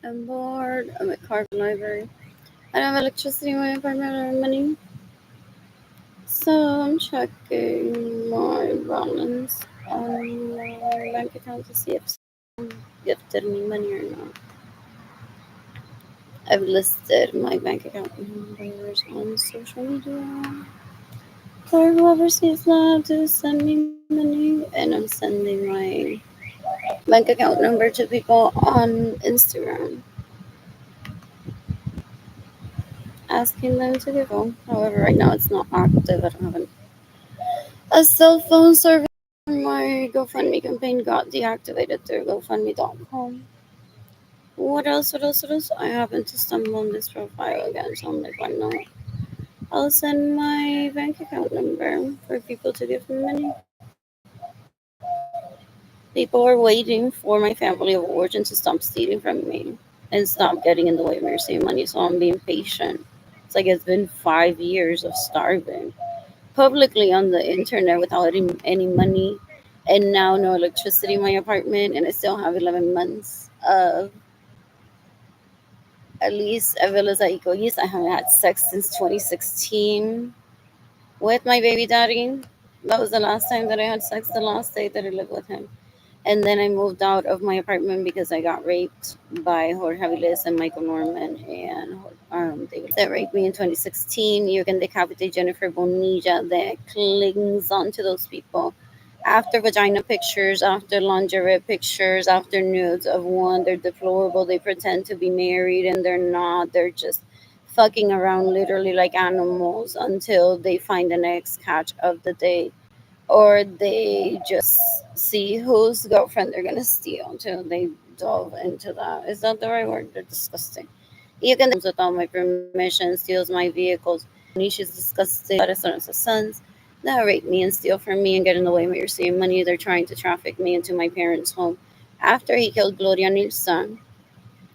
I'm bored. I'm at Carver Library. I don't have electricity in my apartment or money. So I'm checking my balance on my bank account to see if someone gifted me money or not. I've listed my bank account numbers on social media for whoever sees that to send me money, and I'm sending my bank account number to people on Instagram, asking them to give phone. However, right now it's not active. I don't have a cell phone service. My GoFundMe campaign got deactivated through GoFundMe.com. What else? What else? What else? I happened to stumble on this profile again, so I'm like, why not? I'll send my bank account number for people to give me money. People are waiting for my family of origin to stop stealing from me and stop getting in the way of me receiving money, so I'm being patient. It's like it's been 5 years of starving publicly on the internet without any money, and now no electricity in my apartment, and I still have 11 months of at least Avila's Ikoyis. I haven't had sex since 2016 with my baby daddy. That was the last time that I had sex, the last day that I lived with him. And then I moved out of my apartment because I got raped by Jorge Aviles and Michael Norman and David that raped me in 2016. You can decapitate Jennifer Bonilla that clings on to those people. After vagina pictures, after lingerie pictures, after nudes of one, they're deplorable. They pretend to be married and they're not. They're just fucking around literally like animals until they find the next catch of the day, or they just see whose girlfriend they're gonna steal until they delve into that. Is that the right word? They're disgusting. You can without my permission, steals my vehicles. She's disgusting. Restaurants of sons that rape me and steal from me and get in the way of me receiving money. They're trying to traffic me into my parents' home after he killed Gloria Nilsson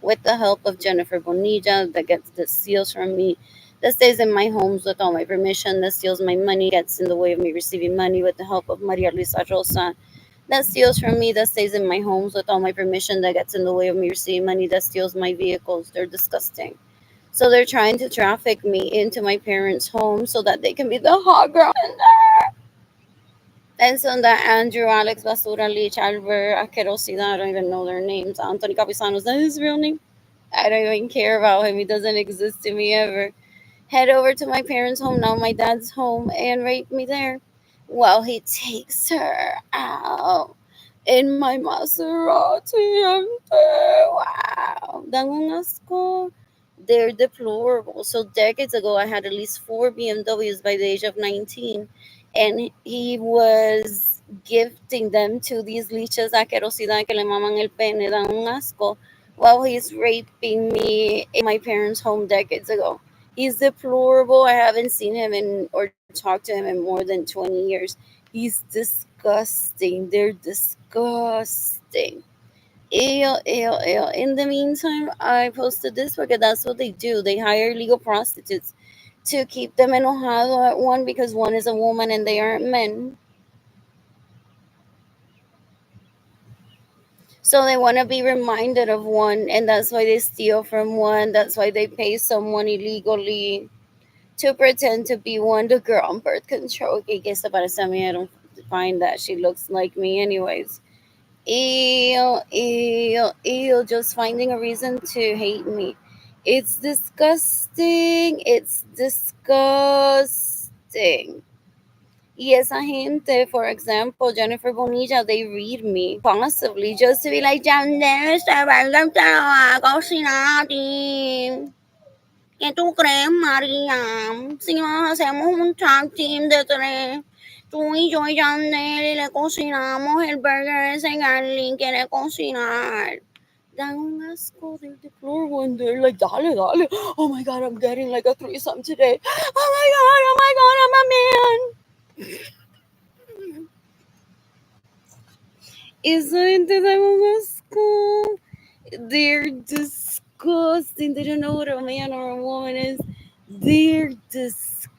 with the help of Jennifer Bonilla that steals from me, that stays in my homes with all my permission, that steals my money, gets in the way of me receiving money with the help of Maria Luisa Rosa, that steals from me, that stays in my homes with all my permission, that gets in the way of me receiving money, that steals my vehicles. They're disgusting. So they're trying to traffic me into my parents' home so that they can be the hot girl in there. And so that Andrew, Alex, Basura, Lee, Albert, Akerosidad, I don't even know their names. Anthony Capisano, is that his real name? I don't even care about him. He doesn't exist to me ever. Head over to my parents' home, now my dad's home, and rape me there. While he takes her out in my Maserati. Wow. Dan un asco. They're deplorable. So decades ago, I had at least 4 BMWs by the age of 19. And he was gifting them to these lichas asquerosidad que le maman el pene, dan un asco, while he's raping me in my parents' home decades ago. He's deplorable. I haven't seen him in or talked to him in more than 20 years. He's disgusting. They're disgusting. Ew, ew, ew. In the meantime, I posted this because that's what they do. They hire legal prostitutes to keep them enojado at one because one is a woman and they aren't men. So they want to be reminded of one, and that's why they steal from one. That's why they pay someone illegally to pretend to be one. The girl on birth control. Okay, guess about a me. I don't find that she looks like me, anyways. Ew, ew, ew. Just finding a reason to hate me. It's disgusting. It's disgusting. Y esa gente, for example, Jennifer Bonilla, they read me possibly just to be like, Janet, te venga a cocinar a ti. ¿Qué tú crees, María? Si nos hacemos un tag team de tres, tú y yo y Janet, y le cocinamos el burger ese en Arlene quiere cocinar. Dan un asco, they're deplorable, and they're like, dale, dale. Oh my God, I'm getting like a threesome today. Oh my God, I'm a man. Isn't that asco? They're disgusting. They don't know what a man or a woman is. They're disgusting.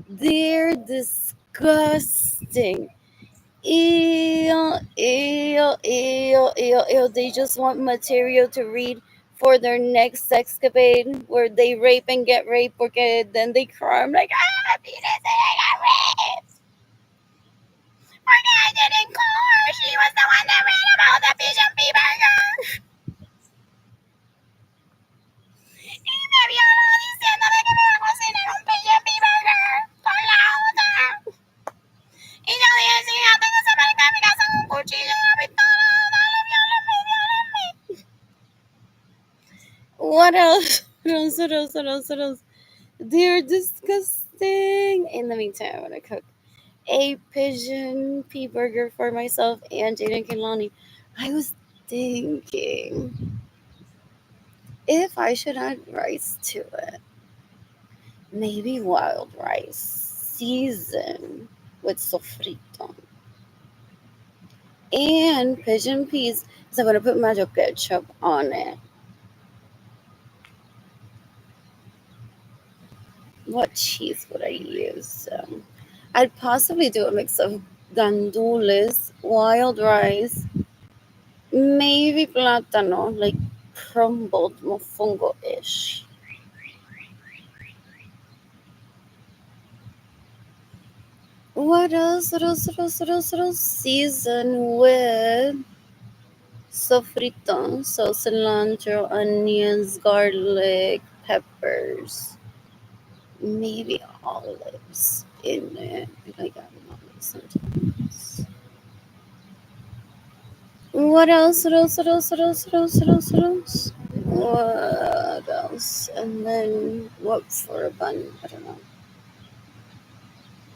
They're disgusting. Ew, ew, ew, ew, ew. They just want material to read for their next sexcapade where they rape and get raped porque then they cry. I'm like, ah, Peter said I got raped. Porque I didn't call her. She was the one that read about the pigeon pea burger. Y me violó diciéndome que me iba a cocinar un pigeon pea burger con la otra. Y yo dije, sí, ya tengo que sacar mi casa con un cuchillo y una pistola. Dale, violame, violame. What else? What else? They're disgusting. In the meantime, I'm gonna cook a pigeon pea burger for myself and Jaden Kilani. I was thinking if I should add rice to it, maybe wild rice, seasoned with sofrito and pigeon peas. So I'm gonna put mayo ketchup on it. What cheese would I use? I'd possibly do a mix of gandules, wild rice, maybe plátano, like crumbled mofongo-ish. What else? Season with sofrito, so cilantro, onions, garlic, peppers, maybe olives in it. Like I olives sometimes. What else? What else? And then what for a bun? I don't know.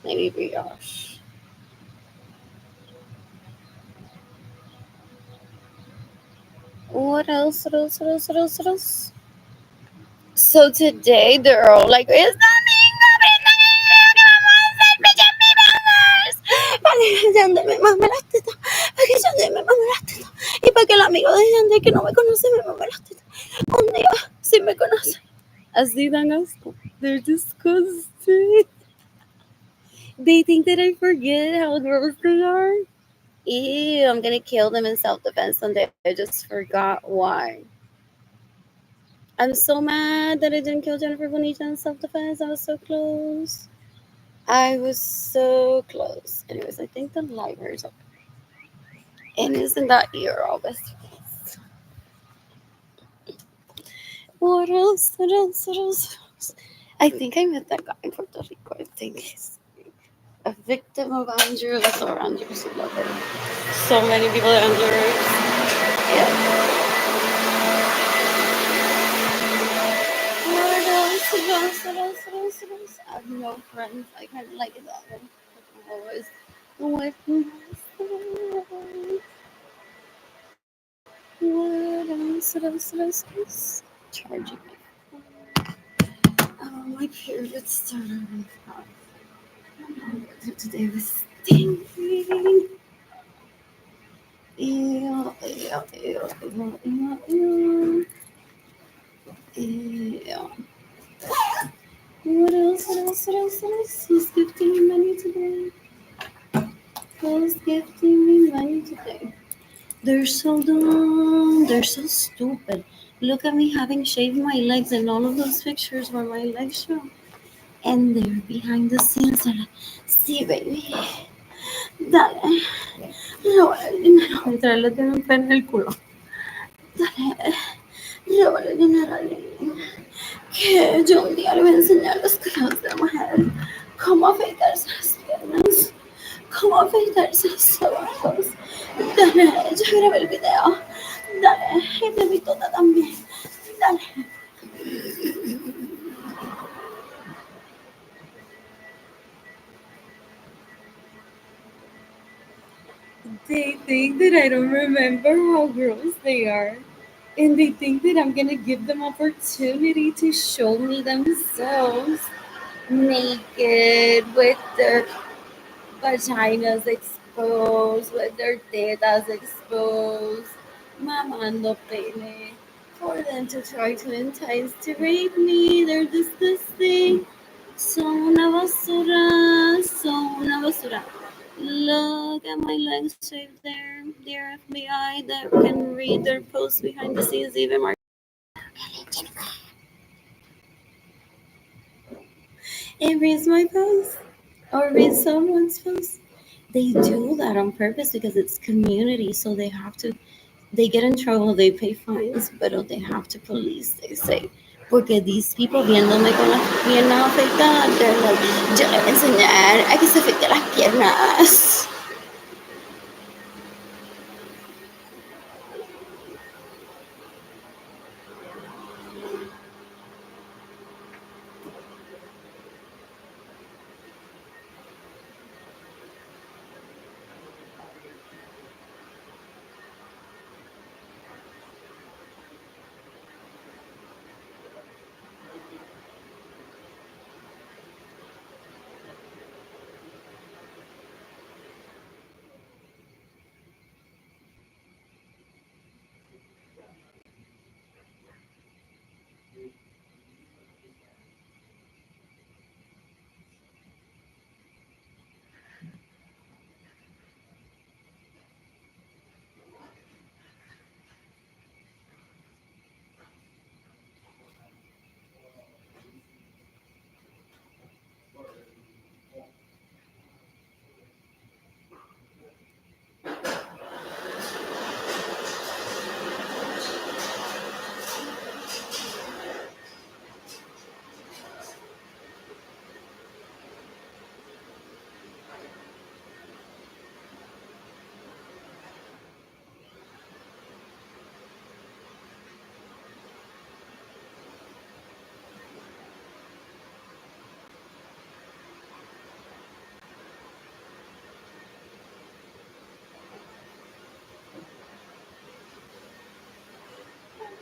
Maybe brioche. What else? So today they're all like, it's domingo, brindan que vamos a hacer pigeon burgers. Para que Yandel me mame las tetas. Para que Yandel me mame las tetas. Y para que el amigo de Yandel que no me conoce me mame las tetas. Un día sí me conoce. Así dan asco. They're disgusting. They think that I forget how gross they are. Ew, I'm gonna kill them in self-defense someday. I just forgot why. I'm so mad that I didn't kill Jennifer Bonita in self-defense. I was so close. I was so close. Anyways, I think the library's up. And isn't that your all best friends? What else? I think I met that guy in Puerto Rico. I think he's a victim of Andrews or Andrews' lover. So many people are Andrews. Yeah. What else? I have no friends. I kind of like that one. I'm always away from myself. What else? Charging my phone. Oh, my period started. Today was stinking. Ew. Ew. What else? Who's gifting me money today? Who's gifting me money today? They're so dumb. They're so stupid. Look at me having shaved my legs, and all of those pictures where my legs show. And they're behind the scenes. They're like, sí, baby. Dale. Róbale el dinero. Mientras le tienen un pene en el culo. Dale. Róbale el dinero a alguien. Que yo un día le voy a enseñar a los clavos de la mujer cómo afeitarse las piernas, cómo afeitarse los ojos. Dale, yo grabé el video. Dale, y de mi tota también. Dale. They think that I don't remember how gross they are. And they think that I'm gonna give them opportunity to show me themselves naked with their vaginas exposed, with their tetas exposed, mamando pene, for them to try to entice to rape me. They're disgusting. Son una basura. Look at my legs shaved there. Dear FBI that can read their posts behind the scenes even more. It reads my post or reads someone's post. They do that on purpose because it's community, so they have to. They get in trouble, they pay fines, pero they have to police. They say, porque these people viéndome con las piernas afeitadas, they're like, yo le voy a enseñar a que se afeite las piernas.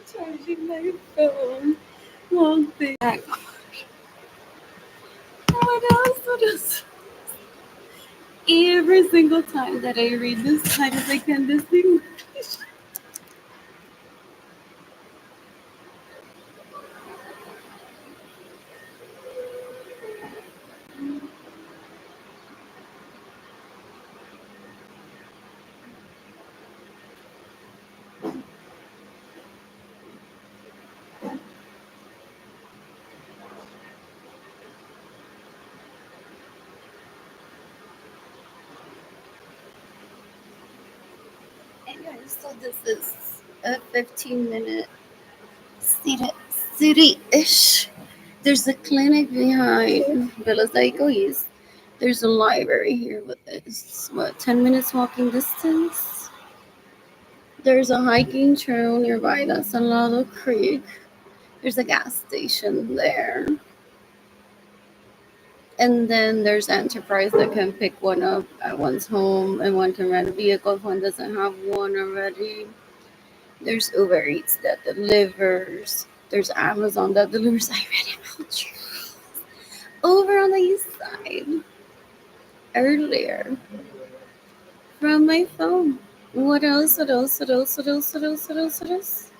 Charging my phone. One thing. What else? What else? Every single time that I read this title, I can distinguish. Anyway, so this is a 15-minute city-ish. There's a clinic behind Villasaico East. There's a library here with this, 10 minutes walking distance. There's a hiking trail nearby that's Salado Creek. There's a gas station there. And then there's Enterprise that can pick one up at one's home and one can rent a vehicle if one doesn't have one already. There's Uber Eats that delivers. There's Amazon that delivers. I read about you over on the east side earlier from my phone. What else? What else? What else? What else? What else? What else? What else?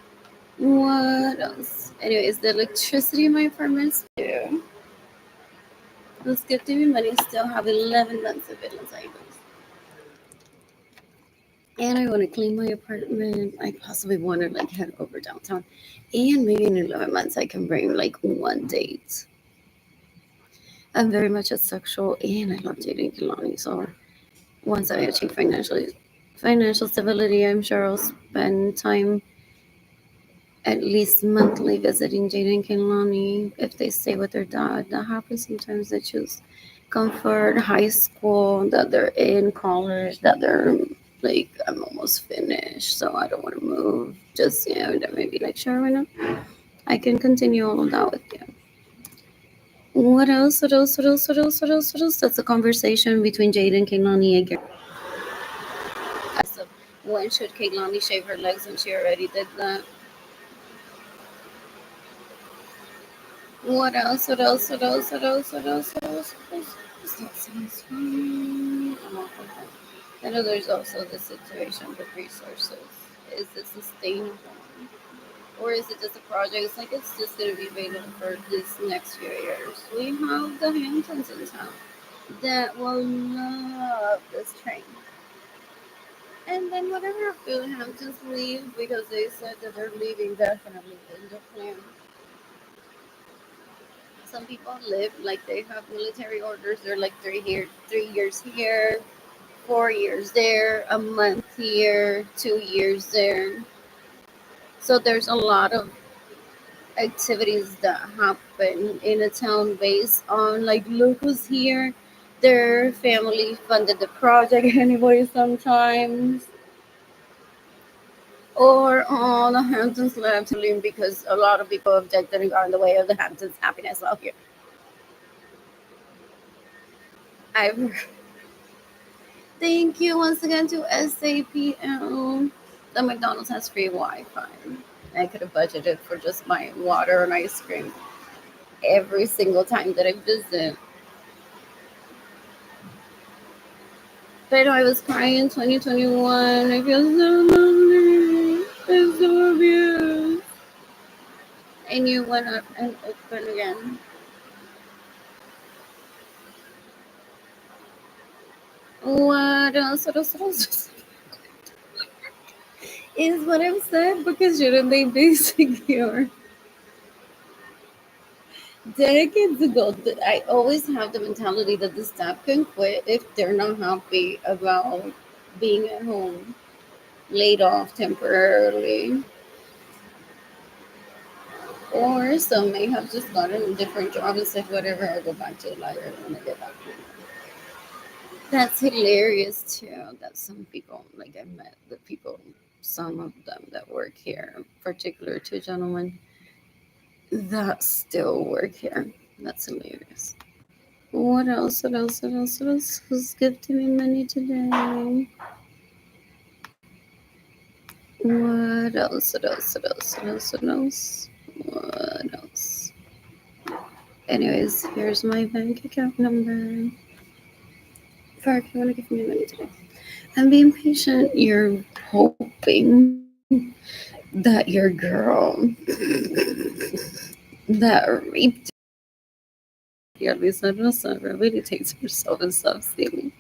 What else? Anyways, the electricity in my apartment too. Let's get to money. Still have 11 months of it inside. And I want to clean my apartment. I possibly want to like head over downtown. And maybe in 11 months, I can bring like one date. I'm very much a sexual and I love dating Kilani. So once I achieve financial stability, I'm sure I'll spend time at least monthly visiting Jade and Kehlani if they stay with their dad. That happens sometimes. They choose comfort, high school, that they're in college, that they're like, I'm almost finished, so I don't want to move. Just, that maybe like, sure, why not? I can continue all of that with you. What else? What else? What else? What else? What else? What else? That's a conversation between Jade and Kehlani again. So when should Kehlani shave her legs when she already did that? What else? What else? What else? What else? What else? What else? What else? That sounds fun. I'm off of that. I know there's also the situation with resources. Is it sustainable? Or is it just a project? It's like it's just going to be available for this next few years. We have the Hamptons in town. that will love this train. And then whatever will have just leave because they said that they're leaving definitely in the plan. Some people live like they have military orders. They're like 3 years here, 4 years there, a month here, 2 years there. So there's a lot of activities that happen in a town based on like locals here. Their family funded the project anyway sometimes. Or on the Hamptons left to leave because a lot of people objected and got in the way of the Hamptons happiness out here. I've Thank you once again to SAPL. The McDonald's has free Wi-Fi. I could have budgeted for just my water and ice cream every single time that I visit. But I was crying in 2021. I feel so lonely. I'm so abused. And you went up and open again. What else? Is what I've said because shouldn't they be secure? Decades ago, I always have the mentality that the staff can quit if they're not happy about being at home, laid off temporarily, or some may have just gotten a different job and said, whatever, I'll go back to the library when I get back. That's hilarious too. That some people, like I met the people, some of them that work here, in particular two gentlemen that still work here. That's hilarious. What else? What else? What else? What else? Who's gifting me money today? What else? What else? What else? What else? What else? What else? Anyways, here's my bank account number. Fark, you want to give me money today? I'm being patient. You're hoping that your girl that raped you, Lisa Rosa, really takes herself and stop stealing.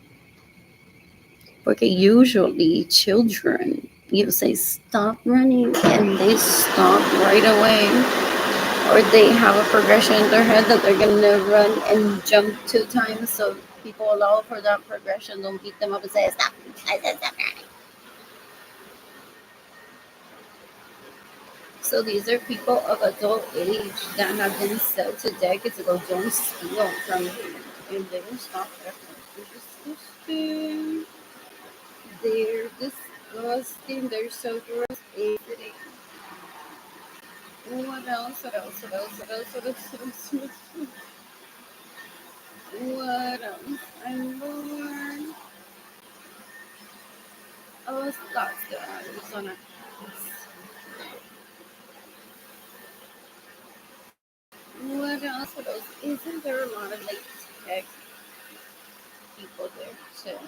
Porque usually children, you say stop running and they stop right away. Or they have a progression in their head that they're gonna run and jump 2 times. So people allow for that progression. Don't beat them up and say stop. I said stop running. So these are people of adult age that have been said to decades ago, don't steal from me. And they will stop ever. They're disgusting. They're disgusting. They're so gross. What else? What else? What else? What else? What else? What else? What else? What else? I'm bored. Oh, stop still. Arizona. What else? What else? Isn't there a lot of like tech people there too?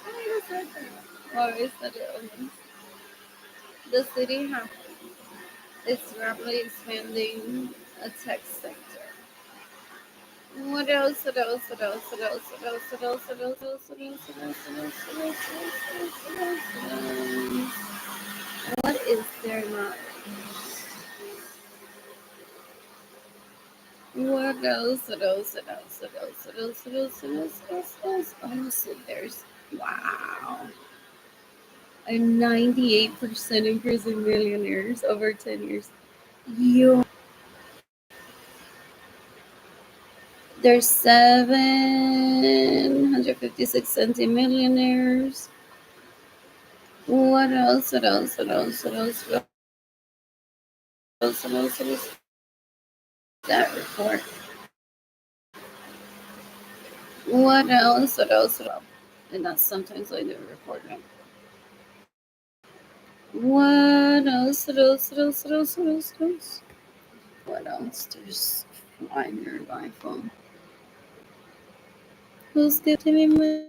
I said that. Or is that it? The city has it's rapidly expanding a tech sector. What else? What else? What else? What else? What else? What else? What else? What else? What else? What else? What else? What else? What else? What else? What is there not? What else? What else? What else? What else? What else? What else? What else? What else? What else? Oh, so there's wow, a 98% increase in millionaires over 10 years. You there's 756 centimillionaires. What else? What else? What else? What else? What else? What else? What else? That report. What else? What else? What else? And that's sometimes why they report them. What else? What else? What else? What else? What else? What else? What else? There's flying your iPhone. Who's giving me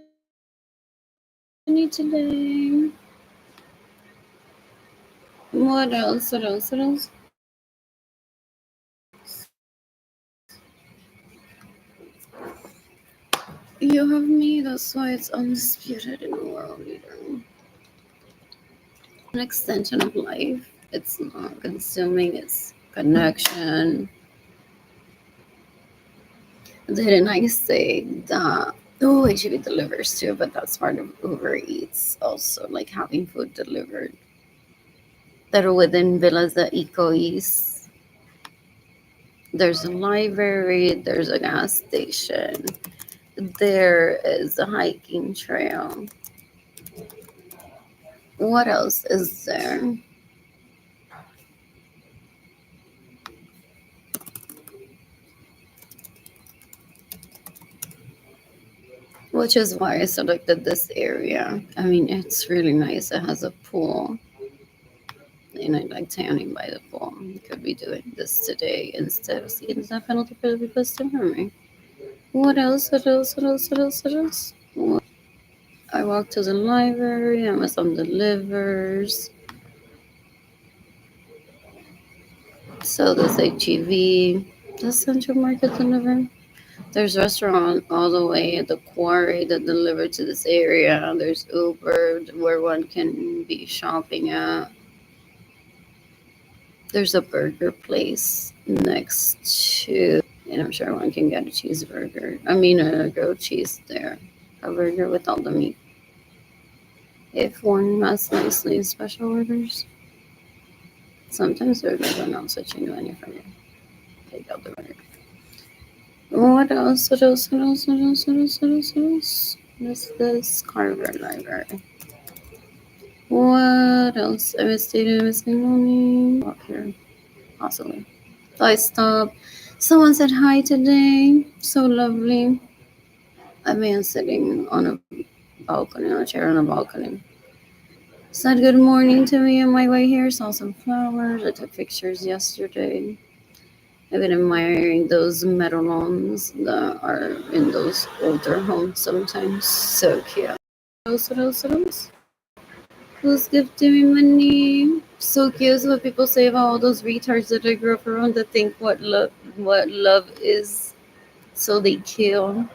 money today? What else? What else? What else? You have me, that's why it's undisputed in the world leader. An extension of life. It's not consuming its connection. Didn't I say that? Oh, HEB delivers too, but that's part of Uber Eats also, like having food delivered. That are within Villas de Ecois. There's a library, there's a gas station, there is a hiking trail. What else is there? Which is why I selected this area. I mean, it's really nice. It has a pool, and I like tanning by the pool. Could be doing this today instead of seeing that penalty for the custom for me. What else? What else? What else? What else? What else? I walked to the library. Amazon delivers. So does HEV. Does Central Market deliver? There's restaurant all the way at the quarry that deliver to this area. There's Uber where one can be shopping at. There's a burger place next to, and I'm sure one can get a cheeseburger. I mean, a grilled cheese there. A burger with all the meat. If one has nicely special orders. Sometimes burgers are not such a menu for me. Take out the burger. What else? What else? What else? What else? What else? What else? What else? What's this? Carver Library. What else? I misstated missing money. Up here. Possibly. So I stopped. Someone said hi today. So lovely. I mean, sitting on a balcony, on a chair on a balcony. Said good morning to me on my way here. Saw some flowers. I took pictures yesterday. I've been admiring those medallions that are in those older homes sometimes. So cute. What else? What else? Who's gifting me money? So cute is what people say about all those retards that I grew up around that think what love is. So they kill.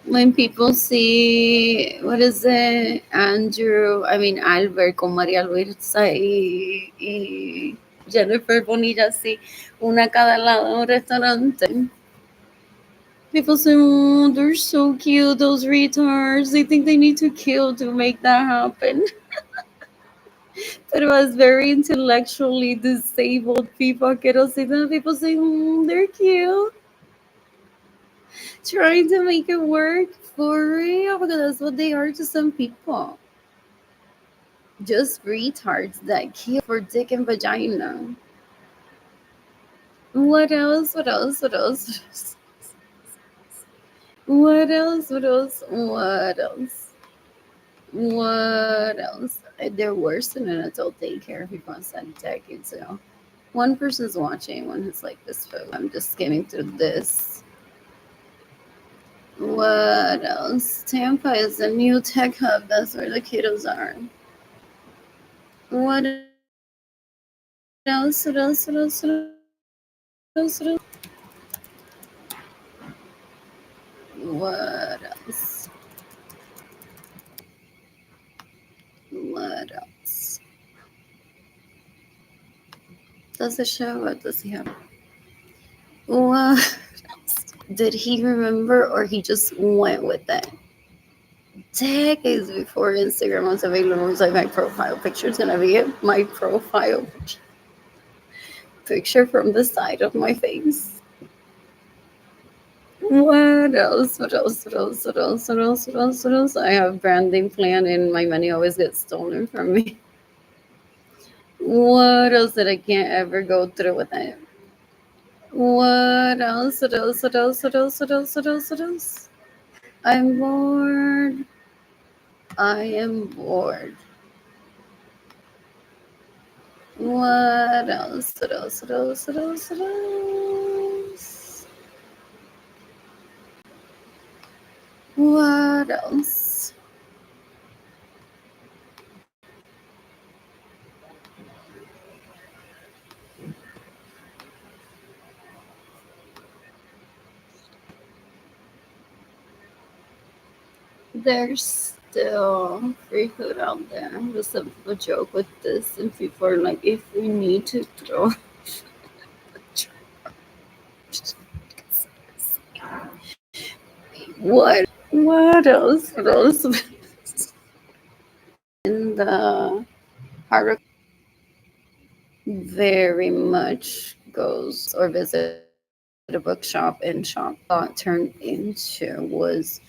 When people see what is it, Andrew, I mean Albert con María Luisa y Jennifer Bonilla, sí, una a cada lado en un restaurante. People say, oh, they're so cute, those retards. They think they need to kill to make that happen. But it was very intellectually disabled people. Quiero see them. People say, they're cute. Trying to make it work for real because that's what they are to some people. Just retards that kill for dick and vagina. What else? What else? What else? What else? What else? What else? What else? They're worse than an adult daycare people said decades ago. One person's watching, one is like this photo. I'm just skimming through this. What else? Tampa is a new tech hub. That's where the kiddos are. What else? What else? What else? What else? What else? What else? What else? Does it show? What does he have? What else? Did he remember or he just went with it? Decades before Instagram was available, it was like my profile picture is gonna be it. My profile picture from the side of my face. What else? What else? What else? What else? What else? What else? What else? I have branding plan and my money always gets stolen from me. What else that I can't ever go through with it? What else? What else? What else? What else? What else? What else? What else? I'm bored. I am bored. What else? What else? What else? What else? What else? What else? There's still free food out there. There's a joke with this, and people are like, if we need to throw what else? What else? In the hard very much goes or visit a bookshop and shop turned into was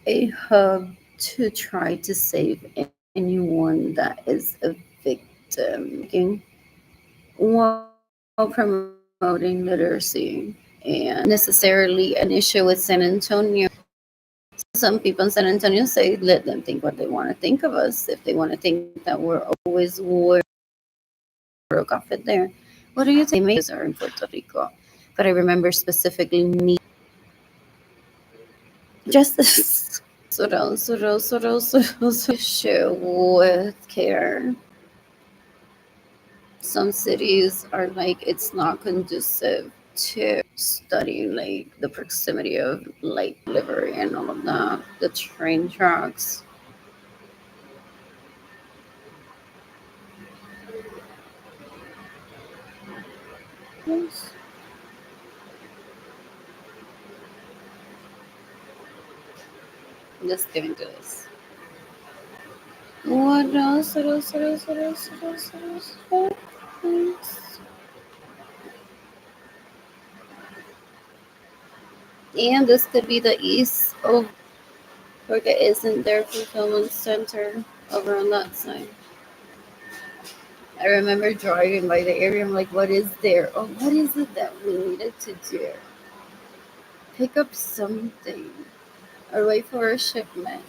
a hub to try to save anyone that is a victim while promoting literacy and necessarily an issue with San Antonio. Some people in San Antonio say let them think what they want to think of us. If they want to think that we're always broke off it there. What do you think? They make are in Puerto Rico. But I remember specifically me just this issue with care. Some cities are like it's not conducive to studying like the proximity of like delivery and all of that, the train tracks. Yes. Just getting to this. What else? What else? What else? What else? What else? What else? What else? And this could be the east of Georgia isn't their fulfillment center over on that side. I remember driving by the area. I'm like, what is there? Oh, what is it that we needed to do? Pick up something or wait for a shipment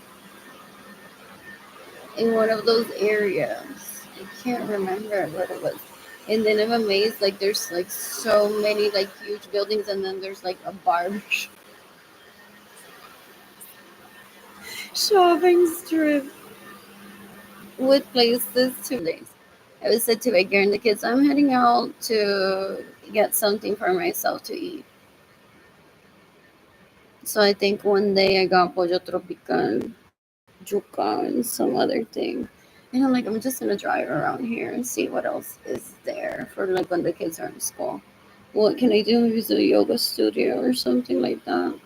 in one of those areas. I can't remember what it was. And then I'm amazed, like there's like so many like huge buildings, and then there's like a barber shopping strip with places to live. I was said to Edgar and the kids, I'm heading out to get something for myself to eat. So I think one day I got pollo tropical, yuca, and some other thing. And I'm like, I'm just gonna drive around here and see what else is there for like when the kids are in school. What can I do? Maybe it's a yoga studio or something like that.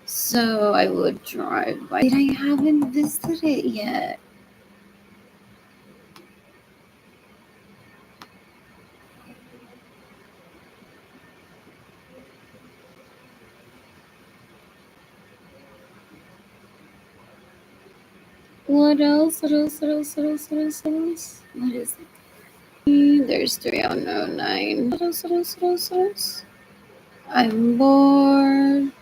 So I would drive by. I haven't visited it yet. What else? What else? What else? What else? What else? What else? What is it? There's 3009. What else? What else? What else? What else? I'm bored.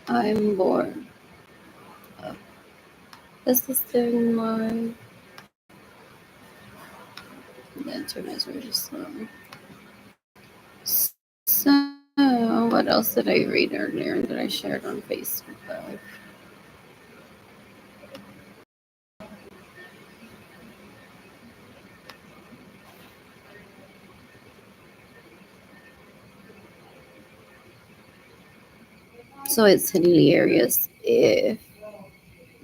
I'm bored. This is doing my. The internet is really slow. So, what else did I read earlier that I shared on Facebook? So it's hilarious if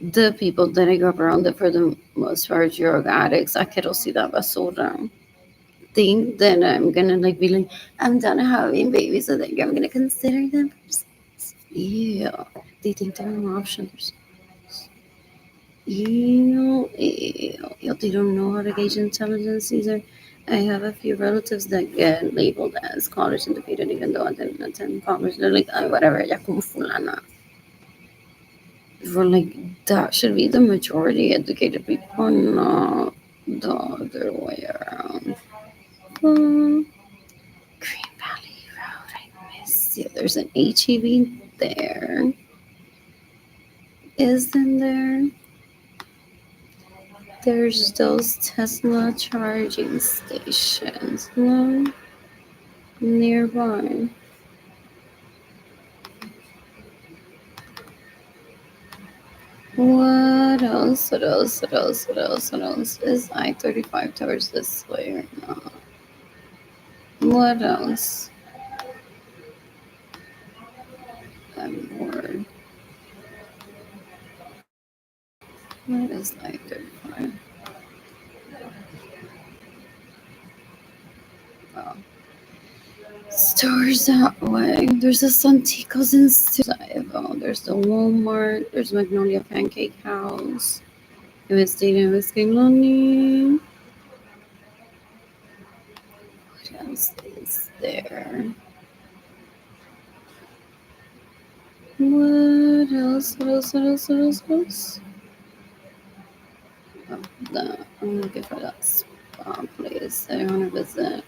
the people that I grew up around that for the most part drug addicts, asquerosidad basura, think that I'm gonna like be like, I'm done having babies, so that I'm gonna consider them. Yeah, they think there are more options. They don't know how to gauge intelligence either. I have a few relatives that get labeled as college educated, even though I didn't attend college. They're like, "Ay, whatever, ya como fulana." For like, that should be the majority educated people, not the other way around. Green Valley Road, I miss you. There's an HEB there, isn't there? There's those Tesla charging stations, no, nearby. What else? What else? What else? What else? What else? Is I-35 towards this way or not? What else? I'm bored. What is 9:35? Oh. Stores that way. There's a Santico's in Sarajevo. There's the Walmart. There's Magnolia Pancake House. Investigating Escaloni. What else is there? What else? What else? What else? What else? What else? Oh, I'm looking for that spa place I want to visit.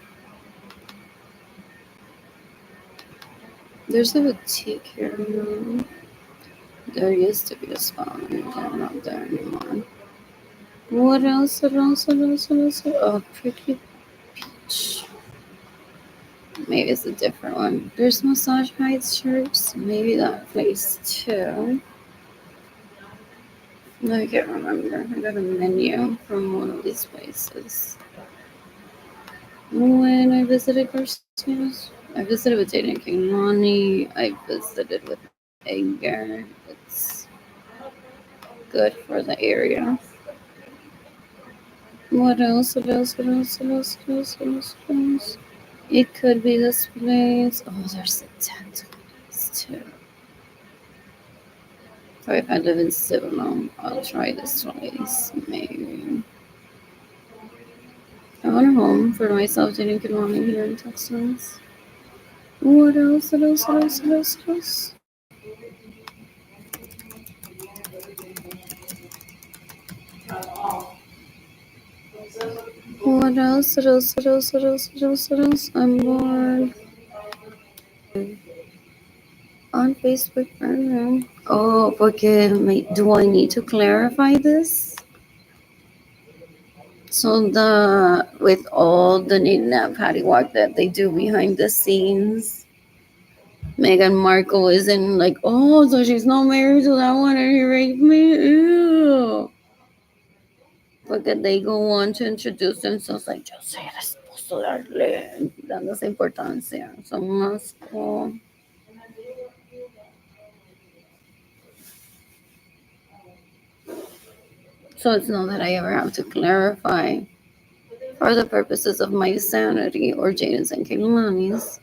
There's a boutique here. There used to be a spa, and they're not there anymore. What else? What else? What else? What else? Oh, Prickly Peach. Maybe it's a different one. There's Massage Heights shirts. Maybe that place too. I can't remember. I got a menu from one of these places. When I visited Garcia's, I visited with Jaden King Lonnie. I visited with Edgar. It's good for the area. What else? What else? What else? What else? What else? What else? What else? It could be this place. Oh, there's a tent place too. So if I live in Cibolo, I'll try this place. Maybe. I want a home for myself. Didn't get one here in Texas. What else? What else? What else? What else? What else? What else? What else? What else? What else? What else? What else? I'm bored. On Facebook, I don't know. Oh, porque do I need to clarify this? So with all the kidnap paddywhack that they do behind the scenes, Meghan Markle isn't like, oh, so she's not married to that one and he raped me? Ew. Porque they go on to introduce themselves like, yo soy el esposo de Arlene, dándose importancia. Son más cool. So it's not that I ever have to clarify for the purposes of my sanity or Jaden's and Kehlani's.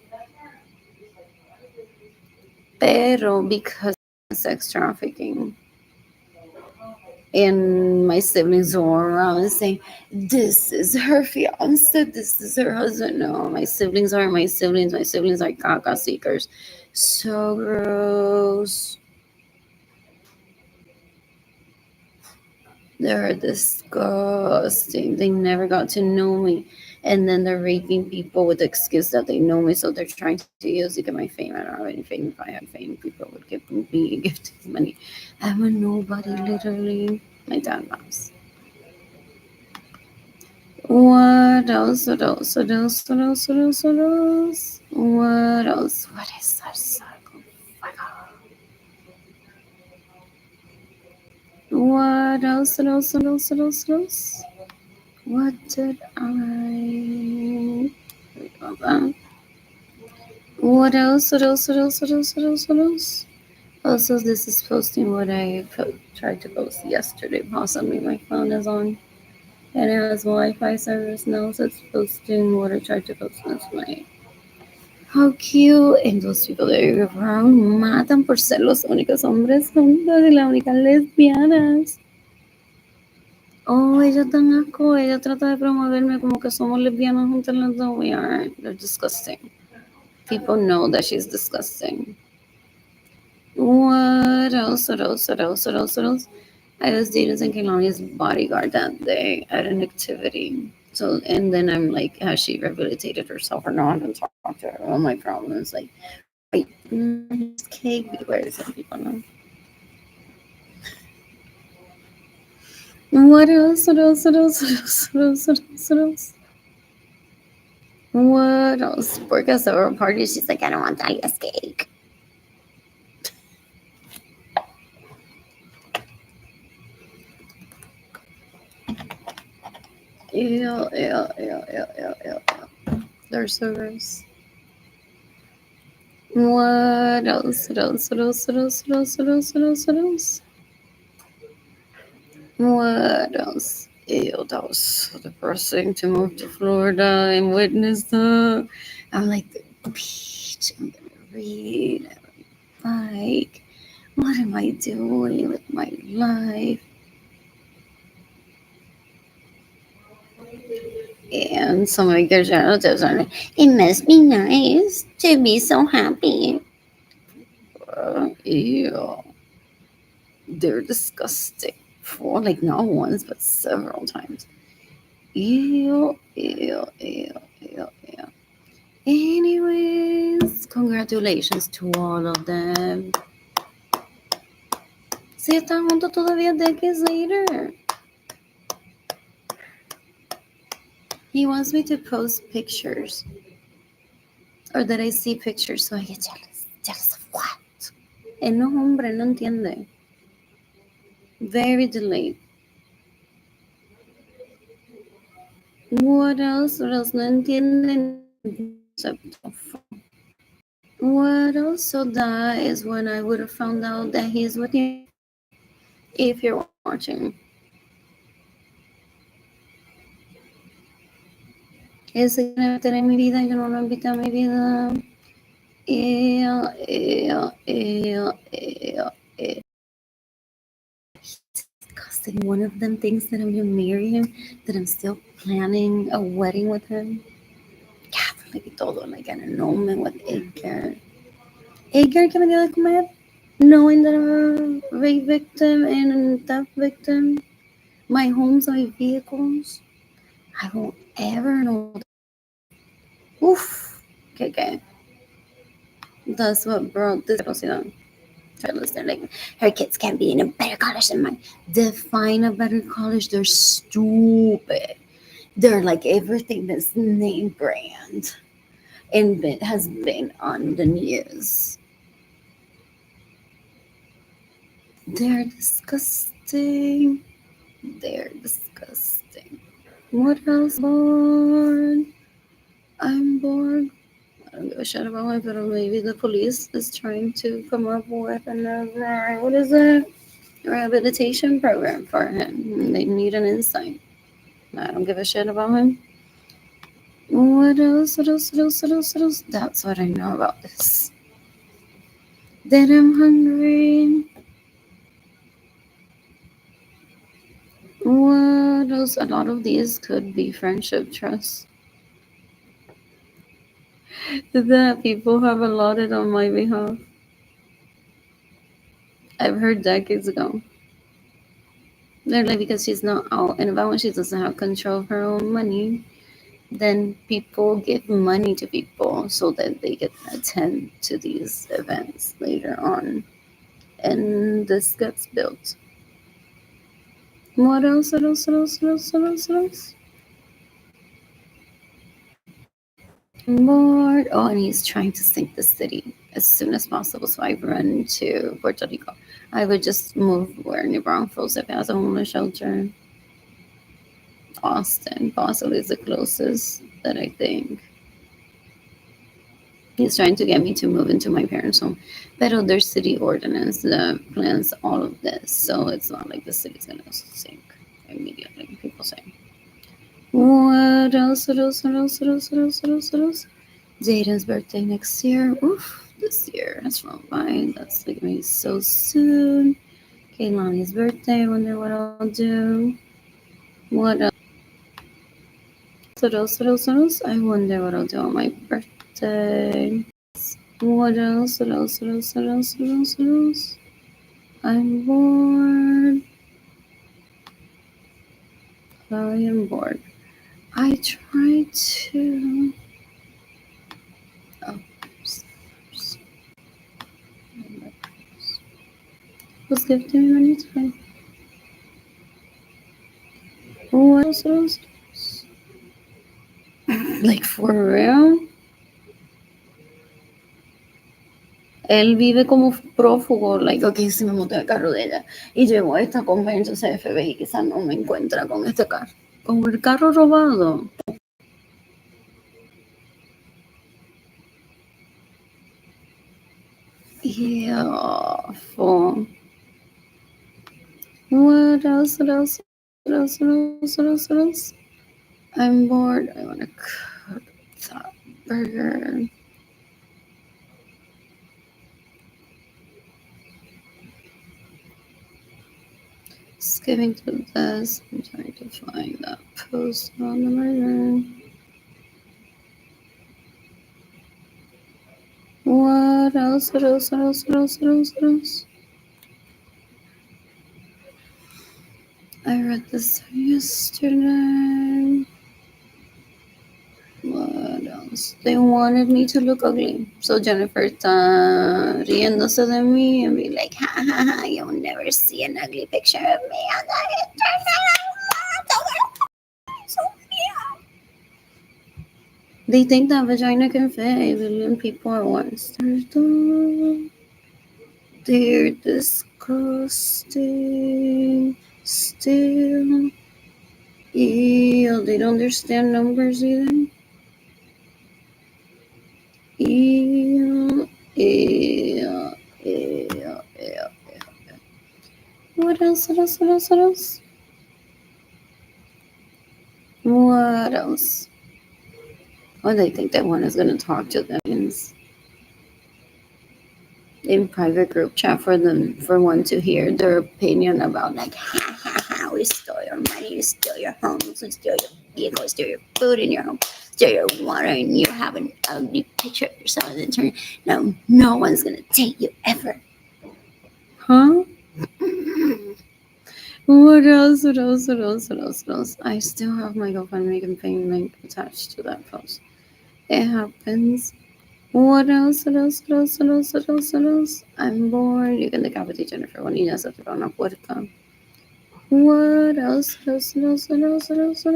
Pero because of sex trafficking, and my siblings go around and say, this is her fiance, this is her husband. No, my siblings are my siblings. My siblings are caca seekers. So gross. They're disgusting. They never got to know me. And then they're raping people with the excuse that they know me, so they're trying to use to get my fame. I don't have any fame. If I had fame, people would give me gift money. I'm a nobody, literally. My dad laughs. What else? What else? What else? What else? What else? What else? What else? What is that sarcophagus? What else? What else? What else? What else? What else? What did I? What else? What else? What else? What else? What else? What else? Also, this is posting what I tried to post yesterday. Possibly my phone is on and it has Wi-Fi service now, so it's posting what I tried to post last night. How cute. And those people that you're around matan por ser los únicos hombres juntos y las únicas lesbianas. Oh, ella tan asco. Ella trata de promoverme como que somos lesbianas juntas las dos. We aren't. They're disgusting. People know that she's disgusting. What else? What else? What else? What else? What else? I was dating Kehlani's bodyguard that day at an activity. So, and then I'm like, has she rehabilitated herself or not? And talk to her. All my problems. Like, wait, just cake. Where some people know. What else? What else? What else? What else? What else? What else? What else? What else? Because of her party, she's like, I don't want Dahlia's cake. Ew, ew, ew, ew, ew, ew, ew. They're so gross. What else? What else? What else? What else? What else? What else? What else? What else? What else? Ew, that was so depressing to move to Florida and witness that. I'm like, the beach, I'm gonna read, like, what am I doing with my life? And some of my girls relatives are like, it must be nice to be so happy. Ew, they're disgusting. For like not once, but several times. Ew, ew, ew, ew, ew. Anyways, congratulations to all of them. Si están juntos todavía decades later. He wants me to post pictures. Or that I see pictures so I get jealous. Jealous of what? No, hombre, no entiende. Very delayed. What else? What else? No entiende concept of fun. What else? So that is when I would have found out that he's with you. If you're watching. Él se quiere meter en mi vida, yo no lo invito a mi vida. Ew, ew, ew, ew, ew. Disgusting. One of them thinks that I'm gonna marry him, that I'm still planning a wedding with him. Catholic y todo, like an annulment with Edgar. Edgar que me dio de comer, knowing that I'm a rape victim and a theft victim. My homes are vehicles. I won't ever know that. Oof. Okay. That's what brought this velocidad. They're like, her kids can't be in a better college than mine. Define a better college. They're stupid. They're like everything that's name brand and has been on the news. They're disgusting. They're disgusting. What else? Bored. I'm bored. I don't give a shit about my but maybe the police is trying to come up with another, what is it? Rehabilitation program for him. They need an insight. I don't give a shit about him. What else? What else? What else? What else? What else? That's what I know about this. That I'm hungry. What else? A lot of these could be friendship trust that people have allotted on my behalf. I've heard decades ago. They're like, because she's not out and about when she doesn't have control of her own money, then people give money to people so that they can attend to these events later on. And this gets built. What else? What else? What else? What else? What else? What else? I'm bored. Oh, and he's trying to sink the city as soon as possible. So I run to Puerto Rico. I would just move where New Braunfels if it has a homeless shelter. Austin possibly is the closest that I think. He's trying to get me to move into my parents' home. Pero there's city ordinance that plans all of this. So it's not like the city's going to sink immediately, people say. What else? What else? What else? What else? What else? What else? What else? Jaden's birthday next year. Oof, this year has flown by. That's like me so soon. Kaylani's birthday. I wonder what I'll do. What else? What else? What else? What else? I wonder what I'll do on my birthday. What else? What else? What else? What else? What else? What else? I'm bored. I am bored. I try to. Oh, who's gifting me money today? What else? What else? Like for real? Él vive como prófugo, like, ok, si me monté el carro de ella y llevo esta con entonces FBI quizás no me encuentra con este carro. Con el carro robado. Yeah, What else? What else? What else? What else? What else? What else? What else? I'm bored. I want to cook that burger. Skipping to this. I'm trying to find that post on the burger. What else? What else? What else? What else? What else? What else? I read this yesterday. What else? They wanted me to look ugly. So Jennifer riéndose de mí and be like, ha ha ha, you'll never see an ugly picture of me on the internet. They think that vagina can fit 8 billion people at once. They're disgusting. Still. Ew, they don't understand numbers either. Ew, ew, ew, ew. What else? What else? What else? What else? What else? Oh, they think that one is gonna talk to them in private group chat for them for one to hear their opinion about like ha ha ha, we stole your money, we steal your homes, we steal your vehicles, steal your food in your home, steal your water, and you have an ugly picture of yourself on the internet. No one's gonna take you ever. Huh? What else? What else? What else? What else? What else? I still have my GoFundMe campaign link attached to that post. It happens. What else? What else? What else? What else? What else? What else? I'm bored. You can decapitate Jennifer when niña se atoró una puerta. What else? What else? What else? What else? What else? What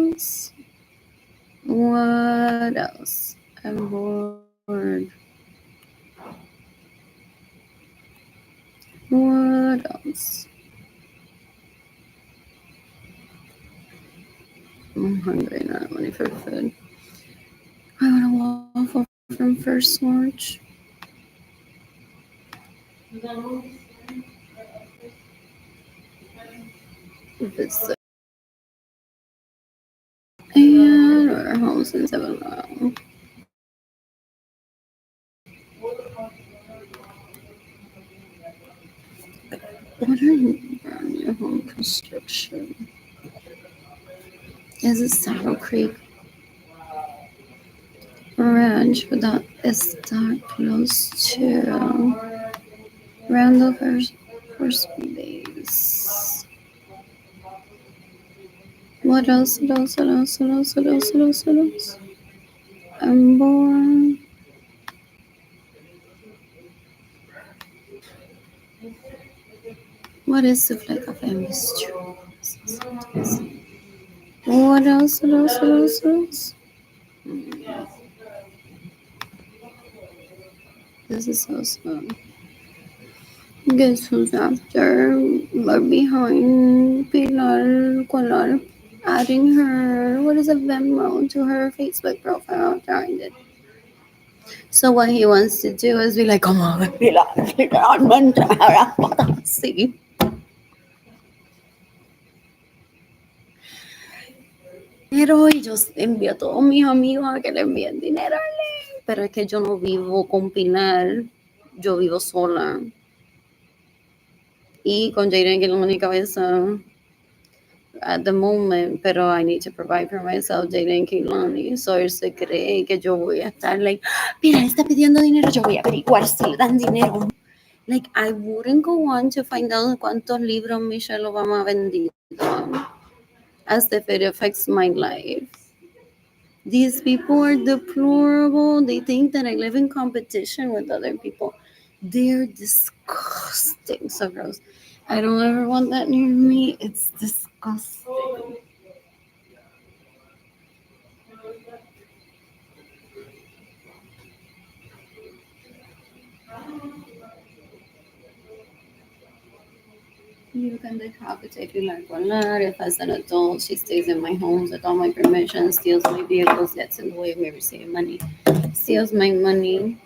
else? What else? I'm bored. What else? I'm hungry now. I'm ready for food. I want a waffle from First March. If it's so. And our home's in 7 What are you around your home construction? Is it Saddle Creek Ranch, but that is that close to Randall First Base. What else? What else? What else? What else? What else? What else? What else? I'm born. What is Souffle Cafe Bistro? What else? What else? What else? What else? This is so slow. Guess who's after or behind Pilar Collar, adding her, what is a Venmo to her Facebook profile during it. So what he wants to do is be like, come on, Pilar, literalmente, ahora sí. Pero y yo envío a todos mis amigos a que le envíen dinero. Pero es que yo no vivo con Pilar, yo vivo sola. Y con Jaden que es la única cabeza at the moment, pero I need to provide for myself, Jaden Kilani. So él se cree que yo voy a estar like, mira, está pidiendo dinero, yo voy a averiguar si le dan dinero. Like, I wouldn't go on to find out cuántos libros Michelle Obama ha vendido, as if it affects my life. These people are deplorable. They think that I live in competition with other people. They're disgusting. So gross. I don't ever want that near me. It's disgusting. You can decapitate Pilar Collar. If as an adult she stays in my home with all my permission, steals my vehicles, gets in the way of me receiving money, steals my money.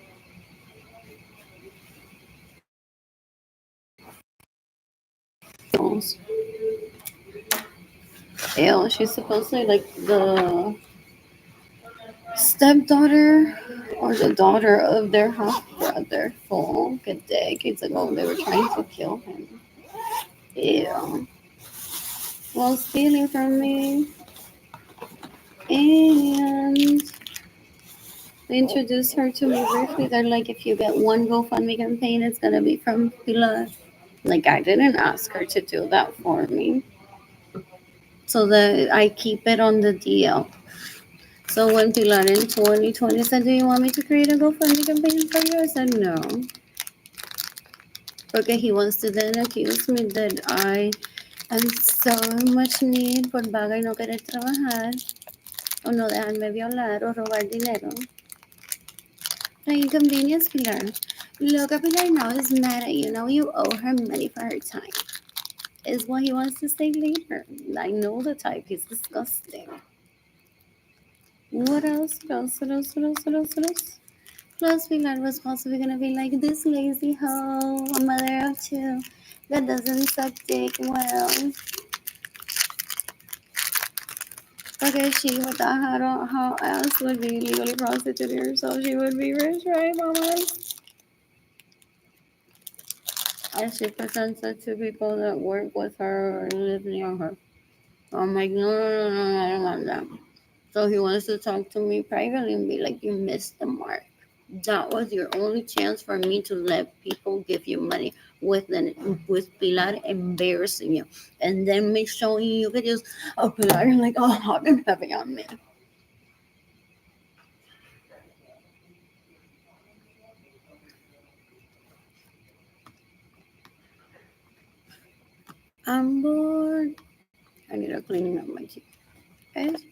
animals. Ew, she's supposedly like the stepdaughter or the daughter of their half brother. Full good decades ago, they were trying to kill him. Ew. While stealing from me, and they introduced her to me briefly. They're like, if you get one GoFundMe campaign, it's gonna be from Pilar. Like, I didn't ask her to do that for me, so that I keep it on the DL. So when Pilar in 2020 said, "Do you want me to create a GoFundMe campaign for you?" I said no, because he wants to then accuse me that I am so much need por vaga y no querer trabajar o no dejarme violar o robar dinero. The inconvenience, Pilar. Look, Pilar now is mad at you. Now you owe her money for her time. Is what he wants to say later. I know the type. He's disgusting. What else? What else? What else? What else? What else? What else? Plus, Pilar was possibly gonna be like this lazy hoe, a mother of two, that doesn't suck dick well. Okay, she without how else would be legally prostituting herself? She would be rich, right, mama? And she presents it to people that work with her or live near her. I'm like, no, no, no, no, I don't want that. So he wants to talk to me privately and be like, you missed the mark. That was your only chance for me to let people give you money with Pilar embarrassing you. And then me showing you videos of Pilar like, oh, hot and heavy on me. I'm bored. I need to cleaning up my teeth. Guys,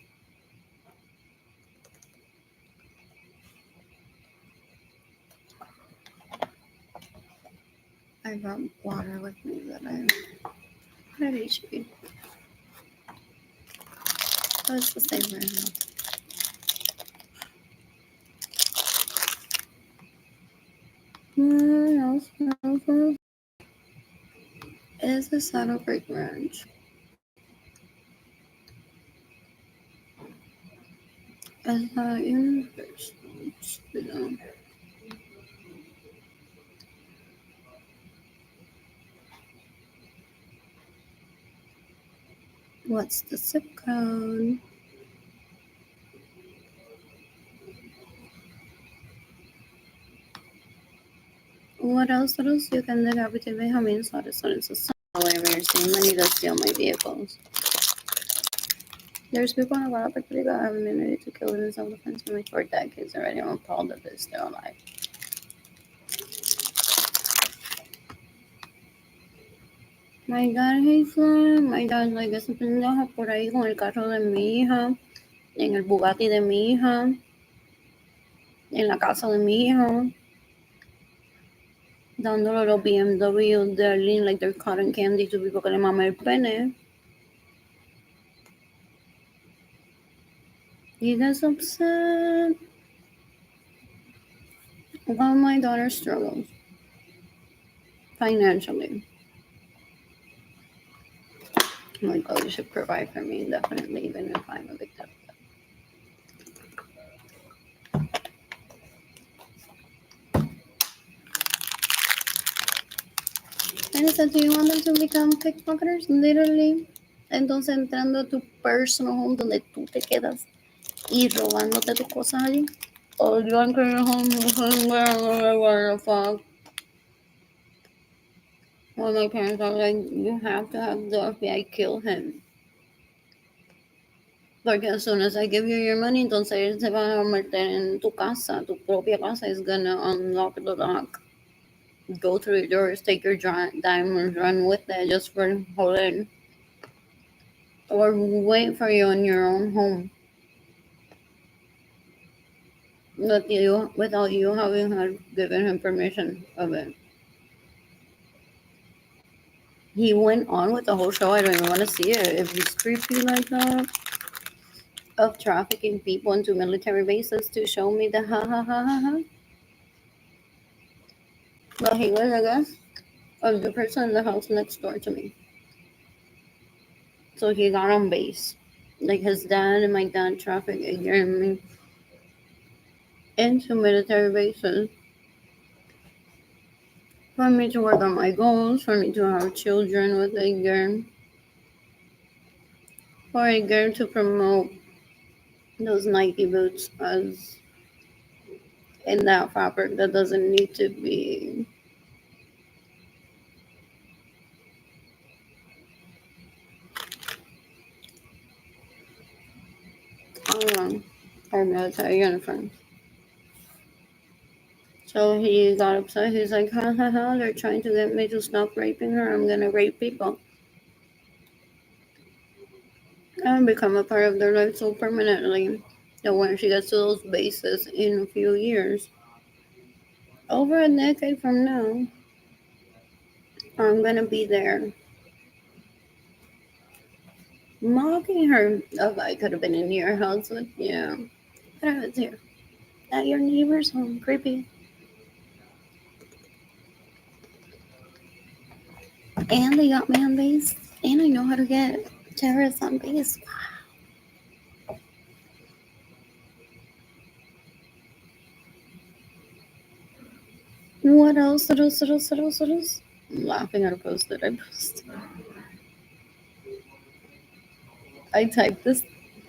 I got water with me that I put at HP. Oh, it's the same right now. What else? Is the Saddle Creek Ranch. Is that you? What's the zip code? What else? What else? You can look up between Benjamin Sorry, however, you're saying money to steal my vehicles. There's people in a lot of Puerto Rico have immunity to kill in self-defense for like 4 decades already. I'm appalled that they're still alive. My God, Hazel, my God, like esa pendeja por ahí con el carro de mi hija, en el Bugatti de mi hija, en la casa de mi hija, dándole los BMW de Arlene like they're cotton candy to people que le mama el pene. He gets upset about my daughter's struggles financially. I'm like, oh, you should provide for me indefinitely, even if I'm a victim. And I said, do you want them to become pickpocketers? Literally. Entonces entrando a tu personal home donde tú te quedas y robándote tus cosas allí. Oh, you want to your home? What the fuck? Well, my parents are like, you have to have the FBI kill him. Porque as soon as I give you your money, entonces él se va a meter en tu casa, tu propia casa. Is gonna unlock the lock, go through your doors, take your diamonds, run with it just for holding, or wait for you in your own home. Without you having had given him permission of it. He went on with the whole show. I don't even want to see it. If he's creepy like that, of trafficking people into military bases to show me the ha ha ha ha ha. But he was, I guess, of the person in the house next door to me. So he got on base. Like his dad and my dad trafficked me into military bases for me to work on my goals, for me to have children with a girl, for a girl to promote those Nike boots as in that fabric that doesn't need to be um, our military uniforms. So he got upset. He's like, ha ha ha, they're trying to get me to stop raping her. I'm gonna rape people and become a part of their life so permanently that when she gets to those bases in a few years, over a decade from now, I'm gonna be there mocking her. Oh, I could have been in your house with you, but I was here at your neighbor's home. Creepy. And they got me on base, and I know how to get terrorists on base. What else? What else? What else? What else? What else? I'm laughing at a post that I posted. I typed this.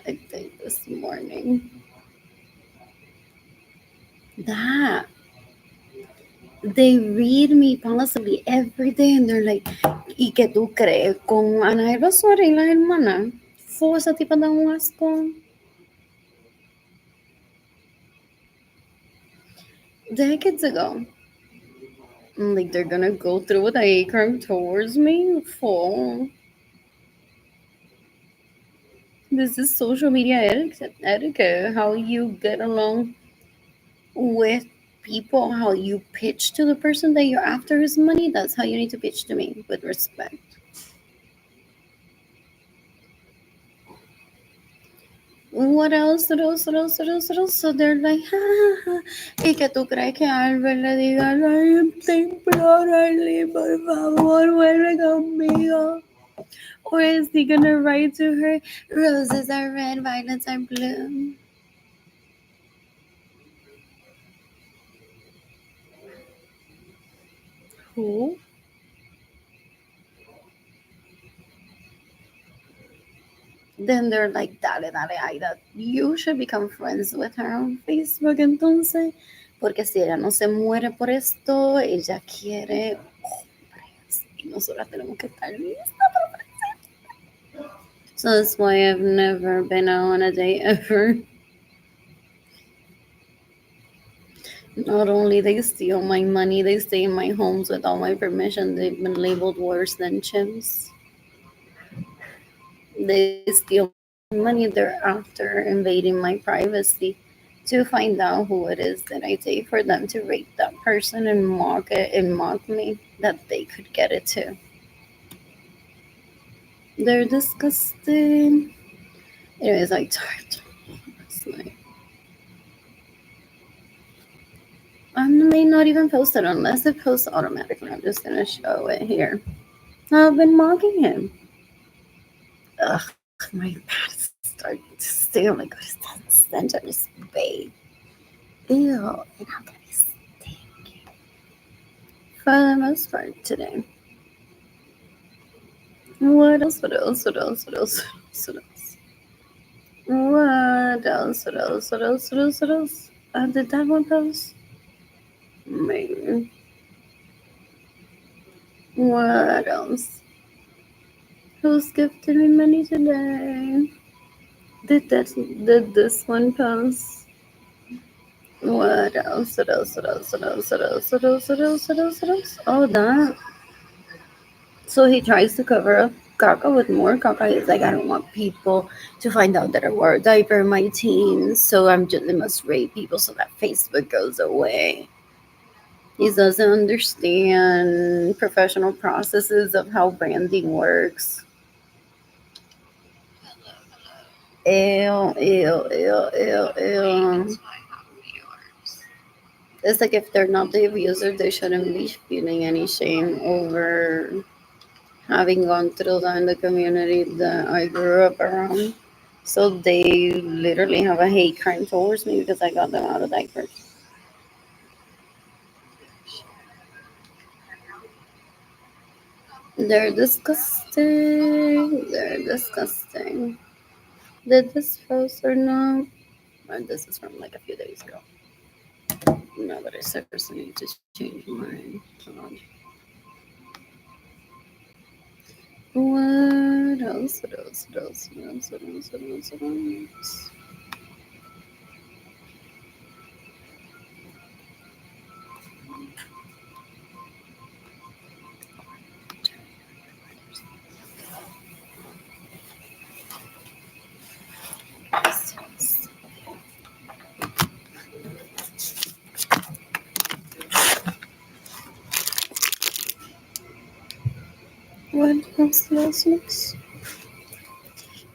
I typed this morning. That they read me possibly every day, and they're like, ¿y qué tú crees? Con Ana Eva Suárez y la hermana. Fue esa tipa da un asco. Decades ago. Like they're gonna go through with a hate towards me. Fool. This is social media etiquette. How you get along with people, how you pitch to the person that you're after his money. That's how you need to pitch to me with respect. What else? What else? What else? What else? What else? So they're like, ja, ja, ja. ¿Y que tú crees que Albert le diga, ay, te imploro, Arlene, por favor, vuelve conmigo? Or is he gonna write to her, roses are red, violets are blue? Who? Then they're like, dale, dale, Aida, you should become friends with her on Facebook entonces, porque si ella no se muere por esto, ella quiere hombres y nosotras tenemos que estar listas. So that's why I've never been out on a date ever. Not only they steal my money, they stay in my homes without my permission. They've been labeled worse than chimps. They steal money. They're after invading my privacy to find out who it is that I take for them to rape that person and mock it and mock me that they could get it too. They're disgusting. Anyways, I typed last night. I may not even post it unless it posts automatically. I'm just gonna show it here. I've been mocking him. Ugh, my pants start to stay. I'm like, what is that stench? I just bathe. Ew, and I'm gonna be stinky for the most part today. What else? What else? What else? What else? What else? What else? What else? What else? What else? What else? Did that one post? Maybe. What else? Who's gifted me money today? Did this one post? What else? What else? What else? What else? What else? What else? What else? What else? What else? Oh, that. So he tries to cover up Kaka with more. Kaka is like, I don't want people to find out that I wore a diaper in my teens, so I must rape people so that Facebook goes away. He doesn't understand professional processes of how branding works. Ew, ew, ew, ew, ew. It's like if they're not the abuser, they shouldn't be feeling any shame over having gone through that in the community that I grew up around. So they literally have a hate crime towards me because I got them out of diapers. They're disgusting. They're disgusting. Did this post or not? This is from like a few days ago. No, but I seriously need to change mine. What else? What else? What else? What else? What else? What else? What else? What else? What else? What else?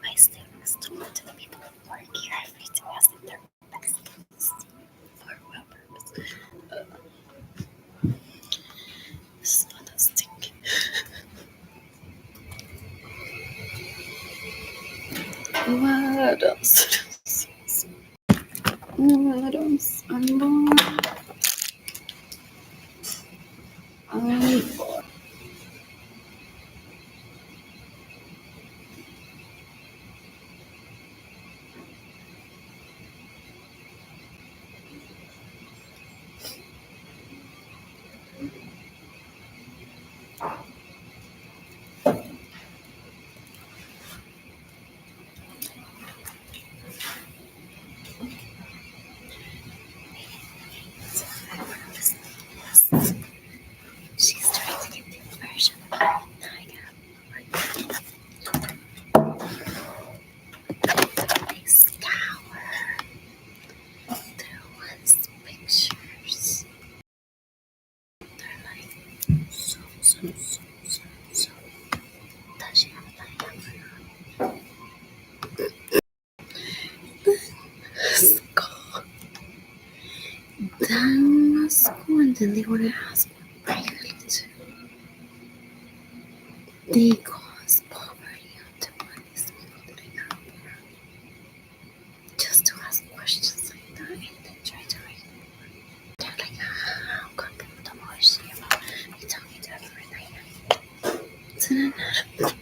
My students talk to the people who work here every to ask if they're Mexicans. For what purpose? This is not a stinking. What else? What else? I'm bored. I'm bored. She's trying to get the version of it. They scour through his pictures. They're like, so. Does she have a diaper? School. Then school, and then they want to ask me privately too. They cause poverty onto these people that I grew up around. Just to ask questions like that and then try to read. They're like, how come the more she you tell me that every night? Isn't that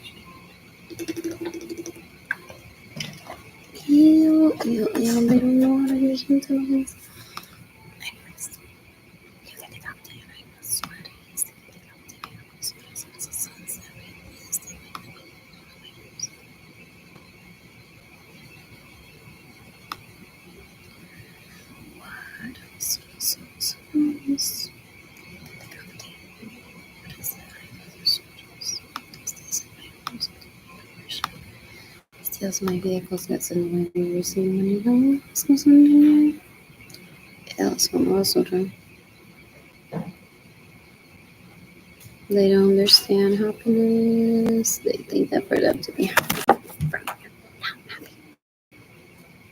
ew, they don't know how to use intelligence. Anyways, you get it up there, and I'm sweating. He's taking it up there, and I'm sweating. It's a sunset, what else? Steals my vehicles, gets in the way of receiving money. No, it's not something else. They don't understand happiness. They think that for them to be happy,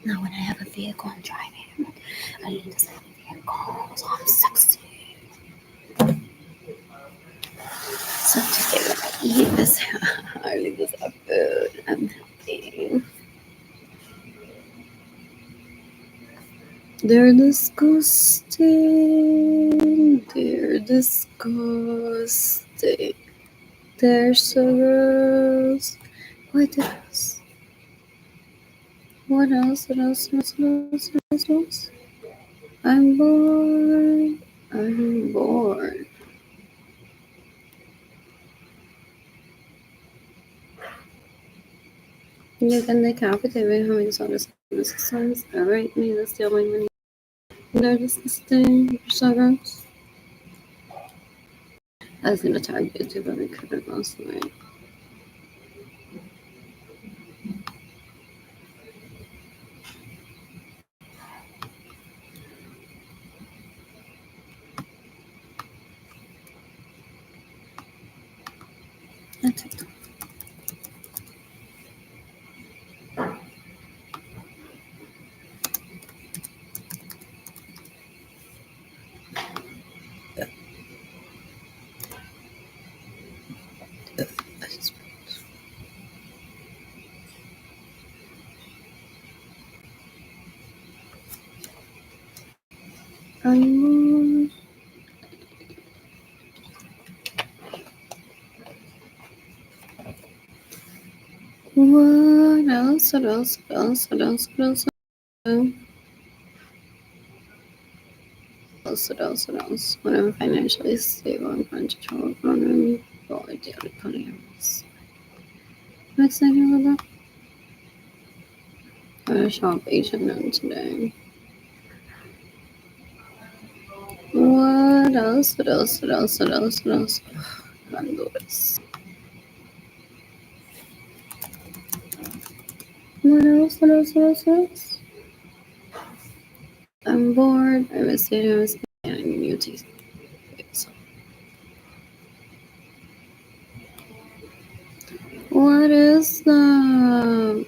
now, when I have a vehicle, I'm driving. I need to have a vehicle, so I'm sexy. So today when I eat this, I leave this up food. I'm happy. They're disgusting. They're disgusting. They're so gross. What else? What else? What else? What else? I'm bored. I'm bored. You can decapitate me. How many songs? Alright, me to steal my money. They're disgusting. They're so gross. I was gonna tag YouTube, but I couldn't last night. That's it. animals. What else? What else? What else? What else? What else? What else? What else? When I'm financially stable and financial economy, well, ideally, polyamorous. I'm excited about that. I'm gonna shop H&M today. What else? What else? What else? What else? What else? Can't do this. What else? What else? What else? What else? I'm bored. I miss it. I miss it. And I need new teeth. So. What is the?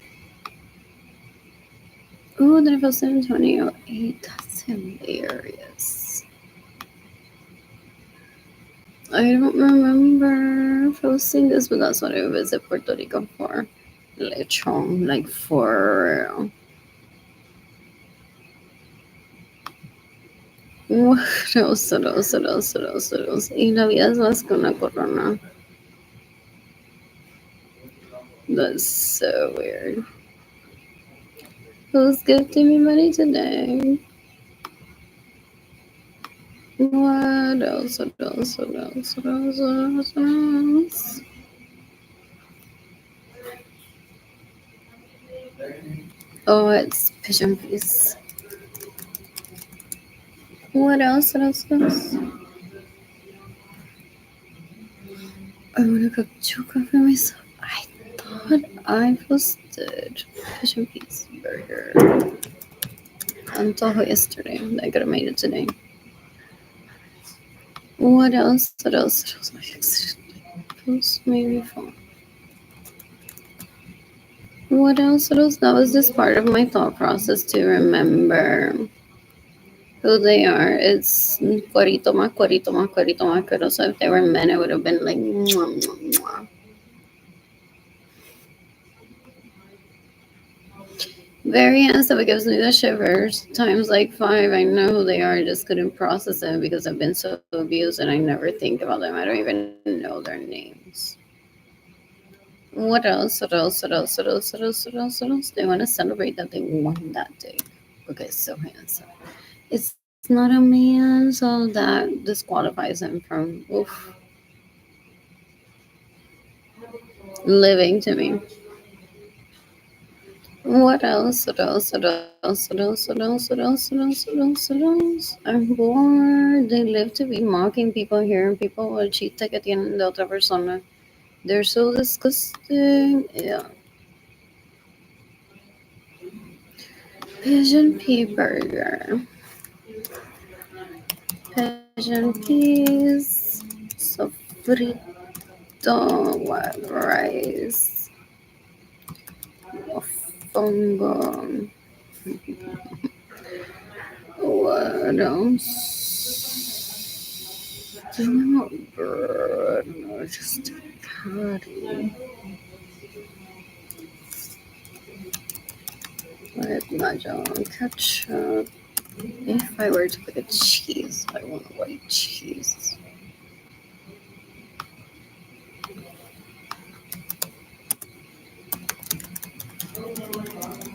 Oh, that was San Antonio 8. That's hilarious. I don't remember posting this, but that's what I visit Puerto Rico for. Lechon, like for real. What else? What else? What else? What else? What else? Y la vida es más que una corona. That's so weird. Who's gifting me money today? What else? What else? What else? What else? What else? What else? Oh, it's pigeon peas. What else? What else? What else? I want to cook chuka for myself. I thought I posted pigeon peas burger until yesterday. I could have made it today. What else? What else? What else? I accidentally post maybe phone. What else? What else? That was just part of my thought process to remember who they are. It's cuerito más, cuerito más, cuerito más, cuero. So if they were men, it would have been like mwah, mwah, mwah. Very handsome. It gives me the shivers. Times like 5. I know who they are. I just couldn't process it because I've been so abused and I never think about them. I don't even know their names. What else? What else? What else? What else? What else? What else? What else? They want to celebrate that they won that day. Okay, so handsome. It's not a man, so that disqualifies him from living to me. What else? What else? What else? What else? What else? What else? What else? What else? What else? What else? I'm bored. They live to be mocking people here and people el chiste que tienen de otra persona. They're so disgusting. Yeah. Pigeon pea burger. Pigeon peas. Sofrito. What rice? Mofongo. What else? Not bread. No, just patty. With mayo ketchup. If I were to pick a cheese, I want white cheese.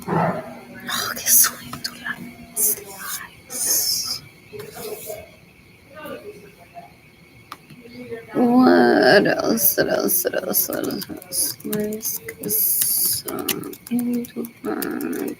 Oh, qué suelto la slice. What else? What else? What else? What else? Slice into bag.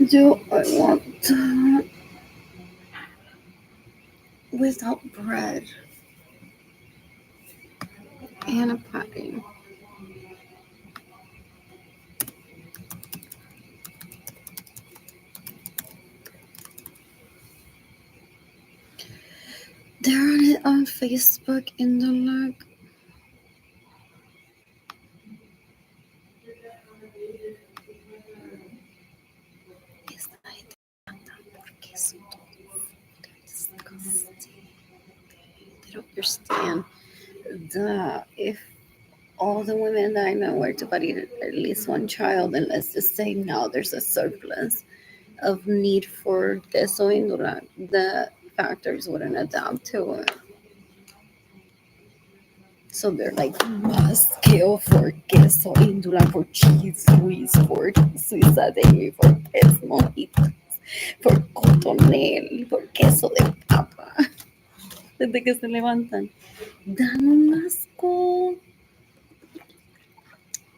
Do I want that without bread and a patty? They're on it on Facebook in the like. don't understand the if all the women that I know were to body at least one child, and let's just say now there's a surplus of need for queso indula, the factories wouldn't adapt to it. So they're like, must kill for queso indula, for cheese Swiss, for Suiza de, for pez mojitos, for cotonel, for queso de papa. Desde que se levantan. Dan un asco.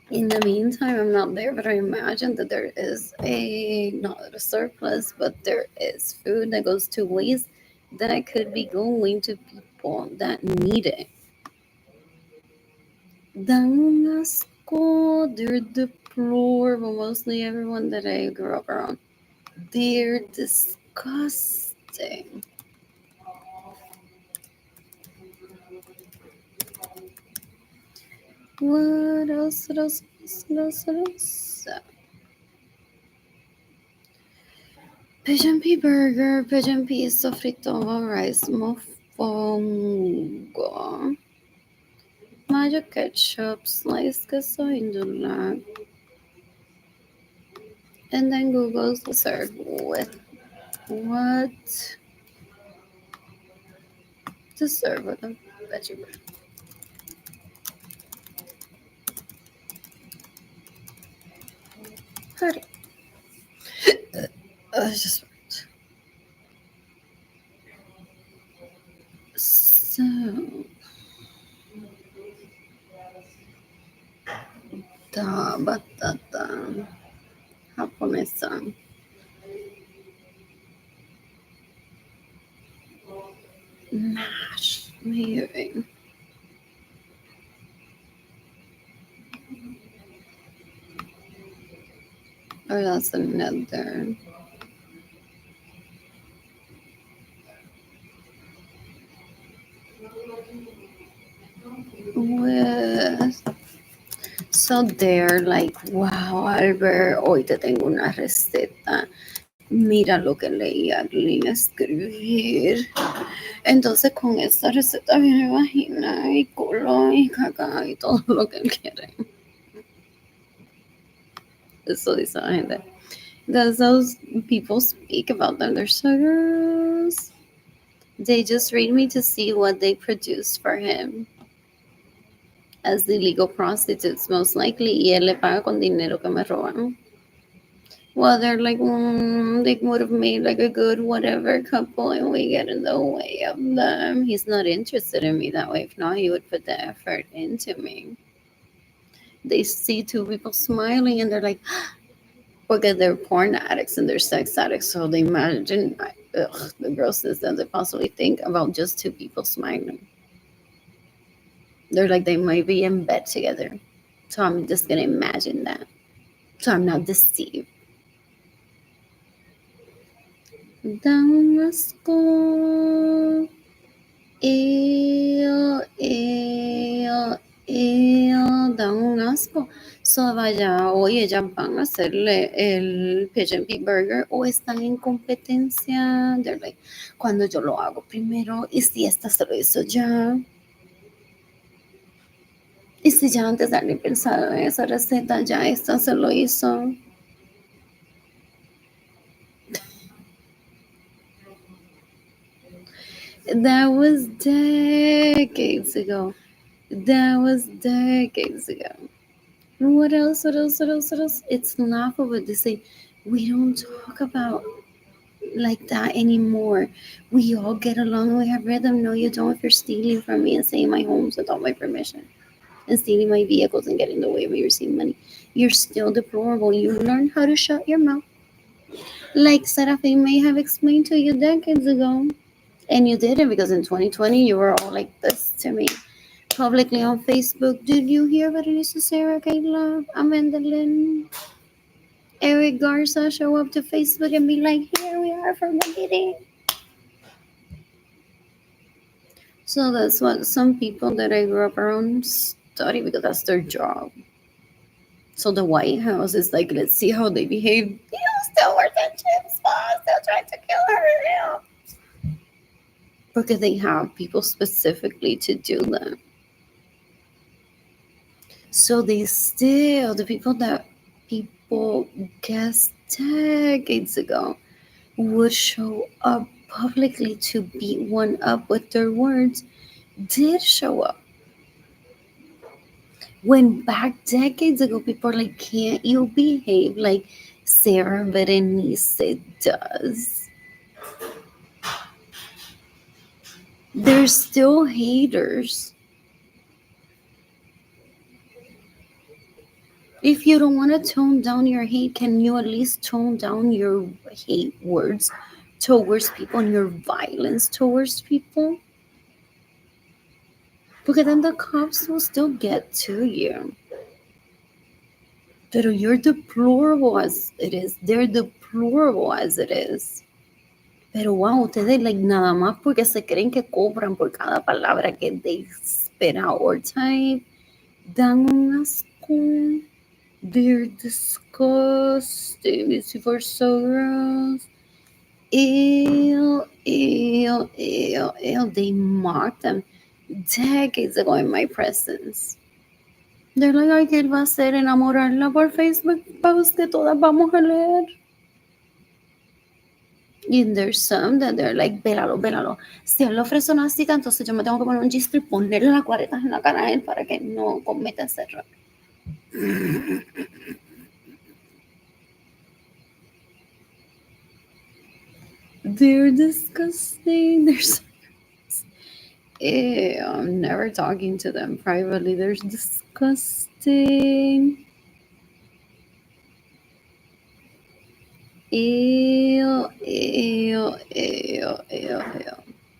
In the meantime, I'm not there, but I imagine that there is a, not a surplus, but there is food that goes to waste that could be going to people that need it. Dan un asco. They're deplorable. Mostly everyone that I grew up around. They're disgusting. What else? What else? What else? What else? Pigeon pea burger, pigeon pea sofrito, rice, mofongo, mayo ketchup, sliced queso indula, and then Google's dessert with what? Dessert with a vegetable. Hurry. Just so da batata japonesa. Mash, maybe. Or that's another. With so they're like, wow, Albert, hoy te tengo una receta. Mira lo que leí Arlene escribir. Entonces con esta receta viene vagina y culo y caca y todo lo que él quiere. Eso dice la gente. That's how people speak about them. They're so gross. They just read me to see what they produced for him as the illegal prostitutes, most likely, y él le paga con dinero que me roban. Well, they're like, they would have made like a good whatever couple, and we get in the way of them. He's not interested in me that way. If not, he would put the effort into me. They see two people smiling, and they're like, because they're porn addicts and they're sex addicts, so they imagine the grossness that they possibly think about just two people smiling. They're like, they might be in bed together. So I'm just gonna imagine that. So I'm not deceived. Damasco. Ew, ew, ew, da un asco. So vaya, oye, ya van a hacerle el pigeon pea burger o están en competencia. They're like, cuando yo lo hago primero, y si esta se lo hizo ya, y si ya antes de haber pensado en esa receta, ya esta se lo hizo. That was decades ago. That was decades ago. What else? What else? What else? What else? It's laughable to say we don't talk about like that anymore. We all get along. We have rhythm. No, you don't. If you're stealing from me and saying my home's without my permission and stealing my vehicles and getting in the way of me receiving money, you're still deplorable. You learn how to shut your mouth, like Serafin may have explained to you decades ago. And you didn't because in 2020 you were all like this to me. Publicly on Facebook. Did you hear what Berenice, Sarah, Kayla, Amanda Lynn, Eric Garza show up to Facebook and be like, here we are from the beginning? So that's what some people that I grew up around study because that's their job. So the White House is like, let's see how they behave. You still work at Chips, still trying to kill her. because they have people specifically to do that. So they still, the people that people guessed decades ago would show up publicly to beat one up with their words did show up. When back decades ago, people are like, can't you behave like Sarah Berenice does? There's still haters. If you don't want to tone down your hate, can you at least tone down your hate words towards people and your violence towards people? Because then the cops will still get to you. But you're deplorable as it is. They're deplorable as it is. Pero wow, ustedes like nada más porque se creen que cobran por cada palabra que they spit out or type. Dan un asco. They're disgusting. These people are so gross. Ew, ew, ew, ew. They mocked them decades ago in my presence. They're like, ay, ¿qué él va a hacer? Enamorarla por Facebook post que todas vamos a leer. And there's some that they're like, vélalo, vélalo. Si él le ofrece una cita, entonces yo me tengo que poner un G-string y ponerle las cuaretas en la cara a él para que no cometa ese error. They're disgusting. They're so... Ew, I'm never talking to them privately. They're disgusting. Ew, ew, ew, ew, ew.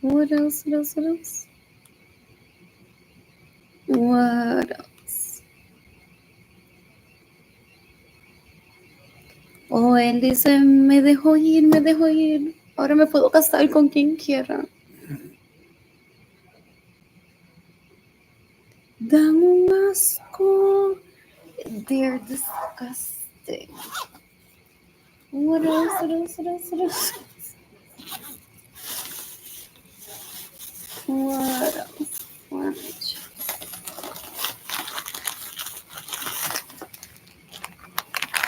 What else? What else? What else? What else? Oh, él dice, me dejó ir, me dejó ir. Ahora me puedo casar con quien quiera. Dan un asco. They're disgusting. What else? What else? What else? What else? What else? What else?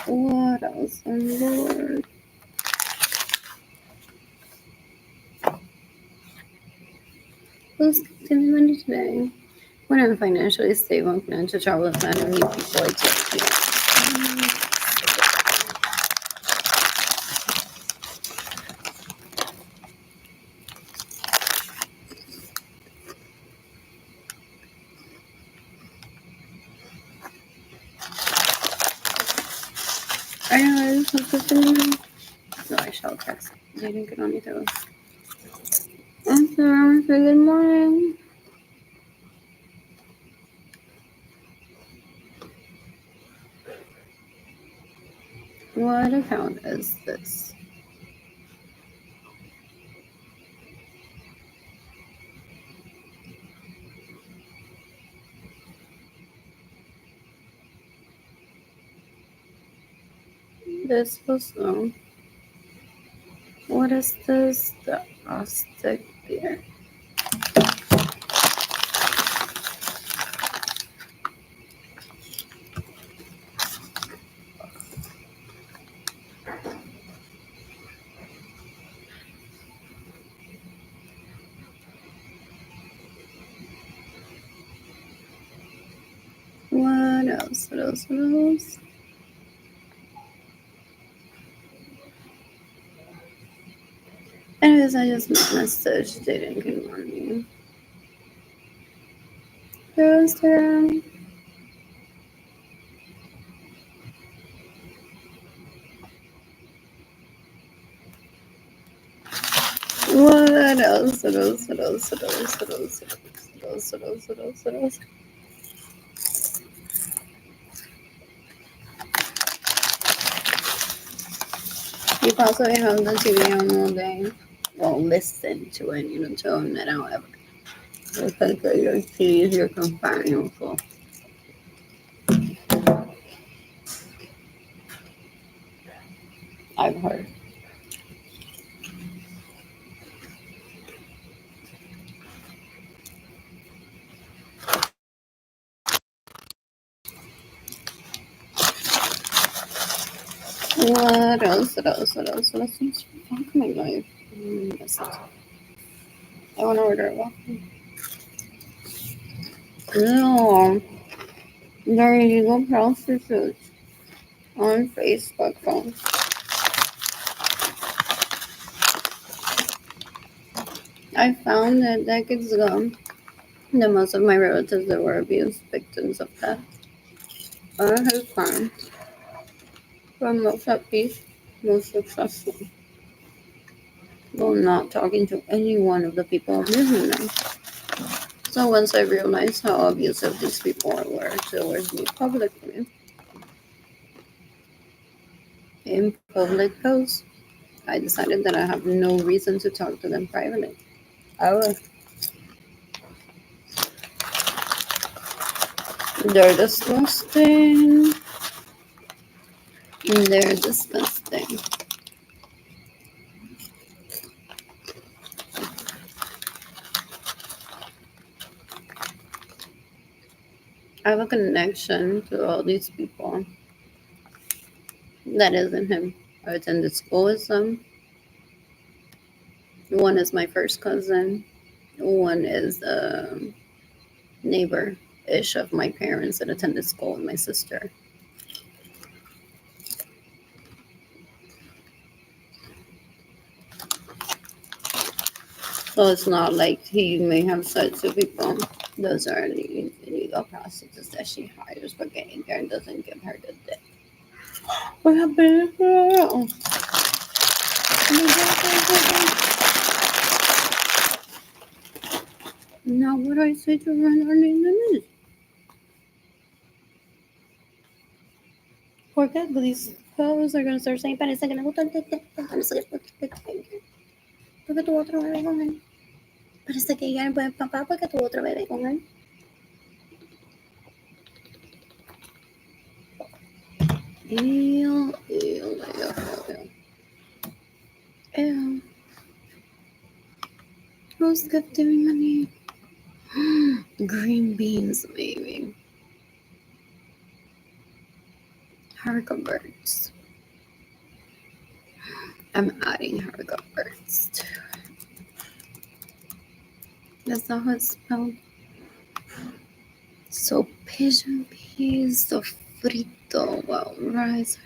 What else? Oh, Lord. Who's giving money today? When I'm financially stable and financial travel with plan, I need people I just I know, I just no, I shall text. They didn't get on me though. Good morning. What account is this? This was what is this? The Aztec beer. What else? What else? What else? Anyways, I just messaged dating good morning. Instagram. What else? What else? What else? What else? What else? What else? What else? What else? What else? You possibly have the TV on all day. Well, listen to it. You don't tone it out ever. Because your TV is your companion. So. I've heard. What else? What else? What else? What else? Fuck my life. That's it. I want to order a waffle. No. They're illegal prostitutes on Facebook phone. I found that decades ago that most of my relatives that were abused victims of theft are his clients were most at peace, most successful, while not talking to any one of the people abusing them. So once I realized how abusive these people were towards me publicly, in public posts, I decided that I have no reason to talk to them privately. Oh, they're disgusting. They're disgusting. I have a connection to all these people that isn't him. I attended school with them. One is my first cousin. One is a neighbor ish of my parents that attended school with my sister. So it's not like he may have said to people, those are illegal prostitutes that she hires for getting there and doesn't give her the dick. What happened? Now what do I say to run our name in this? Porque these hoes are gonna start saying, parece que le gusta el tete, parece porque tuvo otro bebé con él. Parece que ella es papá porque tuvo otro bebé con él. Ew, ew, ew. Ew. Who's giving money? Green beans, maybe. Haricot birds. I'm adding haricot birds too. That's not how it's spelled. So pigeon peas, sofrito, wow, rice,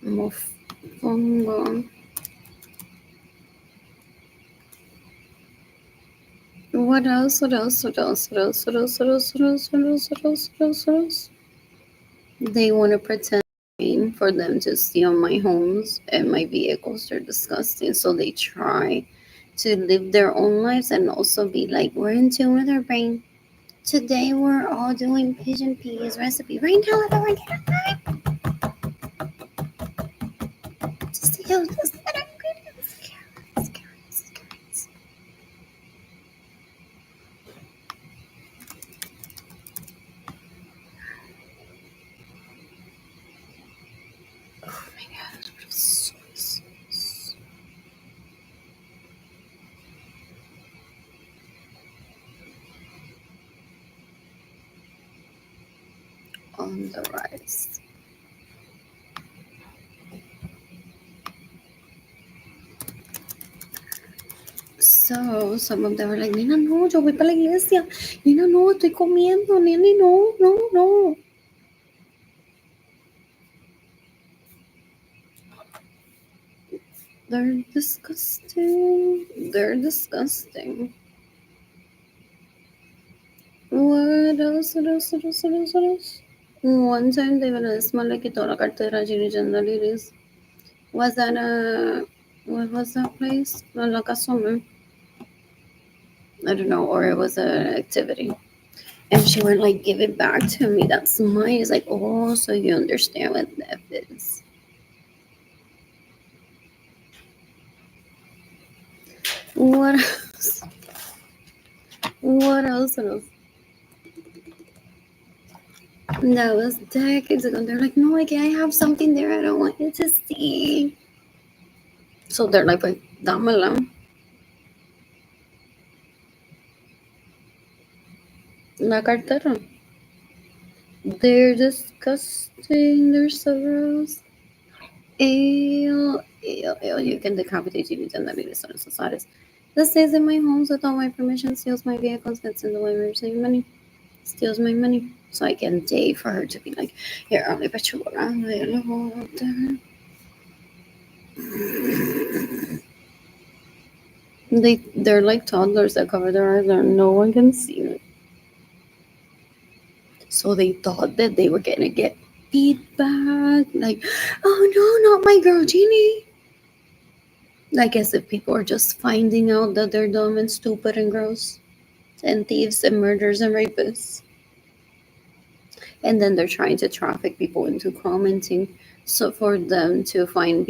mofongo. What else? What else? What else? What else? What else? What else? What else? What else? What else? What else? What else? They want to pretend for them to steal my homes and my vehicles. They're disgusting. So they try to live their own lives and also be like, we're in tune with our brain. Today we're all doing pigeon peas recipe. Right now, everyone just use this better ingredients. Carrots. Oh my god, what a sauce. On the rice. So some of them were like, Nina, no, yo voy para la iglesia. Nina, no, estoy comiendo. Nene, no. They're disgusting. What else? One time they were smell like it on a cartera Liris. Was that what was that place? La Casona. I don't know, or it was an activity. And she would like give it back to me. That's mine. It's like, oh, so you understand what that is. What else? What else? That was decades ago. They're like, no, like I have something there. I don't want you to see. So they're like, dámela. La cartera. They're disgusting. They're so gross. Ew, ew, ew. You can decapitate TV and that baby son societies. That stays in my homes without my permission, steals my vehicles, gets in the way of saving money, steals my money. So I can date for her to be like, here, only bet you around there. They're like toddlers that cover their eyes and no one can see them. So they thought that they were gonna get feedback, like, oh no, not my girl Jeannie. Like as if people are just finding out that they're dumb and stupid and gross, and thieves and murderers and rapists. And then they're trying to traffic people into commenting, so for them to find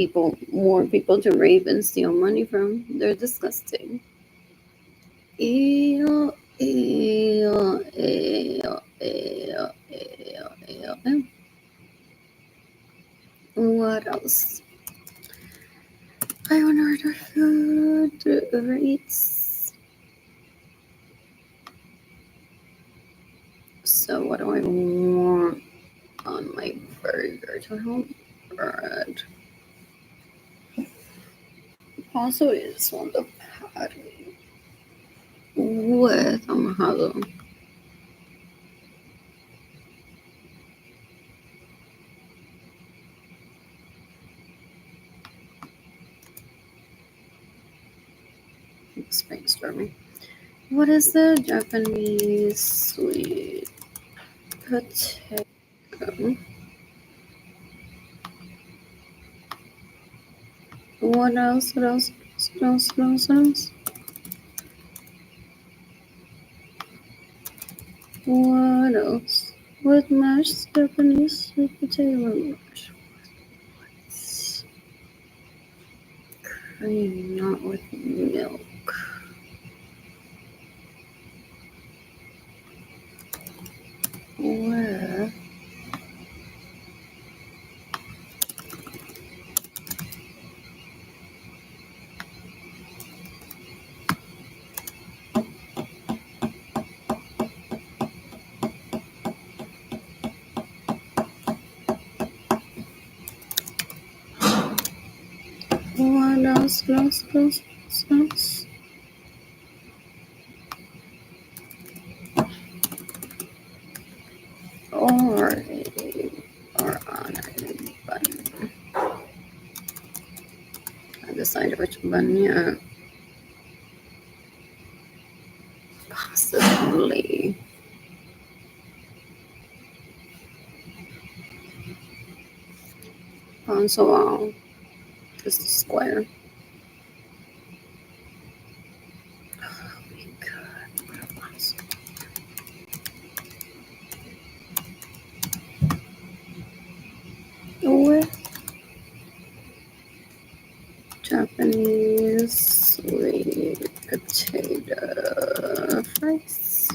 more people to rape and steal money from. They're disgusting. Ew, ew, ew, ew, ew, ew. What else? I want to order food through Uber Eats. So what do I want on my burger? To help bread. Also, I just want the patty with avocado. It's brainstorming. What is the Japanese sweet potato? What else? What else? What else? What else? What else? What else? With mashed Japanese sweet potato mash. Cream, not with milk. Where? What else? What else? What else? What else? Or on a bun. I decided which bun yet. Possibly. So just a square. Oh my god. With Japanese sweet potato fries.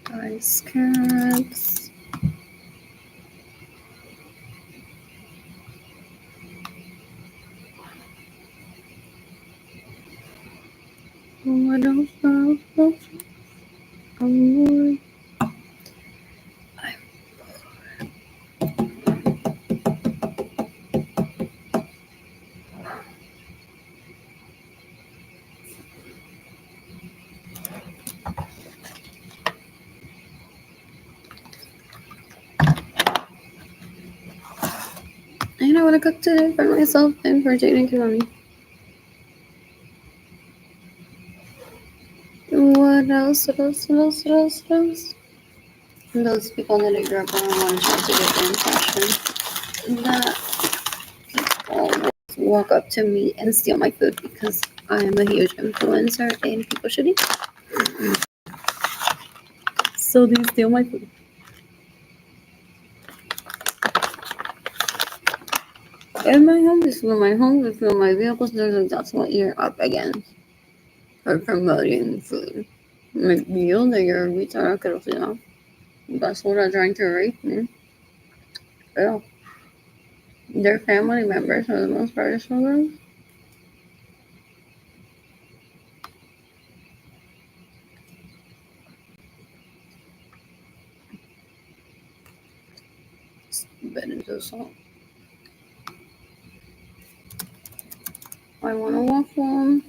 Rice carrots. What else? I know what to cook today for myself and for Jade and Kilani. What else? What else? What else? What else? What else? And those people that I grew up around want to try to get the impression that people walk up to me and steal my food because I am a huge influencer and people should eat. So they steal my food. In my home, they steal my home, they steal my vehicles. That's what you're up against for promoting food. McNeil, that you're a retard, that's what I'm trying to rape me. Yeah. Their family members, for the most part, are so gross. Better do so. I want a waffle.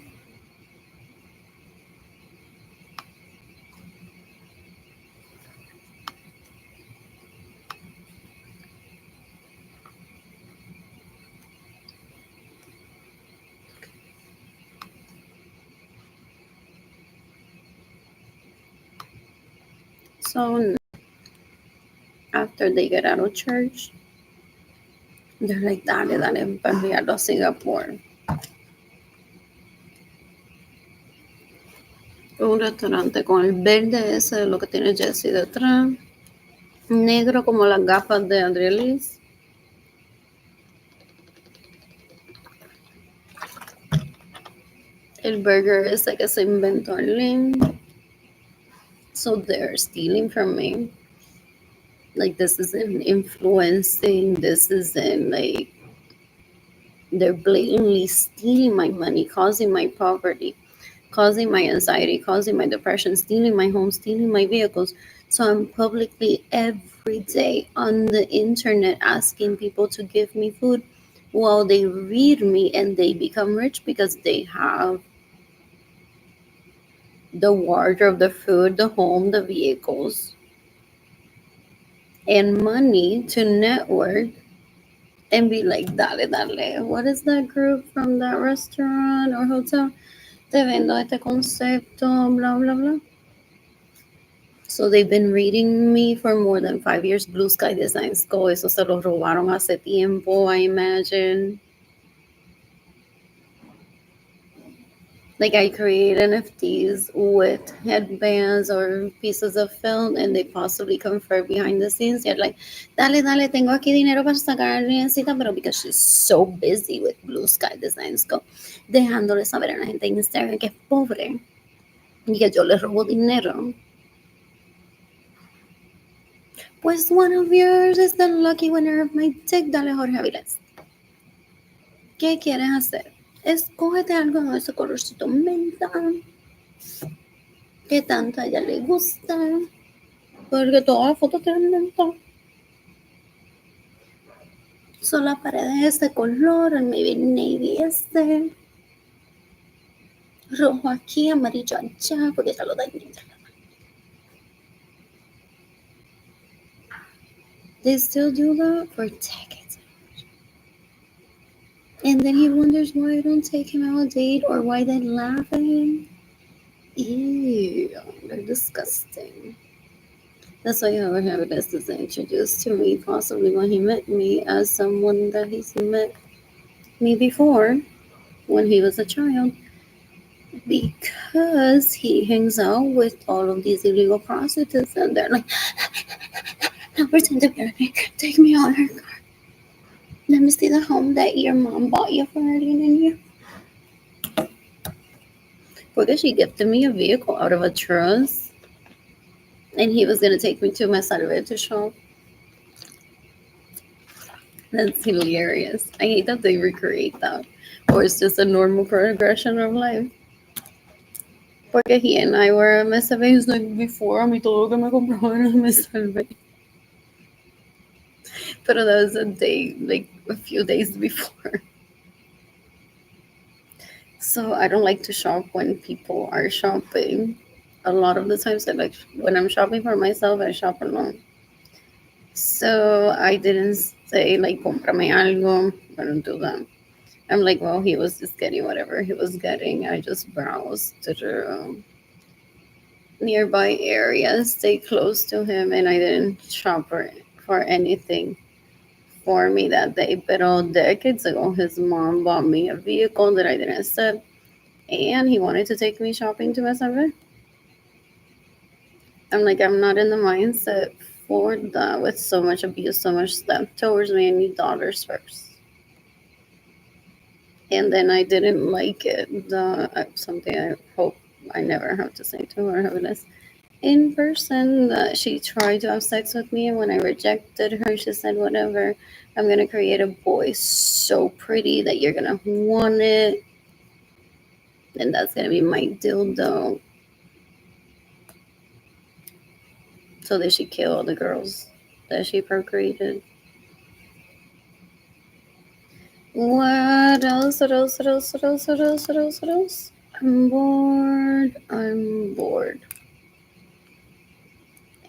So after they get out of church, they're like, dale, dale, para enviarlo a Singapore. Un restaurante con el verde ese de lo que tiene Jessie detrás. Negro como las gafas de Adrielis. El burger is like que se inventó Arlene. So they're stealing from me. Like this isn't influencing. This isn't like they're blatantly stealing my money, causing my poverty, causing my anxiety, causing my depression, stealing my home, stealing my vehicles. So I'm publicly every day on the internet asking people to give me food while they read me and they become rich because they have the wardrobe, the food, the home, the vehicles, and money to network and be like, dale, dale. What is that group from that restaurant or hotel? Te vendo este concepto, blah, blah, blah. So they've been reading me for more than 5 years. Blue Sky Designs Go, eso se lo robaron hace tiempo, I imagine. Like I create NFTs with headbands or pieces of film and they possibly confer behind the scenes. They're like, dale, dale, tengo aquí dinero para sacar la cita, pero because she's so busy with Blue Sky Designs Go, dejándole saber a la gente en Instagram que es pobre y que yo le robo dinero. Pues one of yours is the lucky winner of my tick, dale Jorge Avilés. ¿Qué quieres hacer? Escógete algo de ese colorcito menta que tanto a ella le gusta, porque todas las fotos tienen menta. Son las paredes de este color, el navy este, rojo aquí, amarillo allá, porque ya lo dañé. They still do that for decades. And then he wonders why I don't take him out on a date or why they laugh at him. Ew, they're disgusting. That's why Howard Habitas is introduced to me, possibly when he met me as someone that he's met me before when he was a child, because he hangs out with all of these illegal prostitutes and they're like, now pretend to be me, take me on her car. Let me see the home that your mom bought you for earlier in you. Because she gifted me a vehicle out of a trust and he was gonna take me to my Salvete shop. That's hilarious. I hate that they recreate that. Or it's just a normal progression of life. Porque he and I were a me salvé. He's like, before, a mí todo lo que me compraba era me salvé. Pero that was a day, like a few days before. So I don't like to shop when people are shopping. A lot of the times, I like when I'm shopping for myself, I shop alone. So I didn't say like, comprame algo. I don't do that. I'm like, well, he was just getting whatever he was getting. I just browsed the nearby areas, stay close to him, and I didn't shop for anything for me that day. Pero decades ago, his mom bought me a vehicle that I didn't set, and he wanted to take me shopping to SRV. I'm like, I'm not in the mindset for that with so much abuse, so much stuff towards me. I need dollars first. And then I didn't like it. Something I hope I never have to say to her, Habitas. In person, she tried to have sex with me, and when I rejected her, she said, whatever, I'm going to create a boy so pretty that you're going to want it, and that's going to be my dildo. So that she killed all the girls that she procreated. What else? What else? What else? What else? What else? What else? What else? I'm bored. I'm bored.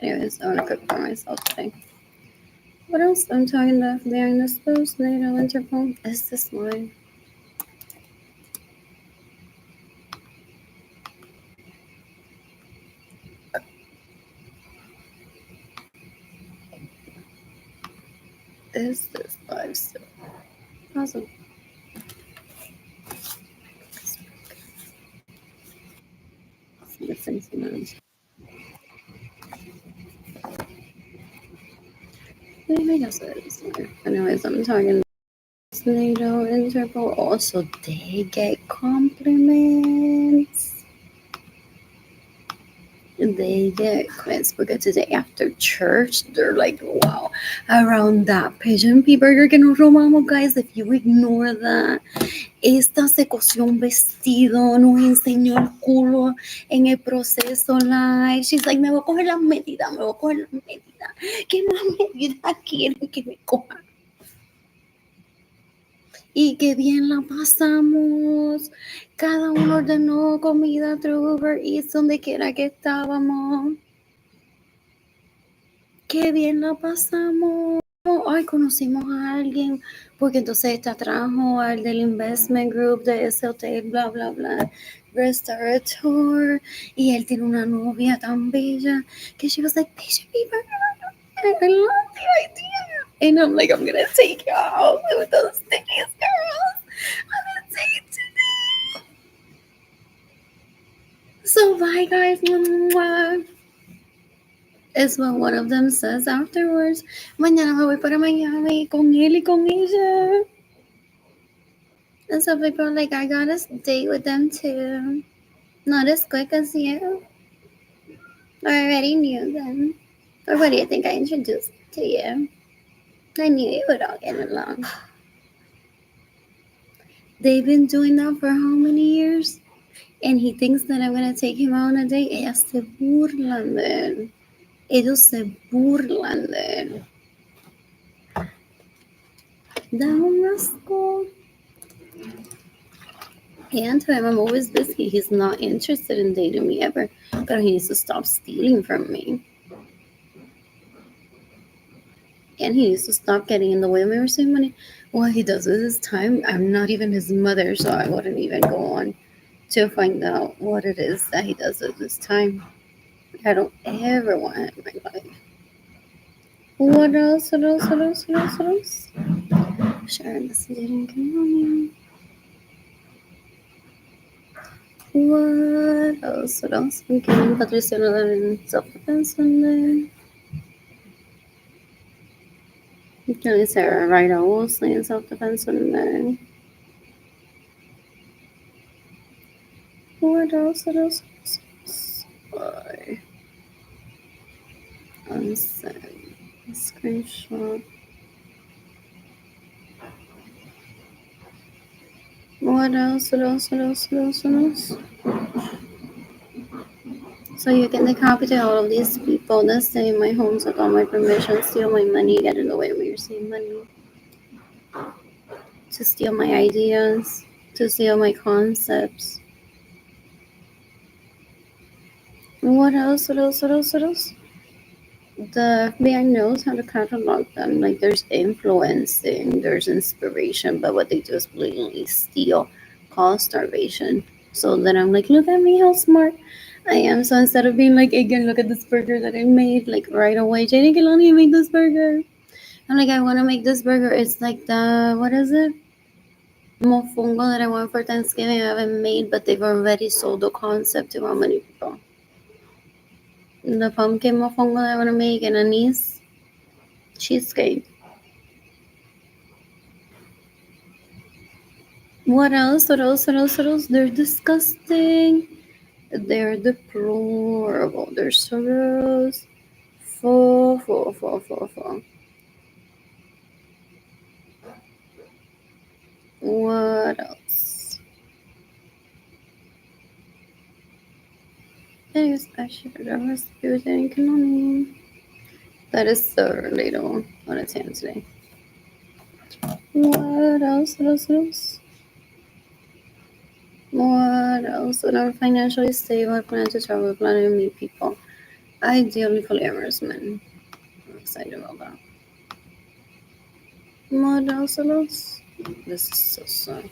Anyways, I want to cook for myself today. What else? I'm talking to behind this post, NATO Interpol. Is this mine? Is this 5 still? Awesome. Missing some items. Maybe that's what it is. Anyways, I'm talking NATO Interpol. Also, they get compliments. They get comments because today after church, they're like, wow, around that pigeon pea burger que nos robamos, guys, if you ignore that, esta se cosió un vestido, nos enseñó el culo en el proceso live. She's like, me voy a coger las medidas, me voy a coger las medidas. ¿Qué más medidas quieren que me coja? Y qué bien la pasamos. Cada uno ordenó comida through Uber Eats donde quiera que estábamos. Qué bien la pasamos. Ay, conocimos a alguien, porque entonces esta trajo al del investment group de ese hotel, bla, bla, bla, restaurator, y él tiene una novia tan bella que she was like, Pigeon Beaver, I love the idea. And I'm like, I'm gonna take you out with those titties, girls. I'm gonna take it today. So bye, guys. Mwah. Es what one of them says afterwards. Mañana me voy para Miami con él y con ella. And so people are like, I got a date with them too. Not as quick as you. I already knew them. Or what do you think I introduced to you? I knew you would all get along. They've been doing that for how many years? And he thinks that I'm going to take him out on a date. Ellas se burlan de él. Ellos se burlan de él. Da un asco. And to him, I'm always busy. He's not interested in dating me ever. But he needs to stop stealing from me. And he needs to stop getting in the way of me receiving money. What he does with his time, I'm not even his mother, so I wouldn't even go on to find out what it is that he does with his time. I don't ever want him in my life. What else? What else? What else? What else? What else? Sharon messaging. Good morning. What else? What else? I'm getting Patricia in self-defense Sunday. I'm telling Sarah right now, mostly in self-defense Sunday. What else? What else? Why? Unsend. Screenshot. What else? What else? What else? What else? What else? So you can decapitate all of these people that stay in my homes without my permission, steal my money, get in the way of me receiving money, to steal my ideas, to steal my concepts. What else? What else? What else? What else? The FBI knows how to catalog them. Like there's influencing, there's inspiration, but what they do is blatantly steal, cause starvation. So then I'm like, look at me, how smart I am. So instead of being like, again, look at this burger that I made, like right away, Jenny Kilani made this burger. I'm like, I want to make this burger. It's like the, what is it? Mofongo that I want for Thanksgiving. I haven't made, but they've already sold the concept to how many people? The pumpkin mofongo that I want to make and anise cheesecake. What else? What else? What else? What else? They're disgusting. They're deplorable. They're so gross. Full. What else? Anyways, I shared a recipe with Kanani. That is so relatable on a tan today. What else? What else? What else? What else? When I'm financially stable, I plan to travel, plan to meet people. Ideally, polyamorous men. I'm excited about that. What else? What else? This is so sad.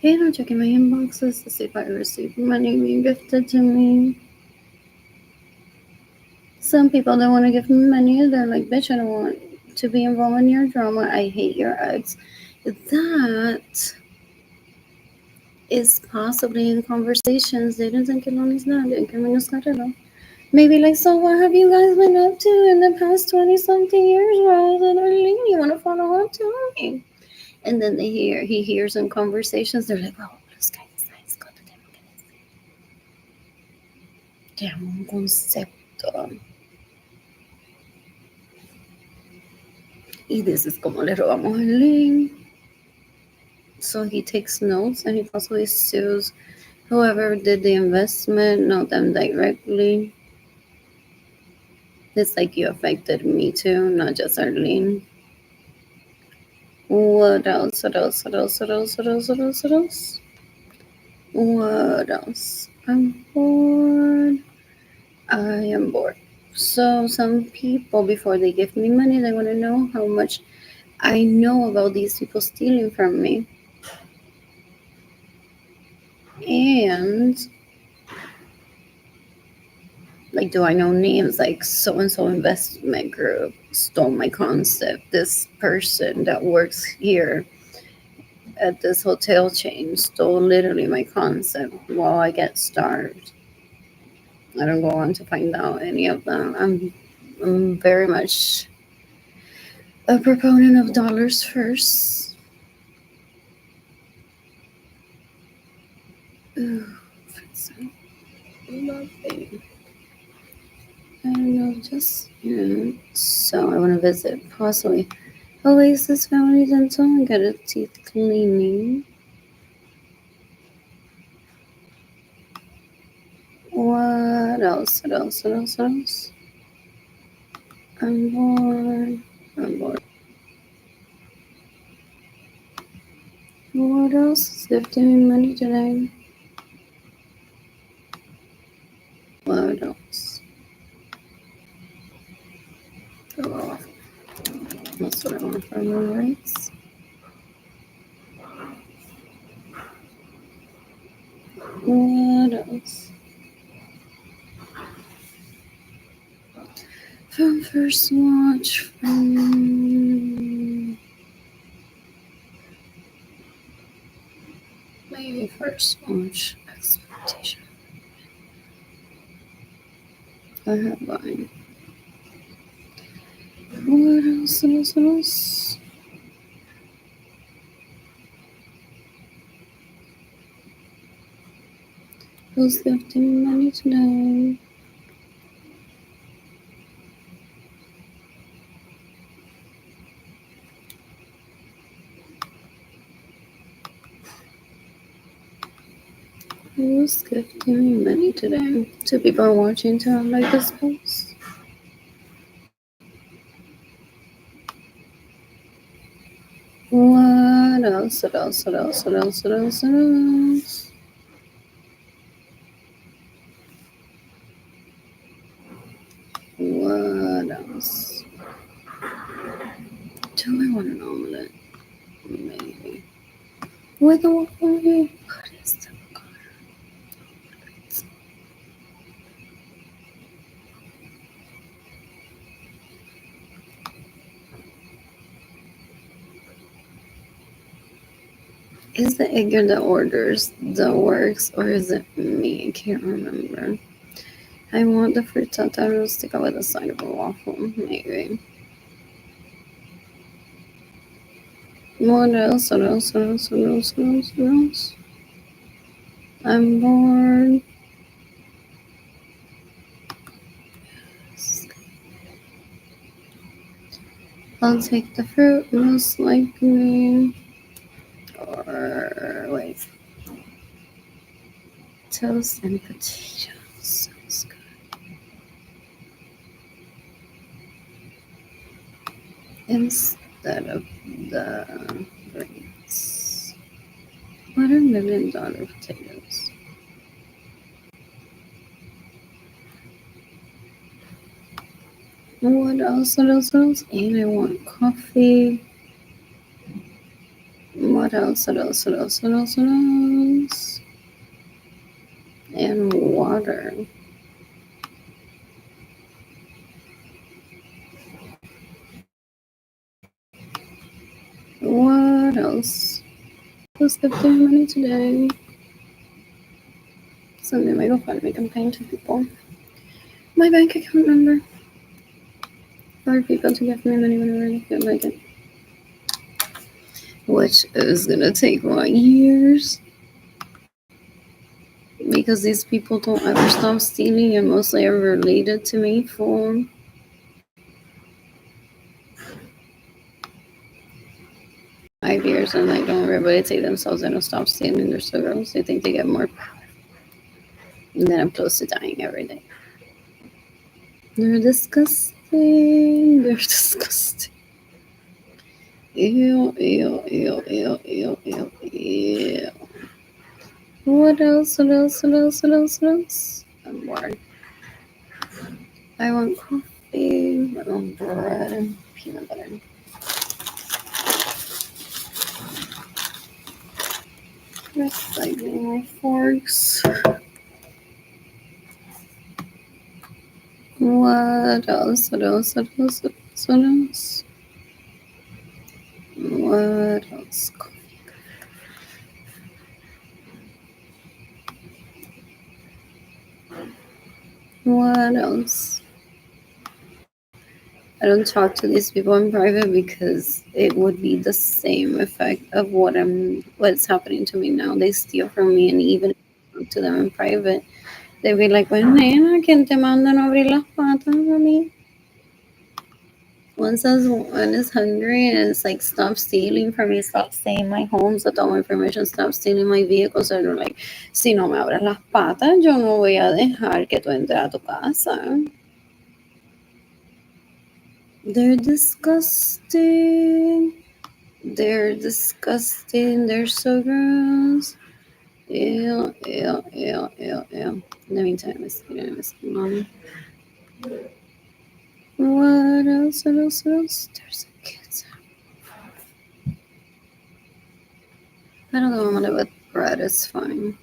Hey, I'm checking my inboxes to see if I received money being gifted to me. Some people don't want to give me money. They're like, bitch, I don't want to be involved in your drama. I hate your ex. That is possibly in conversations. They didn't think it on his name. Maybe like, so what have you guys been up to in the past 20 something years, Rose and Arlene? You want to follow up to me? And then he hears in conversations, they're like, oh, los calles, te amo un concepto. Y this is como le robamos el link. So he takes notes and he possibly sues whoever did the investment, not them directly. It's like you affected me too, not just Arlene. What else? What else? What else? What else? What else? What else? What else? What else? I'm bored. I am bored. So some people, before they give me money, they want to know how much I know about these people stealing from me. And like, do I know names like so and so investment group stole my concept? This person that works here at this hotel chain stole literally my concept while I get starved. I don't go on to find out any of them. I'm very much a proponent of dollars first. Ooh, it's lovely. I don't know, just so I want to visit possibly Oasis Family Dental and get a teeth cleaning. What else? What else? What else? What else? I'm bored. I'm bored. What else is gifting me money today? What else? Go off. That's what I want for my rights. What else? From first watch, from maybe first watch expectation. I have mine. What else? What else? What else? Who's gifting me money today? Who's gifting me money today? Two people are watching to like this post. What else? What else? What else? What else? What else? What else? What else? Do I want an omelet? Maybe. With a waffle? What is the Is the Edgar that orders the works or is it me? I can't remember. I want the frittata rustica with a side of a waffle, maybe. What else? What else? What else? What else? What else? What else? I'm bored. I'll take the fruit, most likely. Or wait. Toast and potatoes. Sounds good. Instead instead of the greens. What are $1 million potatoes? What else? What else? What else? And I want coffee. What else? What else? What else? What else? What else? And water. What else? Let's give them money today. Someday my GoFundMe campaign to people. My bank account number. For people to give me money whenever they feel like it. Which is gonna take years. Because these people don't ever stop stealing and mostly are related to me for 5 years, and I don't rehabilitate themselves and don't stop stealing. They're so gross. They think they get more power. And then I'm close to dying every day. They're disgusting. They're disgusting. Ew, ew, ew, ew, ew, ew, ew. What else? What else? What else? What else? What else? I'm bored. I want coffee. I want bread and peanut butter. Recycling my forks. What else? What else? What else? What else? What else? What else? What else? I don't talk to these people in private because it would be the same effect of what's happening to me now. They steal from me, and even if I talk to them in private, they'd be like, "Bueno, nena, ¿quién te manda a no abrir las patas a mí?" One says one is hungry and it's like, stop stealing from me, stop staying my home, so all my information, stop stealing my vehicles. So they're like, si no me abres las patas, yo no voy a dejar que tú entres a tu casa. They're disgusting. They're disgusting. They're so gross. Ew, ew, ew, ew, ew. In the meantime, I'm mom. What else? What else? What else? There's some kids. I don't know, want it with bread is fine.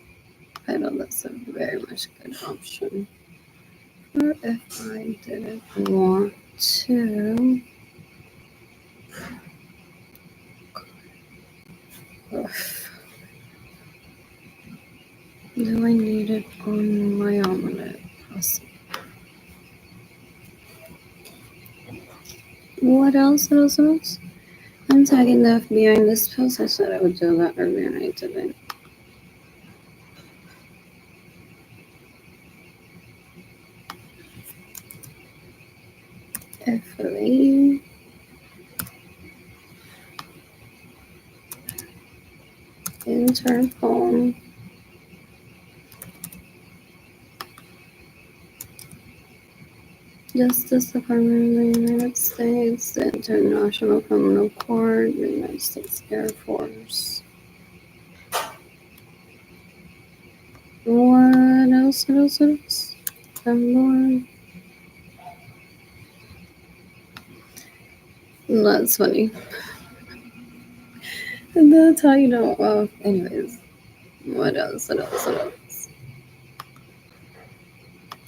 I know that's a very much good option. Or if I didn't want to. Ugh. Do I need it on my omelet? Possibly. What else? What else? What else? I'm tagging the FBI in this post. I said I would do that earlier and I didn't. Carefully. Interpol. Justice Department of the United States, the International Criminal Court, the United States Air Force. What else? What else? What else? I'm bored. That's funny. And that's how you know. Well, anyways, what else? What else? What else?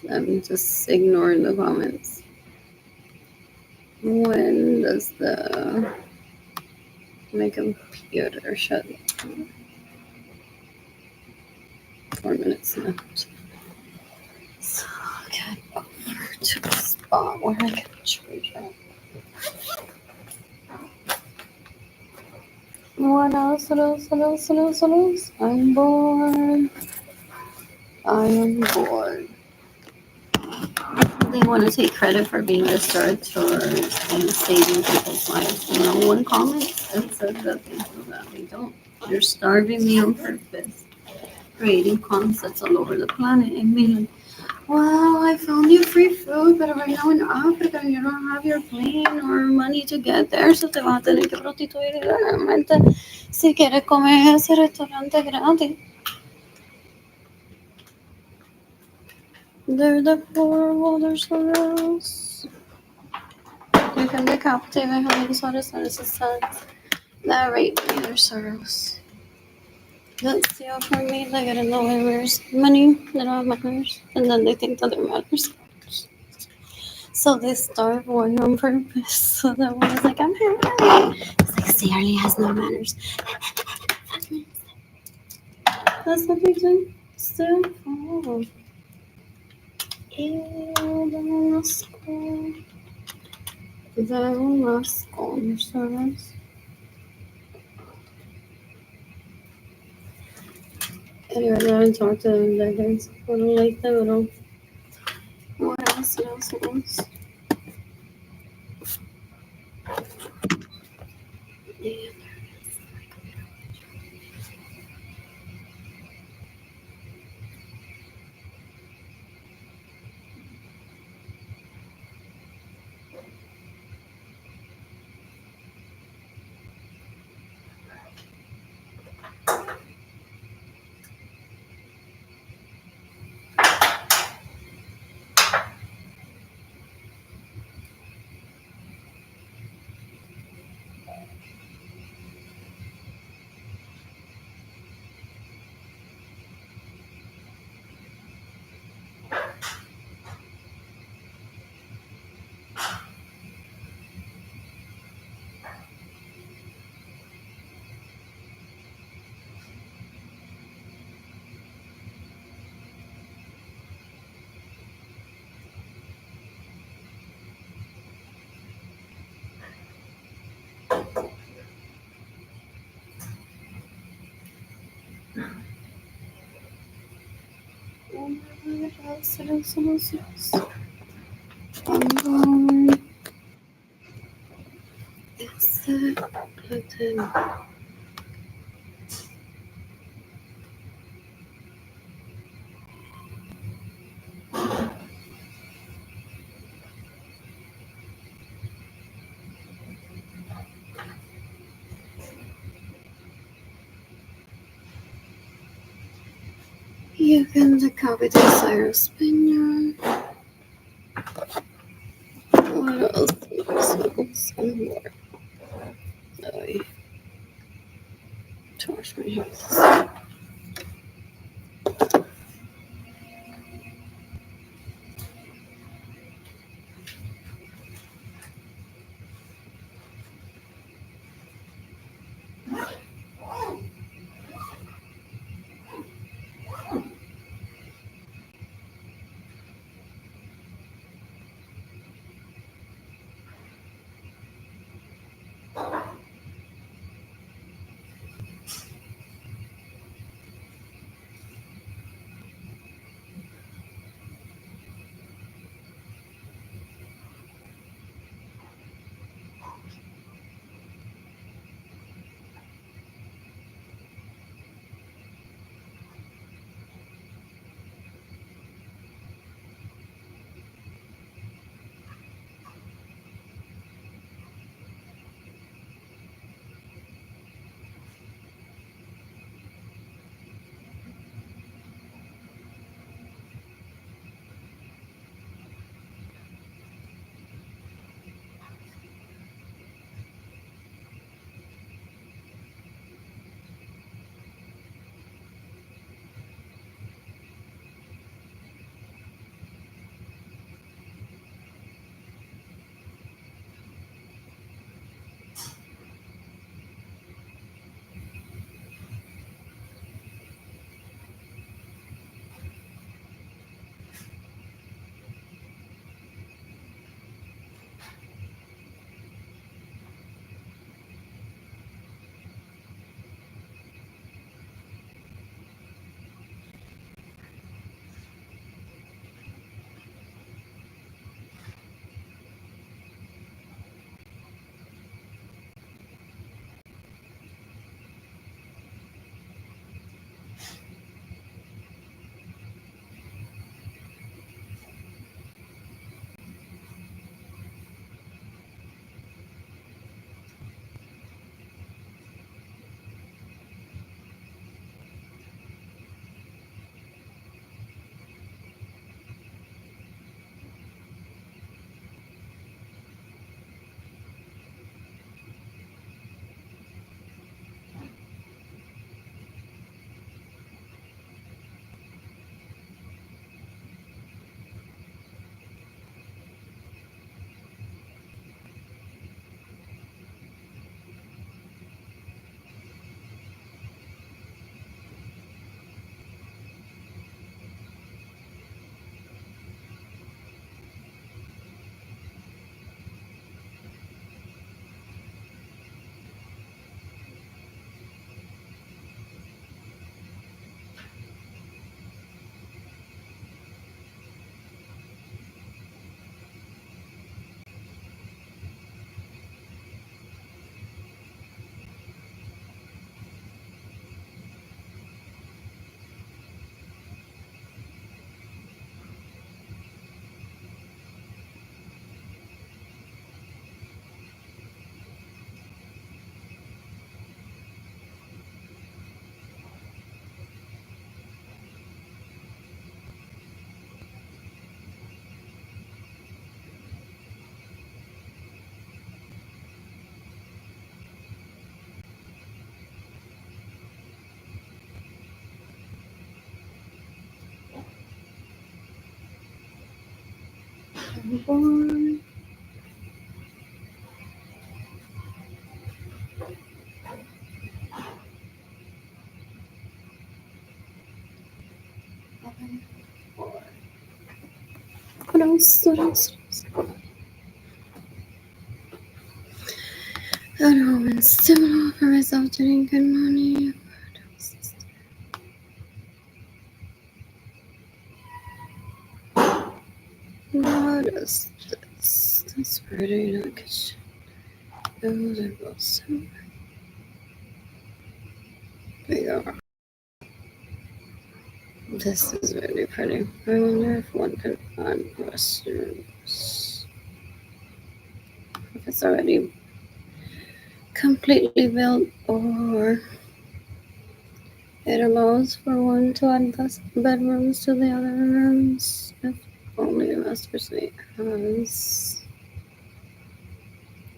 I'm just ignoring the comments. When does my computer shut down? 4 minutes left. So I'll get over to the spot where I can charge it. What else? What else? What else? What else? What else? I'm bored. I am bored. They want to take credit for being restorateurs and saving people's lives. No one comments and says that they do that. They don't. They're starving me on purpose, creating concepts all over the planet. And being like, Wow, I found you free food, pero right now in Africa you don't have your plane or money to get there, so te vas a tener que prostituir ilegalmente si quieres comer en ese restaurante gratis. They're the poor holders for us. You can be captive and have these other services that rate their sorrows. Don't steal from me, they get in the way where's money, they don't have manners, and then they think that their manners. So they starve one on purpose. So that one is like, I'm hungry. It's like, see, Arlie has no manners. That's what they do. Still. Oh. Anyway, I haven't talked to them in decades. I don't like them at all. What else? What else? What else? Yeah. What else? What else? What else? What else? It's hotel. You can decapitate Cyrus Spaniard. What else? Some more. Oh, I torch my hands. born. What else? What else? An omen similar for resulting in good money. What is this? That's pretty nice. Those are both so big. This is really pretty. I wonder if one can find restrooms. If it's already completely built, or it allows for one to add bedrooms to the other rooms. If only the master suite has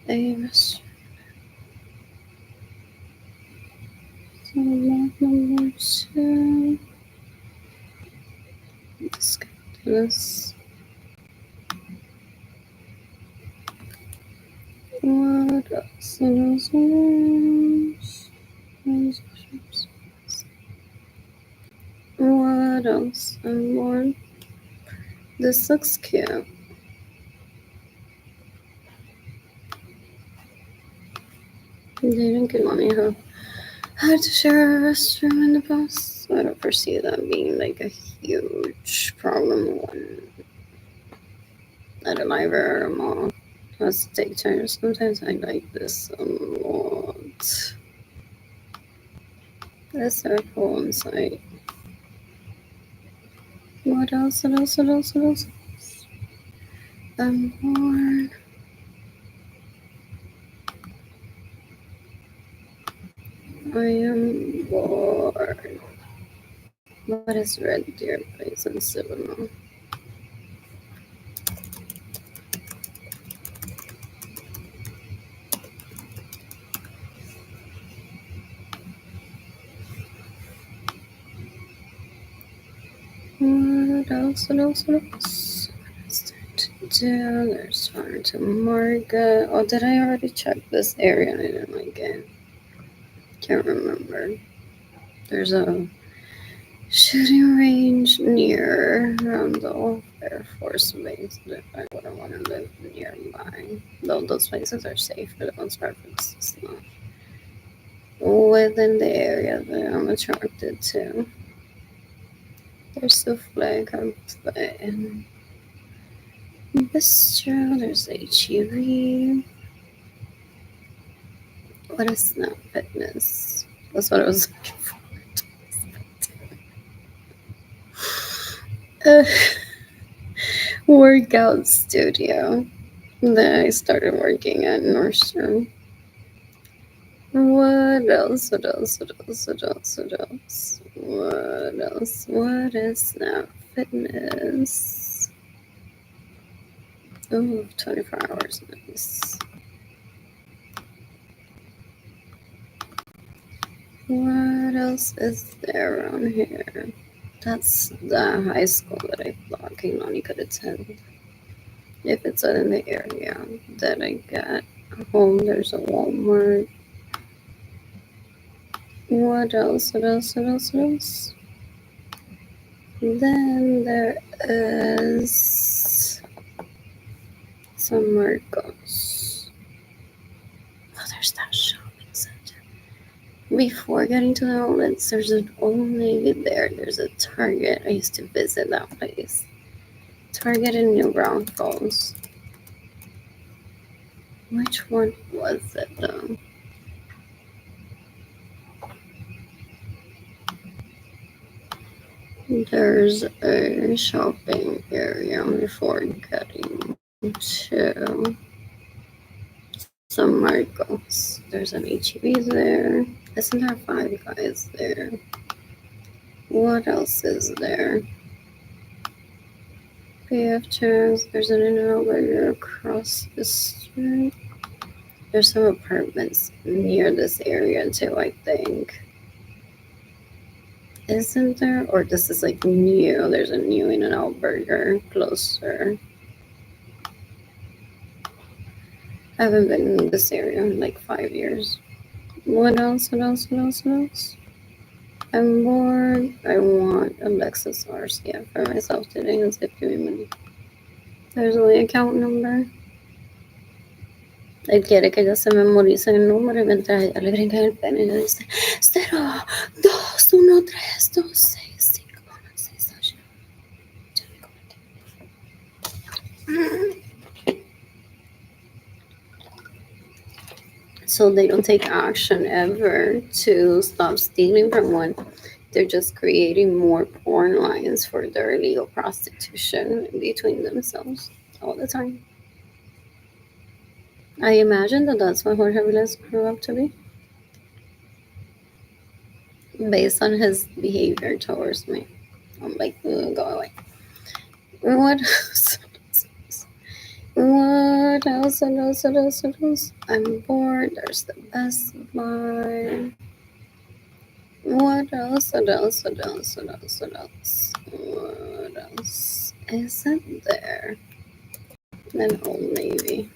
a restroom. So number 2. Let's go to this. What else? Those rooms. What else? And more. This looks cute. They didn't get money, huh? Had to share a restroom in the past. I don't foresee that being like a huge problem at a library or a mall. Has to take turns. Sometimes I like this a lot. That's our pool inside. What else? What else? What else? What else? I'm bored. I am bored. What is Red Deer Place in Civil? What else? What else? What else? There's Farm to Market. Oh, did I already check this area and I didn't like it? Can't remember. There's a shooting range near Randall Air Force Base that I wouldn't want to live nearby. Though those places are safe for the most part, it's just not within the area that I'm attracted to. There's the flag cafe and bistro. There's HEV. What is Snap Fitness? That's what I was looking for. Workout studio that I started working at Nordstrom. What else? What else? What else? What else? What else? What else? What is Snap Fitness? Oh, 24 hours. Nice. What else is there around here? That's the high school that I thought Kaylani could attend. If it's in the area that I get home, there's a Walmart. What else? What else? What else? What else? Then there is some Marcos. Oh, there's that shopping center. Before getting to the outlets, there's an old lady there. There's a Target. I used to visit that place. Target in New Braunfels. Which one was it though? There's a shopping area before getting to some Marcos. There's an HEB there. Isn't there Five Guys there? What else is there? PF Chairs. There's an In-N-Out Burger across the street. There's some apartments near this area too, I think. Isn't there? Or this is like new. There's a new In-N-Out Burger closer. I haven't been in this area in like 5 years. What else? What else? What else? What else? I'm bored. I want a Lexus RCF for myself today and zip give me money. There's only account number. Él quiere que ella se memorice el número y mientras ella le brinca el pene, ella dice 0, 2, 1, 3, 2, 6, 5, 6, 8. So they don't take action ever to stop stealing from one. They're just creating more porn lines for their illegal prostitution between themselves all the time. I imagine that that's what Jorge Villas grew up to be, based on his behavior towards me. I'm like, go away. What else? What else? What else? What else? What else? I'm bored. There's the Best Buy. What else? What else? What else? What else? What else? What else isn't there? An Old Navy.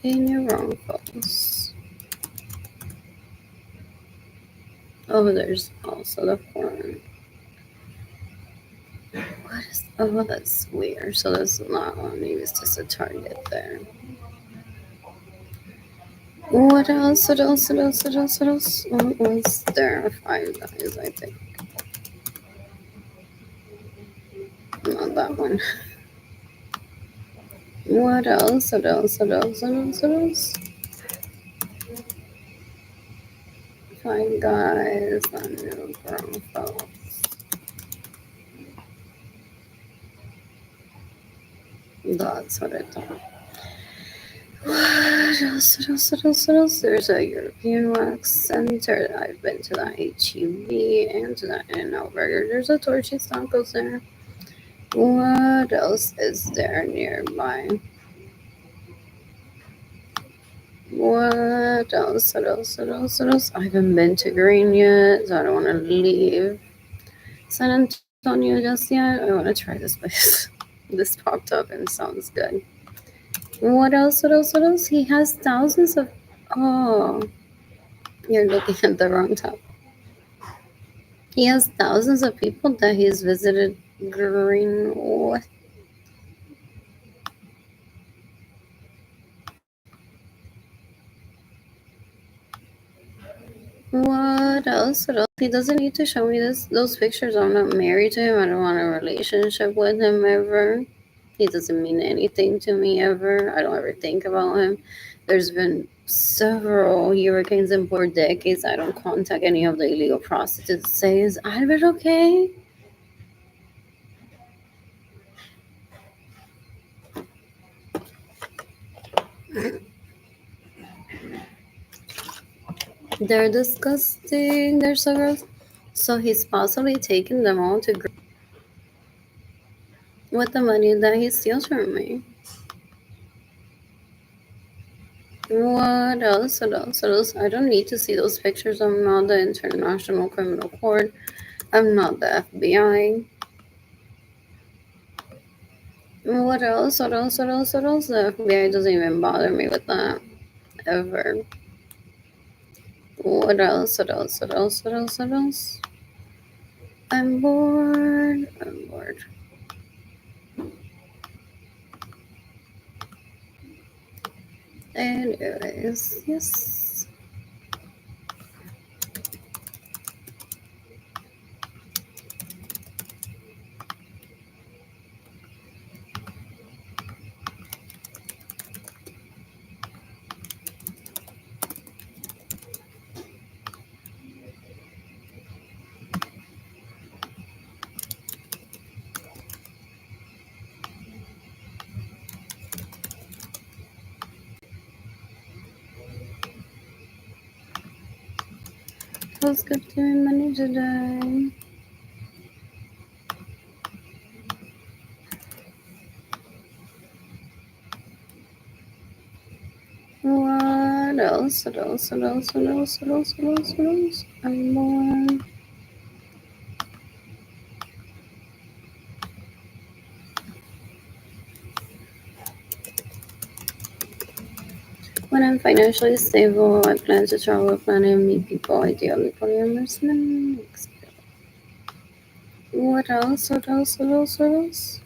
In your wrong phones. Oh, there's also the porn. What is? Oh, that's weird. So that's not one. Maybe it's just a Target there. What else? What else? What else? What else? What else? What was there? Five Guys, I think. Not that one. What else? What else? What else? What else? What else? Five Guys on new phones. That's what I thought. What else? What else? What else? What else? There's a European Wax Center. I've been to that HEB and to that In-N-Out Burger. There's a Torchy's Tacos there. What else is there nearby? What else? What else? What else? What else? I haven't been to Green yet, so I don't want to leave San Antonio just yet. I want to try this place. This popped up and sounds good. What else? What else? What else? He has thousands of. Oh, you're looking at the wrong tab. He has thousands of people that he's visited Green. What else? What else? He doesn't need to show me those pictures. I'm not married to him. I don't want a relationship with him ever. He doesn't mean anything to me ever. I don't ever think about him. There's been several hurricanes in 4 decades. I don't contact any of the illegal prostitutes. Say, is Albert okay? They're disgusting. They're so gross. So he's possibly taking them all to with the money that he steals from me. What else? What else? What else? I don't need to see those pictures. I'm not the International Criminal Court. I'm not the FBI. What else? What else? What else? What else? The FBI doesn't even bother me with that ever. What else? What else? What else? What else? What else? I'm bored. I'm bored. Anyways, yes. Feels good doing money today. What else? What else? What else? What else? What else? What else? What else? I'm bored. When I'm financially stable, I plan to travel, plan and meet people, ideally polyamorous. What else? What else? What else? What else?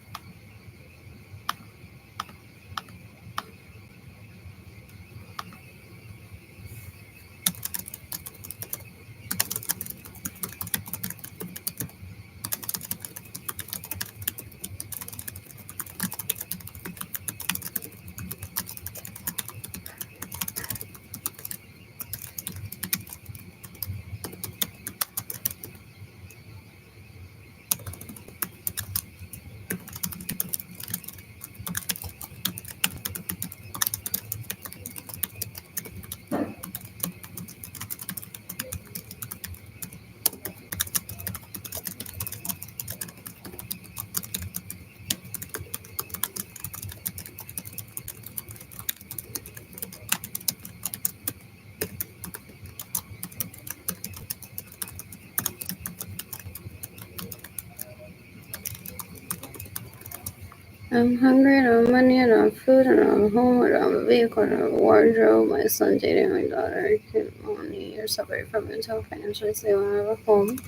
I'm hungry, I don't have money, I don't have food, I don't have a home, I don't have a vehicle, I don't have a wardrobe. My son dating my daughter. I can't only or separate from it until financially stable. I have a home.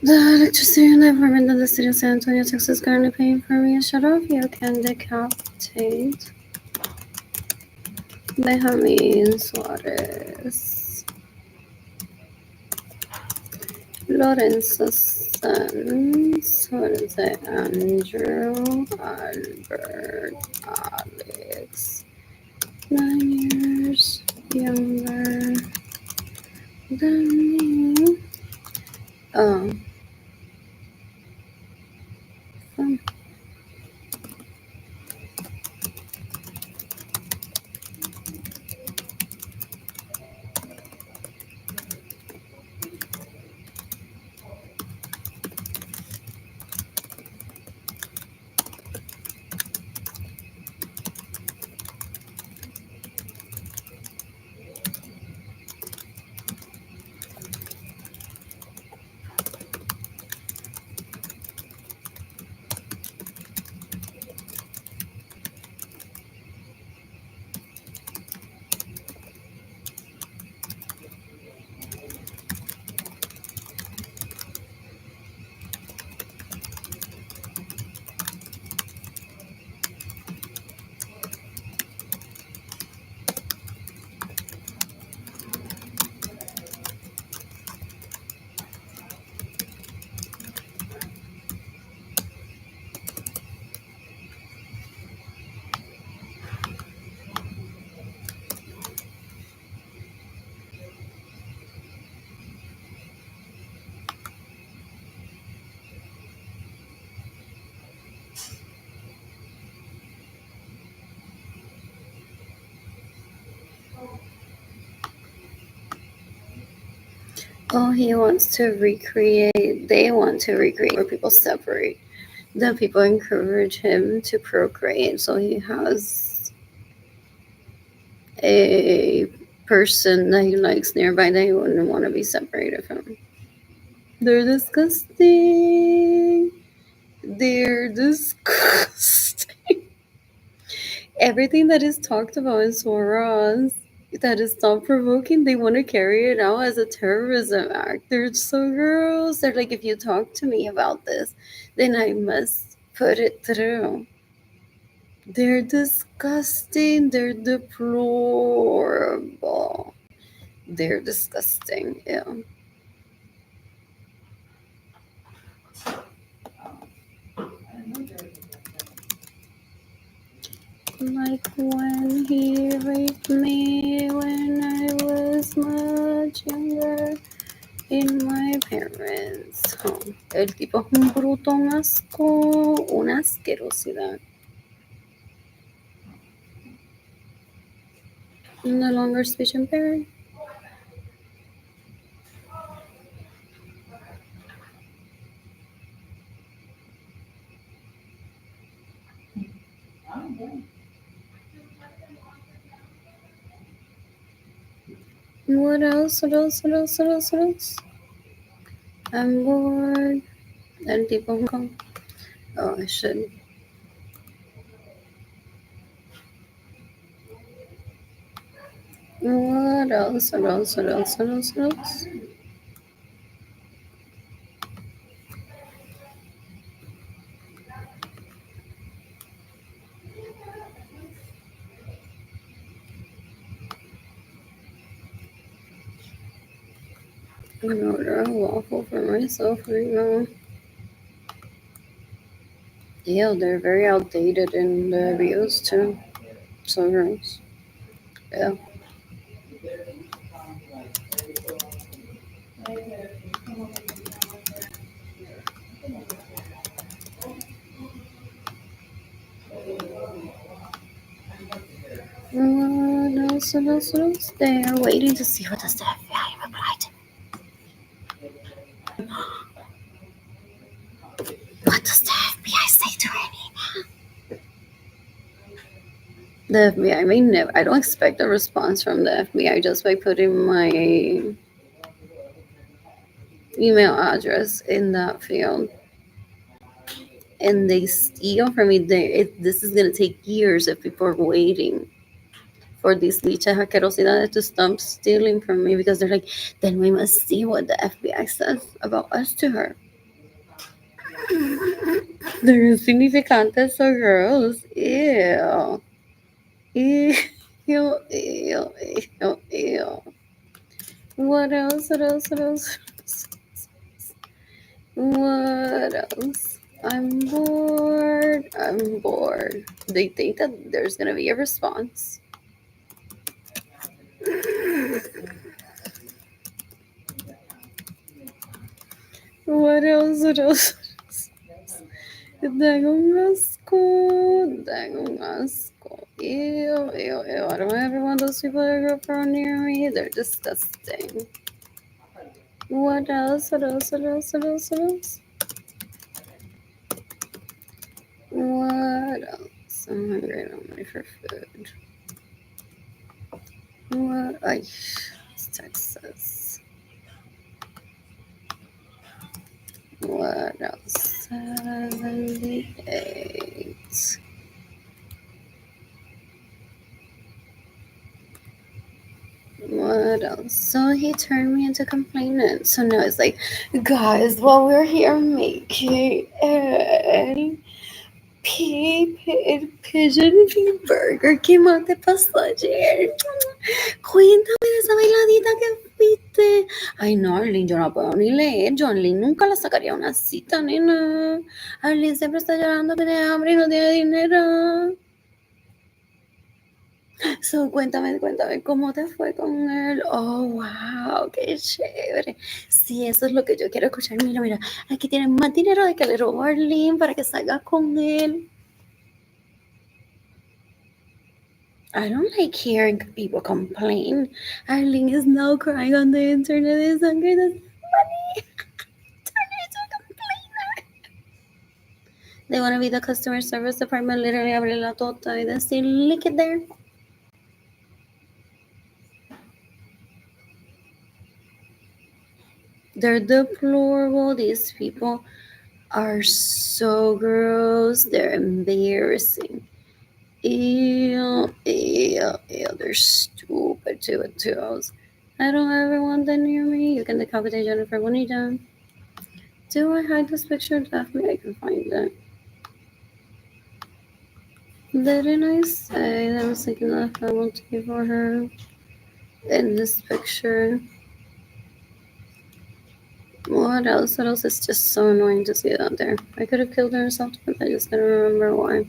The electricity and apartment that the city of San Antonio, Texas is currently paying for me is shut off. You can decapitate Benjamin Suarez. Lorenzo's sons. What is it? Andrew, Albert, Alex. 9 years younger than me. Oh, fun. Oh, he wants to recreate, they want to recreate where people separate. The people encourage him to procreate, so he has a person that he likes nearby that he wouldn't want to be separated from. They're disgusting. They're disgusting. Everything that is talked about in Soros that is thought provoking, they want to carry it out as a terrorism act. They're so gross. They're like, if you talk to me about this, then I must put it through. They're disgusting. They're deplorable. They're disgusting. Yeah. Like when he raped me when I was much younger in my parents' home. El tipo es un bruto, un asco, una asquerosidad. No longer speech impaired. What else? What else? What else? What else? What else? I'm bored. El tipo come. Oh, I should. What else? What else? What else? What else? What else? I'm gonna order a waffle for myself right now. Yeah, they're very outdated in the reviews too. So gross. Yeah. What else? What else? What else? They're waiting to see what does the FBI reply to. What does the FBI say to her? The FBI may never. I don't expect a response from the FBI just by putting my email address in that field, and they steal from me. This is gonna take years if people are waiting for these bichas asquerosidades to stop stealing from me because they're like, then we must see what the FBI says about us to her. They're insignificantes, so girls. Ew. Ew. Ew. Ew. Ew. Ew. What else? What else? What else? What else? I'm bored. I'm bored. They think that there's gonna be a response. What else? What else? Tengo un asco. Tengo un asco. Ew, ew, ew. I don't ever want those people to grow up near me. They're disgusting. What else? What else? What else? What else? What else? What else? I'm hungry. I'm ready for food. What? It's Texas. What else? 78. What else? So he turned me into complainant. So now it's like, guys, while we're here making el pigeon burger, ¿qué más te pasó ayer? Cuéntame de esa bailadita que fuiste. Ay, no, Arlene, yo no puedo ni leer. Yo, Arlene, nunca la sacaría a una cita, nena. Arlene siempre está llorando que tiene hambre y no tiene dinero. So, cuéntame, ¿cómo te fue con él? Oh, wow, qué chévere. Sí, eso es lo que yo quiero escuchar. Mira, mira, aquí tienes más dinero de que le robó a Arlene para que salgas con él. I don't like hearing people complain. Arlene is now crying on the internet. It's hungry. That's funny. Turn her into a complainer. They want to be the customer service department, literally abre la tota y decir, lick it there. They're deplorable. These people are so gross. They're embarrassing. Ew, ew, ew. They're stupid too. I don't ever want them near me. You can decapitate Jennifer Bonita. Do I hide this picture? Definitely I can find it. Didn't I say that I was thinking that I want to give for her in this picture? What else? What else? It's just so annoying to see it out there. I could have killed her or something, but I just didn't remember why.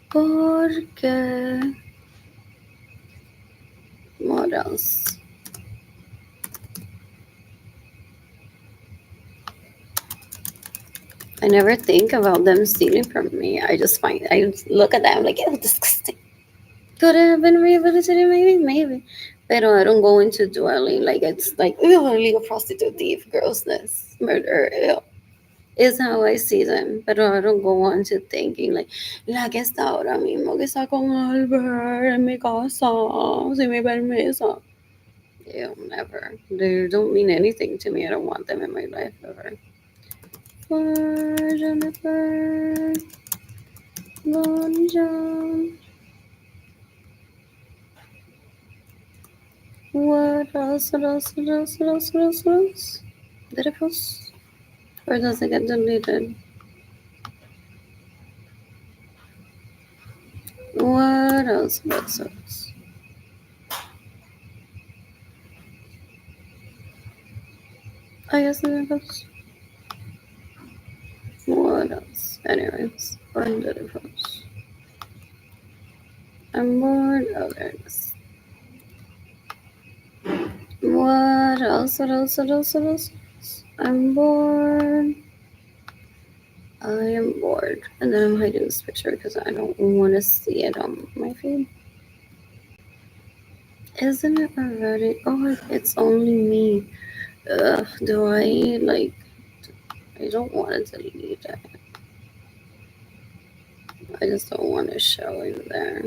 Porque. What else? I never think about them stealing from me. I look at them like, ew, disgusting. Could it have been rehabilitated? Maybe. But I don't go into dwelling like it's like, ew, illegal prostitute, thief, grossness, murder, ew. Is how I see them. But I don't go on to thinking like, la que está ahora mismo, que está con Albert en mi casa, sin mi permiso. Ew, never. They don't mean anything to me. I don't want them in my life ever. For Jennifer Bonjour. What else? What else? What else? What else? What else? What else? Did it post? Or does it get deleted? What else? What else? What else? I guess it didn't post. What else? Anyways, when did it post? I'm bored. Oh, there it is. What else? What else? What else? What else? I'm bored. I am bored. And then I'm hiding this picture because I don't want to see it on my feed. Isn't it already? Oh, it's only me. Ugh, do I like? I don't want to delete it. I just don't want to show in there.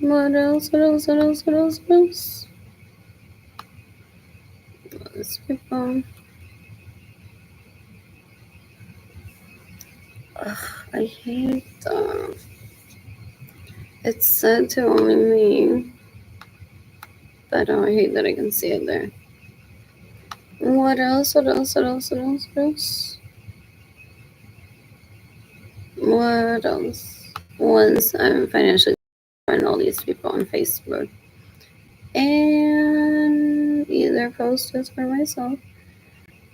What else? What else? What else? What else? What else? Those people. Ugh, I hate them. It's said to only me, but I hate that I can see it there. What else? What else? What else? What else? What else? What else? Once I'm financially friend all these people on Facebook and either post it for myself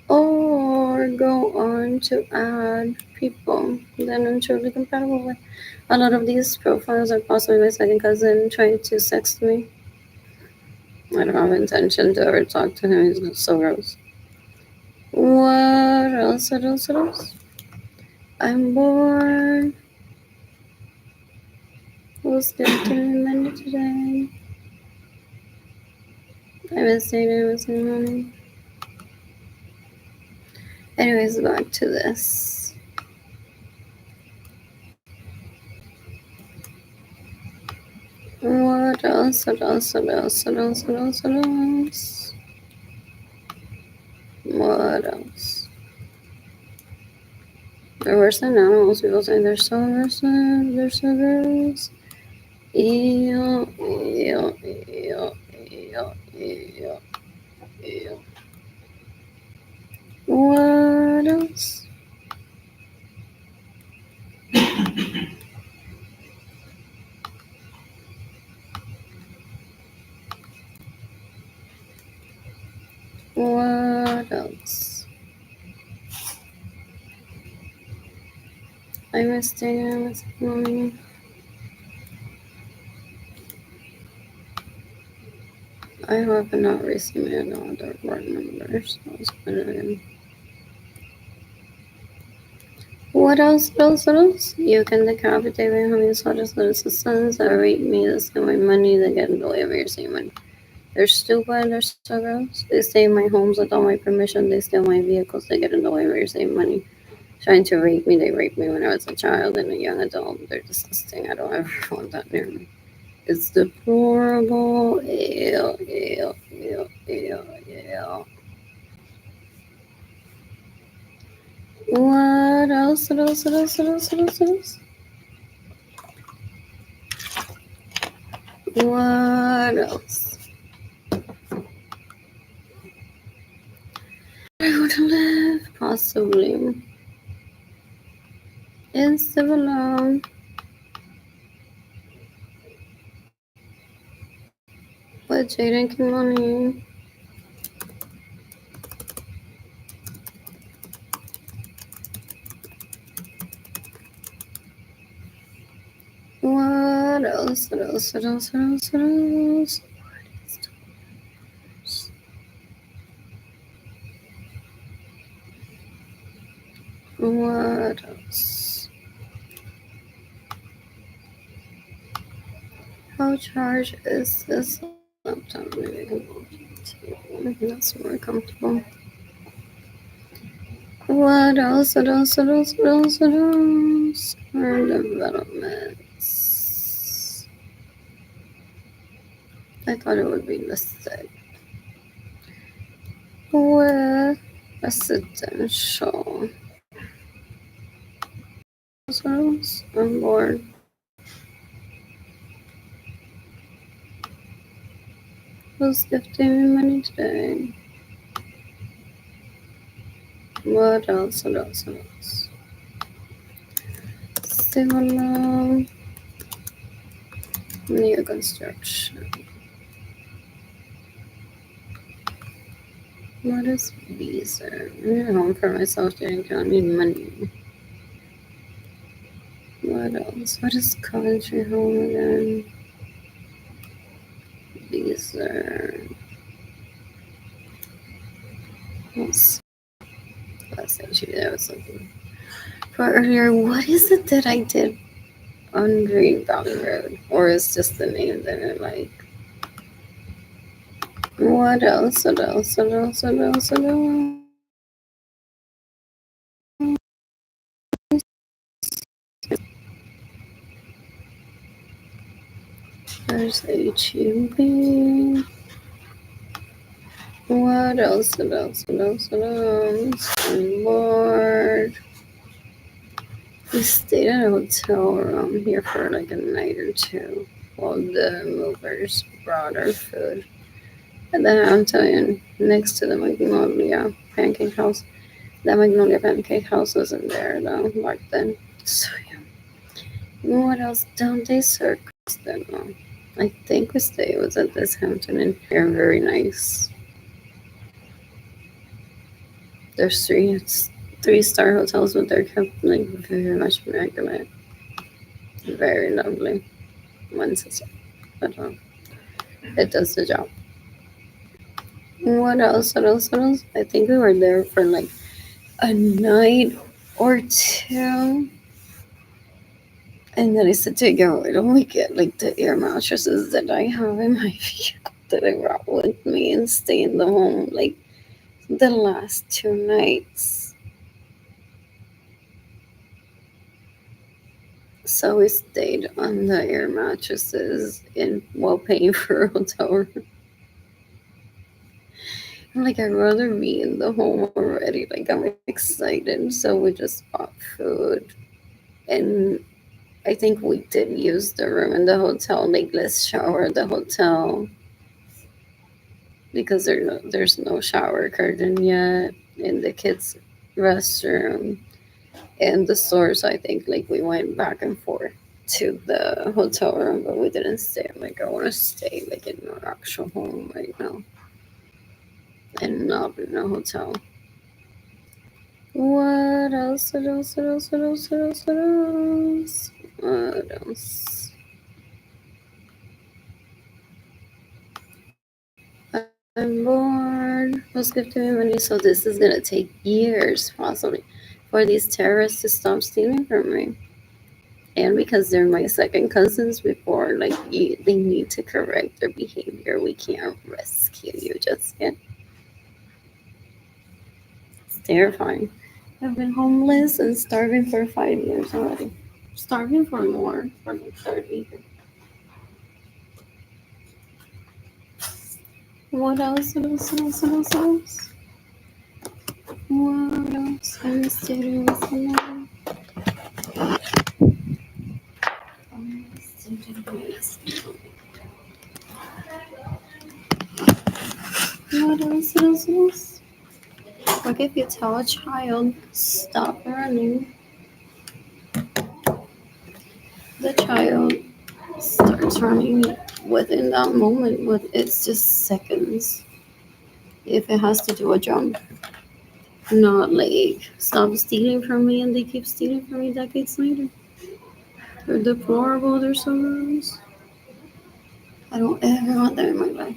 or go on to add people that I'm truly compatible with. A lot of these profiles are possibly my second cousin trying to sext me. I don't have intention to ever talk to him. He's so gross. What else? What else? What else? I'm bored. Who's getting money today? I miss dating, I miss money. Anyways, back to this. What else? What else? What else? What else? What else? What else? What else? They're worse than animals. People say they're so aggressive. They're so gross. Ew, ew, ew, ew, ew, ew. What else? What else? I miss dating, I miss money. I have not recently another board member, so it's better. What else? What else? What else? You can decapitate my homies, hottest littlest sons that rape me, that steal my money, that get in the way of me receiving money. They're stupid, they're so gross. They stay in my homes without my permission, they steal my vehicles, they get in the way of me receiving money. Trying to rape me, they raped me when I was a child and a young adult. They're disgusting. I don't ever want that near me. It's deplorable. Ew, ew, ew, ew, ew. What else? What else? What else? What else? What else? What else? What else? I want to live, possibly. In Civilon. With Jaden Kimani. What else? What else? What else? What else? What else? What else? How charged is this laptop? Maybe I can that's more comfortable. What else? What else? What else? What else? What else? More developments. I thought it would be listed with residential. I'm bored. Who's gifting me money today? What else? What else? What else? Civil new construction. What is visa? I need a home for myself during I don't need money. What else? What is country home again? Visa. Let's actually that was something. For earlier, what is it that I did on Green Valley Road? Or is just the name that I like? What else? What else? What else? What else? What else? There's HEB. What else? What else? What else? What else? I'm bored. We stayed at a hotel room here for like a night or two while the movers brought our food. And then I'm telling you, next to the Magnolia Pancake House, that Magnolia Pancake House wasn't there though back then. So yeah. What else don't they serve then? I think we stayed was at this Hampton Inn. They're very nice. There's three-star hotels, but they're kept like very much immaculate. Very lovely. Once it's but it does the job. What else? What else? What else? I think we were there for like a night or two. And then I said to go, why don't we get like the air mattresses that I have in my vehicle that I brought with me and stay in the home like the last 2 nights. So we stayed on the air mattresses and while paying for a hotel room. I'm like, I'd rather be in the home already. Like, I'm excited. So we just bought food. And I think we did use the room in the hotel. Like, let's shower at the hotel because there's no shower curtain yet in the kids' restroom. And the stores, I think, like, we went back and forth to the hotel room, but we didn't stay. Like, I want to stay, like, in our actual home right now and not in a hotel. What else? What else? What else? What else? What else? What else? What else? I'm bored. Who's gifting me money? So this is gonna take years, possibly, for these terrorists to stop stealing from me. And because they're my second cousins before, like they need to correct their behavior. We can't rescue you just yet. It's terrifying. I've been homeless and starving for 5 years already. Starving for more, for like 30. What else? What else? What else? What else? What else? What else? I'm mysterious. What else? What else? What else? Like if you tell a child stop running, the child starts running within that moment. With it's just seconds. If it has to do a jump, not like stop stealing from me and they keep stealing from me decades later. They're deplorable. They're so gross. I don't ever want that in my life.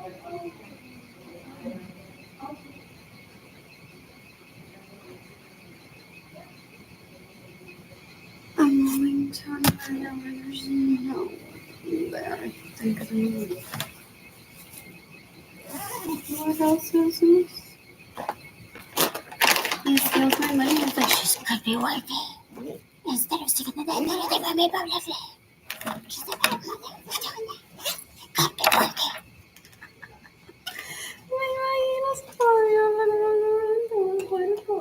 I'm going to find out where there's no there. I think I know. What else is this? He steals my money. He's like, she's could be wifey. Instead of sticking the dead, they got me lovely. She's a bad mother for doing that. Could be wifey. Me imaginas todavía hablando del cuerpo.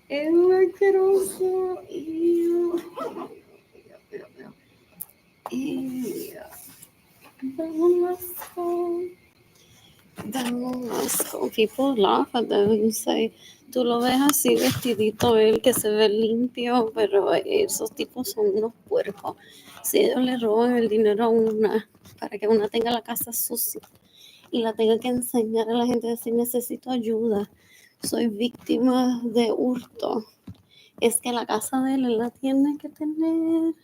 Es muy asqueroso. Ew. Ew. Dame un asco. Dame un asco. People laugh at that and say, tú lo ves así vestidito él que se ve limpio, pero esos tipos son unos puercos. Si ellos le roban el dinero a una para que una tenga la casa sucia y la tenga que enseñar a la gente a decir necesito ayuda, soy víctima de hurto. Es que la casa de él la tiene que tener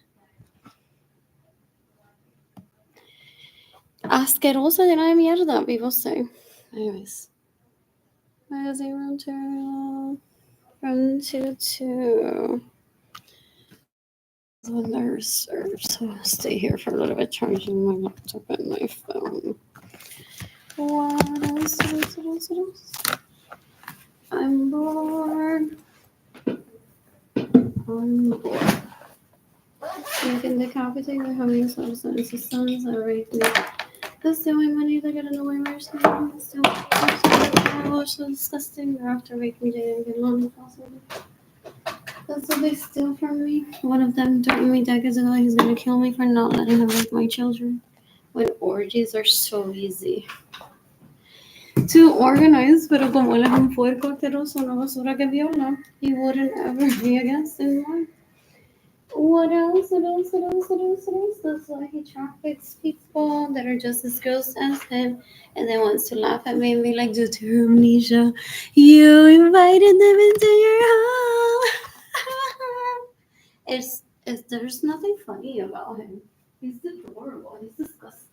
asquerosa, llena de mierda, people say. Anyways. Magazine material from 2 to when they're served. So I'll stay here for a little bit charging my laptop and my phone. What else? I'm bored. I'm bored. Making decapitated, having substance, the sons are raping. That's the only money they get in the way mercy. That's the only money. So disgusting. They're after raping Jada and getting money possibly. That's what they steal from me. One of them threatened me decades ago he's gonna kill me for not letting him rape my children. When orgies are so easy to organize, pero como él es un puerco asqueroso, una basura que viola, he wouldn't ever be against anyone. What else? That's why he traffics people that are just as gross as him and then wants to laugh at me and be like, due to your amnesia, you invited them into your home. There's nothing funny about him. He's adorable. He's disgusting.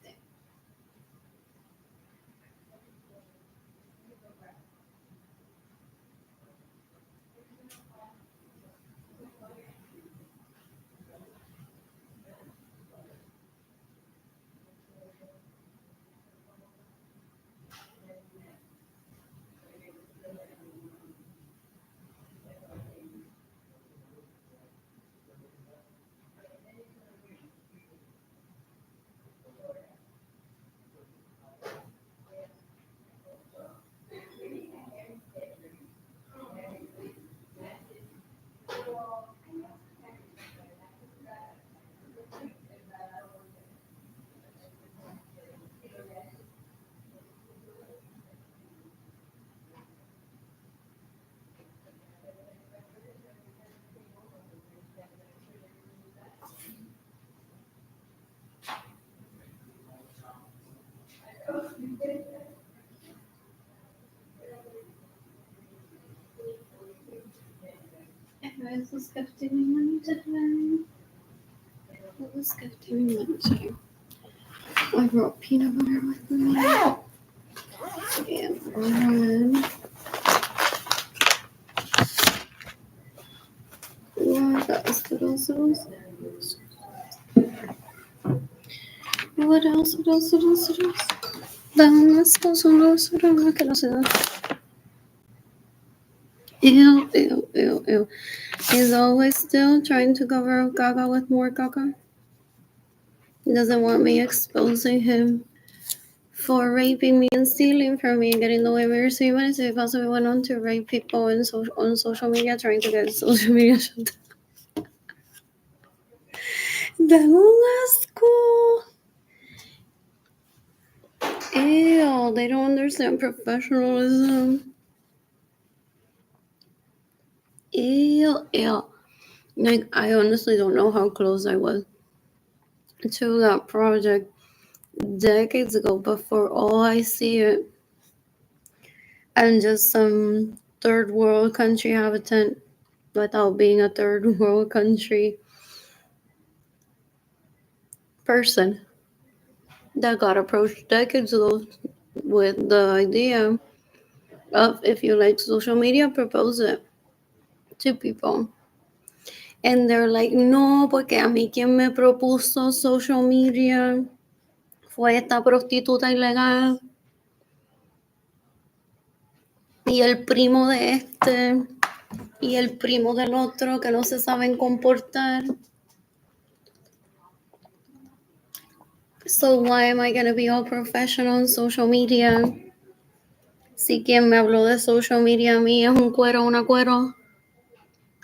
Guys, let's go to money today. Let's go to money today. I brought peanut butter with me and bread. What else? Let's go some Ew. He's always still trying to cover up Gaga with more caca. He doesn't want me exposing him for raping me and stealing from me and getting the way mercy. Even if he possibly went on to rape people on social media, trying to get social media shut down. Dame un asco. Ew, they don't understand professionalism. Ew. Like, I honestly don't know how close I was to that project decades ago, but for all I see it, and just some third world country habitant without being a third world country person. that got approached decades ago with the idea of, if you like social media, propose it to people. And they're like, no, porque a mí quien me propuso social media fue esta prostituta ilegal y el primo de este y el primo del otro que no se saben comportar. So why am I gonna be all professional on social media? Si quien me habló de social media a mí es un cuero, una cuero.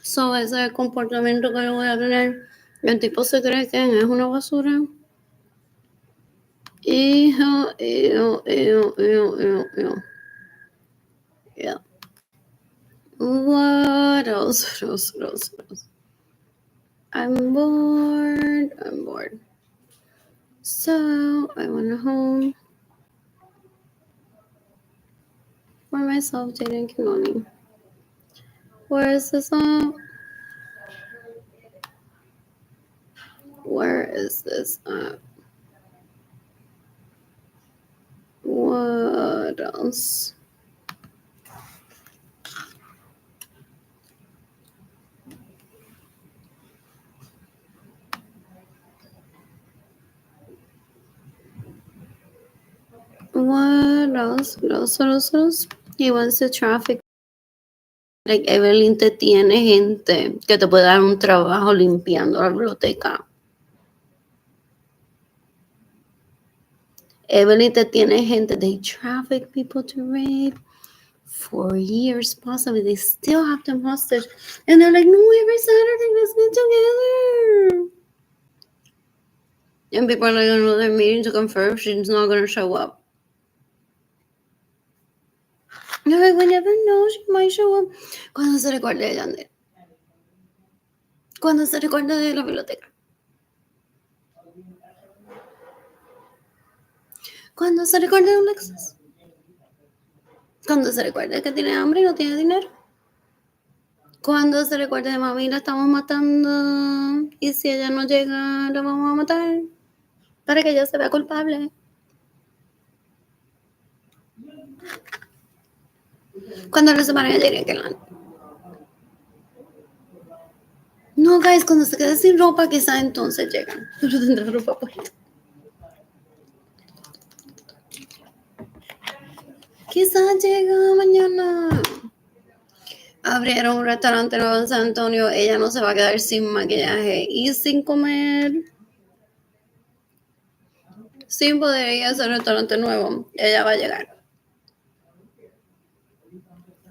So ese es el comportamiento que yo voy a tener. El tipo se cree que es una basura. Hijo, yeah. What else? What else? What else? What else? I'm bored. I'm bored. So I went home for myself dating Kimani. Where is this at? Where is this at? What else? What else? What else? What else? What else? He wants to traffic. Like Evelyn te tiene gente que te puede dar un trabajo limpiando la biblioteca. Evelyn te tiene gente. They traffic people to rape for years, possibly. They still have them hostage. And they're like, no, every Saturday, let's get together. And people are like, oh, they're meeting to confirm she's not going to show up. You're like, we never know, she might show up. ¿Cuándo se recuerda de Yandel? ¿Cuándo se recuerda de la biblioteca? ¿Cuándo se recuerda de un Lexus? ¿Cuándo se recuerda que tiene hambre y no tiene dinero? ¿Cuándo se recuerda de mami la estamos matando? Y si ella no llega, la vamos a matar. Para que ella se vea culpable. Cuando no se van a llegar, que la... No, guys, cuando se quede sin ropa, quizá entonces llegan. Pero tendrá ropa puesta. Quizá llega mañana. Abrieron un restaurante nuevo en San Antonio. Ella no se va a quedar sin maquillaje y sin comer. Sin poder ir a ese restaurante nuevo. Ella va a llegar.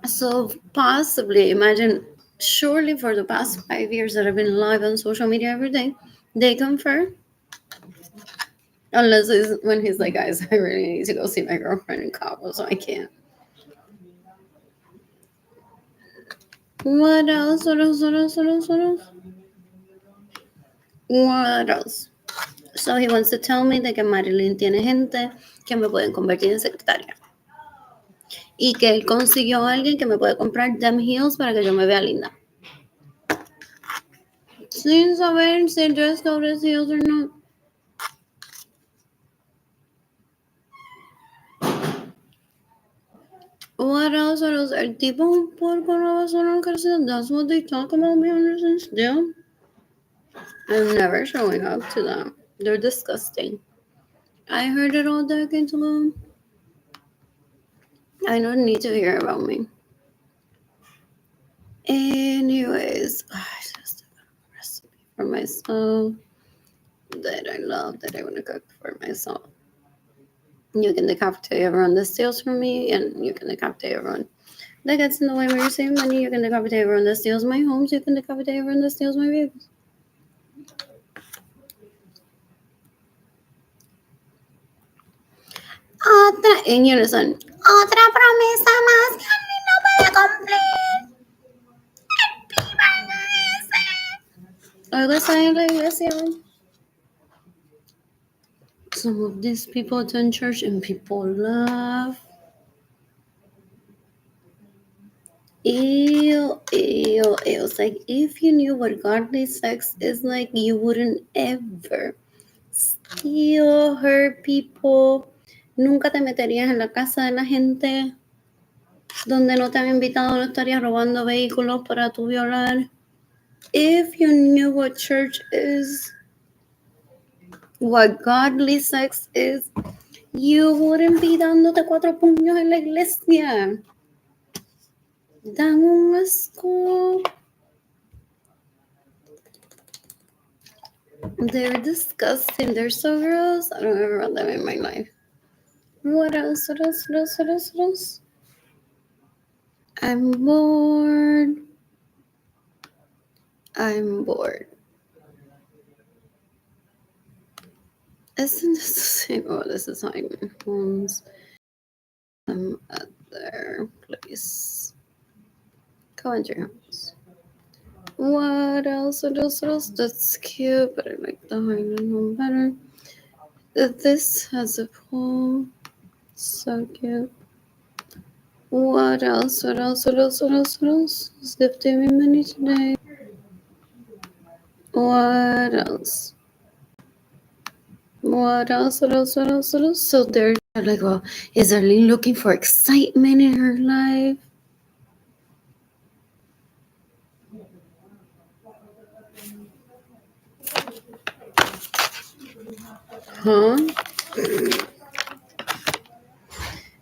So possibly, imagine, surely for the past 5 years that I've been live on social media every day, they confer. Unless it's when he's like, guys, I really need to go see my girlfriend in Cabo, so I can't. What else? What else? What else? What else? What else? What else? So he wants to tell me de que Marilyn tiene gente que me pueden convertir en secretaria. Y que él consiguió a alguien que me puede comprar damn heels para que yo me vea linda. Sin saber si el dress code es heels or not. What else? What else? El tipo un porco no va a sonar cárcel. That's what they talk about behind the scenes still. I'm never showing up to them. They're disgusting. I heard it all decades ago. I don't need to hear about me. Anyways, I just got a recipe for myself that I love, that I want to cook for myself. You can decapitate everyone that steals from me, and you can decapitate everyone that gets in the way when you're saving money. You can decapitate everyone that steals my homes. You can decapitate everyone that steals my vehicles. Otra, en unison. Otra promesa más que no puede cumplir. Algo está en la iglesia. Some of these people attend church and people laugh. Ew, ew, ew. It's like, if you knew what godly sex is like, you wouldn't ever steal, hurt people. Nunca te meterías en la casa de la gente donde no te han invitado, no estarías robando vehículos para tu violar. If you knew what church is, what godly sex is, you wouldn't be dándote 4 puños en la iglesia. Dan un asco. They're disgusting. They're so gross. I don't ever want them in my life. What else? What else? What else? What else? What else? I'm bored. I'm bored. Isn't this the same? Oh, this is Hyman Homes. I'm at their place. Coventry Homes. What else? What else? What else? That's cute, but I like the Hyman home better. This has a pool. So cute. What else? What else? What else? What else? What else? Who's gifting me money today? What else? What else? What else? What else? What else? So they're like, well, is Arlene looking for excitement in her life? Huh?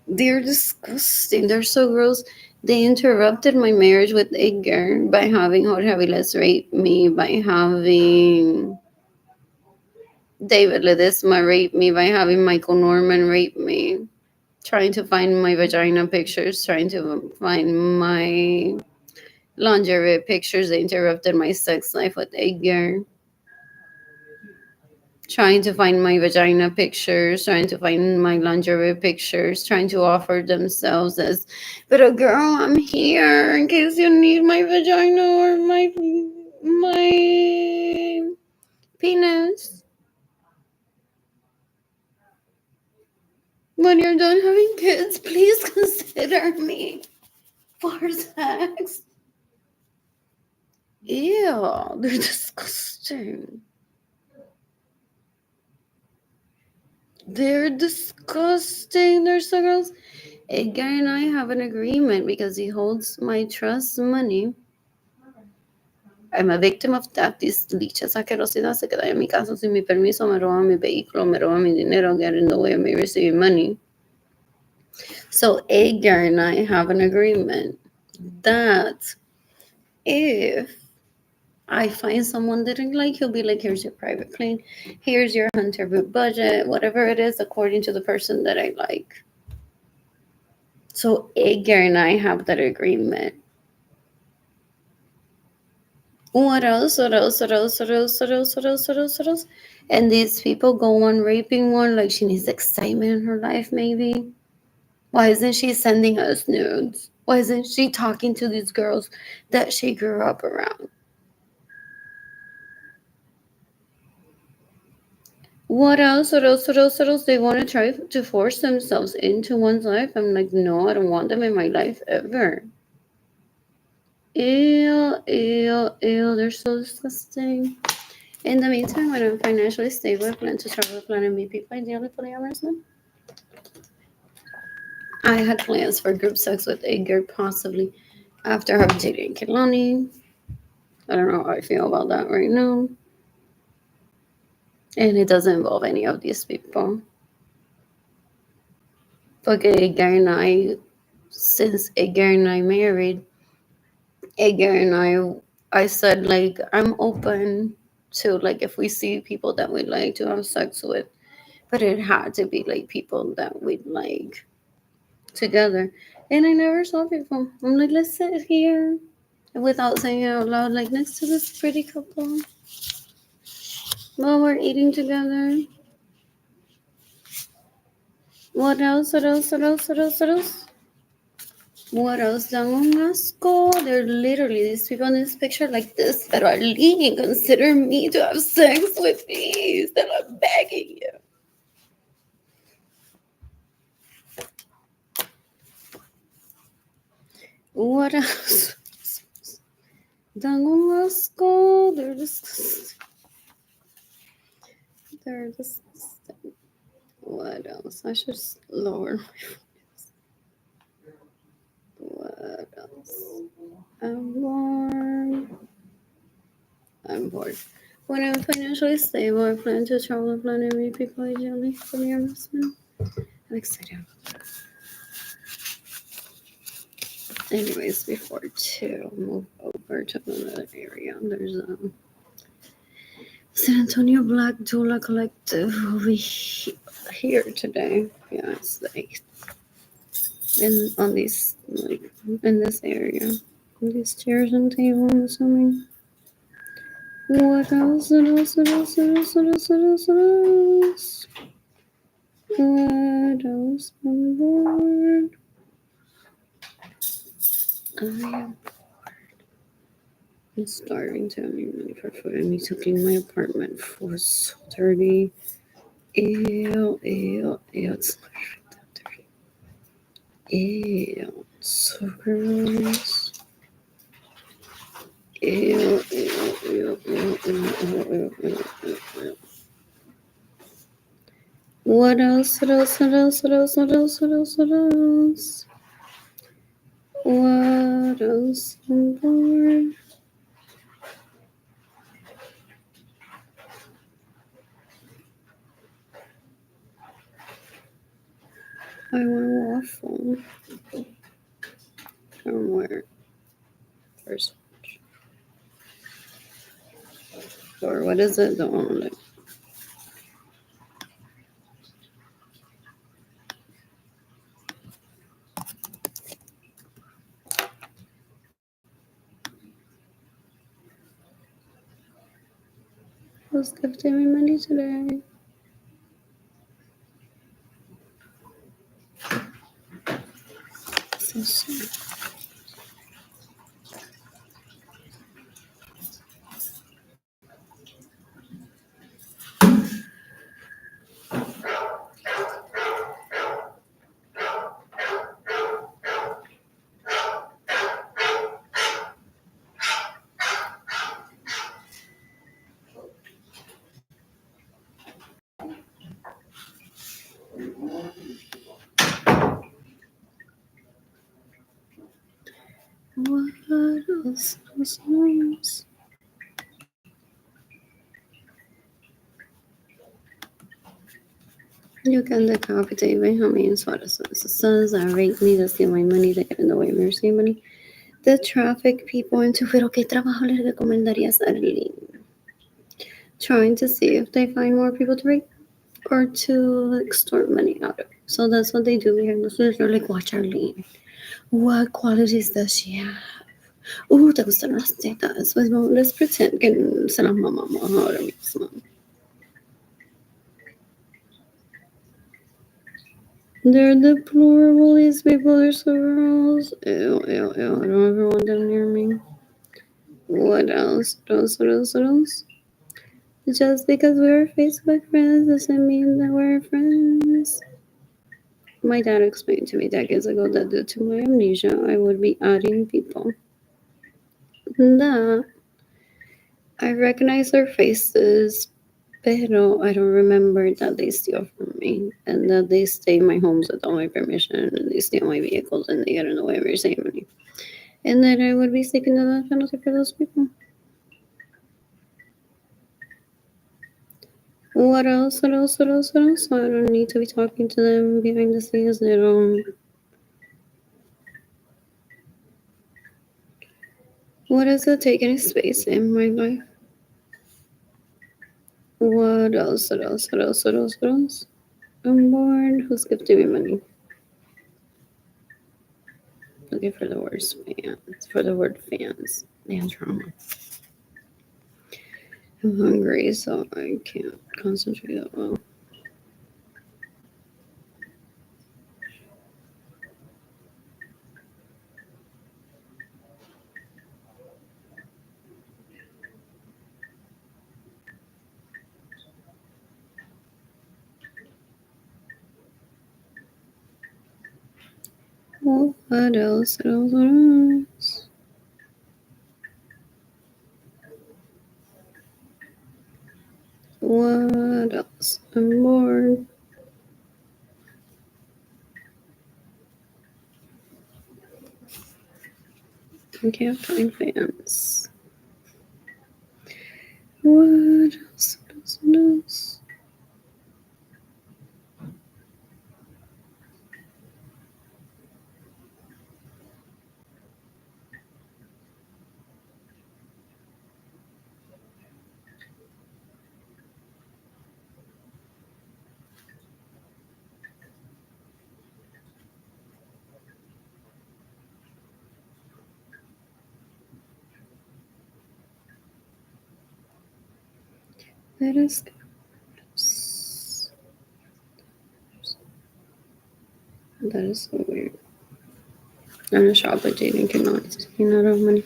They're disgusting. They're so gross. They interrupted my marriage with Edgar by having Jorge Aviles rape me, by having David Ledesma rape me, by having Michael Norman rape me, trying to find my vagina pictures, trying to find my lingerie pictures. They interrupted my sex life with Edgar. Trying to find my vagina pictures, trying to find my lingerie pictures, trying to offer themselves as, but a girl, I'm here in case you need my vagina or my penis. When you're done having kids, please consider me for sex. Ew, they're disgusting. They're disgusting. They're so gross. Edgar and I have an agreement because he holds my trust money. I'm a victim of that. These leeches asquerosidad se quedan en mi casa sin mi permiso, me roban mi vehículo, me roban mi dinero, get in the way of me receiving money. So Edgar and I have an agreement that if I find someone that I like, he'll be like, here's your private plane, here's your hunter boot budget, whatever it is, according to the person that I like. So Edgar and I have that agreement. What else? What else? What else? What else? What else? What else? What else? What else? And these people go on raping one like she needs excitement in her life, maybe. Why isn't she sending us nudes? Why isn't she talking to these girls that she grew up around? What else? What else? What else? What else? They want to try to force themselves into one's life. I'm like, no, I don't want them in my life ever. Ew, ew, ew. They're so disgusting. In the meantime, when I'm financially stable, I plan to travel the planet and meet people ideally polyamorous men. I had plans for group sex with Edgar, possibly after her dating Kelani. I don't know how I feel about that right now. And it doesn't involve any of these people. But Edgar and I, since Edgar and I married, Edgar and I said, like, I'm open to, like, if we see people that we'd like to have sex with, but it had to be, like, people that we'd like together. And I never saw people. I'm like, let's sit here without saying it out loud, like next to this pretty couple while we're eating together. What else? What else? What else? What else? What else? What else? Dan asco. They're literally these people in this picture like this. Pero Arlene, consider me to have sex with, please. That I'm begging you. What else? Dan asco. They're disgusting. They're disgusting. What else? I should lower my voice. What else? I'm bored. I'm bored. When I'm financially stable, I plan to travel, plan and meet people ideally for your investment. I'm excited. Anyways, before to move over to another area, there's San Antonio Black Doula Collective will be here today. Yeah, it's the 8th. And on these, like, in this area. These chairs and table, I'm assuming. What else? What else? What else? What else? What else? What else? What else? What else? I'm bored. I am I'm starving to have any money for food. I need to clean my apartment for so dirty. Ew, ew, ew. It's not that dirty. Ew, so gross. Ew, ew, ew, ew, ew, ew, ew, ew, ew. What else? What else? What else? What else? What else? What else? What else? What else? I'm bored. I want a waffle. From where? First. Or what is it? Don't want it. Who's gifting me money today? So sad. What else? What else? You can decapitate me. How many sweaters? It says I rape me to steal my money, to get in the way of mercy money. The traffic people into pero qué trabajo les recomendarías a alguien? Trying to see if they find more people to rape or to extort money out of. So that's what they do here. They're like, watch Arlene. What qualities does she have? ¿Te gustan las tetas? Pues well, let's pretend que se las mamamos ahora mismo. They're deplorable, these people are so gross. Ew, ew, ew. I don't ever want them near me. What else? What else? What else? What else? Just because we're Facebook friends doesn't mean that we're friends. My dad explained to me decades ago that due to my amnesia, I would be adding people. That I recognize their faces, pero I don't remember that they steal from me and that they stay in my homes without my permission and they steal my vehicles and they get in the way of your safety. And that I would be seeking the death penalty for those people. What else? What else? What else? What else? I don't need to be talking to them behind the scenes. They don't. What does it take any space in my life? What else? What else? What else? What else? What else? I'm bored. Who's gifting me money? Looking for the word fans. For the word fans. Man, trauma. I'm hungry, so I can't concentrate that well. Well, what else? What else? What else? What else? Okay, I have time fans. What else? What else? Let us go. That is so weird. I'm a shop, but Jaden cannot. He not have money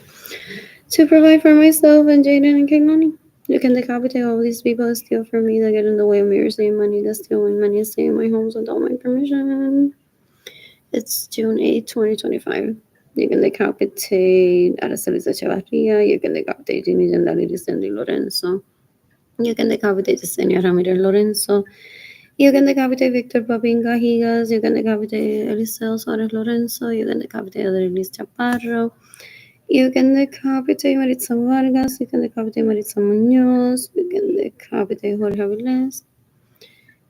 to provide for myself and Jaden and Kignani. You can decapitate all these people that steal from me, that get in the way of me receiving money, that steal my money and stay in my homes without my permission. It's June 8, 2025. You can decapitate Araceli Echevarria. You can decapitate Ginny Gendaliri Cindy Lorenzo. You can decapitate Yesenia Ramirez Lorenzo. You can decapitate Victor Babinga Higas. You can decapitate Eliseo Suarez Lorenzo. You can decapitate Adrilis Chaparro. You can decapitate Maritza Vargas. You can decapitate Maritza Munoz. You can decapitate Jorge Avilés.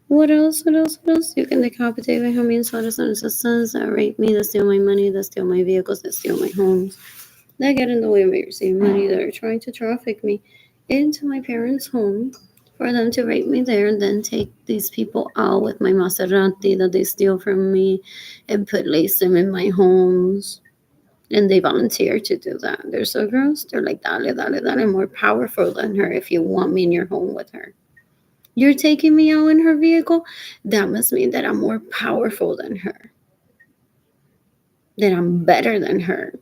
What else? What else? What else? You can decapitate Benjamin Suarez and his sons that rape me, that steal my money, that steal my vehicles, that steal my homes, that get in the way of me receiving money, that are trying to traffic me into my parents' home for them to rape me there and then take these people out with my Maserati that they steal from me and put lace them in my homes. And they volunteer to do that. They're so gross. They're like, dale, dale, dale. I'm more powerful than her if you want me in your home with her. You're taking me out in her vehicle? That must mean that I'm more powerful than her. That I'm better than her.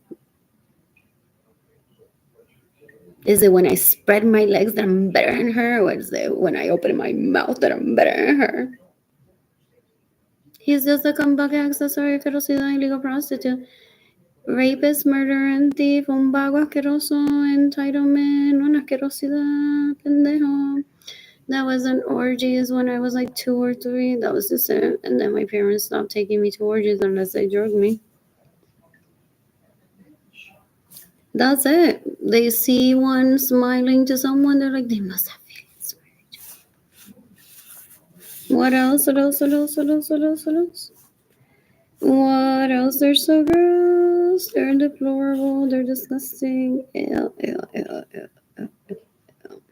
Is it when I spread my legs that I'm better than her? Or is it when I open my mouth that I'm better than her? He's just a comeback accessory, ferocidad, illegal prostitute, rapist, murderer, and thief, un vago asqueroso, entitlement, una asquerosidad, pendejo. That was an orgies when I was like 2 or 3. That was just it. And then my parents stopped taking me to orgies unless they drugged me. That's it. They see one smiling to someone, they're like, they must have feelings. What else? What else? What else? What else? What else? What else? What else? They're so gross. They're deplorable. They're disgusting. Ew, ew, ew, ew, ew, ew.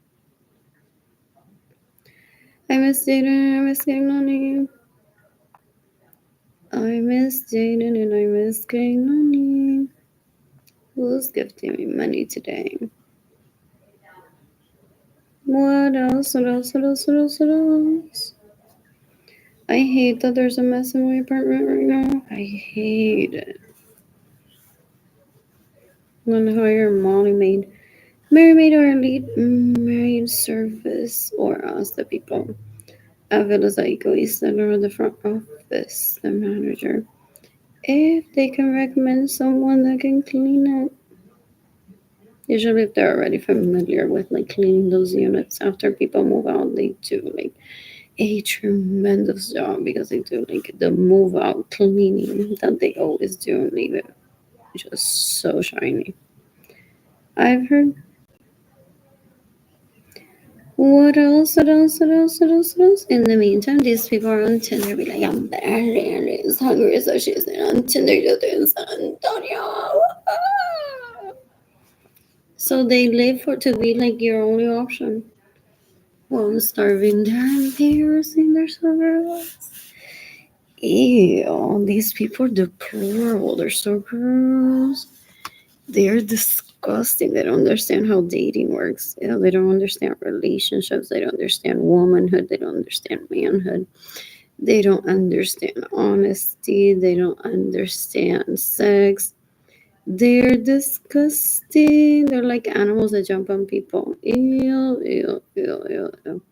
I miss Jaden. I miss Kaylani. I miss Jaden and I miss Kaylani. Who's gifting me money today? What else? What else? What else? What else? What else? I hate that there's a mess in my apartment right now. I hate it. I'm gonna hire a Molly maid. Mary maid or a lead maid service or ask the people. Available egoísta or the front office, the manager. If they can recommend someone that can clean it. Usually if they're already familiar with like cleaning those units after people move out, they do like a tremendous job because they do like the move out cleaning that they always do and leave it just so shiny. I've heard. What else? What else? What else? What else? What else? In the meantime, these people are on Tinder. Be like, I'm better and is hungry, so she's on Tinder to San Antonio. So they live for to be like your only option. Well, I'm starving. They're embarrassing. They're so gross. Ew, these people are deplorable. They're so gross. They're disgusting. They don't understand how dating works. You know, they don't understand relationships. They don't understand womanhood. They don't understand manhood. They don't understand honesty. They don't understand sex. They're disgusting. They're like animals that jump on people. Ew, ew, ew, ew, ew.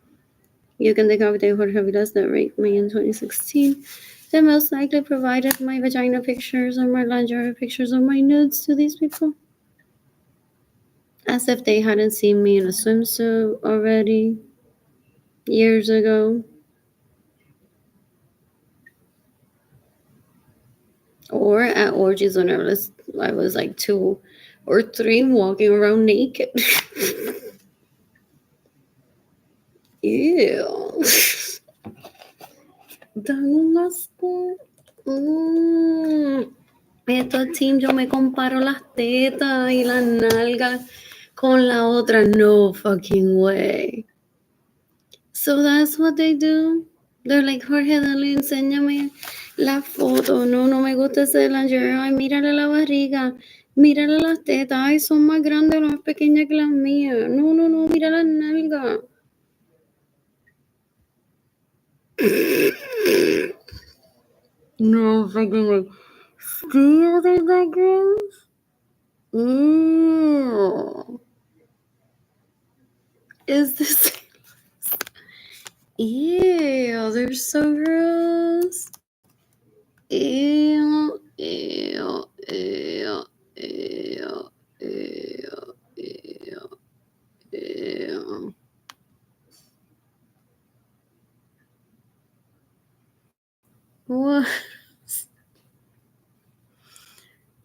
You can decapitate Jorge Vilas that raped me in 2016. They most likely provided my vagina pictures or my lingerie pictures or my nudes to these people. As if they hadn't seen me in a swimsuit already years ago. Or at orgies when I was like 2 or three walking around naked. Ew. Dan un asco. Mm. Esto team, yo me comparo las tetas y las nalgas con la otra. No fucking way. So that's what they do. They're like, Jorge, dale, enséñame la foto. No, no me gusta ese lingerie. Ay, mírale la barriga. Mírale las tetas. Ay, son más grandes o más pequeñas que las mías. No, no, no, mira las nalgas. No fucking way. Still there's that gross? Ew. Is this... Ew, they're so gross. Ew, ew, ew, ew, ew, ew, ew. What?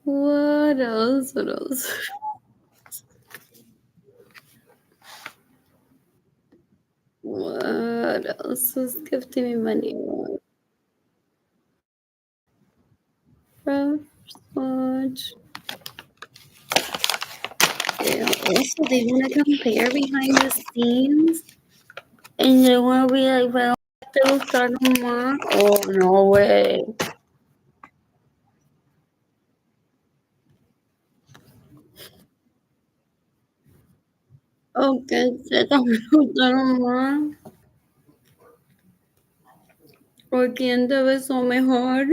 What else? What else? What else is gifting me money? From watch. Ew. Also, they want to compare behind the scenes, and they want to be like, well, te gustaron más. Oh, no way. Okay, te gustaron más. ¿O quién te besó mejor?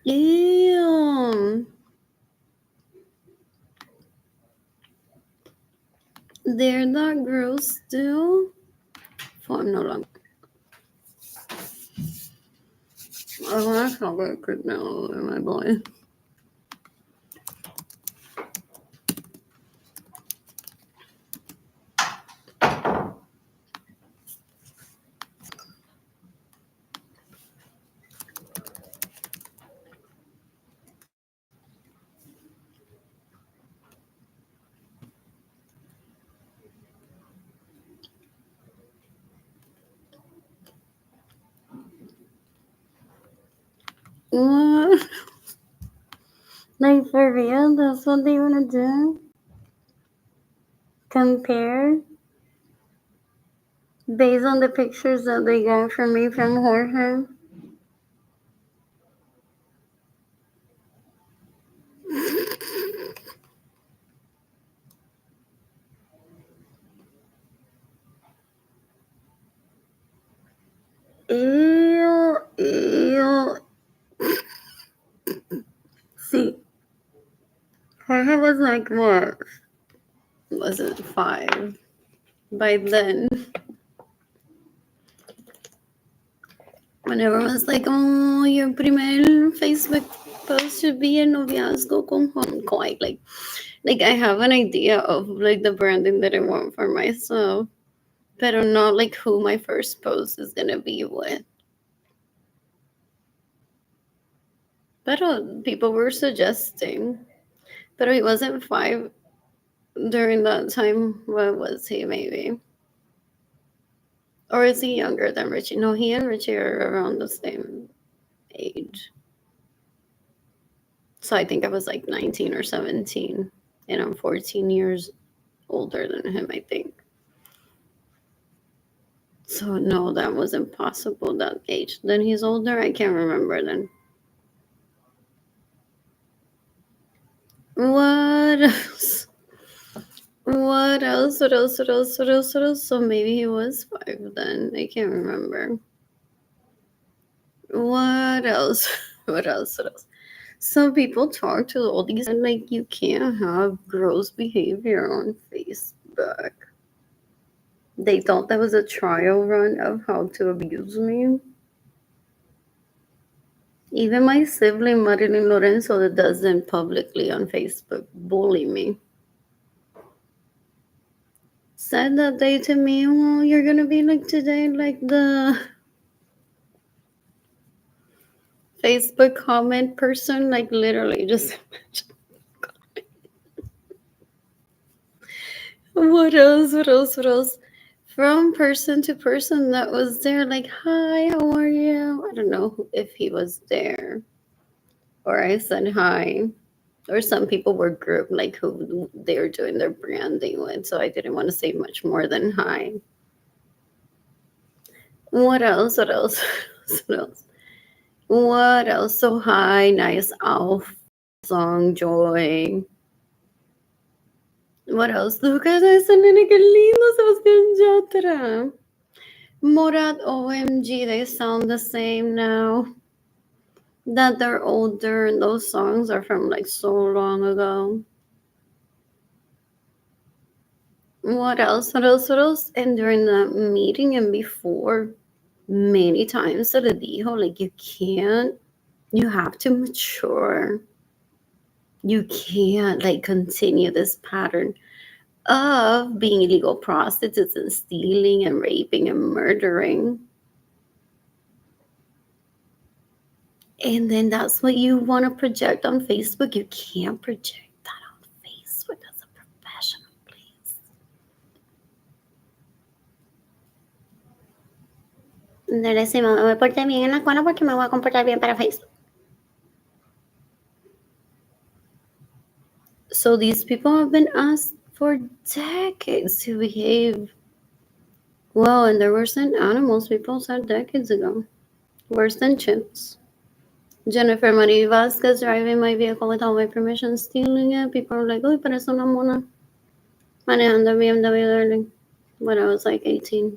Ew. They're that gross still? Oh, I'm no longer. Oh, that's not very good now, my boy. What? Like, for real? That's what they want to do? Compare? Based on the pictures that they got from me from Jorge? Ew, ew. See, Jorge was like, what? Was it 5? By then, when everyone was like, oh, your primer Facebook post should be a noviazgo con Hong Kong. Like I have an idea of like the branding that I want for myself, but not like who my first post is gonna be with. But people were suggesting, but he wasn't 5 during that time. What was he, maybe? Or is he younger than Richie? No, he and Richie are around the same age. So I think I was like 19 or 17, and I'm 14 years older than him, I think. So no, that was impossible, that age. Then he's older? I can't remember then. What else? What else? What else? What else? What else? What else? So maybe he was 5 then. I can't remember. What else? What else? What else? Some people talk to all these and like you can't have gross behavior on Facebook. They thought that was a trial run of how to abuse me. Even my sibling Marilyn Lorenzo that does them publicly on Facebook bully me. Said that day to me, oh, you're gonna be like today, like the Facebook comment person, like literally just what else? What else? What else? From person to person that was there, like, hi, how are you? I don't know if he was there or I said hi. Or some people were grouped, like who they were doing their branding with, so I didn't want to say much more than hi. What else? What else? What else? What else? So hi, nice Alf song, Joy. What else? Look at ese nene, qué lindo, Sebastián Yatra. Morat, OMG, they sound the same now. That they're older and those songs are from like so long ago. What else? What else? What else? And during the meeting and before, many times se le dijo, like, you can't, you have to mature. You can't, like, continue this pattern of being illegal prostitutes and stealing and raping and murdering. And then that's what you want to project on Facebook. You can't project that on Facebook. That's a professional place. Le decimos, me porté bien en la escuela porque me voy a comportar bien para Facebook. So these people have been asked for decades to behave well, and they're worse than animals. People said decades ago. Worse than chimps. Jennifer Marie Vasquez driving my vehicle without my permission, stealing it. People are like, uy, parece una mona. Manejando BMW, darling. When I was like 18.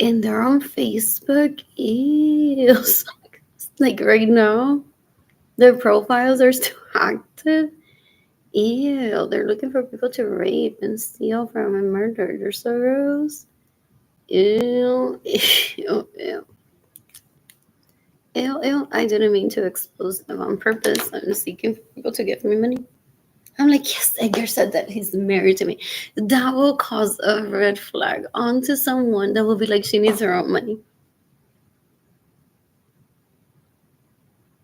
And they're on Facebook. Ew. Like right now, their profiles are still active. Ew, they're looking for people to rape and steal from and murder. They're so gross. Ew, ew, ew. Ew, ew. I didn't mean to expose them on purpose. I'm seeking for people to give me money. I'm like, yes, Edgar said that he's married to me. That will cause a red flag onto someone that will be like, she needs her own money.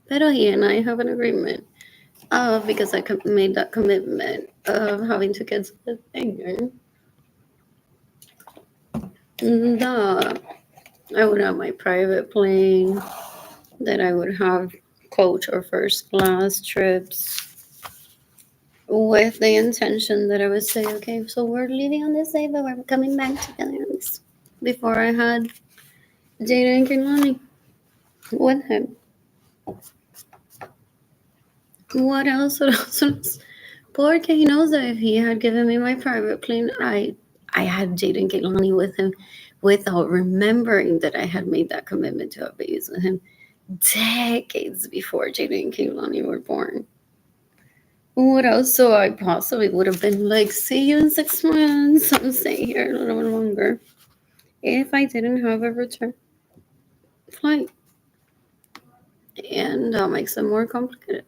Pero he and I have an agreement because I made that commitment of having 2 kids with Edgar. That I would have my private plane, that I would have coach or first class trips with the intention that I would say, okay, so we're leaving on this day, but we're coming back together on this. Before I had Jada and Kehlani with him. What else? What else? What else? Porque he knows that if he had given me my private plane, I had Jada and Kehlani with him without remembering that I had made that commitment to have babies with him decades before Jada and Kehlani were born. What else? So I possibly would have been like, see you in 6 months. I'm staying here a little bit longer. If I didn't have a return flight. And that makes it more complicated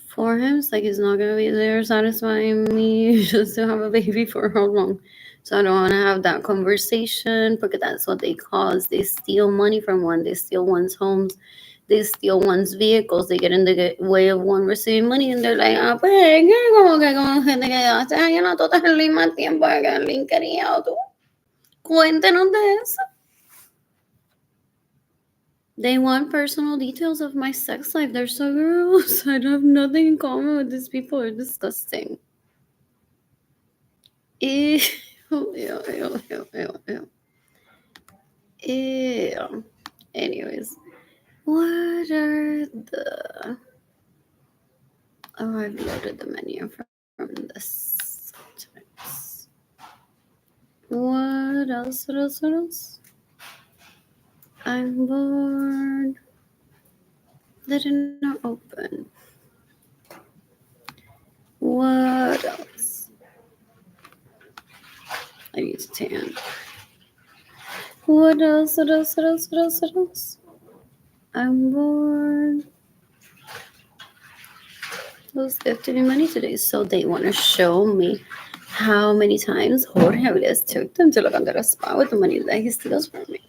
for him. It's like he's not going to be there satisfying me just to have a baby for how long. So I don't want to have that conversation because that's what they cause. They steal money from one. They steal one's homes. They steal one's vehicles. They get in the way of one receiving money and they're like, ah, pues, como que con gente que hace años no todo el mismo tiempo que alguien quería tú. Cuéntenos de eso. They want personal details of my sex life. They're so gross. I have nothing in common with these people. They're disgusting. Ew, ew, ew, ew, ew, ew. Ew. Anyways, what are the... Oh, I've loaded the menu from this. What else? What else? What else? I'm bored. That did not open. What else? I need to tan. What else? What else? What else? What else? What else? I'm bored. Who's gifting me money today? So they want to show me how many times Jorge Aviles took them to look under a spa with the money that he steals from me.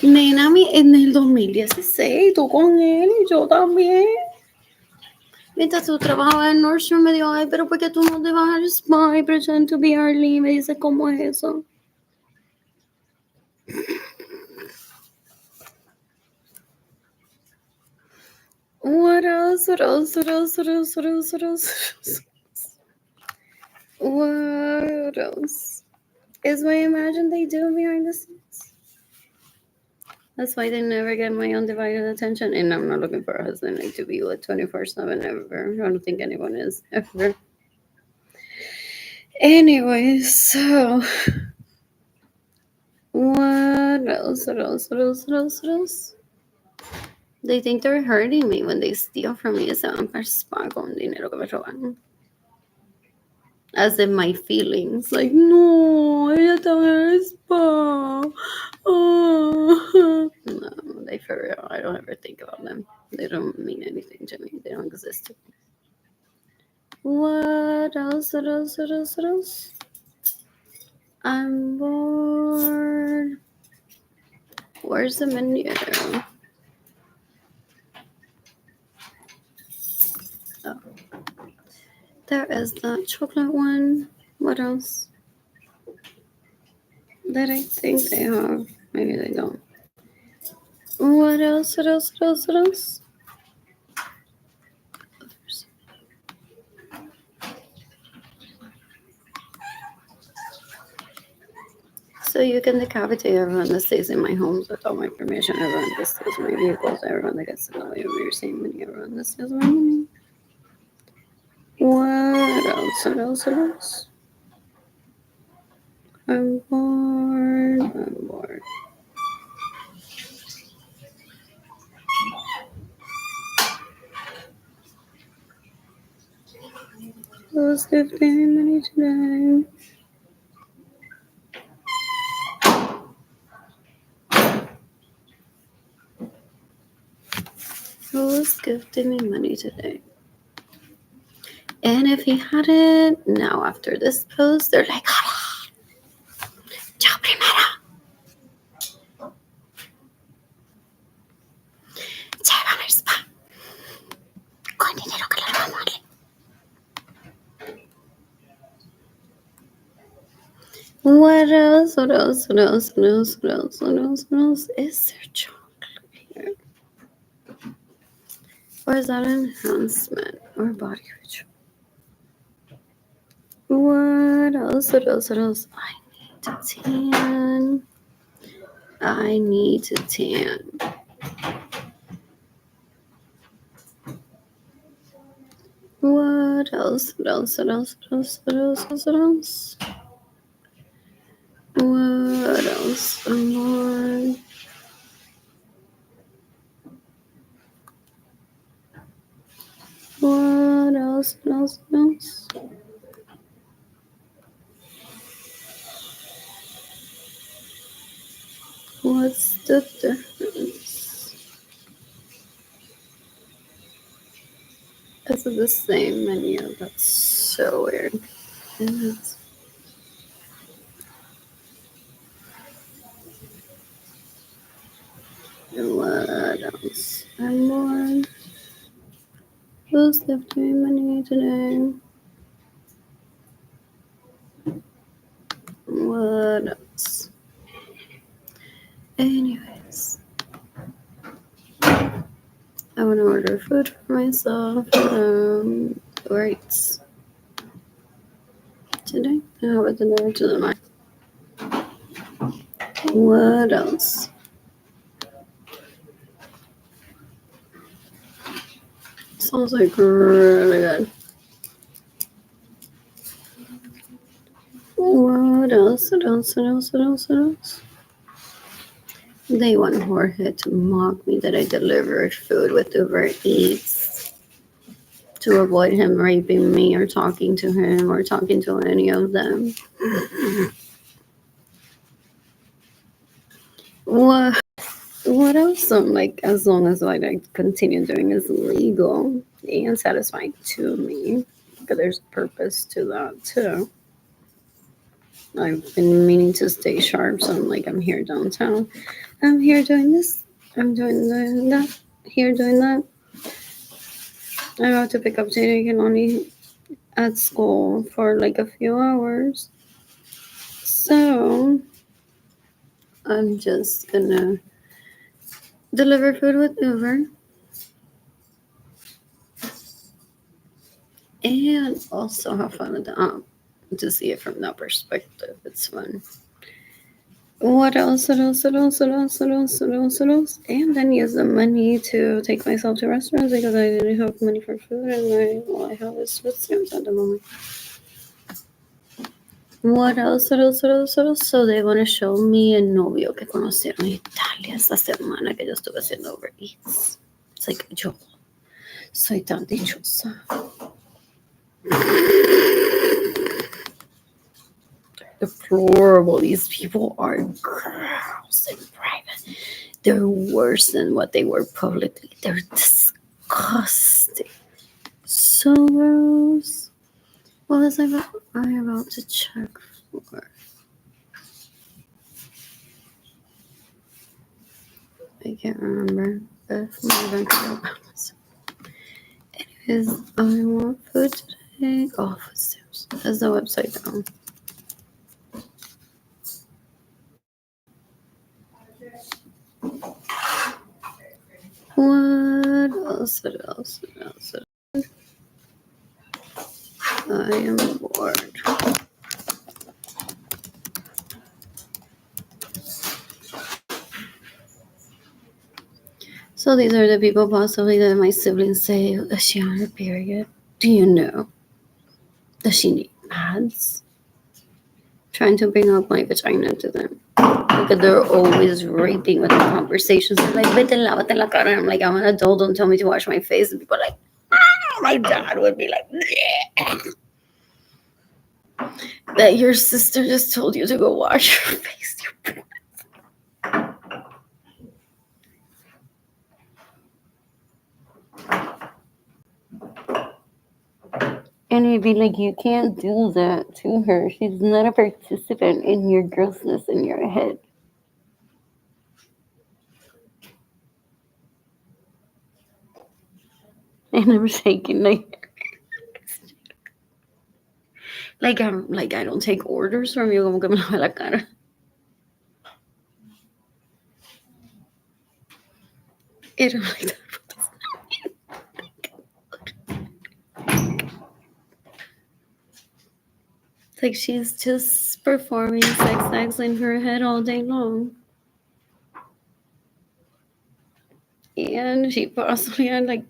Nena, en el 2016, tú con él y yo también. Mientras tú trabajabas en Nordstrom, me dijo, ay, pero ¿por qué tú no te vas al spa y pretend to be Arlie? Me dice, ¿cómo es eso? What else? What else? What else? What else? What else? What else? What else? Is what I imagine they do behind the scenes. That's why they never get my undivided attention. And I'm not looking for a husband like to be with 24/7 ever. I don't think anyone is ever. Anyway, so what else? What else? What else? What else? What else? They think they're hurting me when they steal from me. Se van para spa con dinero que me roban. As in my feelings. Like, no, ella estaba en el spa. Oh. No, they for real. I don't ever think about them. They don't mean anything to me. They don't exist to me. What else? What else? What else? What else? I'm bored. Where's the menu? Oh. There is the chocolate one. What else? That I think they have. Maybe they don't. What else? What else? What else? What else? So you can decapitate everyone that stays in my homes without my permission. Everyone that steals my vehicles. Everyone that gets to know you. You're seeing money. Everyone that steals my money. What else? What else? What else? I'm bored. I'm bored. Who's gifting money today? Who's gifting me money today? And if he hadn't, now after this post, they're like, yo primero. Llevan al spa. Con dinero que le vamos a darle. What else? What else? What else? What else? What else? What else? What else? Is there chocolate here? Or is that enhancement or body ritual? What else? What else? What else? I need to tan. I need to tan. What else? What else? What else? What else? What else? What else? What else? More. What else? What else? What else? What's the difference? This is the same menu. That's so weird. What else? I'm bored. Who's gifting money today? What else? Anyways, I want to order food for myself. Right. Today, I have it delivered to the market. What else? Sounds like really good. What else? What else? What else? What else? What else? They want Jorge to mock me that I delivered food with Uber Eats to avoid him raping me or talking to him or talking to any of them. What else? Like, as long as what I continue doing is legal and satisfying to me. But there's a purpose to that too. I've been meaning to stay sharp, so I'm like, I'm here downtown. I'm here doing this. I'm doing that. Here doing that. I have to pick up Jada. I can only at school for like a few hours. So I'm just gonna deliver food with Uber. And also have fun with the app to see it from that perspective. It's fun. What else? What else? What else? What else? What else? What else? What else? And then use the money to take myself to restaurants because I didn't have money for food and all I have is food stamps at the moment. What else? What else? What else? What else? So they want to show me el novio que conocieron en Italia esta semana que yo estuve haciendo Uber Eats. It's like, yo soy tan dichosa. Deplorable. These people are gross in private. They're worse than what they were publicly. They're disgusting. So gross. What was I about to check for? I can't remember if my bank account balance. Anyways, I want food today. Oh, food stamps. That's the website down. What else? What else? What else? I am bored. So these are the people possibly that my siblings say, is she on her period? Do you know? Does she need pads? Trying to bring up my vagina to them. Because they're always raping with the conversations. They're like, vete, lávate la cara. I'm like, I'm an adult, don't tell me to wash my face. And people are like, ah! My dad would be like, that your sister just told you to go wash your face. And he'd be like, you can't do that to her. She's not a participant in your grossness in your head. And I'm shaking like I'm like I don't take orders from you. Como que me lave la cara. It like it's like she's just performing sex acts in her head all day long. And she possibly had like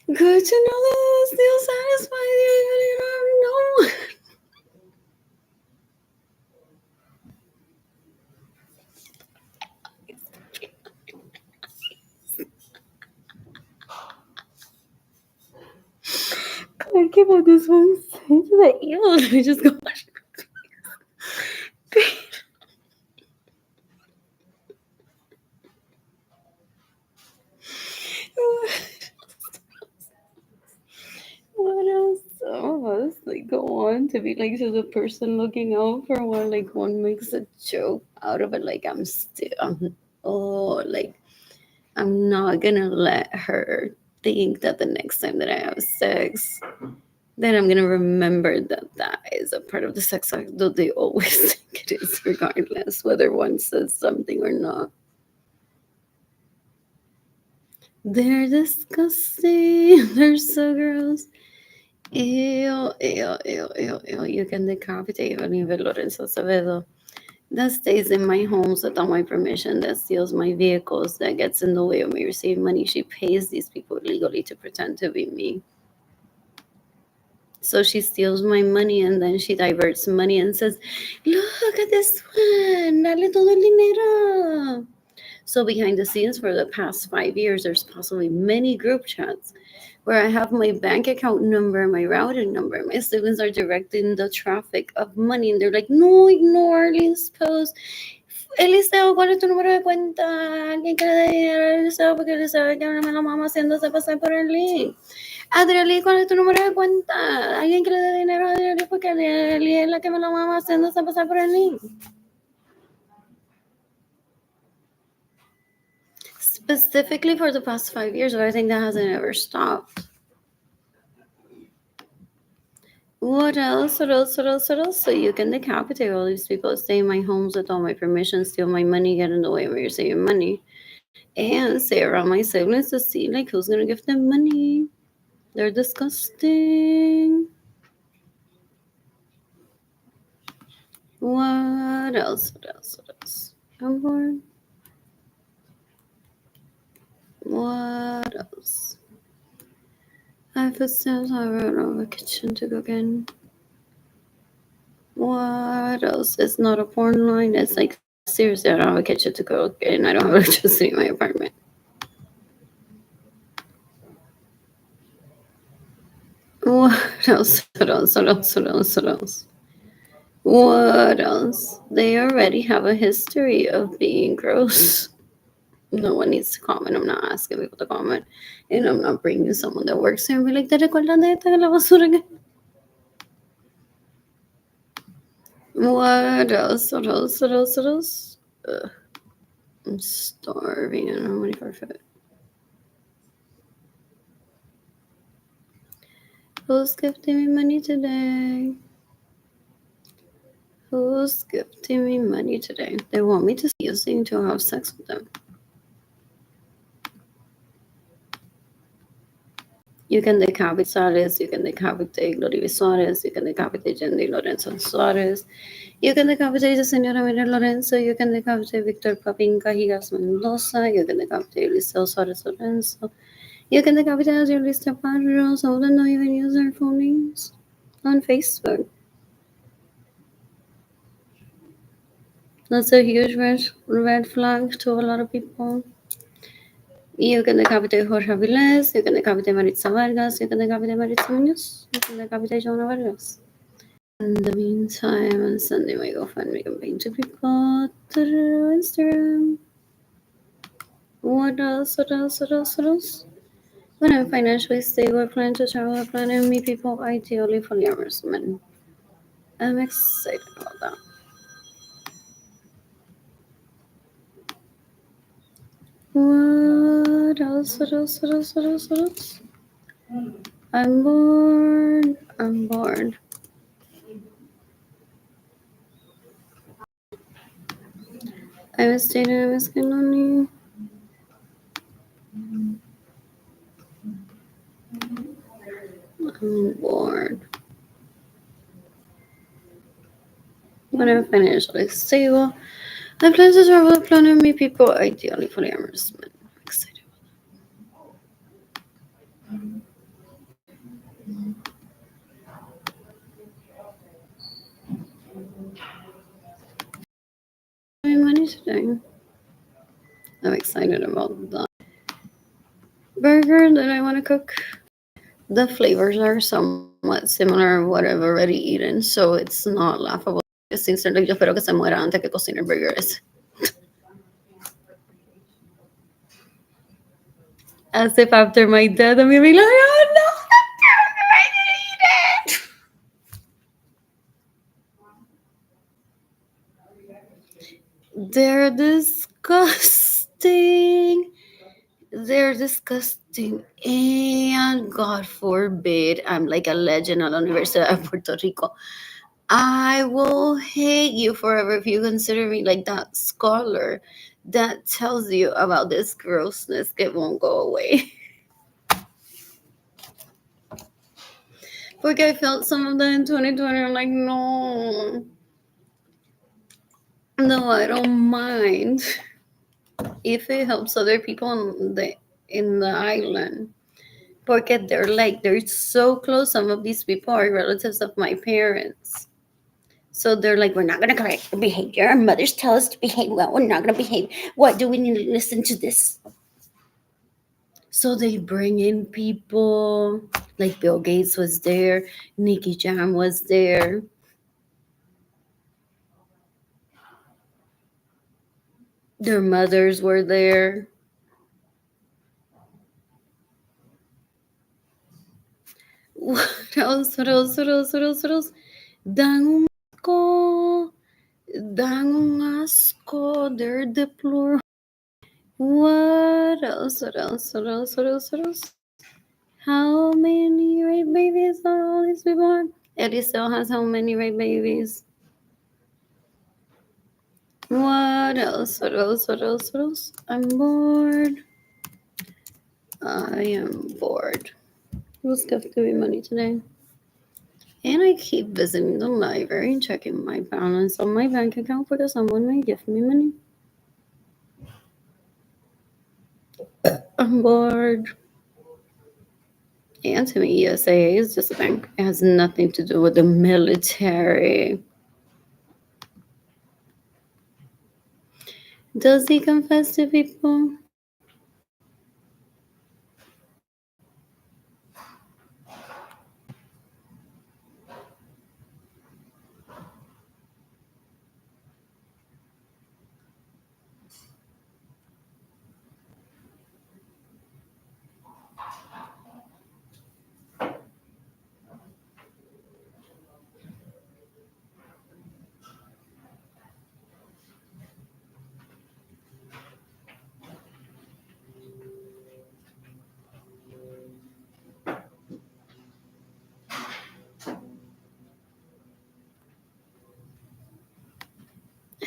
good to know that it's still satisfied you, you don't know. Can't give up this one. She's like, ew, let me just go wash my face. What else? Some of us like go on to be like to the person looking out for one. Like one makes a joke out of it. Like I'm like I'm not gonna let her think that the next time that I have sex, then I'm gonna remember that that is a part of the sex act. Though they always think it is, regardless whether one says something or not. They're disgusting. They're so gross. Ew, ew, ew, ew, ew. You can decapitate Oliver Lorenzo Acevedo. That stays in my homes without my permission, that steals my vehicles, that gets in the way of me receiving money. She pays these people legally to pretend to be me. So she steals my money and then she diverts money and says, look at this one, dale todo el dinero. So behind the scenes for the past 5 years, there's possibly many group chats where I have my bank account number, my routing number. My siblings are directing the traffic of money, and they're like, no, ignore Liz post. Eliseo, ¿cuál es tu número de cuenta? ¿Alguien quiere de dinero a Eliseo? Porque Eliseo es que me la mamá haciéndose pasar por el link. Adrieli, ¿cuál es tu número de cuenta? ¿Alguien quiere de dinero a Adrieli? Porque Adrieli es la que me la mamá haciéndose pasar por el link. Specifically for the past 5 years, but I think that hasn't ever stopped. What else? What else? What else? What else? So you can decapitate all these people, stay in my homes without my permission, steal my money, get in the way where you're saving money, and stay around my siblings to see like who's gonna give them money. They're disgusting. What else? What else? What else? I'm bored. What else? I footsteps. I ran out of the kitchen to go again. What else? It's not a porn line. It's like seriously, I don't have a kitchen to cook, and I don't have electricity in my apartment. What else? What else? What else? What else? What else? What else? They already have a history of being gross. No one needs to comment. I'm not asking people to comment. And I'm not bringing someone that works here and be like, ¿te recuerdan de esta de la basura? What else? What else? What else? What else? Ugh. I'm starving. I don't know how many for food. Who's gifting me money today? Who's gifting me money today? They want me to using to have sex with them. You can decapitate Suarez, you can decapitate Gloria Suarez, you can decapitate Jendy Lorenzo Suarez, you can decapitate the Senora Miriam Lorenzo, you can decapitate Victor Papin Cajigas Mendoza, you can decapitate Eliseo Suarez Lorenzo, you can decapitate Yolista Padro. Some of them don't even use their phone names on Facebook. That's a huge red flag to a lot of people. You can decapitate Jorge Avilés, you can decapitate Maritza Vargas, you can decapitate Maritza Munoz, you can decapitate Jonah Vargas. In the meantime, I'm sending my GoFundMe campaign to people through Instagram. What else? What else? What else? What else? When I'm financially stable, I plan to travel, I plan to meet people, ideally polyamorous men. I'm excited about that. What else? What else? What else? What else? What else? I'm bored. I'm bored. I was dating a Mexican only. I'm bored. When I'm financially stable, I plan to travel, I plan to meet people, ideally polyamorous men. I'm excited about money today. I'm excited about that burger that I want to cook. The flavors are somewhat similar what I've already eaten, so it's not laughable. Sincerely, yo espero que se muera antes que cocine el burger ese. As if after my death, I'm gonna be like, oh no, I didn't eat it. They're disgusting. They're disgusting. And God forbid, I'm like a legend at the University of Puerto Rico. I will hate you forever if you consider me like that scholar that tells you about this grossness. It won't go away. Porque I felt some of that in 2020. I'm like, no. No, I don't mind if it helps other people in the island. Porque they're so close. Some of these people are relatives of my parents. So they're like, we're not going to correct the behavior. Our mothers tell us to behave well. We're not going to behave. What do we need to listen to this? So they bring in people like Bill Gates was there, Nicky Jam was there. Their mothers were there. What else? What else? What else? What else? What else? Dango, Dango, they're deplorable. What else? What else? What else? What else? What else? How many rape babies are all these people on? Eddie still has how many rape babies? What else? What else? What else? What else? I'm bored. I am bored. Who's gifting me money today? And I keep visiting the library and checking my balance on my bank account because someone may gift me money. I'm bored. And to me, USA is just a bank. It has nothing to do with the military. Does he confess to people?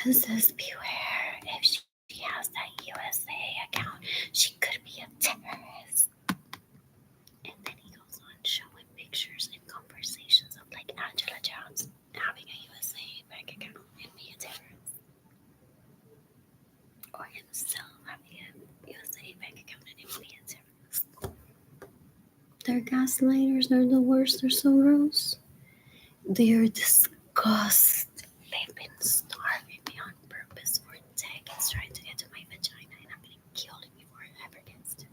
It says beware. If she has that USA account, she could be a terrorist. And then he goes on showing pictures and conversations of like Angela Jones having a USA bank account and be a terrorist. Or himself having a USA bank account and him be a terrorist. They're gaslighters, they're the worst, they're so gross. They are disgusting. They've been starving me on purpose for decades trying to get to my vagina and I'm gonna kill it before it ever gets to.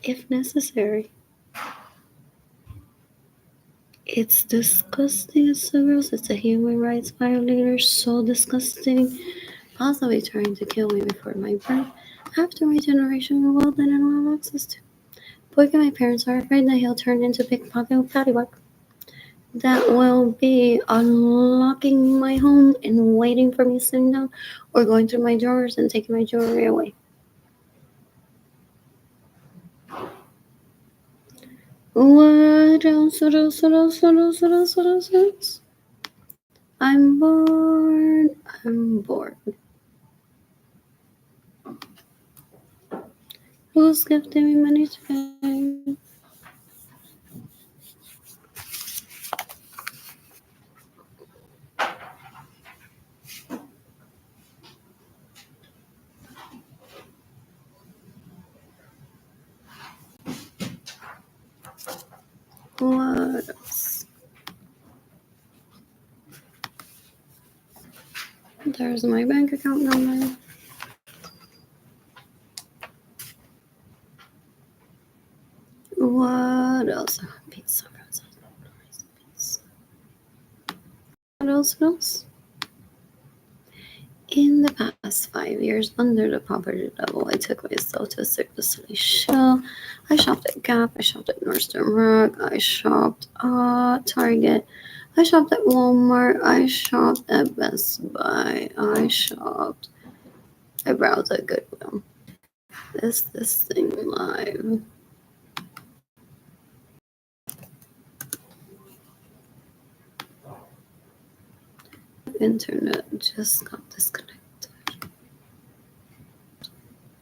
If necessary. It's disgusting. It's so gross. It's a human rights violator. So disgusting. Possibly trying to kill me before my birth. After my generation, well, then I don't have access to. Boy, my parents are afraid that he'll turn into pickpocket paddywhack. That will be unlocking my home and waiting for me sitting down or going through my drawers and taking my jewelry away. What else? What else? What else? What else? What else? What else? What else? I'm bored. I'm bored. Who's gifting me money today? What else? There's my bank account number. What else? Pizza. What else? What else? In the past 5 years, under the poverty level, I took myself to a Cirque du Soleil show. I shopped at Gap. I shopped at Nordstrom Rack. I shopped at Target. I shopped at Walmart. I shopped at Best Buy. I browsed at Goodwill. Is this thing live? Internet just got disconnected.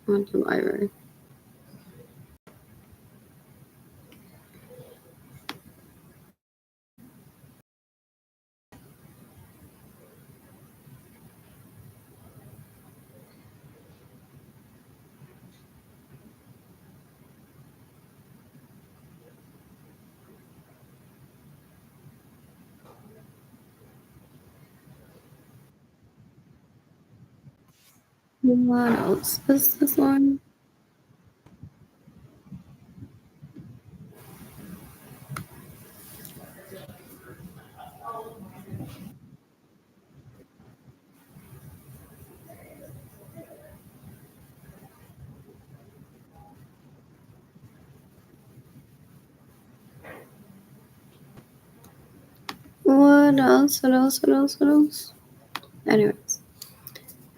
On the library. What else is this one? What else? What else? What else? What else? Anyways,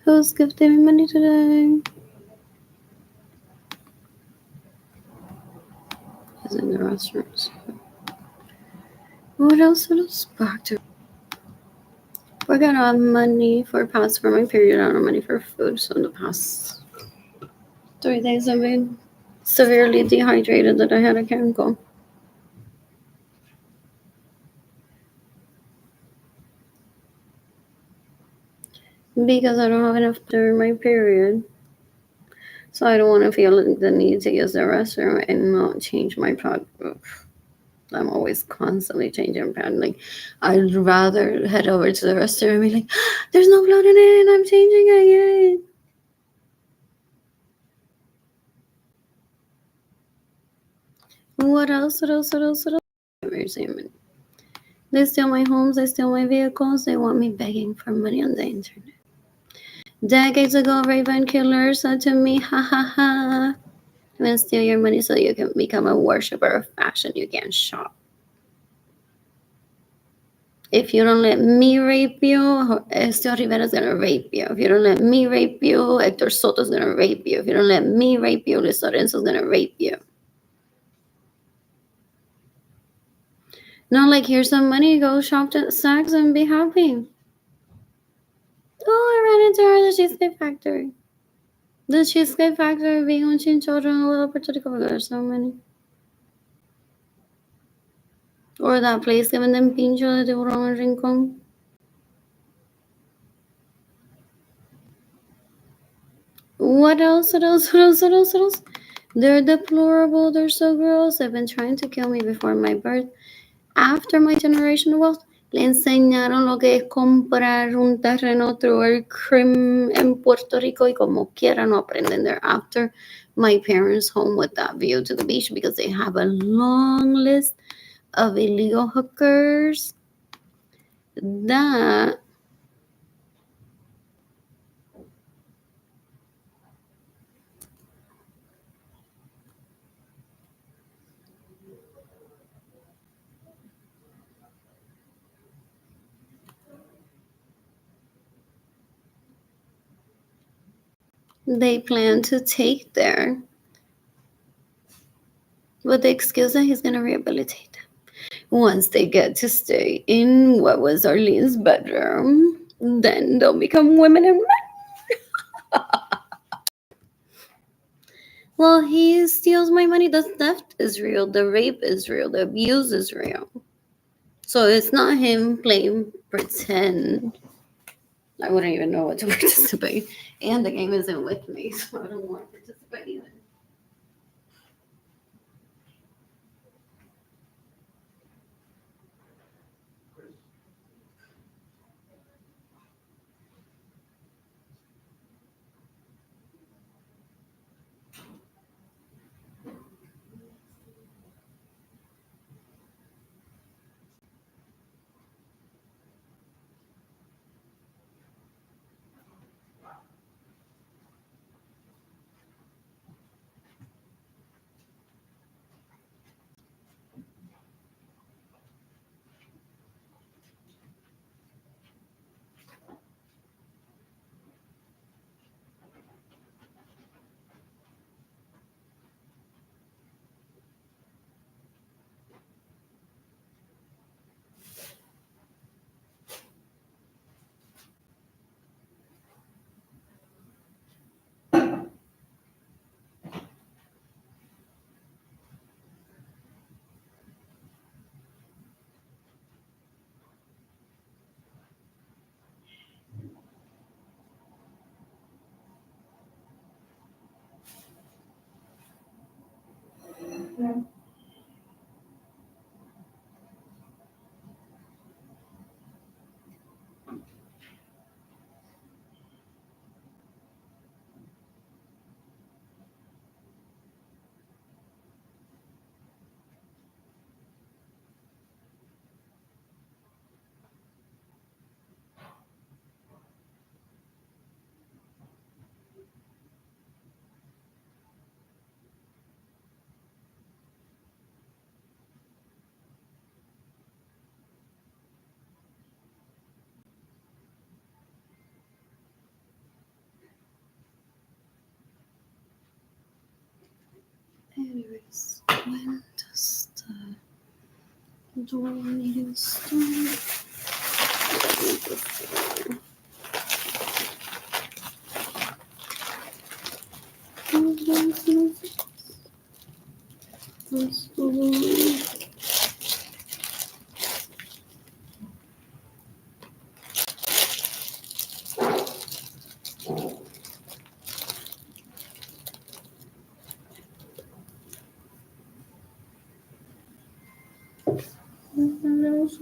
who's gifting me money today? Is in the restrooms. What else? What else? Back to. We're gonna have money for my period. I don't have money for food. So in the past 3 days, I've been severely dehydrated that I had a chemical. Because I don't have enough during my period. So I don't want to feel the need to use the restroom and not change my pad. I'm always constantly changing pad. Like, I'd rather head over to the restroom and be like, there's no blood in it, I'm changing it again. What else? What else? What else? What else? They steal my homes, they steal my vehicles, they want me begging for money on the internet. Decades ago, Raven Killer said to me, ha ha ha, I'm gonna steal your money so you can become a worshiper of fashion. You can't shop. If you don't let me rape you, Esteo Rivera's gonna rape you. If you don't let me rape you, Hector Soto's gonna rape you. If you don't let me rape you, Luis Lorenzo's gonna rape you. No, like, here's some money, go shop at Saks and be happy. Oh, I ran into her at the Cheesecake Factory. The Cheesecake Factory being on Chinchorro and Little Puerto Rico, there's so many. Or that place que venden pincho de tiburón en Rincón. What else? What else? What else? What else? What else? They're deplorable. They're so gross. They've been trying to kill me before my birth. After my generational wealth, le enseñaron lo que es comprar un terreno through a crime en Puerto Rico y como quiera no aprenden. They're after my parents' home with that view to the beach because they have a long list of illegal hookers that they plan to take there with the excuse that he's going to rehabilitate them. Once they get to stay in what was Arlene's bedroom, then they'll become women and men. Well, he steals my money. The theft is real. The rape is real. The abuse is real. So it's not him playing pretend. I wouldn't even know what to participate. And the game isn't with me, so I don't want to participate either. Anyways, when does the door meeting start?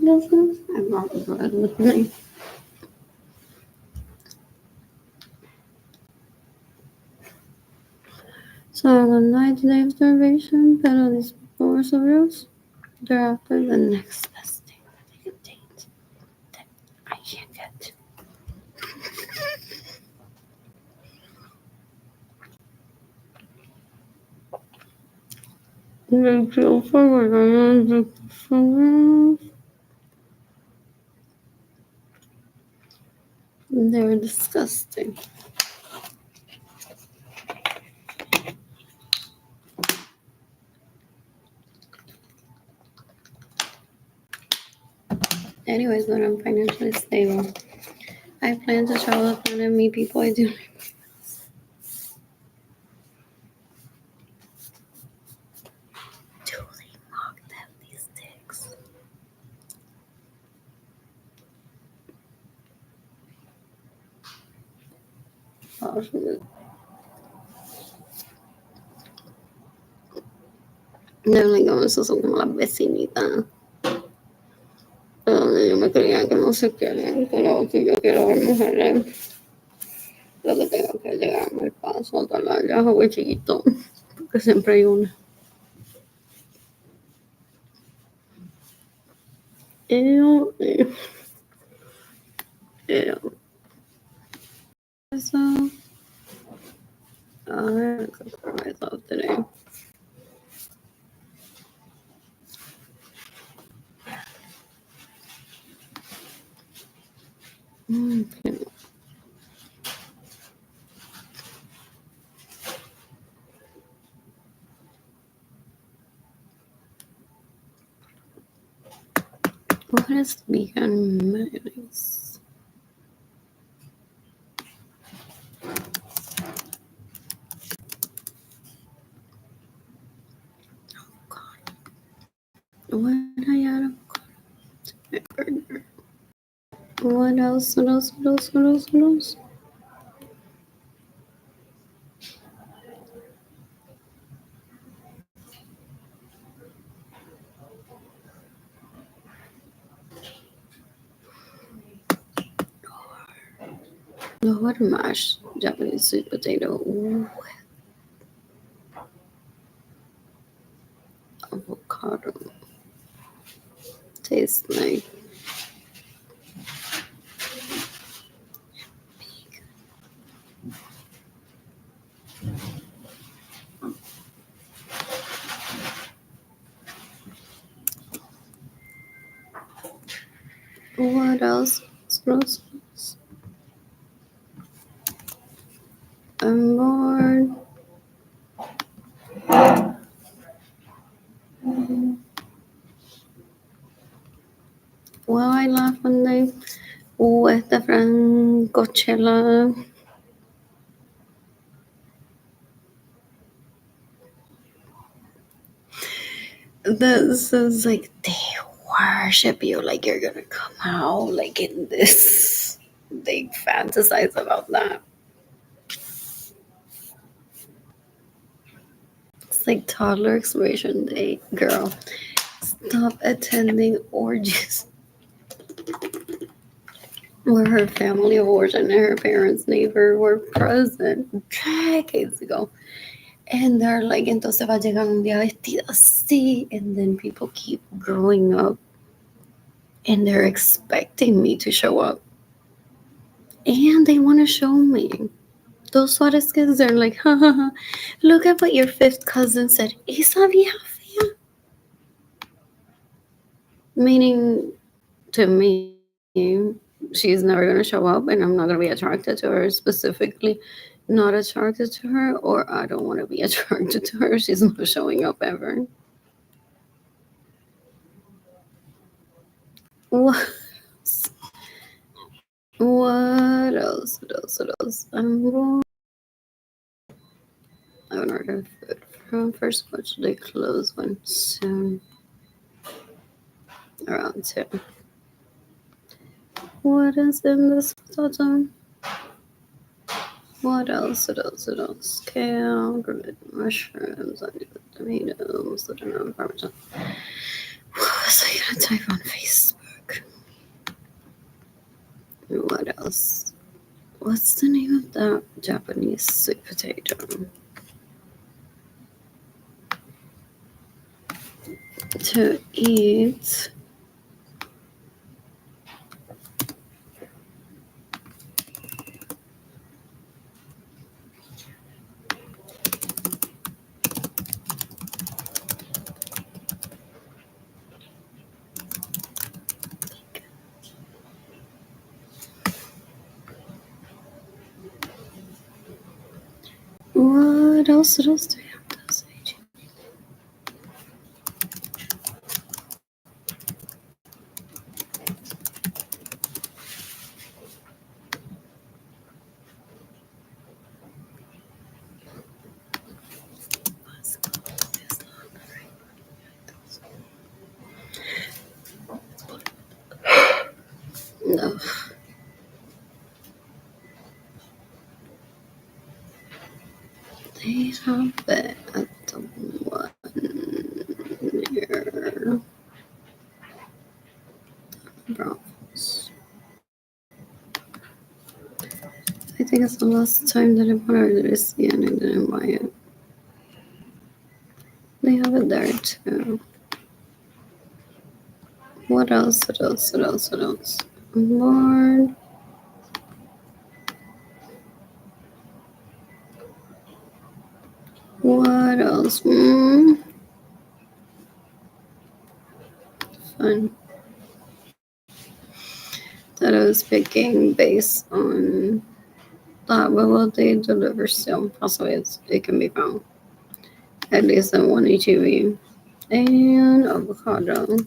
I brought the bread with me. So on the 90-day observation, pedal these 4 cereals. Thereafter, the next best thing that they can date that I can't get. They feel forward on the cereals. They're disgusting. Anyways, when I'm financially stable, I plan to travel the planet and meet people I do. Truly mock them, these dicks. No le digo, esos son como las vecinitas. Donde yo me creía que no se quieren, pero si yo quiero ver mujeres, lo que tengo que llegarme al paso, hasta la ya chiquito, porque siempre hay una. Ew. So, I cook for myself today. Okay. What is vegan mayonnaise? What I add avocado to my burger? What else? What else? What else? What else? What else? What mashed Japanese sweet potato with avocado. Tastes like what else? I'm bored. Well, I laughed one day with the friend Coachella. This is like they worship you, like you're gonna come out like in this. They fantasize about that. It's like toddler exploration day, girl. Stop attending orgies where her family of origin and her parents' neighbor were present decades ago. And they're like, entonces va a llegar un día vestida así. And then people keep growing up and they're expecting me to show up. And they want to show me. Those Suarez kids are like, ha ha ha. Look at what your fifth cousin said. Esa vieja fea. Meaning to me, she's never going to show up and I'm not going to be attracted to her specifically not attracted to her, or I don't want to be attracted to her. She's not showing up ever. What? What else? What else? What else? I haven't ordered food from First Watch. They close one soon. Around 2. What is in this bottom? What else? What else? What else? Kale, grilled mushrooms, onion, tomatoes, little parmesan. What was I gonna type on Facebook? What else? What's the name of that Japanese sweet potato? To eat. What else? What else do we have to say? No. They have it at the one near Bronx. I think it's the last time that I bought this and I didn't buy it. They have it there too. What else? What else? What else? What else? Lord. What else? Fun. That I was picking based on that, but will they deliver still? Possibly it can be found. At least in one HEV. And avocado.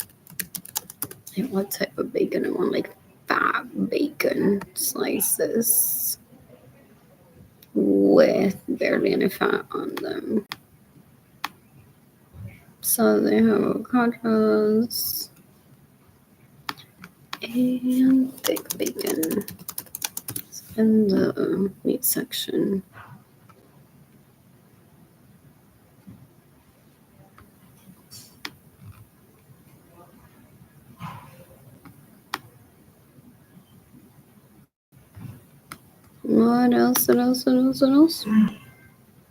And what type of bacon I want? Like fat bacon slices with barely any fat on them. So they have avocados and thick bacon in the meat section. What else? What else? What else? What else?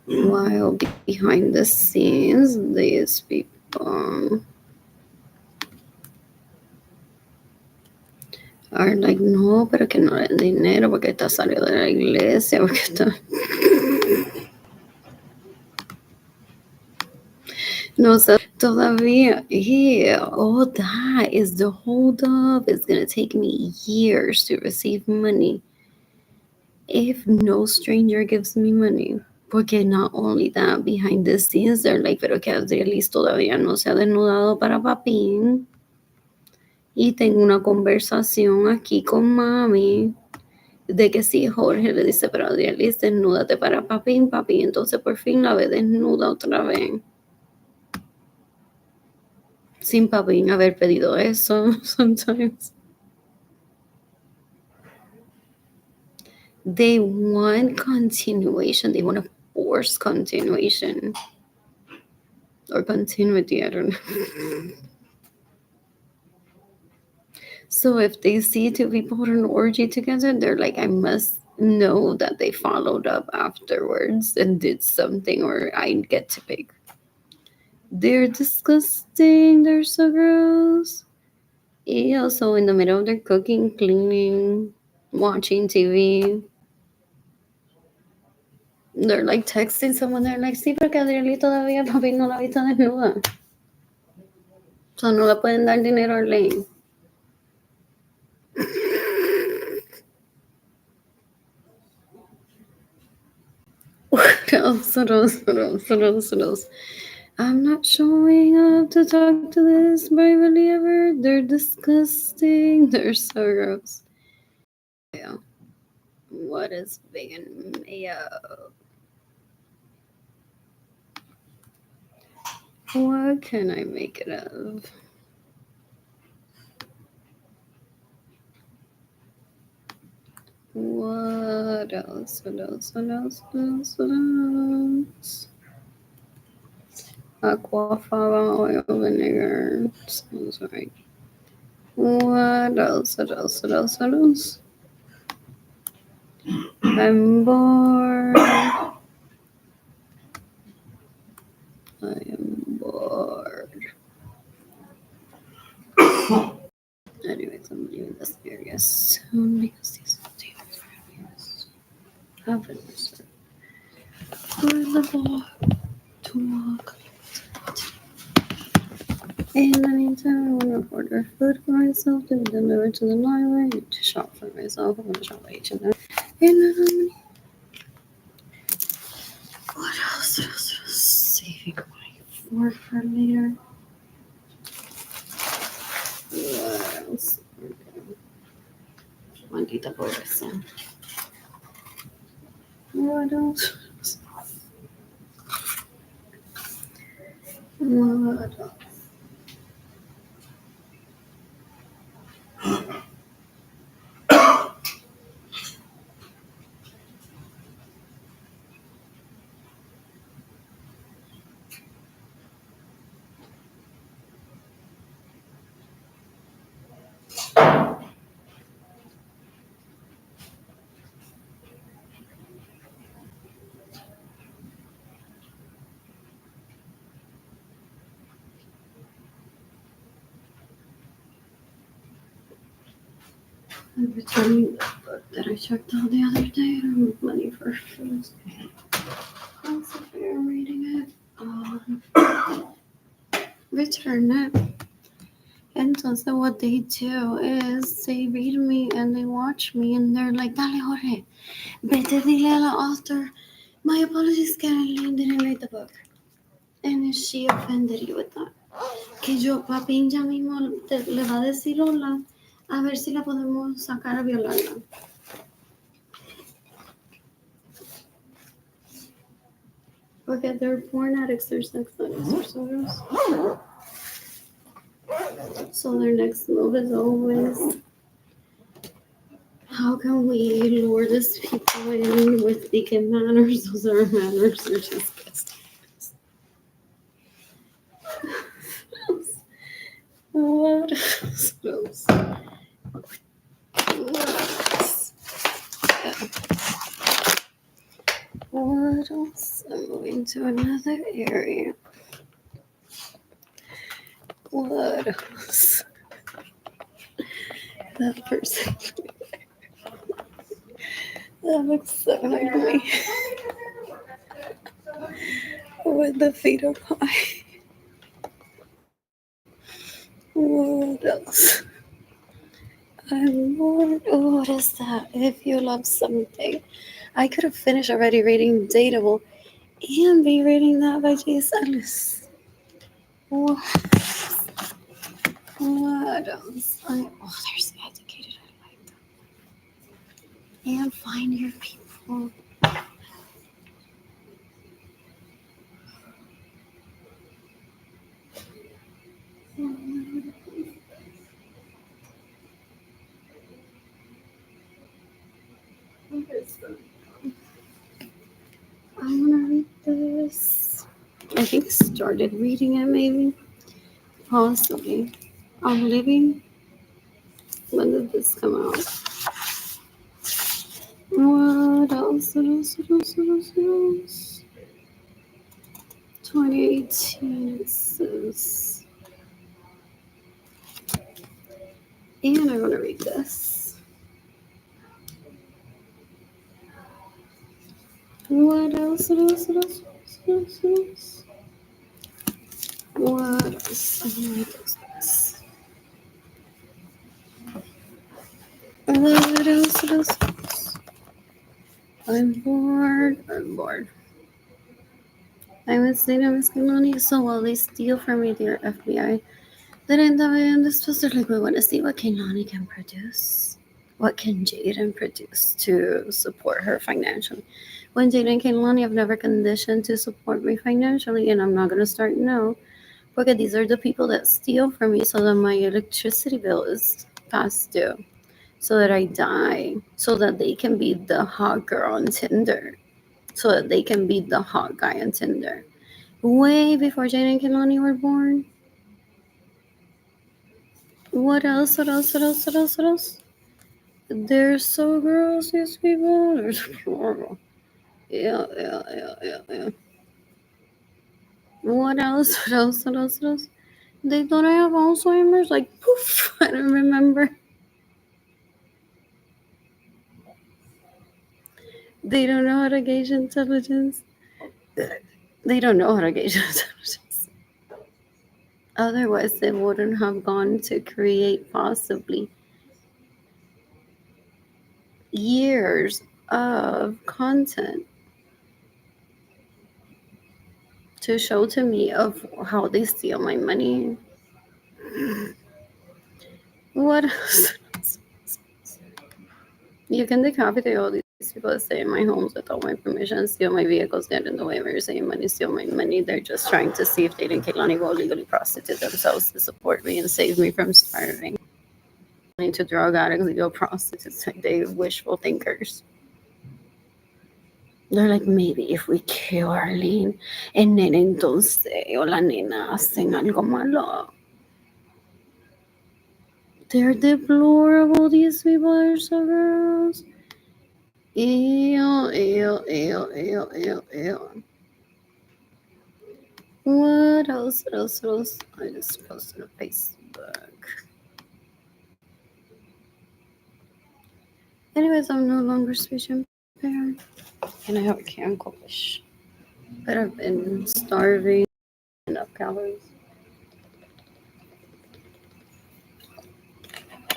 While behind the scenes, these people are like, no, pero que no le den dinero porque está saliendo de la iglesia, porque está... No, so todavía, yeah, all that is the hold up. It's gonna take me years to receive money if no stranger gives me money. Porque not only that, behind the scenes, they're like, pero que Adrielis todavía no se ha desnudado para Papín. Y tengo una conversación aquí con mami de que sí, Jorge le dice, pero Adrielis, desnúdate para Papín, papi. Entonces por fin la ve desnuda otra vez. Sin Papín haber pedido eso sometimes. They want continuation. They want to force continuation. Or continuity, I don't know. So if they see 2 people in an orgy together, they're like, I must know that they followed up afterwards and did something, or I get to pick. They're disgusting. They're so gross. Yeah, so in the middle of their cooking, cleaning, watching TV, they're like texting someone. They're like, sí, pero que Adrieli todavía papi no la ha visto desnuda. O sea, no le pueden dar dinero a Arlene. else? I'm not showing up to talk to this bravely ever. They're disgusting. They're so gross. Yeah. What is vegan mayo? What can I make it of? What else? Aquafaba oil vinegar. Sounds right. What else? I'm bored. I am bored. Anyways, I'm leaving this area soon because these containers are gonna be haven't for the walk to walk. In the meantime, I want to order food for myself to be delivered to the library, to shop for myself. I'm gonna shop at H&M. And what else? Saving my fork for later. What else? Maldita pobreza. What else? What else? I'm returning the book that I checked out the other day. I'm money for food. Constantly reading it. Return it. Entonces what they do is they read me and they watch me and they're like, dale Jorge, vete dile a la author, my apologies Karen didn't read the book. And she offended you with that. Que yo, papi ya mismo le va a decir hola, a ver si la podemos sacar a violarla. Okay, they're porn addicts, they're sex addicts, they're so gross. So their next move is always, how can we lure these people in with vegan manners? Those are manners, they're disgusting. What else? What else? I'm moving to another area. What else? That person. That looks so like me. With the feet up high. What else? I'm bored. Oh, what is that? If you love something. I could have finished already reading Dateable and be reading that by J.S. Ellis. What else? There's Educated. I like that. And Find Your People. I want to read this. I think started reading it maybe. Possibly. I'm Living. When did this come out? What else? 2018 it says. And I want to read this. What else? What else? I like this. What else? I'm bored. I would say to Miss Kalani, so while they steal from me, dear FBI, then in this was like we want to see what Kaylani can produce. What can Jaden produce to support her financially? When Jaden and Kaylani have never conditioned to support me financially, and I'm not gonna start now, because these are the people that steal from me so that my electricity bill is past due, so that I die, so that they can be the hot girl on Tinder, so that they can be the hot guy on Tinder. Way before Jaden and Kaylani were born. What else? What else? What else? What else? What else? They're so gross, these people. They're so horrible. Yeah. What else? What else? What else? What else? They thought I have Alzheimer's. Like, poof, I don't remember. They don't know how to gauge intelligence. They don't know how to gauge intelligence. Otherwise, they wouldn't have gone to create possibly years of content to show to me of how they steal my money. What else? You can decapitate all these people that stay in my homes without my permission, steal my vehicles, get in the way of your saying money, steal my money. They're just trying to see if they and Kehlani will legally prostitute themselves to support me and save me from starving. To drug addicts, legal prostitutes, like they wishful thinkers. They're like, maybe if we kill Arlene, el nene entonces o la nena hacen algo malo. They're deplorable. These people are so gross. Ew. What else? I just posted on Facebook. Anyways, I'm no longer speech impaired. And I have a can't-copish. But I've been starving enough calories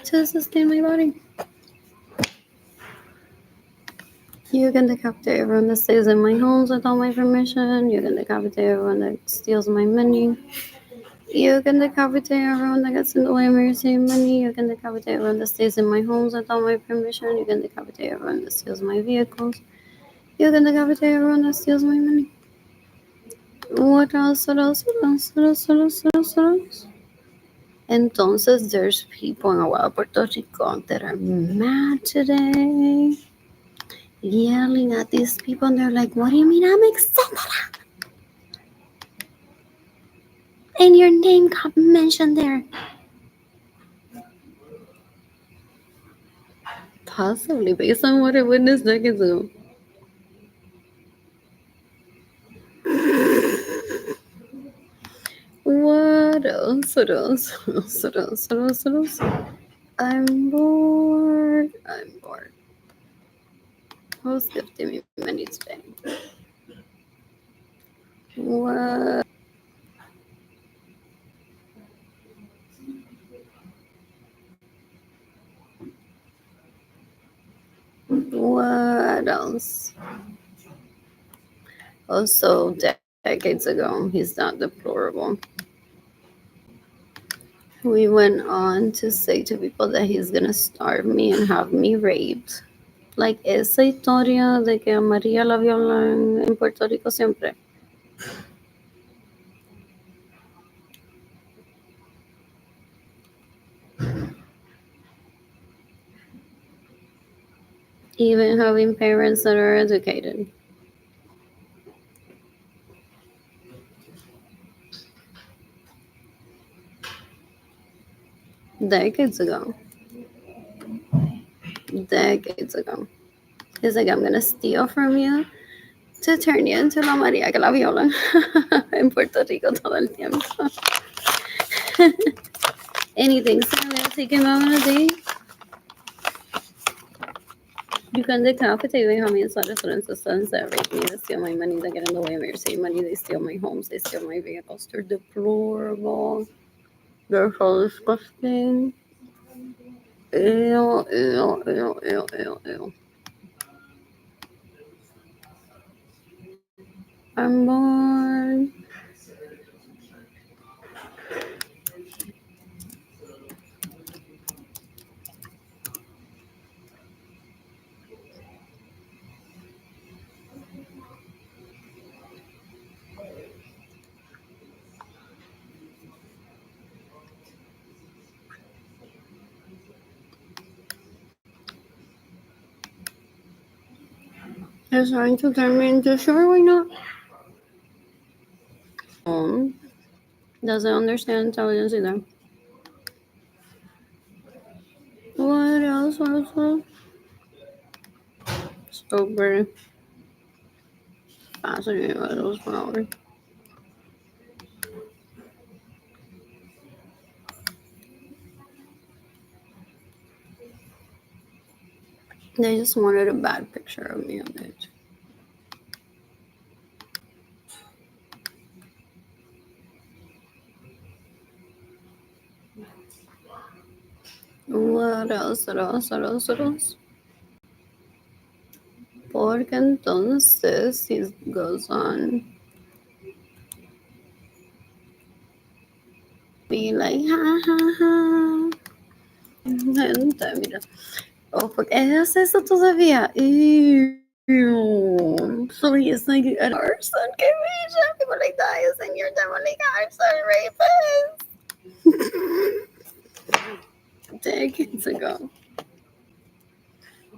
to sustain my body. You can decapitate everyone that stays in my homes without my permission. You can decapitate everyone that steals my money. You can decapitate everyone that gets in the way of me receiving money. You can decapitate everyone that stays in my homes without my permission. You can decapitate everyone that steals my vehicles. You can decapitate everyone that steals my money. What else? Entonces, there's people in Aguada, Puerto Rico that are mad today, yelling at these people, and they're like, what do you mean I'm excited? And your name got mentioned there. Possibly based on what I witnessed decades ago. What else? I'm bored. Who's gifting me money today? What? What else? Also, decades ago, he's not deplorable. We went on to say to people that he's gonna starve me and have me raped. Like esa historia de que a María la violan en Puerto Rico siempre. Even having parents that are educated. Decades ago. He's like, I'm gonna steal from you to turn you into la María que la violan en Puerto Rico todo el tiempo. Anything, Sammy, I'll take him out on a date. You can decapitate me, how many restaurants and sons that rape me, they steal my money, they get in the way of me receiving money, they steal my homes, they steal my vehicles. They're deplorable. They're so disgusting. Ew. I'm bored. He's trying to turn me into sure, why not? Doesn't understand intelligence either. What else? What else? What else? So very fascinating by those flowers. They just wanted a bad picture of me on it. What else? What else? What else? What else? Porque entonces he goes on be like ha ha ha. Gente, mira. Oh, porque ella hace eso todavía. Ew. So he's like an arson. Que bella. People like that. You're saying you're definitely arson rapist. Decades ago.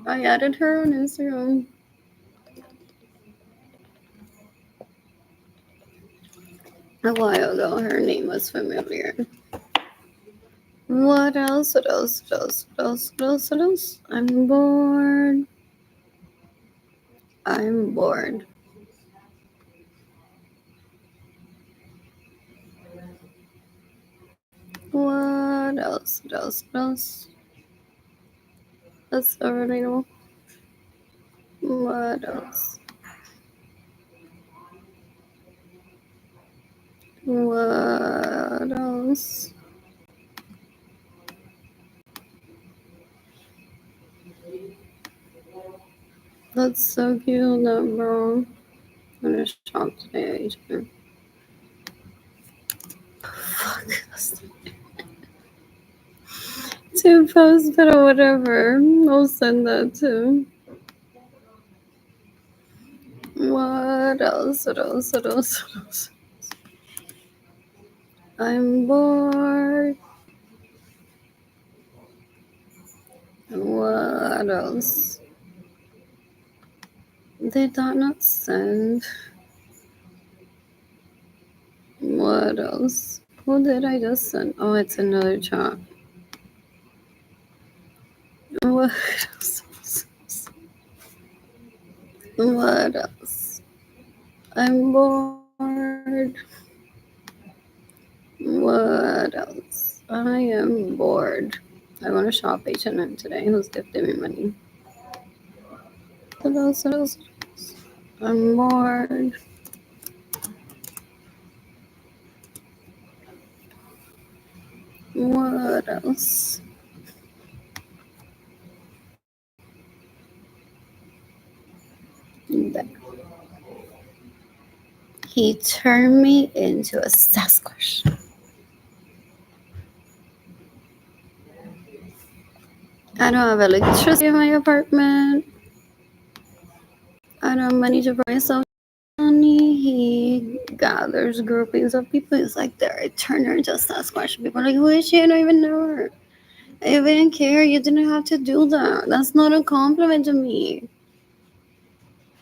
I added her on Instagram. A while ago, her name was familiar. What else? What else? What else? What else? What else? What else? I'm bored. I'm bored. What else? What else? What else? That's so relatable. What else? What else? That's so cute, though, bro. I'm gonna shop today. Fuck. To post, but whatever. I'll send that too. What else? What else? What else? What else? I'm bored. What else? Did that not send? What else? Who did I just send? Oh, it's another chat. What else? What else? I'm bored. What else? I am bored. I want to shop H&M today. Who's gifting me money? What else? What else? I'm bored. What else? There. He turned me into a Sasquatch. I don't have electricity in my apartment. I don't have money to buy myself money. He gathers groupings of people. He's like, there, I turned her into a Sasquatch. People are like, who is she? I don't even know her. I didn't care. You didn't have to do that. That's not a compliment to me.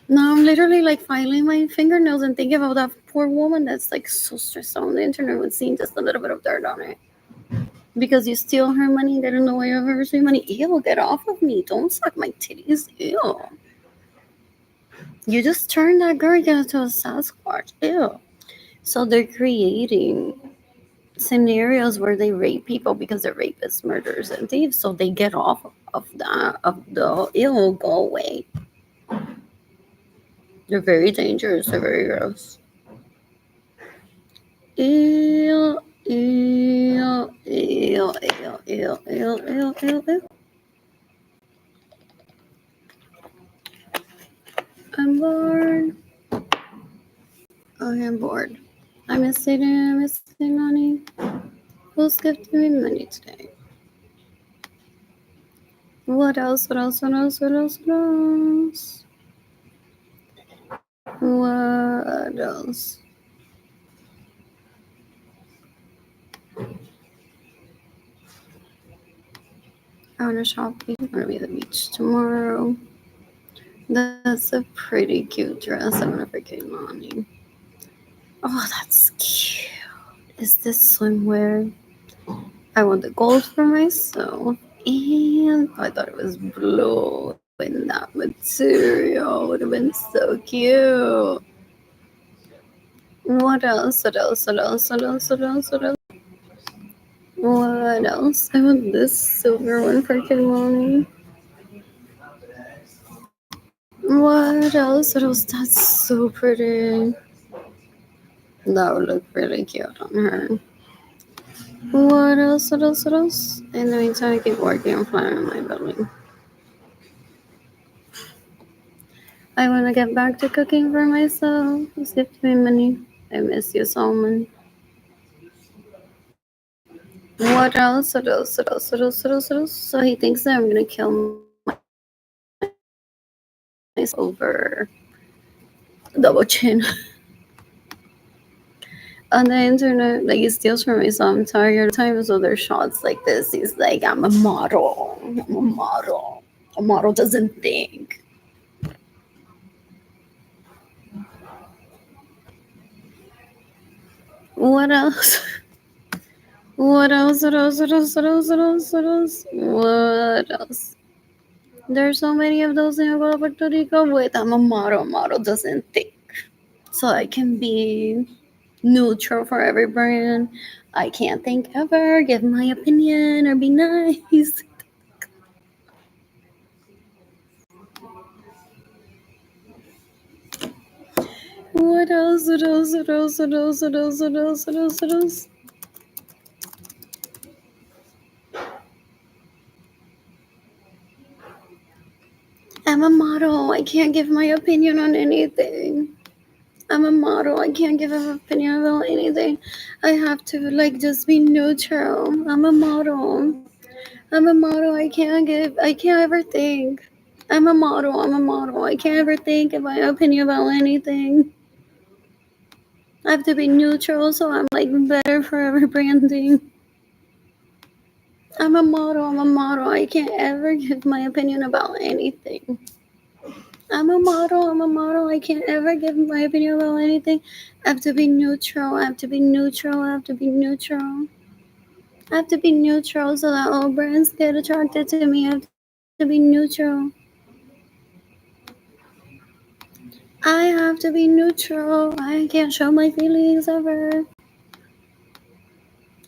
Now I'm literally like filing my fingernails and thinking about that poor woman that's like so stressed out on the internet with seeing just a little bit of dirt on it. Because you steal her money, they don't know where you're receiving money. Ew, get off of me. Don't suck my titties. Ew. You just turned that girl into a Sasquatch. Ew. So they're creating scenarios where they rape people because they're rapists, murderers, and thieves. So they get off of that, of the ew, go away. They're very dangerous. They're very gross. Ew, ew, ew, ew, ew, ew, ew, ew, ew. I'm bored. Okay, I'm bored. I miss it. I miss it, money. Who's gifting me money today? What else? What else? What else? What else? What else? What else? I want to shop. I'm gonna be at the beach tomorrow. That's a pretty cute dress. I'm gonna freaking money. Oh, that's cute. Is this swimwear? I want the gold for myself. And I thought it was blue in that material. Would have been so cute. What else? What else? What else? What else? What else? What else? What else? I want this silver one for Kimoni. What else? What else? That's so pretty. That would look really cute on her. What else? What else? What else? In the meantime, I keep working on planning my building. I want to get back to cooking for myself. Just give me money. I miss you so much. What else? What else? What else? What else? What else? What else? So he thinks that I'm gonna kill myself over double chin on the internet. Like he steals from me, so I'm tired of times. So there's shots like this. He's like, "I'm a model. I'm a model. A model doesn't think." What else? What else? What else? What else? What else? What else? What else? What else? There's so many of those in Puerto Rico. Wait, I'm a model. Model doesn't think. So I can be neutral for every brand. I can't think ever, give my opinion or be nice. What else? What else? What else? What else? What else? What else? What else? What else? I'm a model. I can't give my opinion on anything. I'm a model. I can't give an opinion about anything. I have to like just be neutral. I'm a model. I'm a model. I can't ever think. I'm a model. I'm a model. I can't ever think of my opinion about anything. I have to be neutral, so I'm like better for every branding. I'm a model. I'm a model. I can't ever give my opinion about anything. I'm a model. I'm a model. I can't ever give my opinion about anything. I have to be neutral. I have to be neutral. I have to be neutral. I have to be neutral so that all brands get attracted to me. I have to be neutral. I have to be neutral. I can't show my feelings ever.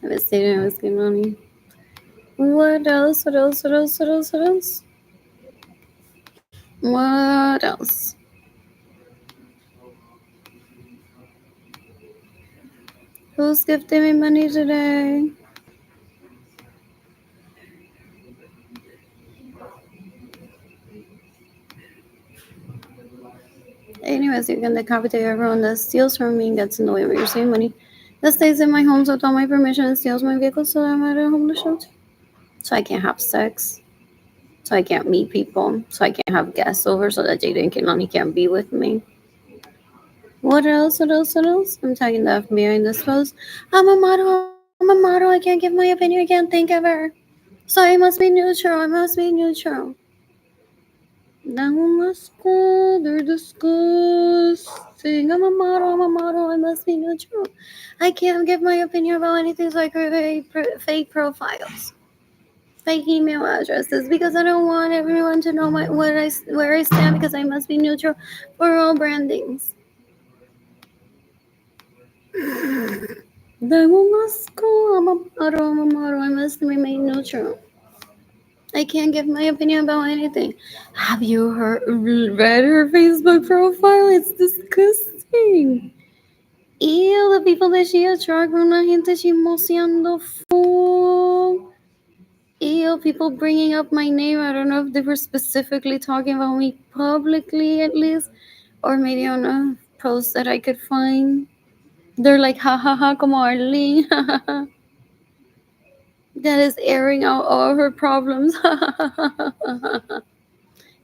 I was saying I was getting money. What else? What else? What else? What else? What else? What else? Who's gifting me money today? Anyways, you can decapitate everyone that steals from me and gets in the way of receiving money. That stays in my home without my permission and steals my vehicle so I'm at a homeless shelter. So I can't have sex. So I can't meet people. So I can't have guests over so that Jada and Kehlani can't be with me. What else? What else? What else? I'm tagging the FBI in this post. I'm a model. I'm a model. I can't give my opinion. I can't think ever. So I must be neutral. I must be neutral. That one was good. They're disgusting. I'm a model. I'm a model. I must be neutral. I can't give my opinion about anything, so I create fake profiles, fake email addresses, because I don't want everyone to know where I stand, because I must be neutral for all brandings. That one was cool. I'm a model. I'm a model. I must remain neutral. I can't give my opinion about anything. Have you read her Facebook profile? It's disgusting. Ew, the people that she attracts, una gente chismoseando full. Ew, people bringing up my name. I don't know if they were specifically talking about me publicly, at least, or maybe on a post that I could find. They're like, ha ha ha, como Arlene. That is airing out all her problems.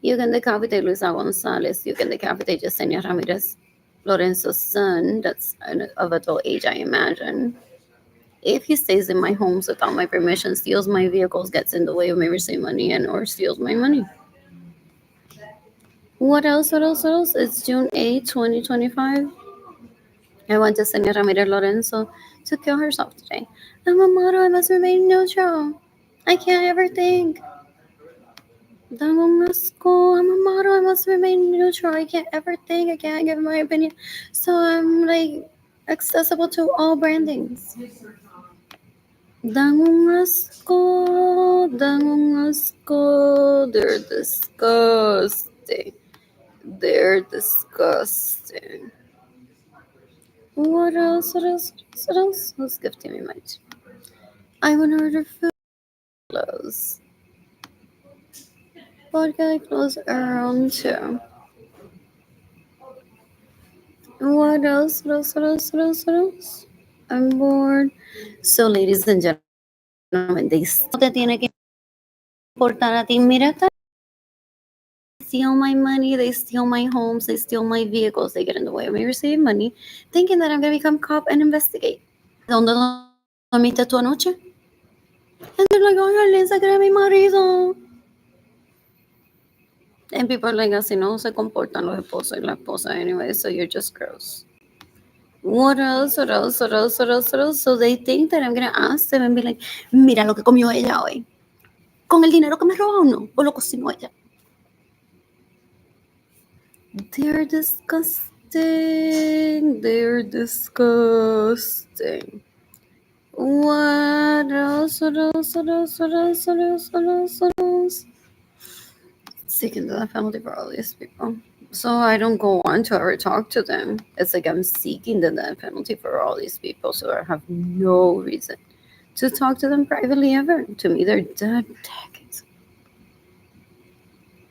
You can decapitate Luisa Gonzalez. You can decapitate Yesenia Ramirez, Lorenzo's son. That's of adult age, I imagine. If he stays in my homes without my permission, steals my vehicles, gets in the way of me receiving money, and or steals my money. What else? What else? What else? It's June 8th, 2025. I want to send Ramirez Lorenzo to kill herself today. I'm a model. I must remain neutral. I can't ever think. I'm a model. I must remain neutral. I can't ever think. I can't give my opinion. So I'm like accessible to all brandings. Dangungasko. They're disgusting. They're disgusting. What else? What else? What else? Who's gifting me much? I want to order food. Close. Podcast close around 2. What else? What else? What else? What else? What else? I'm bored. So, ladies and gentlemen, they te tiene que importar a ti. Mira, steal my money, they steal my homes, they steal my vehicles, they get in the way of me receiving money, thinking that I'm gonna become cop and investigate. ¿Dónde dormiste tú anoche? And they're like, oh, Arlene, se cree mi marido. And people are like, así no se comportan los esposos y la esposa anyway, so you're just gross. What else? What else? What else? What else? What else? So they think that I'm gonna ask them and be like, mira lo que comió ella hoy. ¿Con el dinero que me robó o no? ¿O lo cocinó ella? They're disgusting. They're disgusting. What else? What else? What else? What else? What else? What else? What else? Seeking the penalty for all these people. So I don't go on to ever talk to them. It's like I'm seeking the death penalty for all these people, so I have no reason to talk to them privately ever. To me, they're dead decades.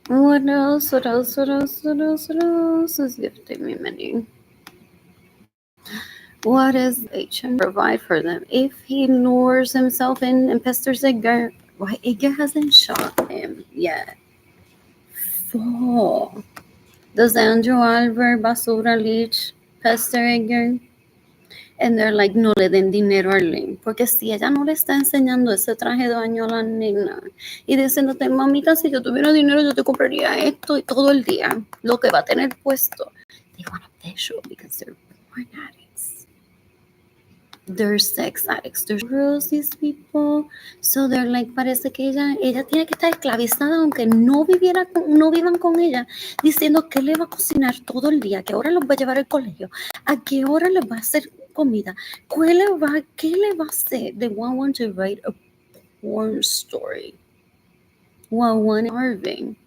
What else? What else? What else? What else? What else is gifting me money? What is H provide for them? If he lures himself in and pesters Edgar, why Edgar hasn't shot him yet? 4. Does Andrew Albert Basura Leach pester Edgar? And they're like, no le den dinero a Arlene. Porque si ella no le está enseñando ese traje de baño a la nena y diciéndote, mamita, si yo tuviera dinero, yo te compraría esto y todo el día, lo que va a tener puesto. They want a visual because they're porn addicts. They're sex addicts. They're girls, these people. So they're like, parece que ella tiene que estar esclavizada aunque no vivan con ella, diciendo que le va a cocinar todo el día, a qué hora los va a llevar al colegio, a qué hora les va a hacer comida, qué le va a hacer. They want to write a porn story while one is starving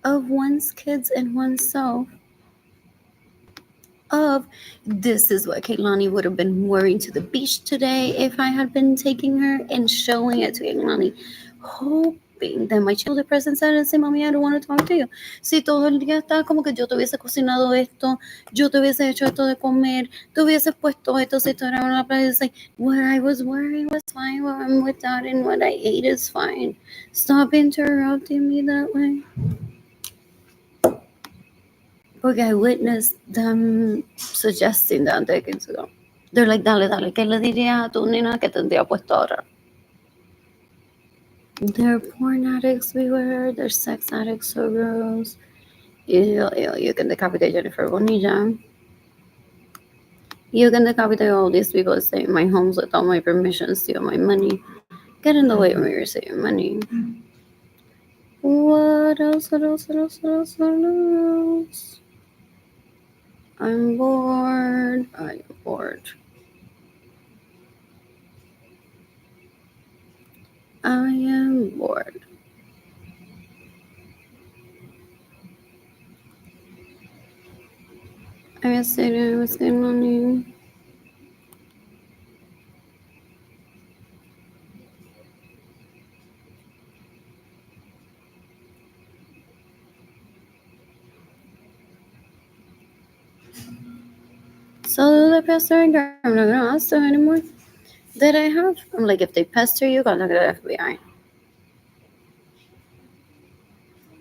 of one's kids and oneself. Of this is what Kaylani would have been wearing to the beach today if I had been taking her and showing it to Kaylani, hoping that my child depressed said and say, Mommy, I don't want to talk to you. Si todo el día está como que yo te hubiese cocinado esto, yo te hubiese hecho esto de comer, te hubiese puesto esto, si tú eras en la playa, it's like, what I was wearing was fine, what I'm without and what I ate is fine. Stop interrupting me that way. Porque I witnessed them suggesting that decades ago. They're like, dale, ¿qué le dirías a tu nena que tendría puesto ahora? They're porn addicts beware, they're sex addicts, so gross. You can decapitate Jennifer Bonilla. You can decapitate all these people that stay in my homes without my permission, steal my money, get in the way of me receiving money. What else? What else? What else? What else? What else? I'm bored. I am bored. I am bored. I guess it was good morning. So the pastor and I'm not gonna ask them anymore. That I have. I'm like, if they pester you, contact the FBI.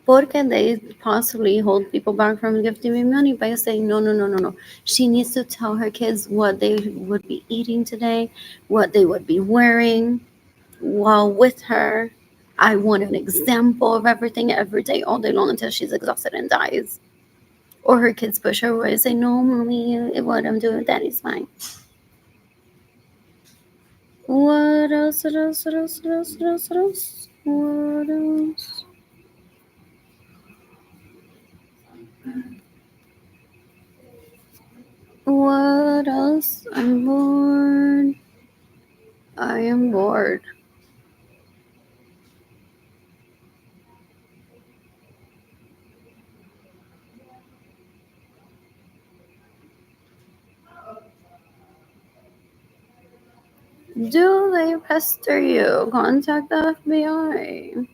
Porque they possibly hold people back from gifting me money by saying, no. She needs to tell her kids what they would be eating today, what they would be wearing while with her. I want an example of everything every day, all day long until she's exhausted and dies. Or her kids push her away and say, "No, mommy, what I'm doing with daddy's fine." What else? What else? What else? What else? What else? What else? What else? What else? I'm bored. I am bored. Do they pester you? Contact the FBI.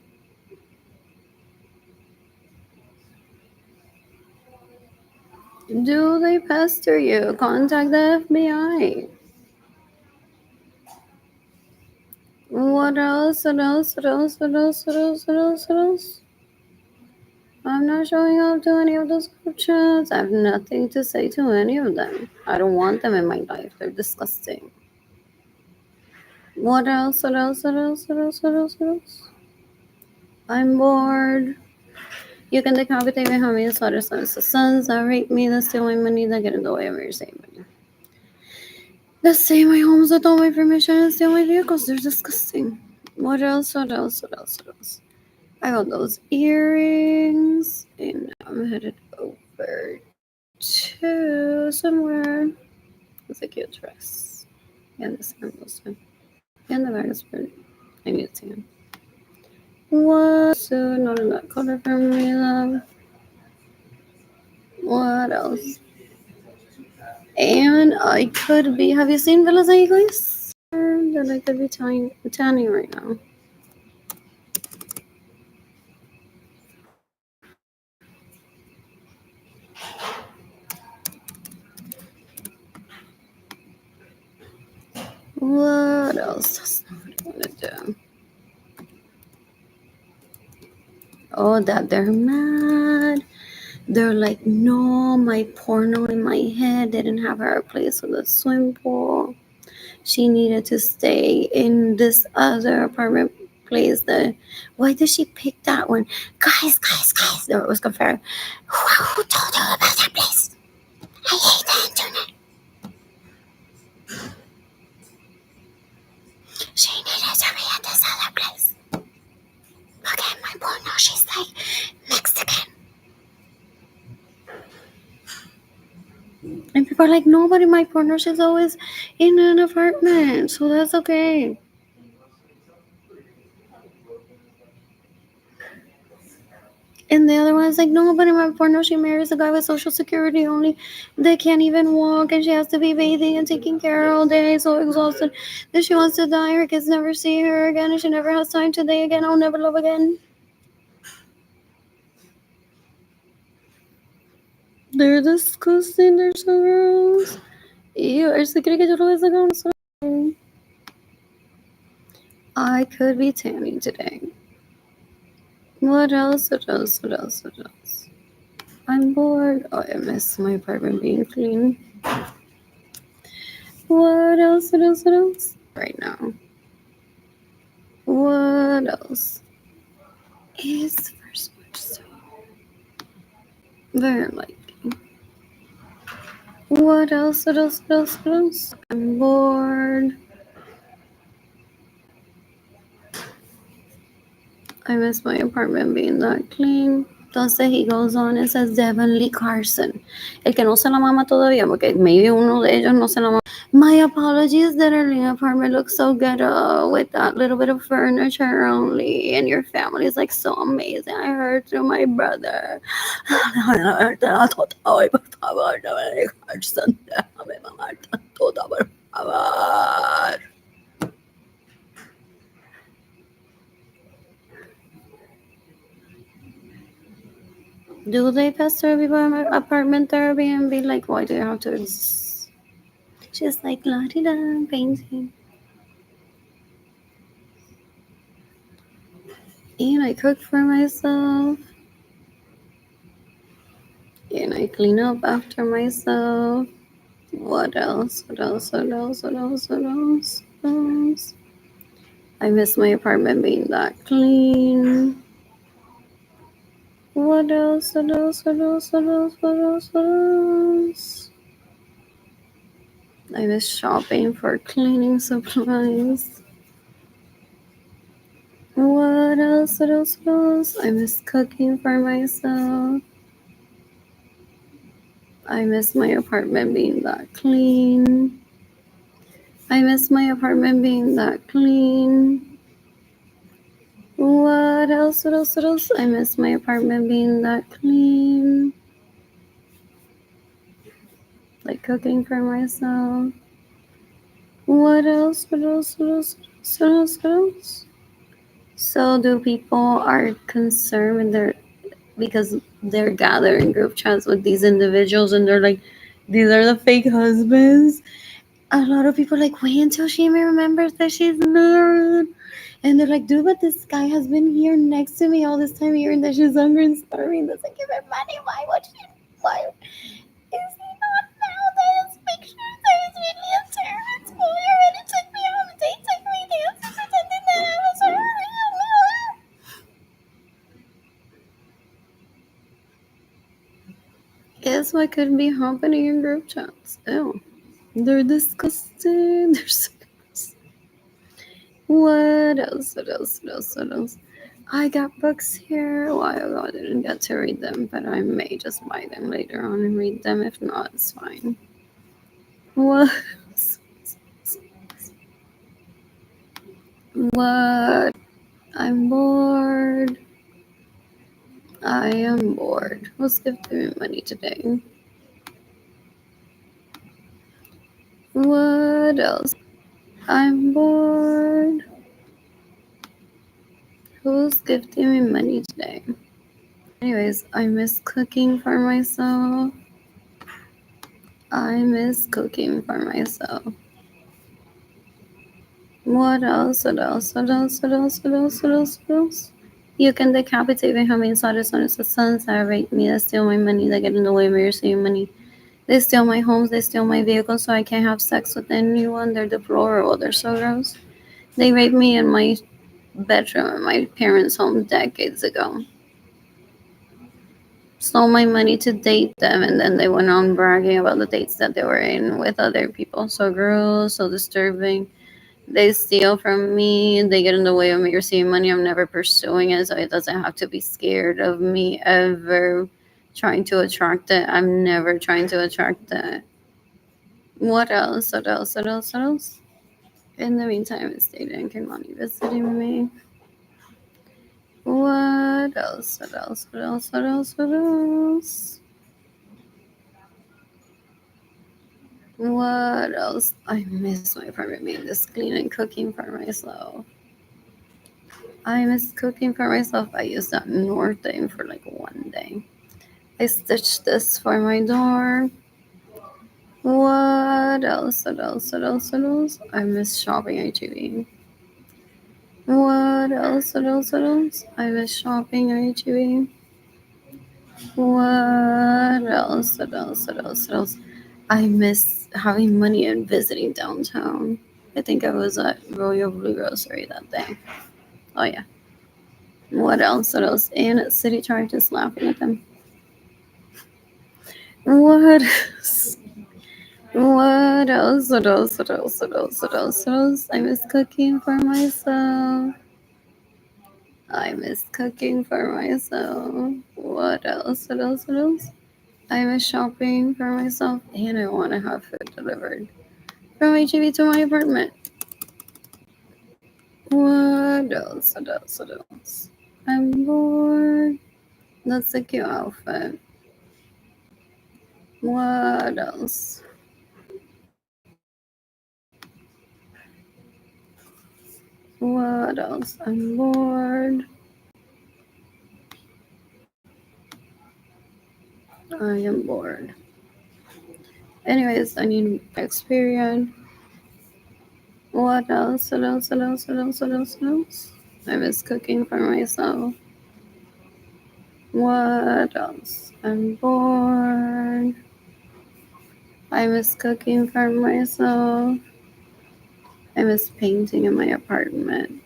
Do they pester you? Contact the FBI. What else? What else? What else? What else? What else? What else? What else? I'm not showing up to any of those group chats. I have nothing to say to any of them. I don't want them in my life. They're disgusting. What else? What else? What else? What else? What else? What else? I'm bored. You can decapitate me how many slaughter sons. The sons that rape me, that steal my money, that get in the way of your saving. That stay in my homes without my permission and steal my vehicles. They're disgusting. What else? What else? What else? What else? I got those earrings, and I'm headed over to somewhere. It's a cute dress. And the sandals too. And the bag is pretty. I need to see him. What? So not in that color for me, love. What else? And I could be. Have you seen Villas Eagles? That I could be tanning right now. What else? That's not what I want to do. Oh, that they're mad. They're like, no, my porno in my head didn't have her a place with a swim pool. She needed to stay in this other apartment place. Why did she pick that one? Guys, there was confirmed. Who told you about that place? I hate the internet. She needed to be at this other place. Look at my porno. She's like Mexican. And people are like, nobody, my porno, she's always in an apartment. So that's okay. And the other one's like, no, but in my porno, she marries a guy with social security only. They can't even walk, and she has to be bathing and taking care all day, so exhausted that she wants to die. Her kids never see her again, and she never has time to date again. I'll never love again. They're disgusting. They're so gross. Ew, ¿se cree que yo lo voy a sacar una sola? I could be tanning today. What else? What else? What else? What else? I'm bored. Oh, I miss my apartment being clean. What else? What else? What else? Right now. What else? Is the first one so very likely. What else? What else? What else? What else? I'm bored. I miss my apartment being that clean. Entonces he goes on and says Devon Lee Carson. El que no se la mama todavía, porque maybe uno de ellos no se la mama. My apologies that our new apartment looks so ghetto with that little bit of furniture only, and your family is like so amazing. I heard through my brother. Do they pester people in my apartment therapy and be like, why do you have to exist? She's like, la di da, painting. And I cook for myself. And I clean up after myself. What else? What else? What else? What else? What else? What else? I miss my apartment being that clean. What else? What else? What else? What else? What else? What else? I miss shopping for cleaning supplies. What else? What else? What else? I miss cooking for myself. I miss my apartment being that clean. I miss my apartment being that clean. What else? What else? What else? I miss my apartment being that clean. Like cooking for myself. What else? What else? What else? What else? What else? So do people are concerned when because they're gathering group chats with these individuals and they're like, these are the fake husbands. A lot of people are like, wait until she remembers that she's married. And they're like, dude, but this guy has been here next to me all this time, hearing that she's hungry and starving, doesn't give her money. Why would she? Why is he not now that his pictures that he's really a terrorist? He already took me on a date, took me dancing, pretending that I was her. Guess what could be happening in group chats? Oh, they're disgusting. They're so gross. What else? What else? What else? What else? I got books here. A while ago, I didn't get to read them, but I may just buy them later on and read them. If not, it's fine. What? What? I'm bored. I am bored. Who's giving me money today? What else? I'm bored. Who's gifting me money today? Anyways, I miss cooking for myself. I miss cooking for myself. What else? What else? What else? What else? What else? What else? What else? You can decapitate me how many daughters when it's the sons that rape me, that steal my money, that get in the way of me receiving money. They steal my homes, they steal my vehicles, so I can't have sex with anyone. They're deplorable. They're so gross. They raped me in my bedroom in my parents' home decades ago. Stole my money to date them, and then they went on bragging about the dates that they were in with other people. So gross, so disturbing. They steal from me, they get in the way of me receiving money. I'm never pursuing it, so it doesn't have to be scared of me ever trying to attract it. I'm never trying to attract it. What else? What else? What else? What else? In the meantime, it's Data and Kimani visiting me. What else? What else? What else? What else? What else? What else? I miss my apartment being this clean and cooking for myself. I miss cooking for myself. I used that North thing for like one day. I stitched this for my door. What else? What else? What else? What else? I miss shopping HEB. What else? What else? What else? I miss shopping HEB. What else? What else? What else? What else? I miss having money and visiting downtown. I think I was at Royal Blue Grocery that day. Oh yeah. What else? What else? And at City Charge just laughing at them. What else? What else? What else? What else? What else? What else? What else? I miss cooking for myself. I miss cooking for myself. What else? What else? What else? I miss shopping for myself, and I want to have food delivered from HEB to my apartment. What else? What else? What else? I'm bored. That's a cute outfit. What else? What else? I'm bored. I am bored. Anyways, I need experience. What else? What else? What else? What else? What else? What else? I miss cooking for myself. What else? I'm bored. I miss cooking for myself. I miss painting in my apartment.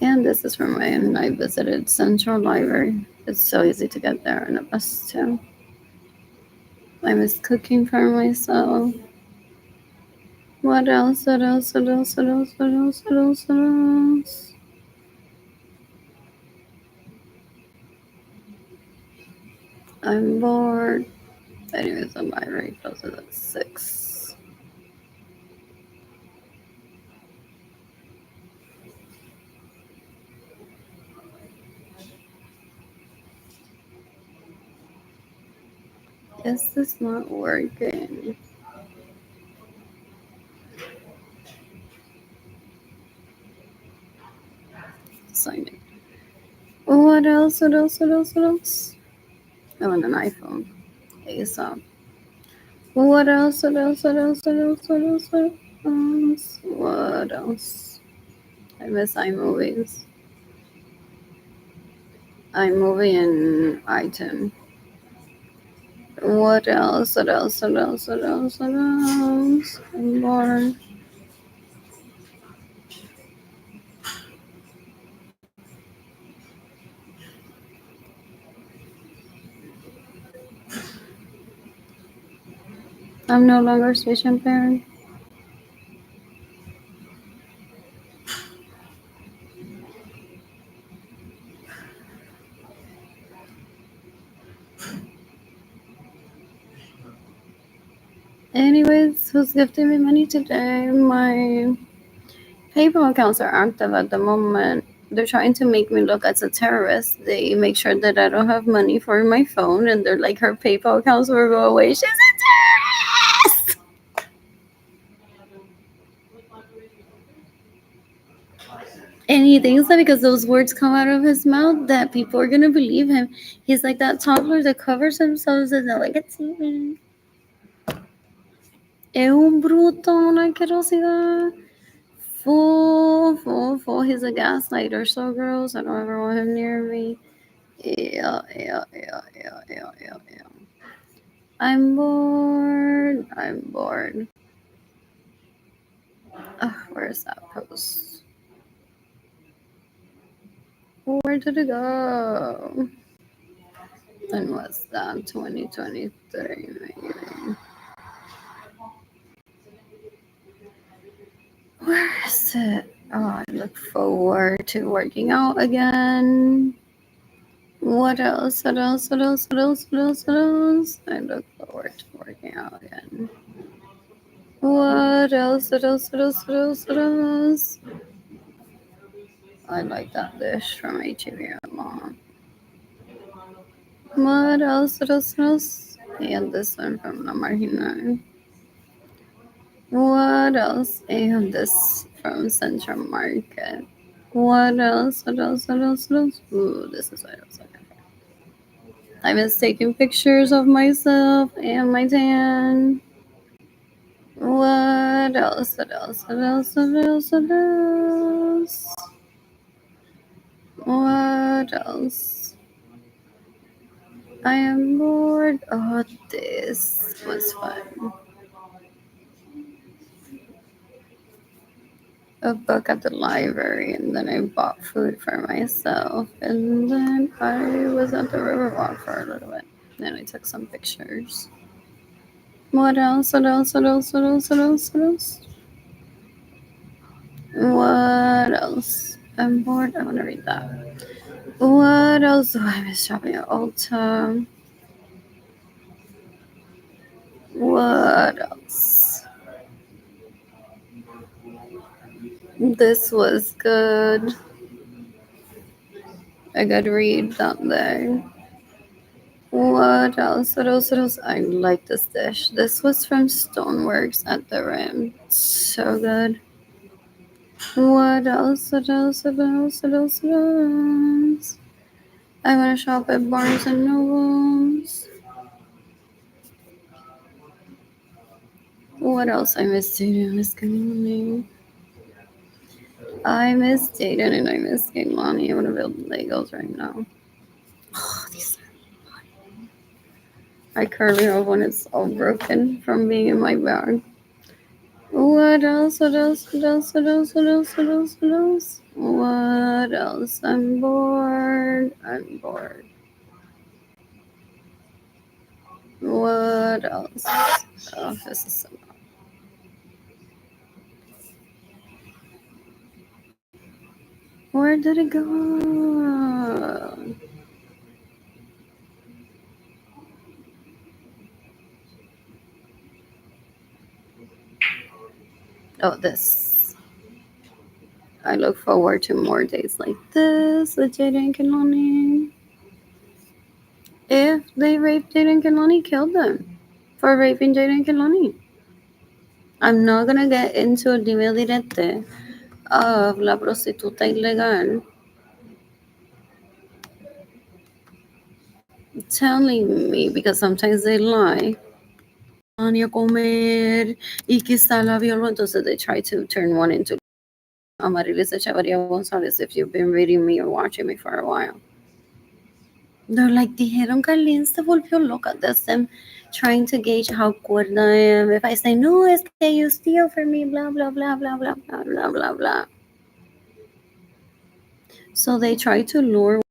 And this is from when I visited Central Library. It's so easy to get there on a bus too. I was cooking for myself. What else? What else? What else? What else? What else? What else? What else? I'm bored. Anyways, the library closes at 6. Is this not working? Sign in. What else? What else? What else? What else? I want an iPhone. ASAP. What else? What else? What else? What else? What else? What else? What else? I miss iMovies. iMovie and iTunes. What else? What else? What else? What else? What else? I'm bored. I'm no longer station parent. Anyways, who's gifting me money today? My PayPal accounts are active at the moment. They're trying to make me look as a terrorist. They make sure that I don't have money for my phone, and they're like, her PayPal accounts will go away. She's a terrorist! And he thinks that because those words come out of his mouth, that people are gonna believe him. He's like that toddler that covers themselves and they're like, it's me. Es un bruto, una asquerosidad. Full. He's a gaslighter, so gross. I don't ever want him near me. Yeah. I'm bored. Where's that post? Where did it go? When was that? 2023, maybe. Where is it? Oh, I look forward to working out again. What else? What else? What else? What else? What else? What else? I look forward to working out again. What else? What else? What else? What else? What else? I like that dish from HEB a lot. What else? What else? What else? And this one from La Marginal. What else? And this from Central Market. What else? What else? What else? What else? Ooh, this is what I was looking for. I was taking pictures of myself and my tan. What else? What else? What else? What else? What else? What else? I am bored. Oh, this was fun. A book at the library, and then I bought food for myself, and then I was at the Riverwalk for a little bit. Then I took some pictures. What else? What else? What else? What else? What else? What else? What else? I'm bored. I want to read that. What else? Oh, I miss shopping at Ulta. What else? This was good. A good read that day. What else? What else? What else? I like this dish. This was from Stoneworks at the Rim. So good. What else? What else? What else? What else? What else? I want to shop at Barnes and Nobles. What else? I miss Jaden. I miss Kailani. I miss Jaden and I miss Kailani. I want to build Legos right now. Oh, these are fun. I currently have one. It's all broken from being in my bag. What else? What else? What else? What else? What else? What else? What else? What else? I'm bored. I'm bored. What else? Oh, this is so. Where did it go? Oh, this. I look forward to more days like this with Jada and Kehlani. If they raped Jada and Kehlani, kill them for raping Jada and Kehlani. I'm not gonna get into a dime direte of la prostituta ilegal telling me, because sometimes they lie, van a comer y quizá la violó, entonces they try to turn one into Amarilis Echevarria Gonzalez, if you've been reading me or watching me for a while. They're like, dijeron que Arlene se volvió loca. That's them trying to gauge how cuerda I am. If I say, no, es que you steal from me, blah, blah, blah, blah, blah, blah, blah, blah, blah. So they try to lure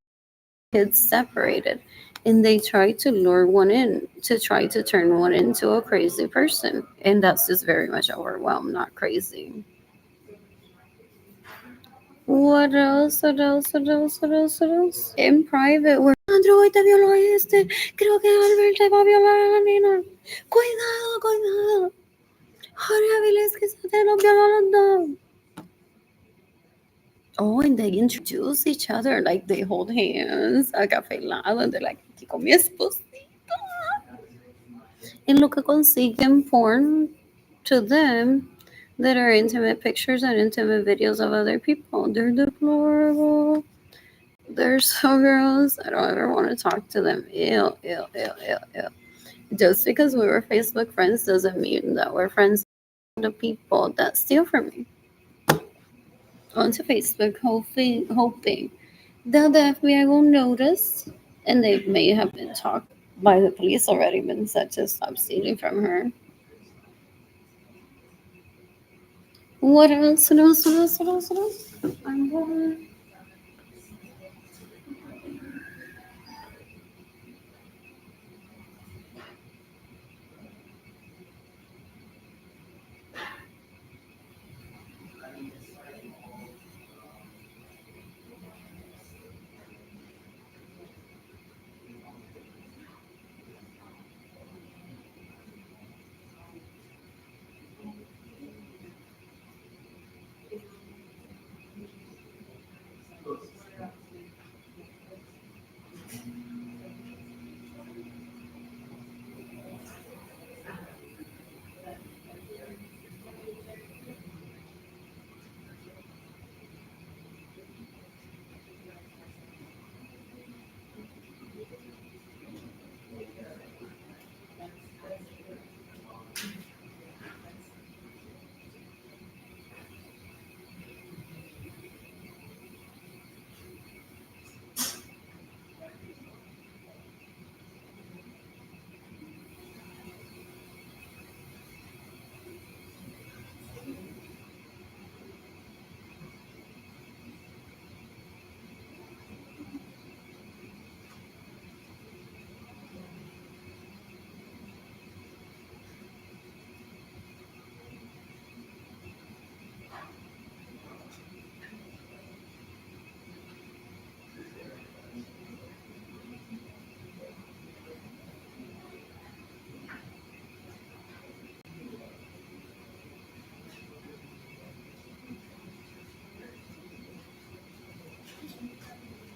kids separated. And they try to lure one in to try to turn one into a crazy person. And that's just very much overwhelmed, not crazy. What else? What else? What else? What else? What else? In private, we're Andrew, hoy te violó este. Creo que Albert te va a violar a la nena. Cuidado, cuidado. Jorge Avilés que se te lo violó a los dos. Oh, and they introduce each other like they hold hands a café lado, and they're like, aquí con mi esposita. And lo que consiguen porn to them that are intimate pictures and intimate videos of other people. They're deplorable. They're so gross. I don't ever want to talk to them. Ew, ew, ew, ew, ew. Just because we were Facebook friends doesn't mean that we're friends with the people that steal from me. Onto Facebook, hoping that the FBI will notice, and they may have been talked by the police already, been said to stop stealing from her. What else? What else? What else? What else? What else? I'm bored.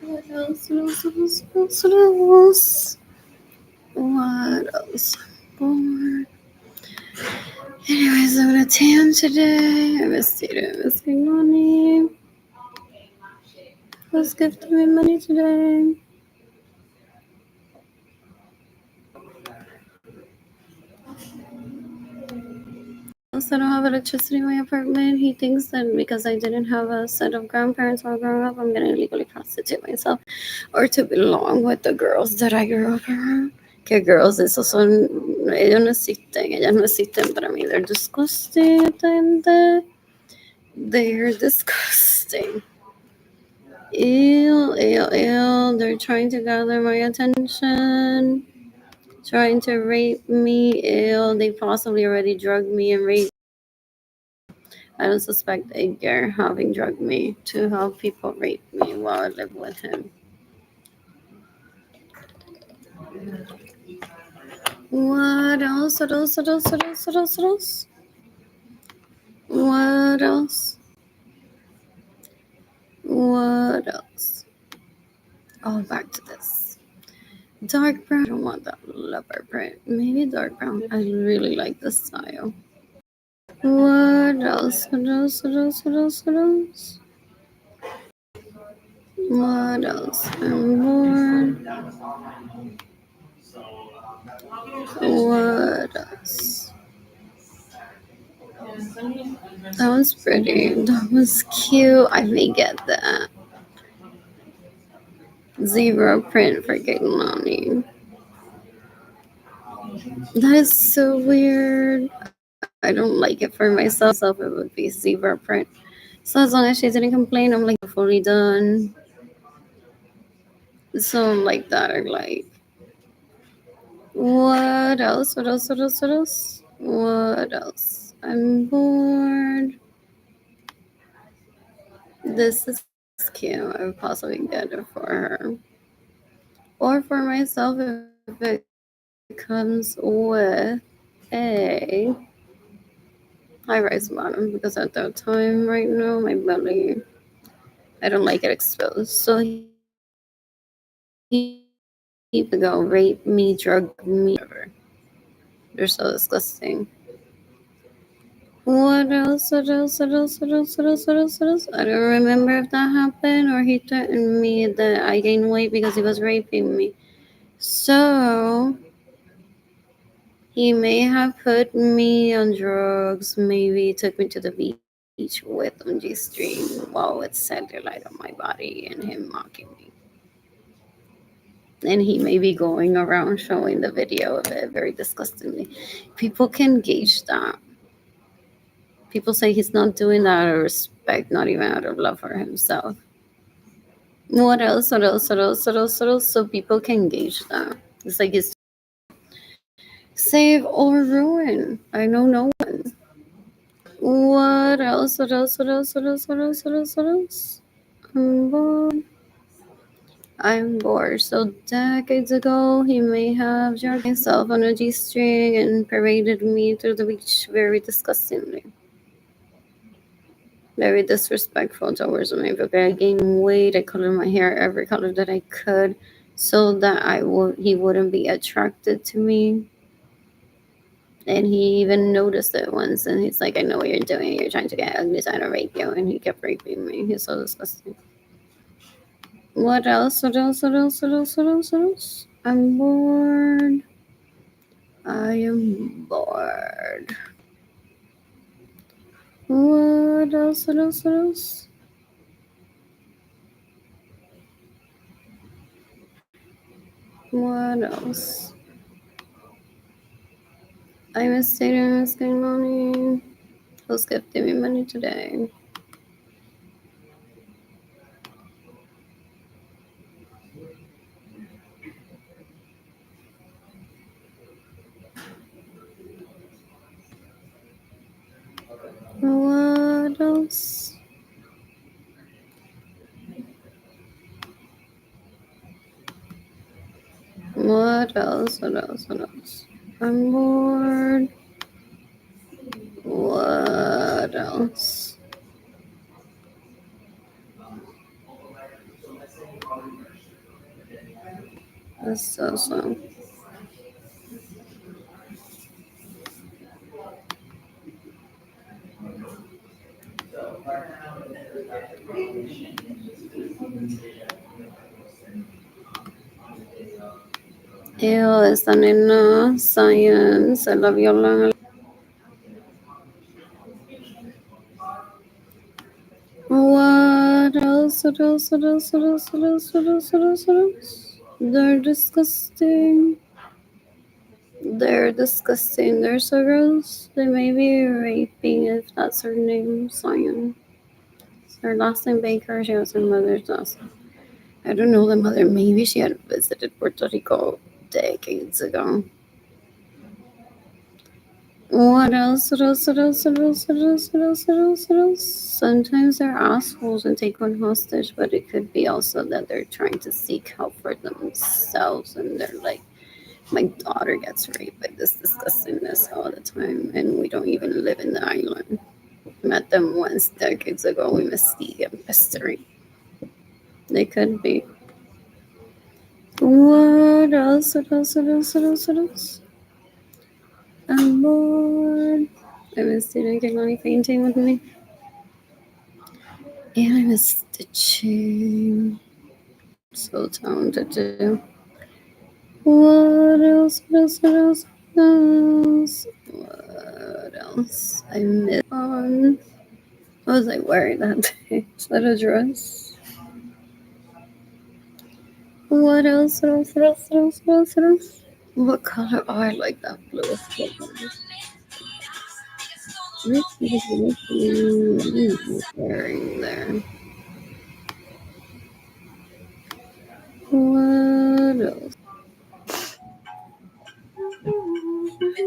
What else? What else? What else? What else? What else? What else? Bored. Anyways, I'm gonna tan today. I miss Tita. I miss money. Who's gifting me money today? Also, I don't have electricity in my apartment. He thinks that because I didn't have a set of grandparents while growing up, I'm gonna illegally prostitute myself or to belong with the girls that I grew up around. Que girls, esos son ellos no existen, ellas no existen para mí. They're disgusting at the end of the day. They're disgusting. Ew, ew, ew. They're trying to gather my attention, trying to rape me. Ew, they possibly already drugged me and raped. I don't suspect Edgar having drugged me to help people rape me while I live with him. What else? What else? What else? What else? What else? What else? What else? What else? Oh, back to this. Dark brown. I don't want that leopard print. Maybe dark brown. I really like this style. What else? What else? What else? What else? What else? What else? I'm bored. What else? That was pretty. That was cute. I may get that. Zebra print for Giglani. That is so weird. I don't like it for myself. It would be zebra print. So as long as she didn't complain, I'm like fully done. So like that, or like what else? What else? What else? What else? What else? I'm bored. This is cute. I would possibly get it for her. Or for myself if it comes with a high rise bottom, because at that time right now my belly, I don't like it exposed. So he would go rape me, drug me, whatever. They're so disgusting. What else? What else? What else? What else? What else? What else? What else? I don't remember if that happened or he threatened me that I gained weight because he was raping me. So he may have put me on drugs, maybe took me to the beach with on G Stream while with cellulite on my body and him mocking me. And he may be going around showing the video of it very disgustingly. People can gauge that. People say he's not doing that out of respect, not even out of love for himself. What else? What else? What else? What else? What else? So people can gauge that. It's like he's save or ruin. I know no one. What else? What else? What else? What else? What else? What else? What else? I'm bored. I'm bored. So decades ago, he may have dragged himself on a G-string and paraded me through the beach very disgustingly. Very disrespectful towards me. Because I gained weight, I colored my hair every color that I could, so that he wouldn't be attracted to me. And he even noticed it once, and he's like, "I know what you're doing. You're trying to get ugly, so I don't rape you." And he kept raping me. He's so disgusting. What else? What else? What else? What else? What else? What else? I'm bored. I am bored. What else? What else? What else? What else? I miss Stadium asking money. Who's gifting me money today? What else? What else? What else? What else? I'm bored. What else? That's so. Ew, están en science. I love you long. What else? What else? What else? What else? What else? What else? What else? What else? They're disgusting. They're disgusting. They're so gross. They may be raping, if that's her name, Zion. Her last name Baker. She was her mother's last name. I don't know the mother. Maybe she had visited Puerto Rico decades ago. What else? What else? What else? What else? What else? What else? What else? What else? Sometimes they're assholes and take one hostage, but it could be also that they're trying to seek help for themselves, and they're like, my daughter gets raped by this disgustingness all the time, and we don't even live in the island. Met them once decades ago. We must see them pestering. They could be. What else? What else? What else? What else? What else? I'm bored. I miss doing Kiglani painting with me. And I miss stitching. So talented to do. What else? What else? What else? What else? What else? I miss on. What was I wearing that day? Is that a dress? What else? What else? What else? What else? What else? What else? What color? Oh, I like that blue. Wearing there. What else?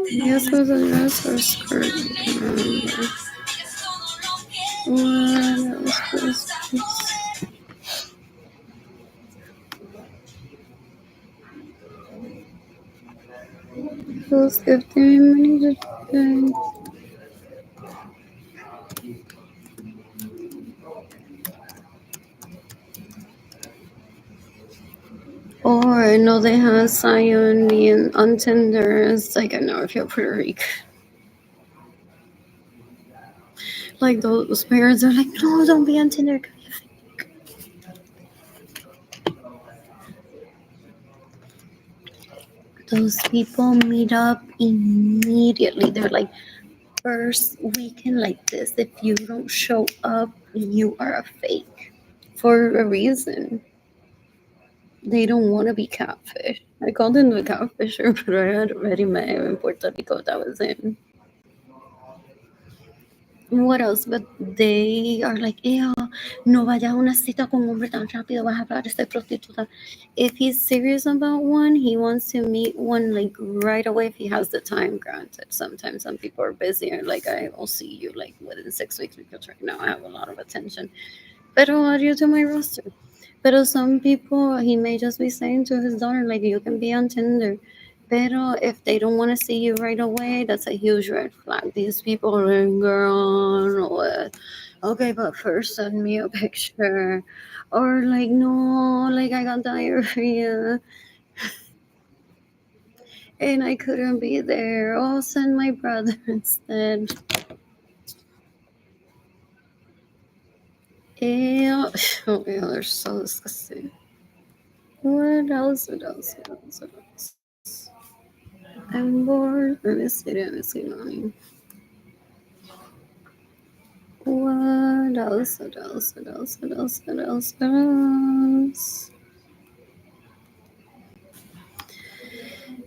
Yes, it was a dress or a skirt. I can't remember. What else was this? Who's gifting me money today? Oh, I know they have Zion being on Tinder. It's like, I know if you're Puerto Rico. Like those parents are like, no, don't be on Tinder. Those people meet up immediately. They're like, first weekend like this, if you don't show up, you are a fake. For a reason. They don't want to be catfish. I called him the catfisher, but I had already met him in Puerto Rico. That was him. What else? But they are like, ew, no vayas a una cita con un hombre tan rápido, vas a hablar de ser prostituta. If he's serious about one, he wants to meet one like right away if he has the time granted. Sometimes some people are busy and like, I will see you like within 6 weeks because right now I have a lot of attention. Pero add you to my roster. Pero some people, he may just be saying to his daughter, like, you can be on Tinder. Pero if they don't want to see you right away, that's a huge red flag. These people are like, girl, what? Okay, but first send me a picture. Or like, no, like I got diarrhea and I couldn't be there. Oh, send my brother instead. Ew. Oh, yeah, they're so disgusting. What else? What else? What else? What else? I'm bored. Let me see. Let me see. What else? What else? What else? What else? What else? What else?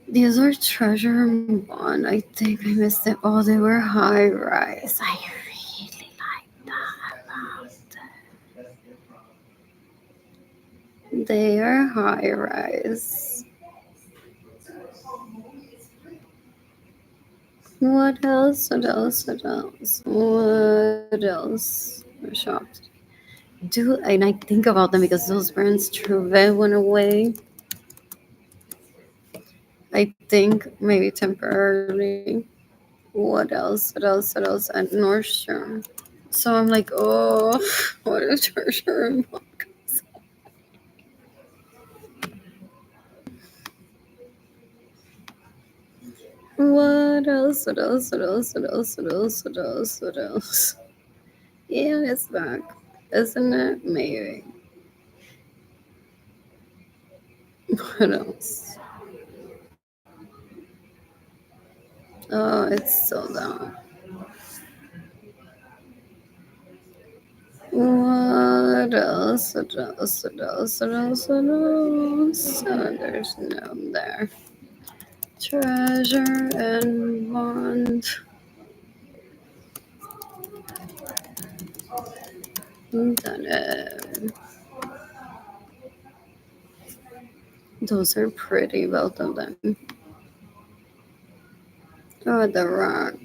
These are Treasure and Bond. I think I missed it. Oh, they were high rise. I really like that. They are high rise. What else? What else? What else? What else? I'm shocked. Dude, and I think about them because those brands Trouvé went away. I think maybe temporarily. What else? What else? What else? At Nordstrom. So I'm like, oh, what is Treasure? What else? What else? What else? What else? What else? What else? What else? Yeah, it's back, isn't it? Maybe. What else? Oh, it's sold out. What else? What else? What else? What else? What else? Oh, there's no there. Treasure and bond. Done. Those are pretty, both of them. Oh, the rock.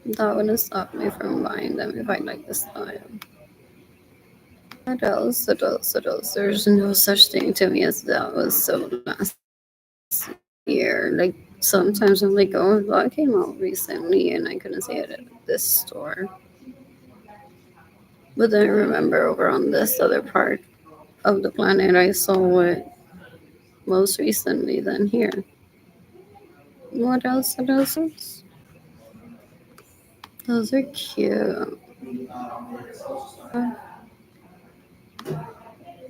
That wouldn't stop me from buying them if I like the style. What else? What else? What else? There's no such thing to me as that was so last year. Like sometimes I'm like, oh, that came out recently and I couldn't see it at this store. But then I remember over on this other part of the planet, I saw it most recently than here. What else? What else? Those are cute.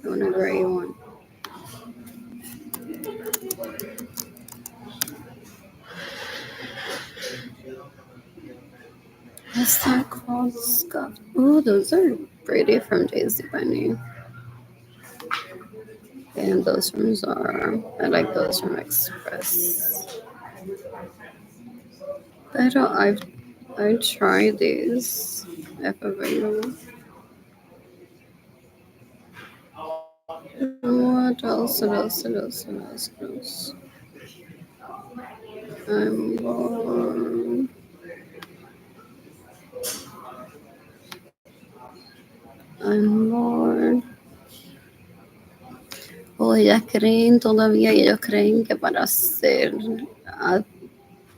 I want a gray one. What's that called? Scuff. Oh, those are pretty from Daisy Bunny. And those from Zara. I like those from Express. I tried these if available. What else? What else? What else? What else? What else? I'm bored. I'm bored. O ellas creen todavía, y ellos creen que para ser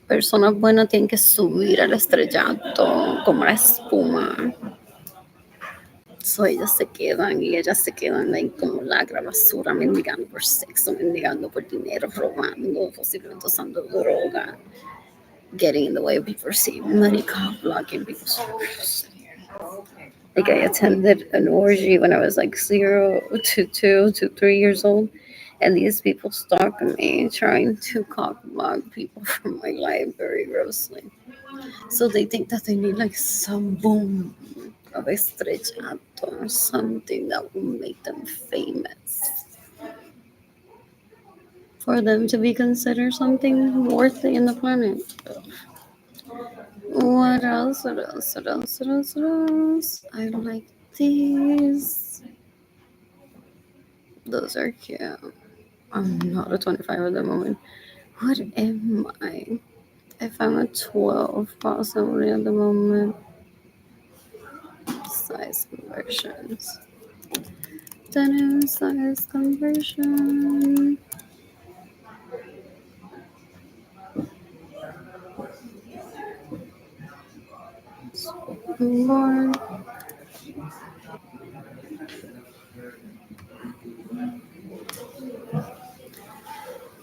personas buenas tienen que subir al estrellato como la espuma. So ellas se quedan ahí como lagra basura, mendigando por sexo, mendigando por dinero, robando, posiblemente usando droga, getting in the way of people seeing money, cock blocking people's like I attended an orgy when I was like 0 to 2 to 3 years old, and these people stalked me, trying to cock block people from my library grossly. So they think that they need like some boom of estrellato or something that will make them famous for them to be considered something worthy in the planet. What else? What else? What else? What else? What else? I like these. Those are cute. I'm not a 25 at the moment. What am I? If I'm a 12, possibly at the moment. Size conversions. Denim size conversion. More.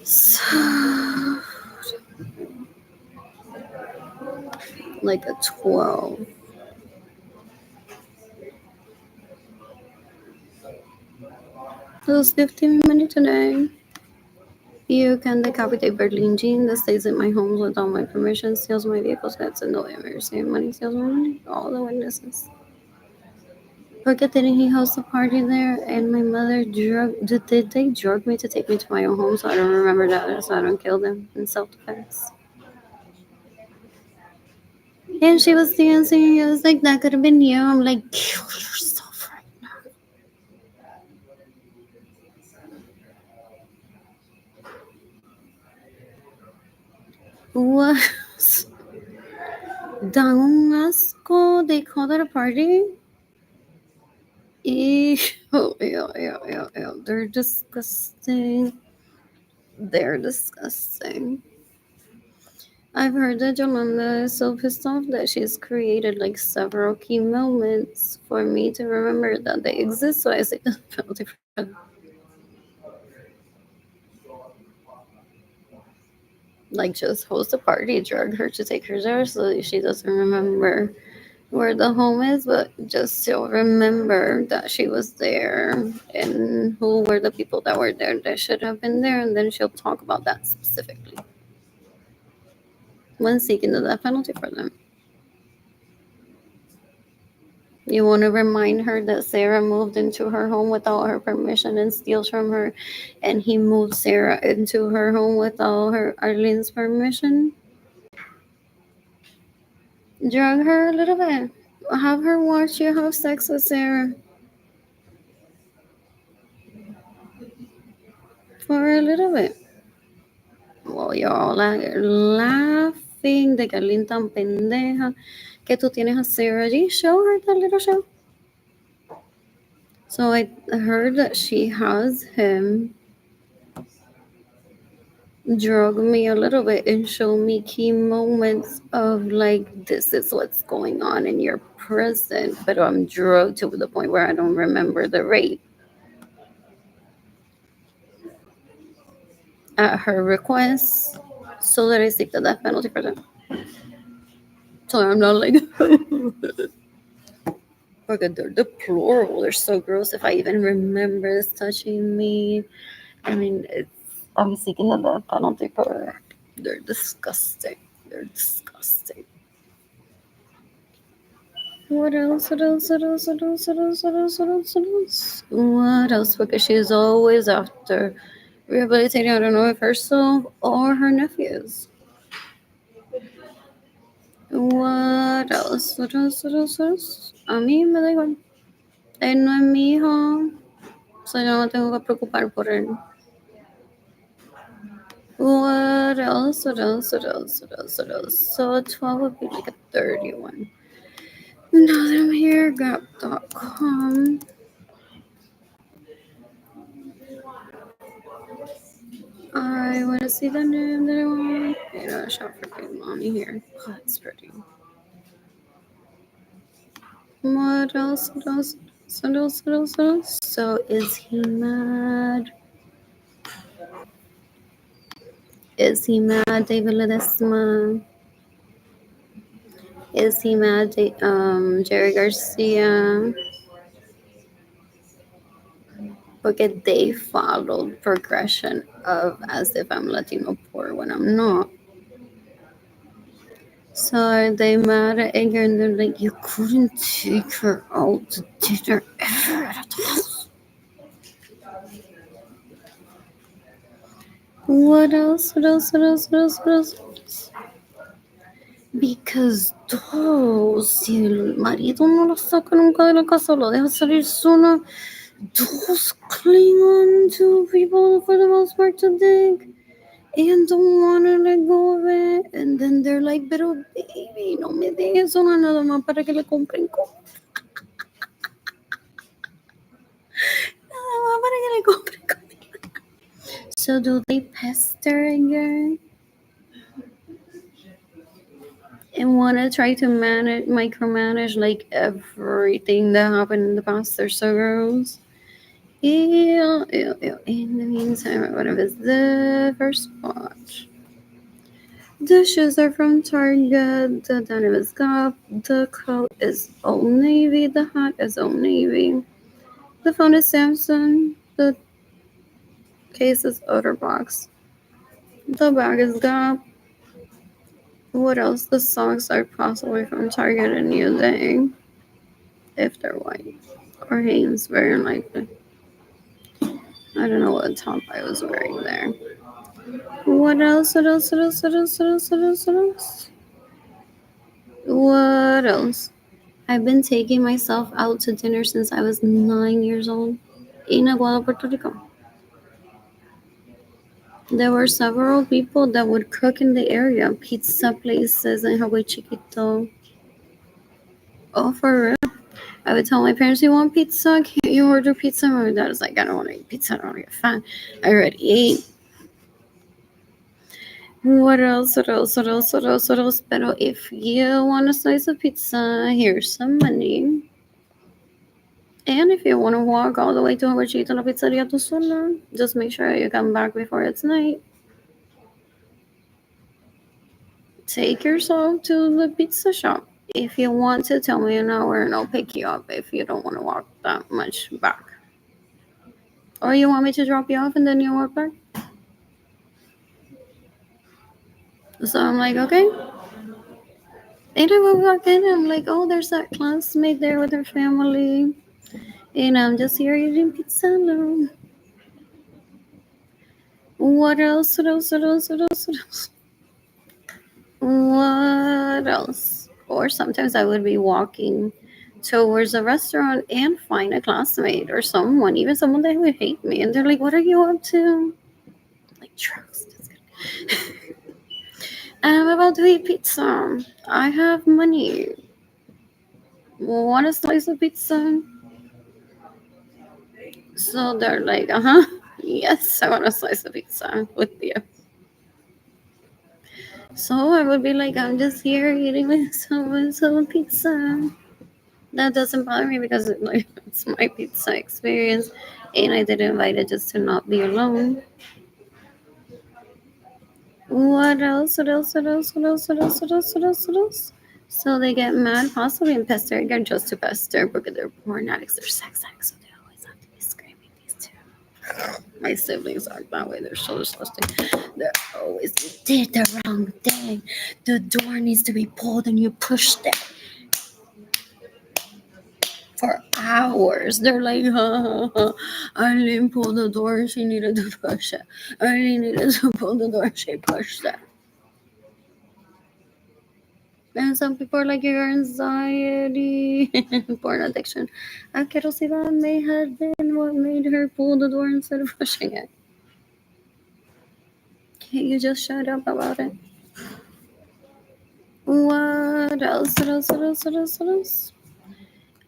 So, like a 12. Those 15 minutes today. You can decapitate Berlin Jean that stays in my home without my permission, steals my vehicles, gets no mercy, money, steals my money, all the witnesses. Forget didn't he host a party there and my mother did they drug me to take me to my own home so I don't remember that so I don't kill them in self-defense. And she was dancing, it was like that could have been you. I'm like, kill yourself right now. What? Dan asco, they call that a party? Ew, ew. They're disgusting. They're disgusting. I've heard that Yolanda is so pissed off that she's created like several key moments for me to remember that they exist. So I say the penalty for that. Like just host a party, drug her to take her there so she doesn't remember where the home is, but just she'll remember that she was there and who were the people that were there that should have been there, and then she'll talk about that specifically when seeking the death penalty for them. You want to remind her that Sarah moved into her home without her permission and steals from her, and he moved Sarah into her home without her Arlene's permission. Drug her a little bit. Have her watch you have sex with Sarah for a little bit. Well, you're all laughing de que Arlene tan pendeja que tú tienes a Sarah allí. Show her that little show. So I heard that she has him drug me a little bit and show me key moments of like, this is what's going on in your present, but I'm drugged to the point where I don't remember the rape. At her request, so that I seek the death penalty for that. So I'm not like, okay, they're deplorable. They're so gross. If I even remember this touching me, I mean, I'm seeking the death penalty for it. They're disgusting. They're disgusting. What else? What else? What else? What else? What else? What else? What else? What else? What else? Because she's always after rehabilitating, I don't know if herself or her nephews. What else? What else? What else? What else? A mí me da igual. Él no es mi hijo. So yo no tengo que preocupar por él. What else? What else? What else? What else? What else? So 12 would be like a 31. Now that I'm here, gap.com. I want to see the name that I want. You know, shop for good mommy here. Oh, that's pretty. What else? What else? What else? What else? What else? So is he mad? Is he mad, David Ledesma? Is he mad, Jerry Garcia? Porque they followed progression of as if I'm Latino poor when I'm not. So are they mad at Edgar and they're like, you couldn't take her out to dinner ever at the house? What else? What else? What else? What else? What else? Because si el marido no la saca nunca de la casa, lo deja salir sola, those cling on to people for the most part to dig and don't want to let go of it. And then they're like, pero baby, no me dejes sola nada más para que le compren cosas. Nada más para que le compren comida. So do they pester again? And want to try to micromanage like everything that happened in the past. They're so gross. Ew. In the meantime, I'm gonna visit the first watch. The shoes are from Target. The denim is Gap. The coat is Old Navy. The hat is Old Navy. The phone is Samsung. The case is Otterbox. The bag is Gap. What else? The socks are possibly from Target and New Day, if they're white. Or Hanes, very unlikely. I don't know what top I was wearing there. What else? What else? What else? What else? What else? What else? What else? What else? I've been taking myself out to dinner since I was 9 years old in Aguada, Puerto Rico. There were several people that would cook in the area, pizza places in Hawaii Chiquito. Oh, for real? I would tell my parents, you want pizza? Can't you order pizza? My dad was like, I don't want to eat pizza. I don't want to get fat. I already ate. What else? What else? What else? What else? What else? Pero if you want a slice of pizza, here's some money. And if you want to walk all the way to Hawachito La Pizzeria to sola, just make sure you come back before it's night. Take yourself to the pizza shop. If you want to, tell me an hour and I'll pick you up if you don't want to walk that much back. Or you want me to drop you off and then you walk back? So I'm like, okay. And I would walk in, I'm like, oh, there's that classmate there with her family. And I'm just here eating pizza alone. What else? What else? What else? What else? What else? What else? Or sometimes I would be walking towards a restaurant and find a classmate or someone, even someone that would hate me. And they're like, what are you up to? Like, drugs. I'm about to eat pizza. I have money. Want a slice of pizza? So they're like, yes, I want a slice of pizza with you. So I would be like, I'm just here eating with some pizza. That doesn't bother me because like it's my pizza experience, and I did invite it just to not be alone. What else? What else? What else? What else? What else? What else? What else? What else? So they get mad, possibly, and pester again just to pester because they're porn addicts, they're sex addicts, so they always have to be screaming. These two. My siblings aren't that way. They're so disgusting. They're always, you did the wrong thing. The door needs to be pulled and you pushed it for hours. They're like, I didn't pull the door. She needed to push it. I needed to pull the door. She pushed it. And some people are like, your anxiety, porn addiction. Asquerosidad may have been what made her pull the door instead of pushing it. Can't you just shut up about it? What else? What else? What else? What else? What else?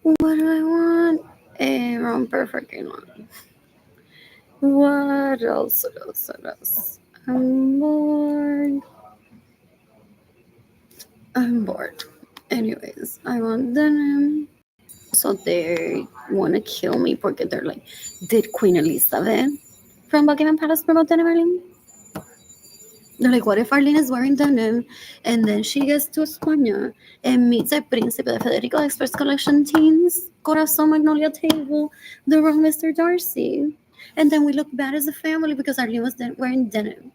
What do I want? A romper freaking one. What else? What else? What else? I'm bored. I'm bored. Anyways, I want denim. So they want to kill me because they're like, did Queen Elizabeth from Buckingham Palace promote denim, Arlene? They're like, what if Arlene is wearing denim and then she gets to España and meets a Príncipe de Federico Express Collection Teens, Corazon Magnolia Table, the wrong Mr. Darcy. And then we look bad as a family because Arlene was wearing denim.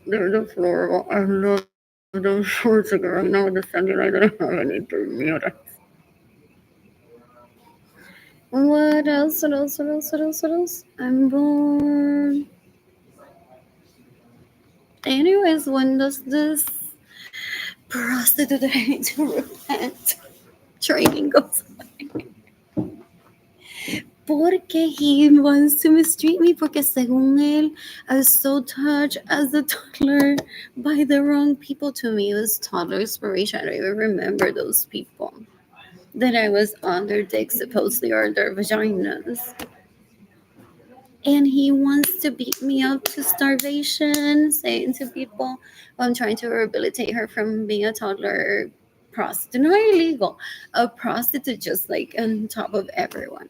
They're deplorable. I love those shorts again right now with the cellulite. I don't have any Bermuda. What else? What else? What else? What else? What else? I'm bored. Anyways, when does this prostitute that I need to repent training goes on? Porque he wants to mistreat me porque según él, I was so touched as a toddler by the wrong people to me. It was toddler inspiration. I don't even remember those people that I was on their dicks supposedly or their vaginas. And he wants to beat me up to starvation, saying to people, I'm trying to rehabilitate her from being a toddler prostitute. Not illegal, a prostitute just like on top of everyone.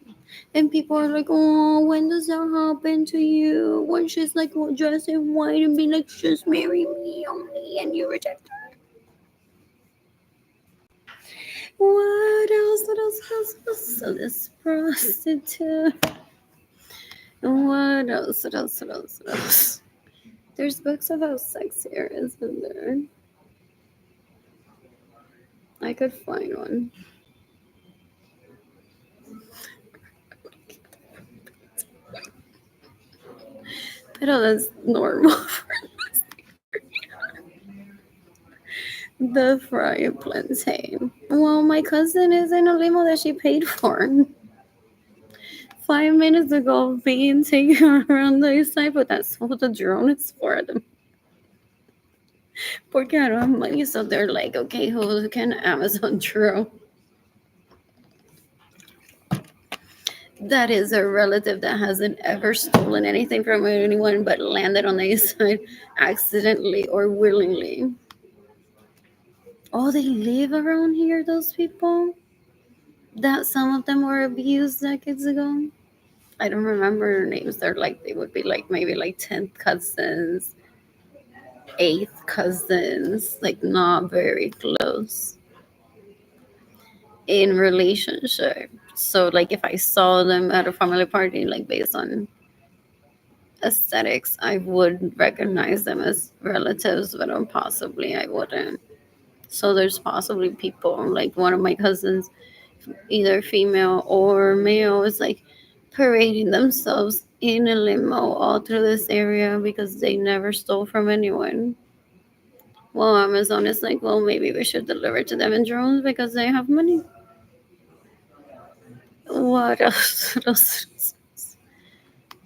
And people are like, oh, when does that happen to you? When she's like dressed in white and be like, just marry me only, and you reject her. What else? What else? What else? What else? So this prostitute. What else? What else? What else? What else? There's books about sex here, isn't there? I could find one. Pero that's normal for the fry plantain. Well, my cousin is in a limo that she paid for. 5 minutes ago, being taken around the east side, but that's what the drone is for them. Porque I don't have money, so they're like, okay, who can Amazon drone? That is a relative that hasn't ever stolen anything from anyone but landed on the east side accidentally or willingly. Oh, they live around here, those people? That some of them were abused decades ago? I don't remember their names. They're like, they would be like maybe like 10th cousins, 8th cousins, like not very close. in relationship. So like if I saw them at a family party, like based on aesthetics, I would recognize them as relatives, but possibly I wouldn't. So there's possibly people like one of my cousins, either female or male, is like parading themselves in a limo all through this area because they never stole from anyone. Well, Amazon is like, well, maybe we should deliver to them in drones because they have money. What else? What else?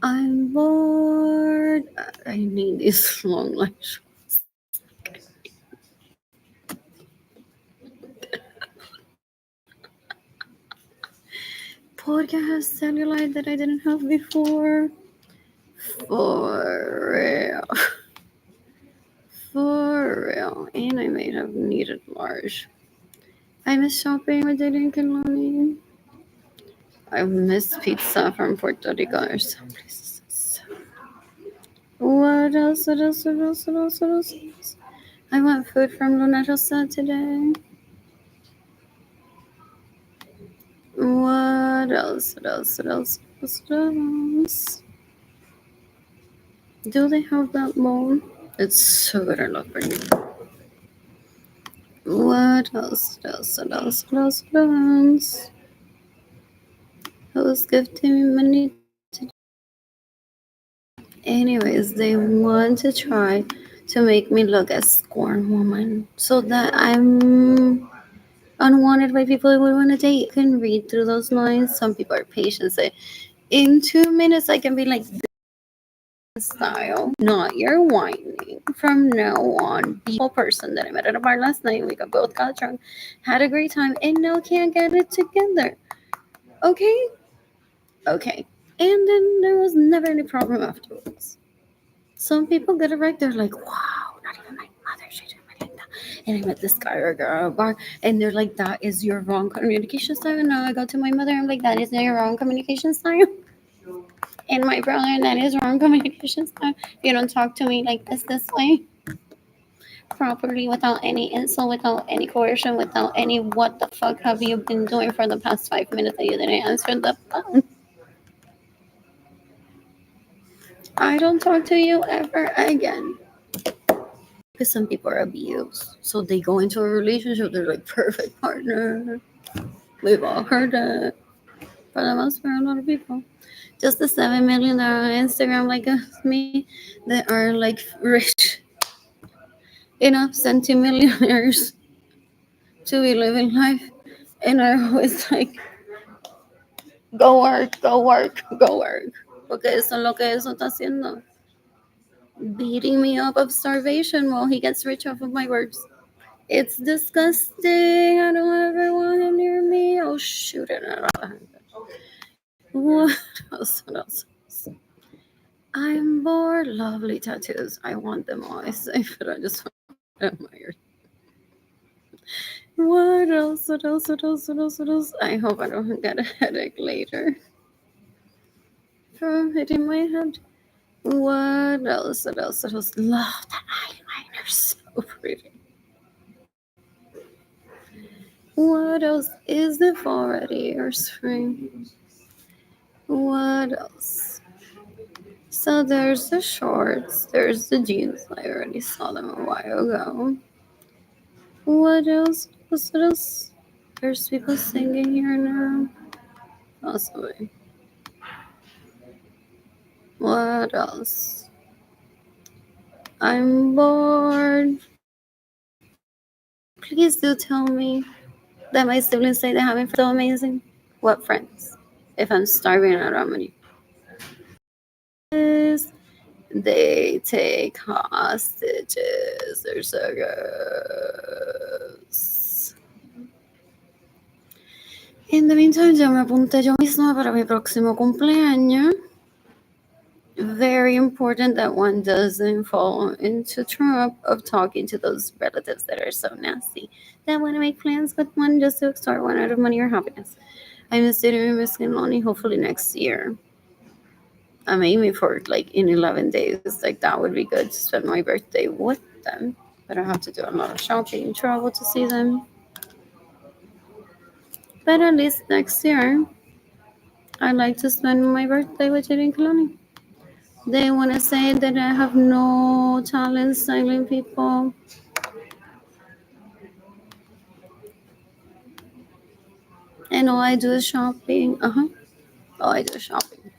I'm bored. I need these long life podcast cellulite that I didn't have before. For real. For real. And I might have needed large. I miss shopping with Dating Kiloni. I miss pizza from Puerto Rico or some places. What else? What else? What else? What else? What else? I want food from Luna Rosa today. What else? What else? What else? What else? Do they have that mold? It's so good. I love bringing. What else? What else? What else? What else? What else? Who's gifting me money today? Anyways, they want to try to make me look as scorn woman so that I'm unwanted by people who would want to date. You can read through those lines. Some people are patient. Say, in 2 minutes, I can be like, this style, not your whining. From now on, be a person that I met at a bar last night. We both got drunk, had a great time, and now can't get it together. Okay? Okay. And then there was never any problem afterwards. Some people get it right. They're like, wow, not even my mother treated me like that. And I met this guy or girl at a bar, and they're like, that is your wrong communication style. And now I go to my mother, I'm like, that is not your wrong communication style. And my brother, and that is wrong communication style. You don't talk to me like this way, properly, without any insult, without any coercion, without any what the fuck have you been doing for the past 5 minutes that you didn't answer the phone. I don't talk to you ever again. Because some people are abused. So they go into a relationship, they're like perfect partner. We've all heard that. For the most part, a lot of people. Just the 7 million that are on Instagram like me that are like rich enough centimillionaires to be living life. And I always like, go work, go work, go work. Porque eso es lo que eso está haciendo. Beating me up of starvation while he gets rich off of my words. It's disgusting. I don't ever want him near me. Oh, shoot it. What else? What else? I'm bored. Lovely tattoos. I want them all. I say, but I just want to admire. What else? What else? What else? What else? What else? I hope I don't get a headache later from hitting my head. What else? What else? What else? Love that eyeliner. So pretty. What else? Is it fall already or spring? What else? So there's the shorts, there's the jeans. I already saw them a while ago. What else? What else? There's people singing here now. Possibly. What else? I'm bored. Please do tell me that my siblings say they're having so amazing. What friends? If I'm starving, I don't have money. They take hostages. They're so gross. In the meantime, ya me apunté yo misma para mi próximo cumpleaños. Very important that one doesn't fall into trap of talking to those relatives that are so nasty that want to make plans with one just to extort one out of money or happiness. I'm a student in Miss Lonely, hopefully next year. I'm aiming for like in 11 days. Like that would be good to spend my birthday with them. But I have to do a lot of shopping and travel to see them. But at least next year, I like to spend my birthday with Jaden Kalani. They want to say that I have no talent styling people. And all I do is shopping. All I do is shopping.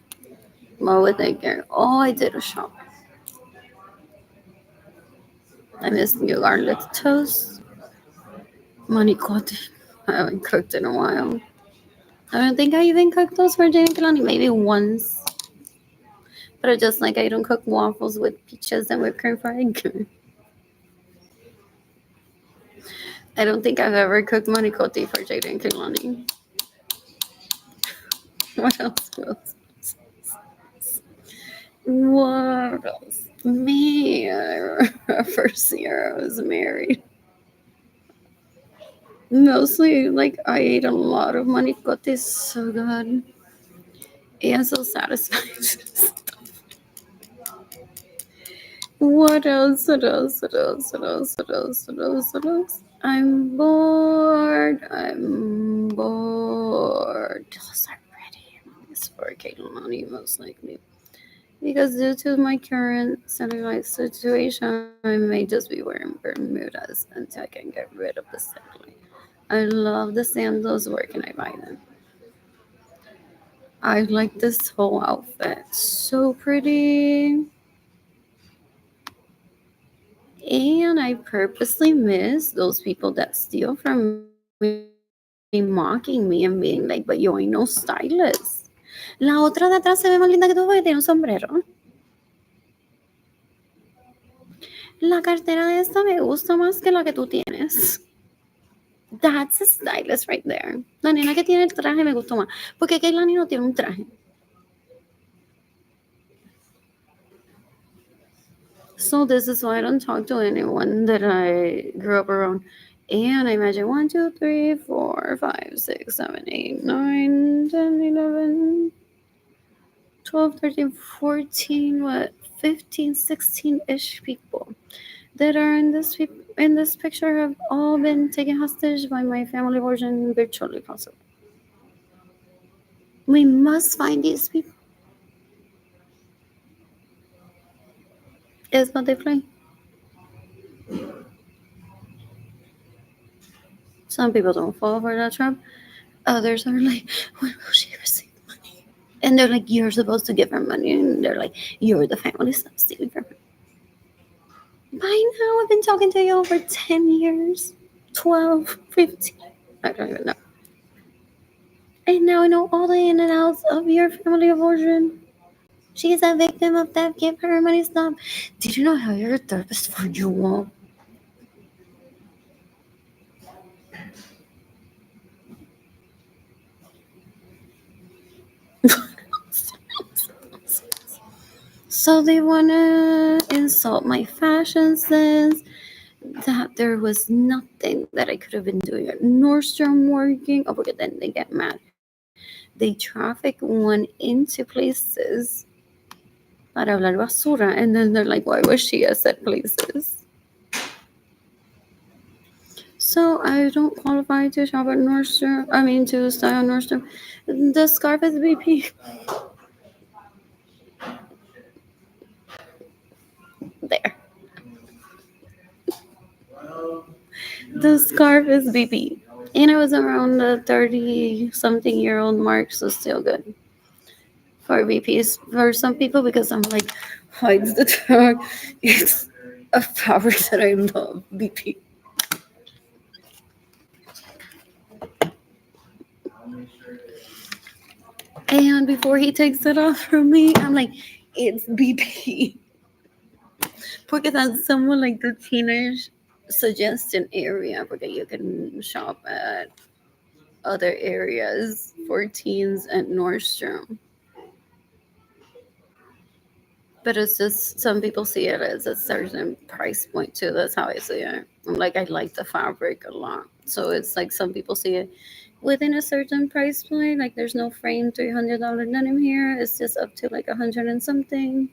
What would they care? All I did was shop. I miss new garlic toast. Manicotti. I haven't cooked in a while. I don't think I even cooked those for Jane Kalani. Maybe once. But it's just like I don't cook waffles with peaches and whipped cream for egg. I don't think I've ever cooked manicotti for Jaden Kalani. What else? What else? What else? Me, first year I was married. Mostly, like, I ate a lot of manicotti. So good. And so satisfied. What else? What else? What else? What else? What else? What else? What else? I'm bored. I'm bored. Those are pretty. It's for Kaylani, most likely. Because due to my current cellulite situation, I may just be wearing Bermudas until I can get rid of the cellulite. I love the sandals. Where can I buy them? I like this whole outfit. So pretty. And I purposely miss those people that steal from me, mocking me and being like, but yo ain't no stylist. La otra de atrás se ve más linda que tú porque tiene un sombrero. La cartera de esta me gusta más que la que tú tienes. That's a stylist right there. La nena que tiene el traje me gustó más. Porque Kehlani no tiene un traje. So this is why I don't talk to anyone that I grew up around. And I imagine 1, 2, 3, 4, 5, 6, 7, 8, 9, 10, 11, 12, 13, 14, what, 15, 16-ish people that are in this picture have all been taken hostage by my family version virtually possible. We must find these people. Is what they play. Some people don't fall for that trap. Others are like, when will she receive money? And they're like, you're supposed to give her money. And they're like, you're the family, stop stealing from her. By now, I've been talking to you over 10 years, 12, 15. I don't even know. And now I know all the in and outs of your family of origin. She's a victim of theft. Give her money. Stop. Did you know how you're a therapist for you all? So they wanna insult my fashion sense. That there was nothing that I could have been doing at Nordstrom working. Oh, but then they get mad. They traffic one into places para hablar basura, and then they're like, why was she at said places? So I don't qualify to shop at Nordstrom. I mean, to style Nordstrom. The scarf is BP. There. The scarf is BP. And I was around the 30 something year old mark, so still good for BPs for some people because I'm like, hides the tag. It's a fabric that I love, BP. And before he takes it off from me, I'm like, it's BP. Because that's somewhat like the teenage suggestion area, because you can shop at other areas for teens at Nordstrom. But it's just some people see it as a certain price point too. That's how I see it. I'm like, I like the fabric a lot. So it's like some people see it within a certain price point. Like there's no frame $300 denim here. It's just up to like 100 and something.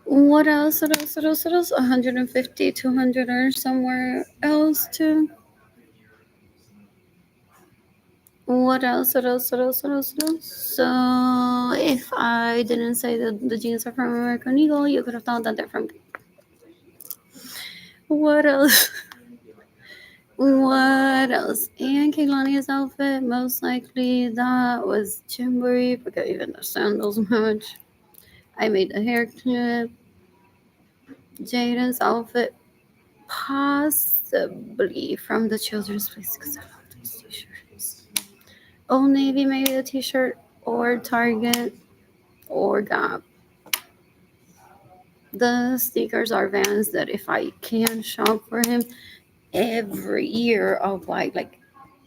What else? What else? 150, 200 or somewhere else too. What else? What else? What else? What else? What else? So, if I didn't say that the jeans are from American Eagle, you could have thought that they're from. What else? What else? And Kehlani's outfit, most likely that was Chimbury, because even the sandals match. I made a hair clip. Jaden's outfit, possibly from the children's place, because I love those t-shirts. Old Navy, maybe a t-shirt, or Target, or Gap. The sneakers are Vans that if I can shop for him every year, I'll buy like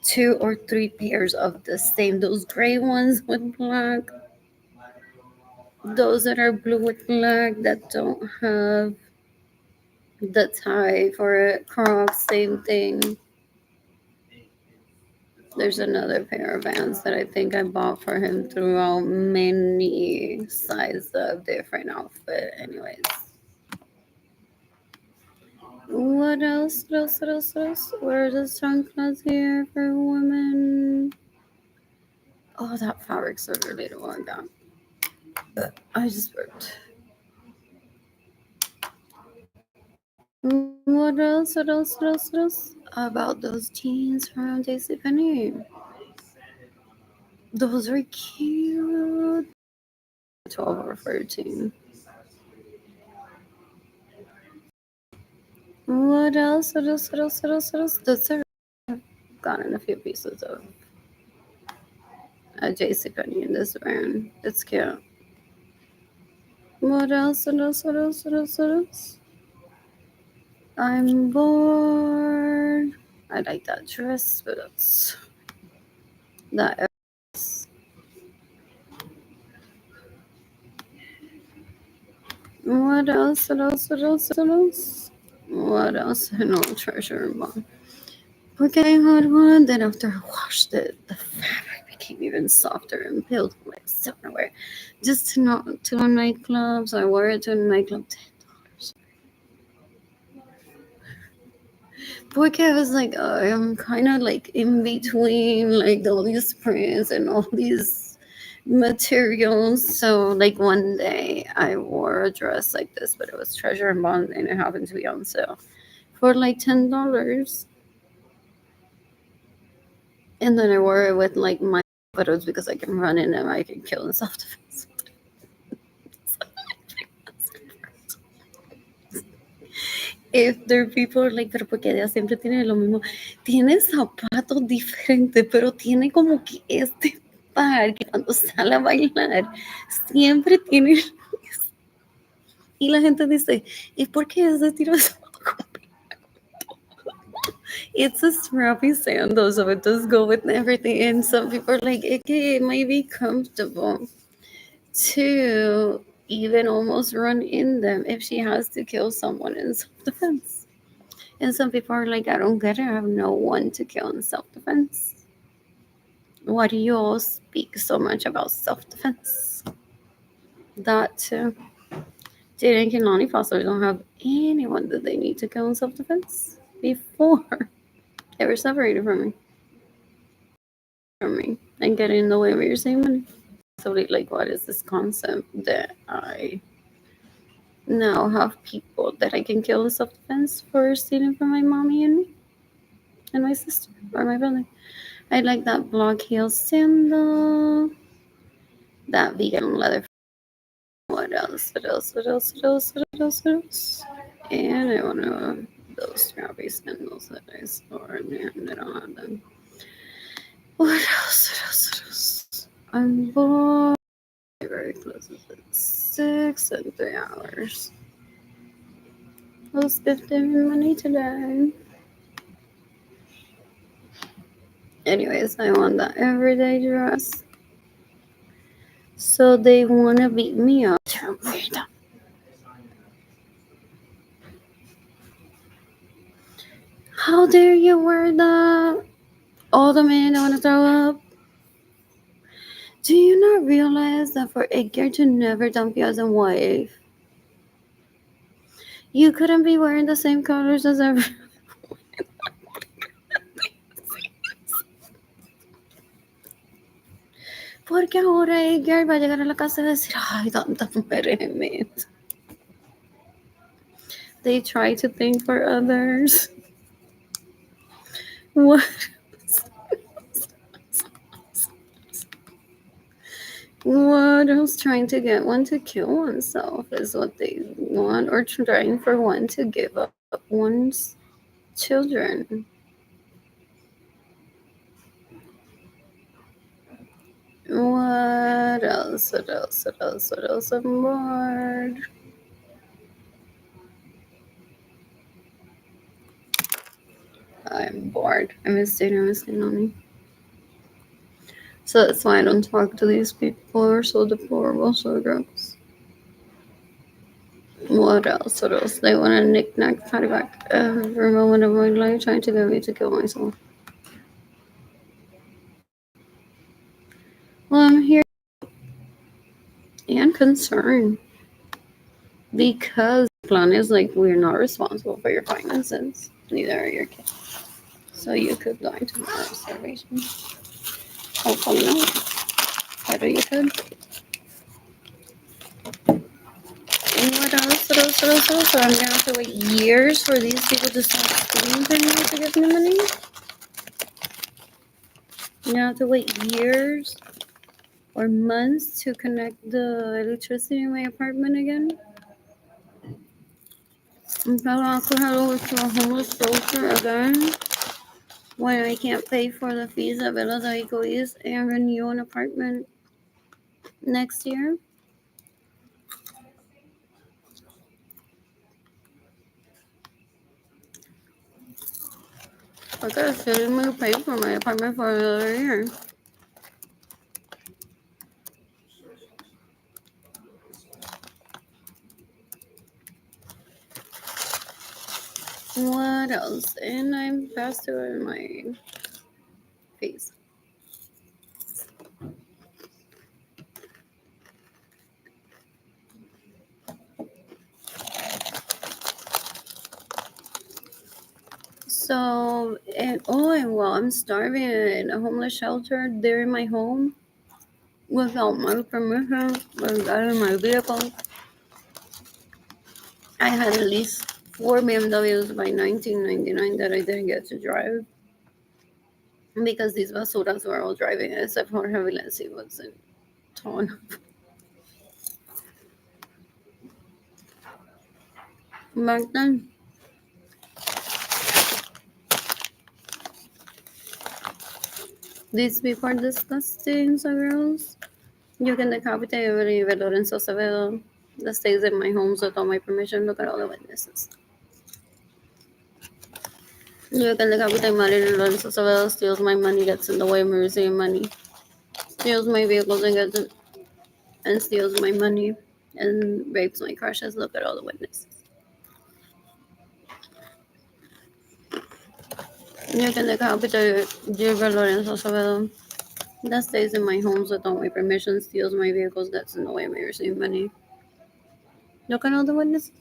2 or 3 pairs of the same. Those gray ones with black, those that are blue with black that don't have the tie for it. Crocs, same thing. There's another pair of Vans that I think I bought for him throughout many sizes of different outfit. Anyways. What else? What else? What else? What else? Where are the chanclas here for women? Oh, that fabric's so relatable. I just burped. What else? What else? What else? What else? About those jeans from JCPenney. Those are cute. 12 or 13. What else? What else? What else? What else? What else? That's a gotten a few pieces of JCPenney in this brand. It's cute. What else? What else? What else? What else? What else? I'm bored. I like that dress, but it's that. What else? What else? What else? What else? What else? No treasure bomb. Okay, I had one. Then after I washed it, the fabric became even softer and peeled like silverware. Just to not to a nightclub, so I wore it to a nightclub. $10. Porque I was like, I'm kind of like in between like all these prints and all these materials. So like one day I wore a dress like this, but it was Treasure and Bond, and it happened to be on sale for like $10. And then I wore it with like my photos because I can run in and I can kill in self defense. If there are people like, pero porque ella siempre tiene lo mismo. Tiene zapatos diferentes, pero tiene como que este par que cuando sale a bailar siempre tiene. Y la gente dice, ¿y por qué ese tiro de zapato It's a strappy sandal, so it does go with everything. And some people are like, it might be comfortable to even almost run in them if she has to kill someone in self-defense. And some people are like, I don't get it. I have no one to kill in self-defense. Why do you all speak so much about self-defense? That too. Jaden and Kehlani Foster don't have anyone that they need to kill in self-defense before they were separated from me and get in the way of your saving money. So like, what is this concept that I now have people that I can kill in self-defense for stealing from my mommy and me and my sister or my brother? I like that block heel sandal, that vegan leather. What else? What else? What else? What else? What else? What else? And I want to those strappy sandals that I saw in there, and I don't have them. What else? What else? What else? I'm bored. Very close. At 6 and 3 hours. I'll spend them money today. Anyways, I want that everyday dress. So they want to beat me up. How dare you wear that? All the men want to throw up. Do you not realize that for Edgar to never dump you as a wife, you couldn't be wearing the same colors as everyone? que ahora Edgar va a llegar a la casa y va a decir, ay, tantas mujeres en mí. They try to think for others. What? What else? Trying to get one to kill oneself is what they want, or trying for one to give up one's children. What else? What else? What else? What else? I'm bored. I'm bored. I miss Nani. So that's why I don't talk to these people who are so deplorable, so gross. What else? What else? They want to knick-knack, paddywhack every moment of my life trying to get me to kill myself. Well, I'm here and concerned because the plan is like we're not responsible for your finances, neither are your kids. So you could go into my reservation. Hopefully not. Better you could. And what else? What else? What else? What else? So I'm gonna have to wait years for these people to stop stealing from me to give me money. I'm gonna have to wait years or months to connect the electricity in my apartment again. I'm gonna have to head over to a homeless shelter again when I can't pay for the fees at Villa de Egois and renew an apartment next year. I gotta still me pay for my apartment for another year. What else? And I'm faster in my face. So, and well, I'm starving in a homeless shelter. They're in my home without my permission, without in my vehicle. I had at least 4 BMWs by 1999 that I didn't get to drive because these basuras were all driving, except for Javilensi was in town. Back then, these people are disgusting, so girls. You can decapitate every Lorenzo Acevedo that stays in my home without my permission. Look at all the witnesses. You can decapitate Marilyn Lorenzo Acevedo, steals my money, gets in the way of me receiving money, steals my vehicles and gets in, and steals my money and rapes my crushes. Look at all the witnesses. You can decapitate Gilbert Lorenzo Acevedo that stays in my homes without my permission, steals my vehicles, gets in the way of me receiving money. Look at all the witnesses.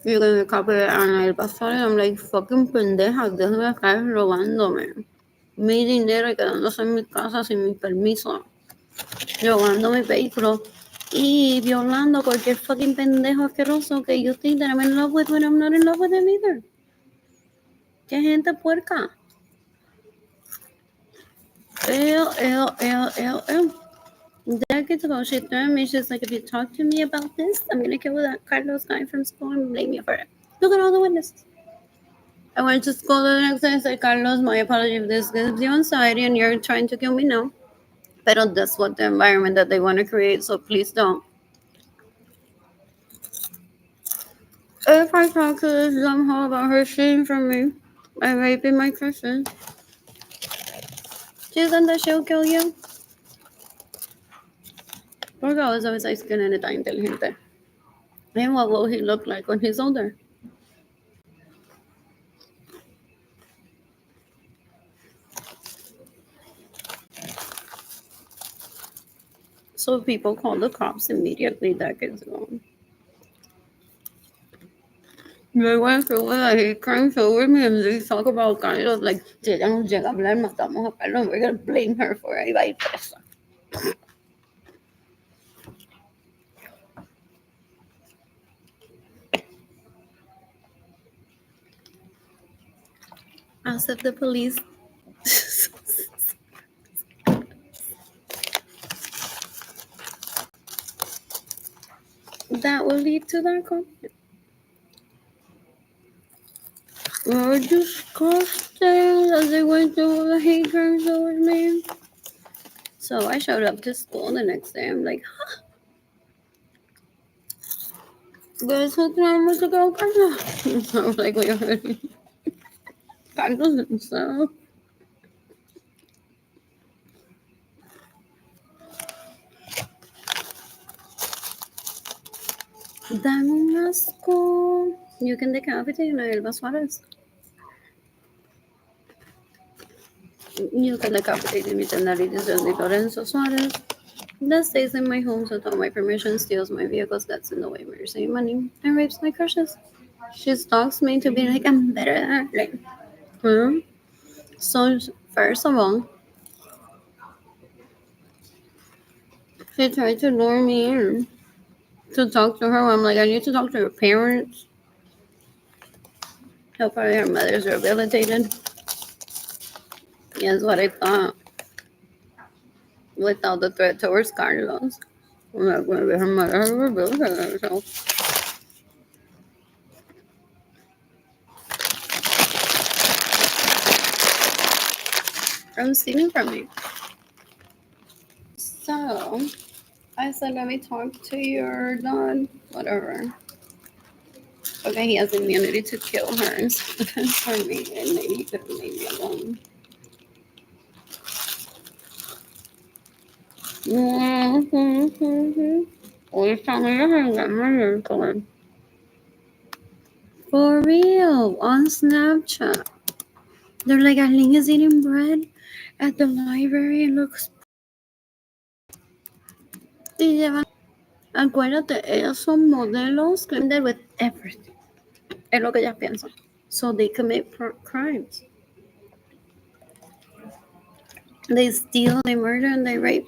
You can decapitate Ana El Pastor, and I'm like, fucking pendeja, deja de estar robándome mi dinero y quedándose en mi casa sin mi permiso, robando mi vehículo y violando cualquier fucking pendejo asqueroso que you think that I'm in love with when I'm not in love with him either. Qué gente puerca. Ew. Decades ago, she threatened me. She's like, if you talk to me about this, I'm gonna kill that Carlos guy from school and blame you for it. Look at all the witnesses. I went to school the next day and said, Carlos, my apology if this gives you anxiety and you're trying to kill me now. But that's what the environment that they want to create, so please don't. If I talk to this dumb hoe about her stealing from me by raping my Christian, she's gonna she'll kill you. Porque always like que nene tan inteligente. And what will he look like when he's older? So people called the cops immediately decades ago. They went through it, he cries over me and they talk about kind of like, si ella nos llega a hablar, matamos a Carlos, we're gonna blame her for it, y va a ir presa. As if the police that will lead to that comment. We're disgusting as they went through the hate crimes over me. So I showed up to school the next day. I'm like, guys, who tenemos to go, Carlos? So I was like, we already. Carlos himself. Dame un asco. You can decapitate a Elba Suarez. You can decapitate the Mitanaridis and the Lorenzo Suarez. That stays in my home without my permission, steals my vehicles, gets in the way of my saving money, and rapes my crushes. She stalks me to be like, I'm better than her. Like, So, first of all, she tried to lure me in to talk to her. I'm like, I need to talk to her parents. Probably her mothers are rehabilitated. Yes, what I thought. Without the threat towards Carlos. I'm like, maybe her mother has rehabilitated herself. From stealing from me. So, I said, let me talk to your dog. Whatever. Okay, he has immunity to kill her and for me, and maybe he could leave me alone. Always tell me to get my hair colored. For real, on Snapchat. They're like, Arlene is eating bread at the library and looks. Y llevan. Acuérdate, ellas son modelos que venden with everything. Es lo que ellas piensan. So they commit crimes. They steal, they murder, and they rape.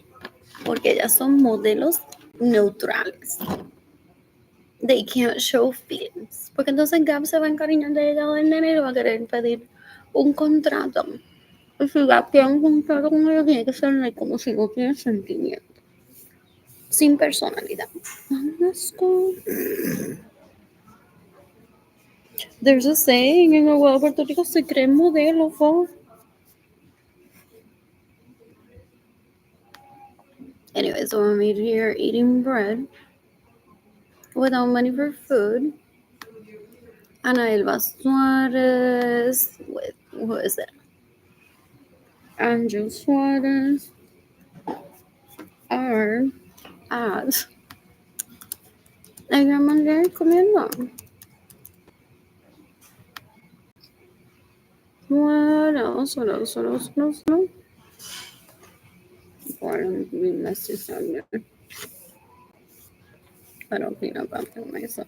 Porque ellas son modelos neutrales. They can't show feelings. Porque entonces Gab se va a encariñar de ella o del nene y le va a querer pedir un contrato. Y si Gab tiene un contrato con ella, tiene que ser like, como si no tiene sentimiento. Sin personalidad. There's a saying en el huevo de Puerto Rico, se creen modelos, ¿no? Anyway, so I'm here eating bread without money for food. Ana Elba Suarez with, who is it? Andrew Suarez are at el manera comiendo. What else? What else? What else? What else? No. Important to be messy Sunday. I don't clean up after myself.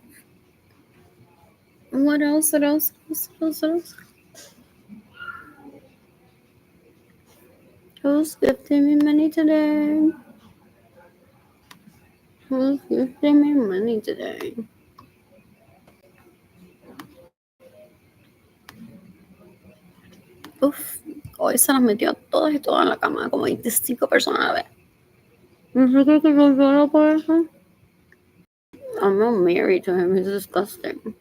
What else? What else? What else? Who's gifting me money today? Who's gifting me money today? Uf, hoy se las metió a todas y todas en la cama, como 25 personas a la vez. No sé qué yo lloro por eso. I'm not married to him, he's disgusting.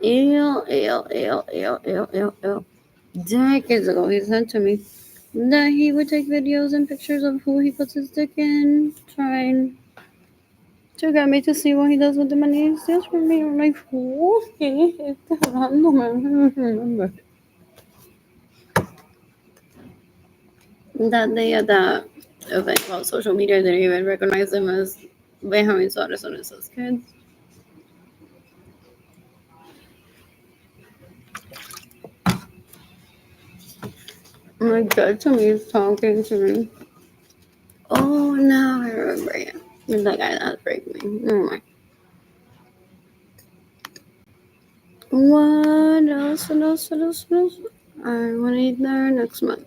Ew. Decades ago, he said to me that he would take videos and pictures of who he puts his dick in, trying to get me to see what he does with the money he steals from me. I'm like, okay, está hablando, man. Remember. That day at that event about social media, I didn't even recognize him as Benjamin Suarez on his kids. My dad to me is talking to me. Oh, now I remember it. He's the guy that raped me. Never mind. What else? What else? What else? What else? I want to eat there next month.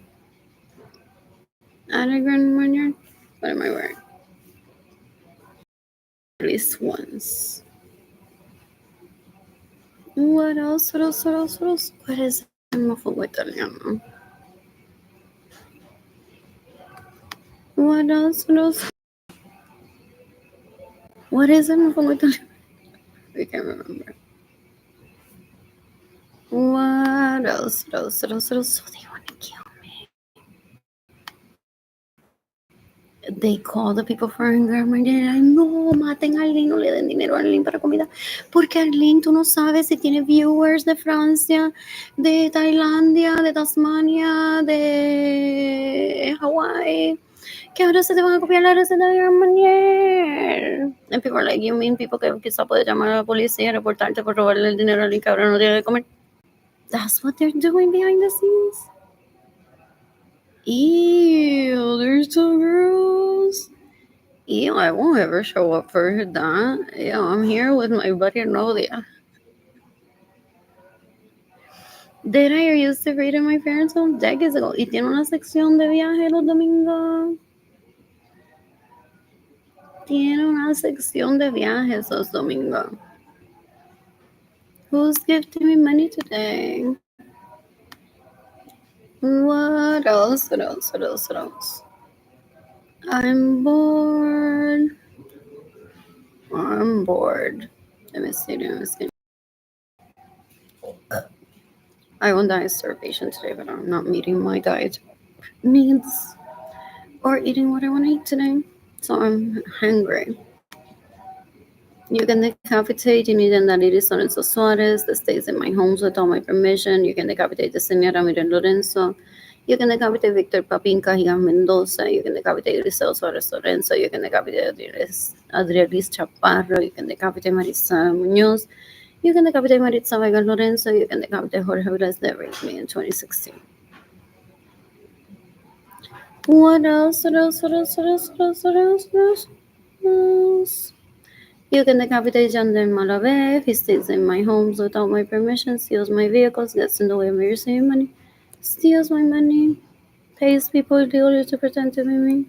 At a Grand Vineyard. What am I wearing? At least once. What else? What else? What else? What else? What is el mofongo italiano? What else? What else? What is el mofongo italiano? I can't remember. What else? What else? What else? What else? Oh, they want to kill me. They call the people for Grandma y no, maten a Arlene, no le den dinero a Arlene para comida. Porque Arlene, tú no sabes si tiene viewers de Francia, de Tailandia, de Tasmania, de Hawaii, que ahora se te van a copiar la receta de Grandma. And people are like, you mean people que quizá puede llamar a la policía y reportarte por robarle el dinero a Arlene que ahora no tiene de comer? That's what they're doing behind the scenes. Ew, they're so gross. Ew, I won't ever show up for that. Ew, I'm here with my buddy Nodia. Did I used to read in my parents' home decades ago? Y tiene una sección de viaje los domingos. Tiene una sección de viajes los domingos. Who's gifting me money today? What else? What else? What else? What else? I'm bored. I'm bored. Let me see. Let me see. I won't die of starvation today, but I'm not meeting my diet needs or eating what I want to eat today. So I'm hungry. You can decapitate Inidan Daliris Lorenzo Suarez, that stays in my homes without my permission. You can decapitate the Senora Miren Lorenzo. You can decapitate Victor Papin Cajigan Mendoza. You can decapitate Grisel Suarez Lorenzo. You can decapitate Adrialis Chaparro. You can decapitate Marisa Munoz. You can decapitate Maritza Vega Lorenzo. You can decapitate Jorge Velez that raped me in 2016. What else? What else? What else? What else? What else? What else? What else? What else? You can decapitate Jander Malave. He stays in my homes without my permission, steals my vehicles, gets in the way of me receiving money, steals my money, pays people illegally to pretend to be me.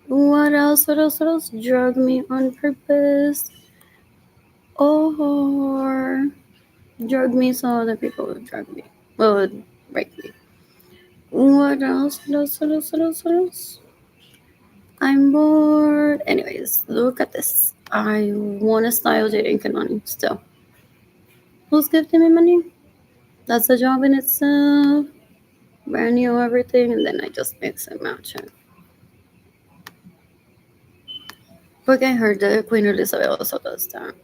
What else? What else? What else? Drug me on purpose. Or drug me so other people would drug me. Well, would break me. What else? What else? What else? What else? What else? I'm bored. Anyways, look at this. I want to style Jaden Kanani still. Who's gifting me money? That's a job in itself. Brand new everything, and then I just mix and match it. But I heard that Queen Elizabeth also does that.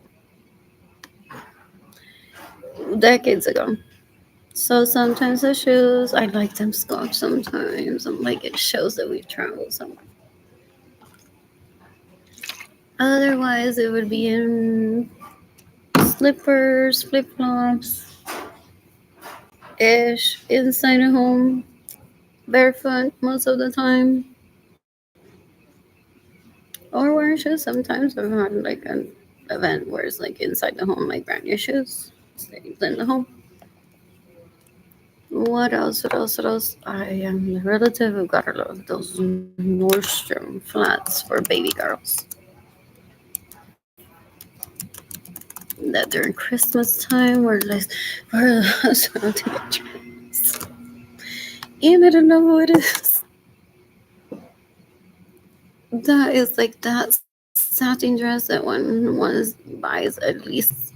Decades ago. So sometimes the shoes, I like them scotch sometimes. I'm like, it shows that we've traveled somewhere. Otherwise, it would be in slippers, flip-flops, ish, inside a home, barefoot most of the time. Or wearing shoes sometimes. I've had like an event where it's like inside the home, like brand new shoes, stays in the home. What else? What else? What else? I am the relative who got a lot of those Nordstrom flats for baby girls. That during Christmas time, we're like, we're to get dressed. And I don't know who it is. That is like that satin dress that one buys at least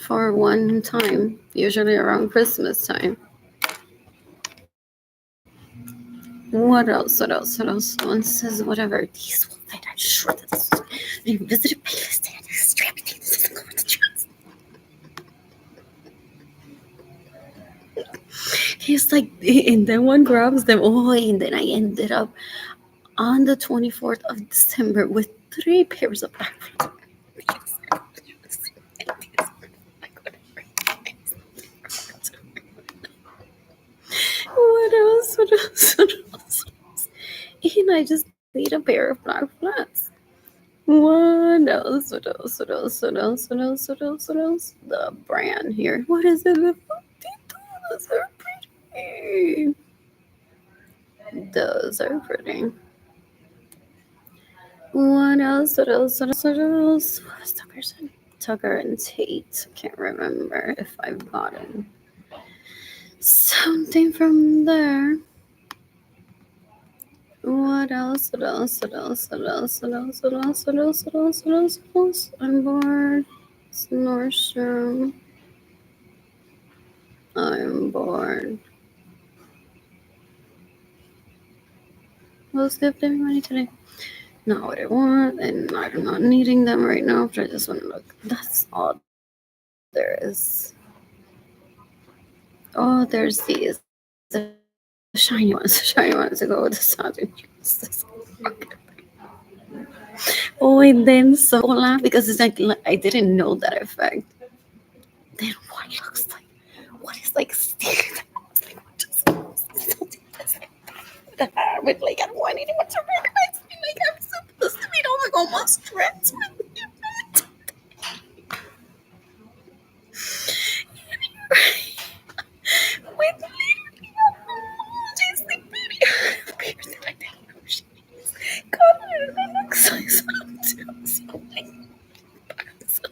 for one time, usually around Christmas time. What else? What else? What else? One says whatever. These will fit. I'm sure that this is a visitor playlist. This doesn't go with the dress. He's like, and then one grabs them. Oh, and then I ended up on the 24th of December with 3 pairs of black flats. What else? What else? What else? And I just need a pair of black flats. What else? What else? What else? What else? What else? What else? What else? The brand here. What is it? The those are pretty. Those are pretty. What else? What else? What else? What else? What was Tucker's? Tucker and Tate. Can't remember if I've gotten something from there. What else? What else? What else? What else? What else? What else? What else? What else? What else? What else? I'm bored. It's Nordstrom. I'm bored. Who's gifting money today? Not what I want, and I'm not needing them right now. But I just want to look. That's all there is. Oh, there's these. The shiny ones. The shiny ones to go with the satin shoes. Oh, and then so laugh because it's like I didn't know that effect. Then what looks like? What is like stick? I was like, what just something that's like that? But like I don't want anyone to recognize me. Like I'm supposed to be like almost dressed with with literally just like appears that I didn't know she is. God, it looks so too. So like so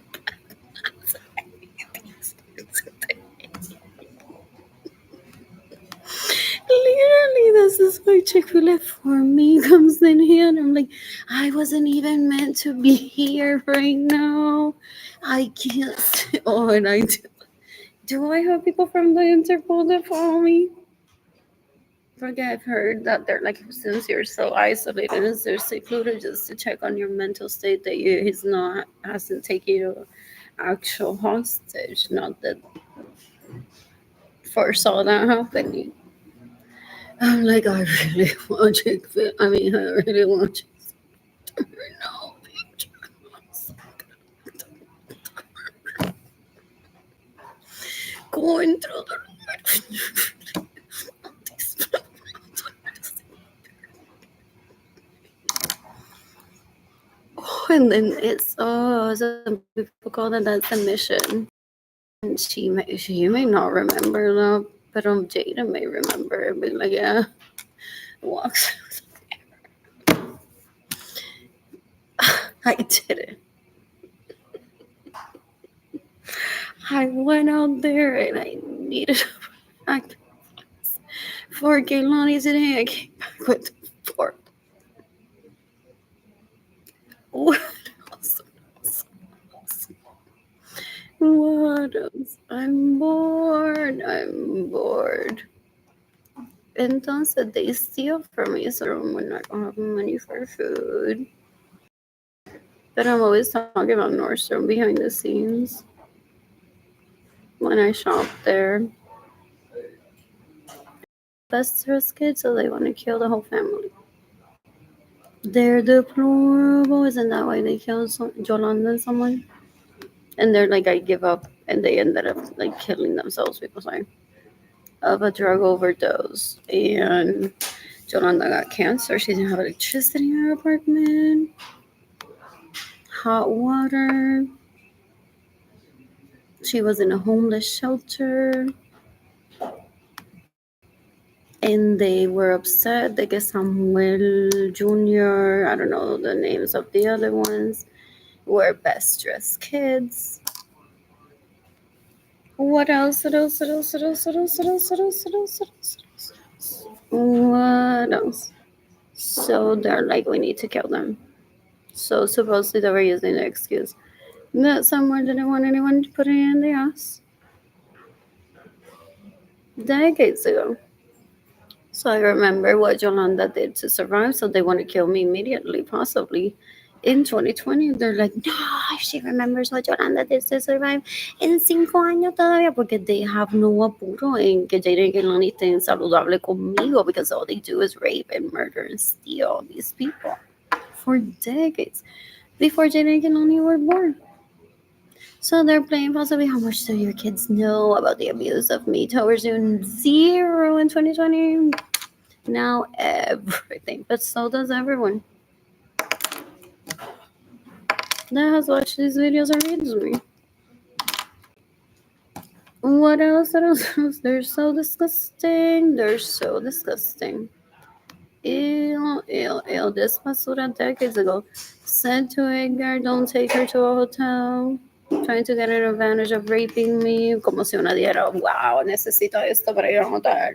literally, this is why Chick-fil-A for me comes in here. And I'm like, I wasn't even meant to be here right now. I can't. Oh, and I do. Do I have people from the Interpol that follow me? Forget, I've heard that they're like, since you're so isolated and so secluded, just to check on your mental state that he's not, hasn't taken you actual hostage. Not that foresaw that happening. I'm like, I really want Chick-fil-A. I mean, I really want Chick-fil-A. No, going through the oh, and then it's some people call that's a mission. And she may not remember that, but Jada may remember and be like, yeah, walks. I did it. I went out there and I needed a for Kehlani today. I came back with 4. What else? What else? I'm bored. I'm bored. Entonces they steal from me so when I don't have money for food. But I'm always talking about Nordstrom behind the scenes when I shop there. Best dressed kids, so they want to kill the whole family. They're deplorable. Isn't that why they killed Yolanda and someone? And they're like, I give up, and they ended up like killing themselves because of a drug overdose. And Yolanda got cancer. She didn't have electricity in her apartment, hot water. She was in a homeless shelter. And they were upset. They get Samuel Jr., I don't know the names of the other ones, were best dressed kids. What else? What else? What else? What else? What else? What else? What else? What else? What else? So they're like, we need to kill them. So supposedly they were using the excuse that someone didn't want anyone to put it in the ass decades ago. So I remember what Yolanda did to survive. So they want to kill me immediately, possibly. In 2020, they're like, no, she remembers what Yolanda did to survive en 5 años todavía, porque they have no apuro en que Jaden y Kehlani estén saludable conmigo, because all they do is rape and murder and steal these people for decades before Jaden and Kehlani were born. So they're playing possibly how much do your kids know about the abuse of me towards you? 0 in 2020. Now everything, but so does everyone. that has watched these videos and reads me. What else? What else? What else? They're so disgusting. They're so disgusting. Ew, ew, ew. This basura decades ago. Said to Edgar, don't take her to a hotel. Trying to get an advantage of raping me. Como si una diera, wow, necesito esto para ir a un hotel.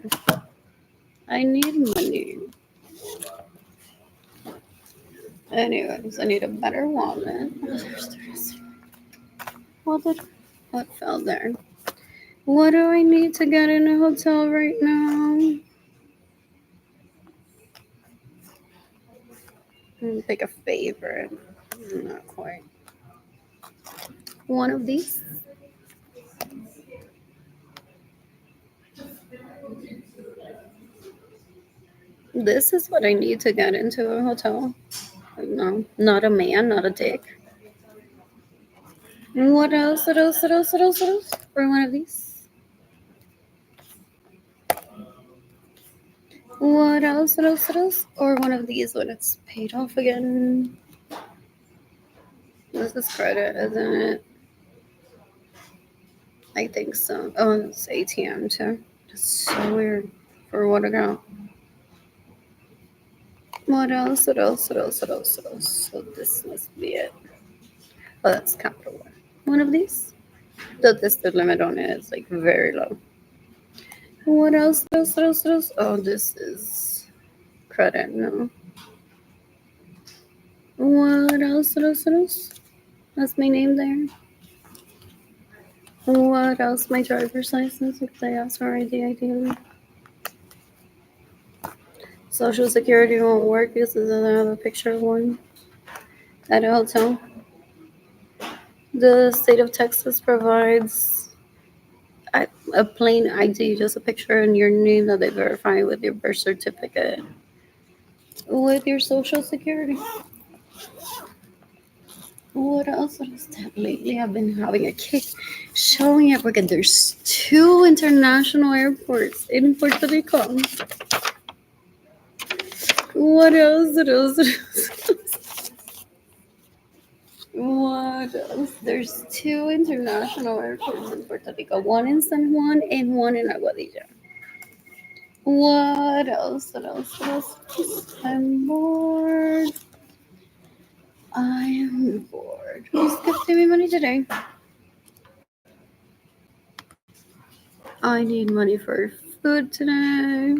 I need money. Anyways, I need a better wallet. What fell there? What do I need to get in a hotel right now? Pick a favorite. Not quite. One of these. This is what I need to get into a hotel. No, not a man, not a dick. What else? What else? What else? What else? What else? For one of these. What else? What else? What else? Or one of these when it's paid off again. This is credit, isn't it? I think so. Oh, it's ATM too. It's so weird. For what account? What else? What else? What else? What else? What else? So this must be it. Oh, that's capital one. One of these. The limit on it is like very low. What else? What else? What else? What else? Oh, this is credit. No. What else? What else? What else? That's my name there. What else? My driver's license. If they ask for ID, ideally. Social Security won't work because I have a picture of one at a hotel. The state of Texas provides a plain ID, just a picture and your name that they verify with your birth certificate, with your Social Security. What else? What is that? Lately, I've been having a kick showing up because there's 2 international airports in Puerto Rico. What else? What else? What else? What else? There's 2 international airports in Puerto Rico. One in San Juan and one in Aguadilla. What else? What else? What else? I'm bored. I am bored. Who's gifting me money today? I need money for food today.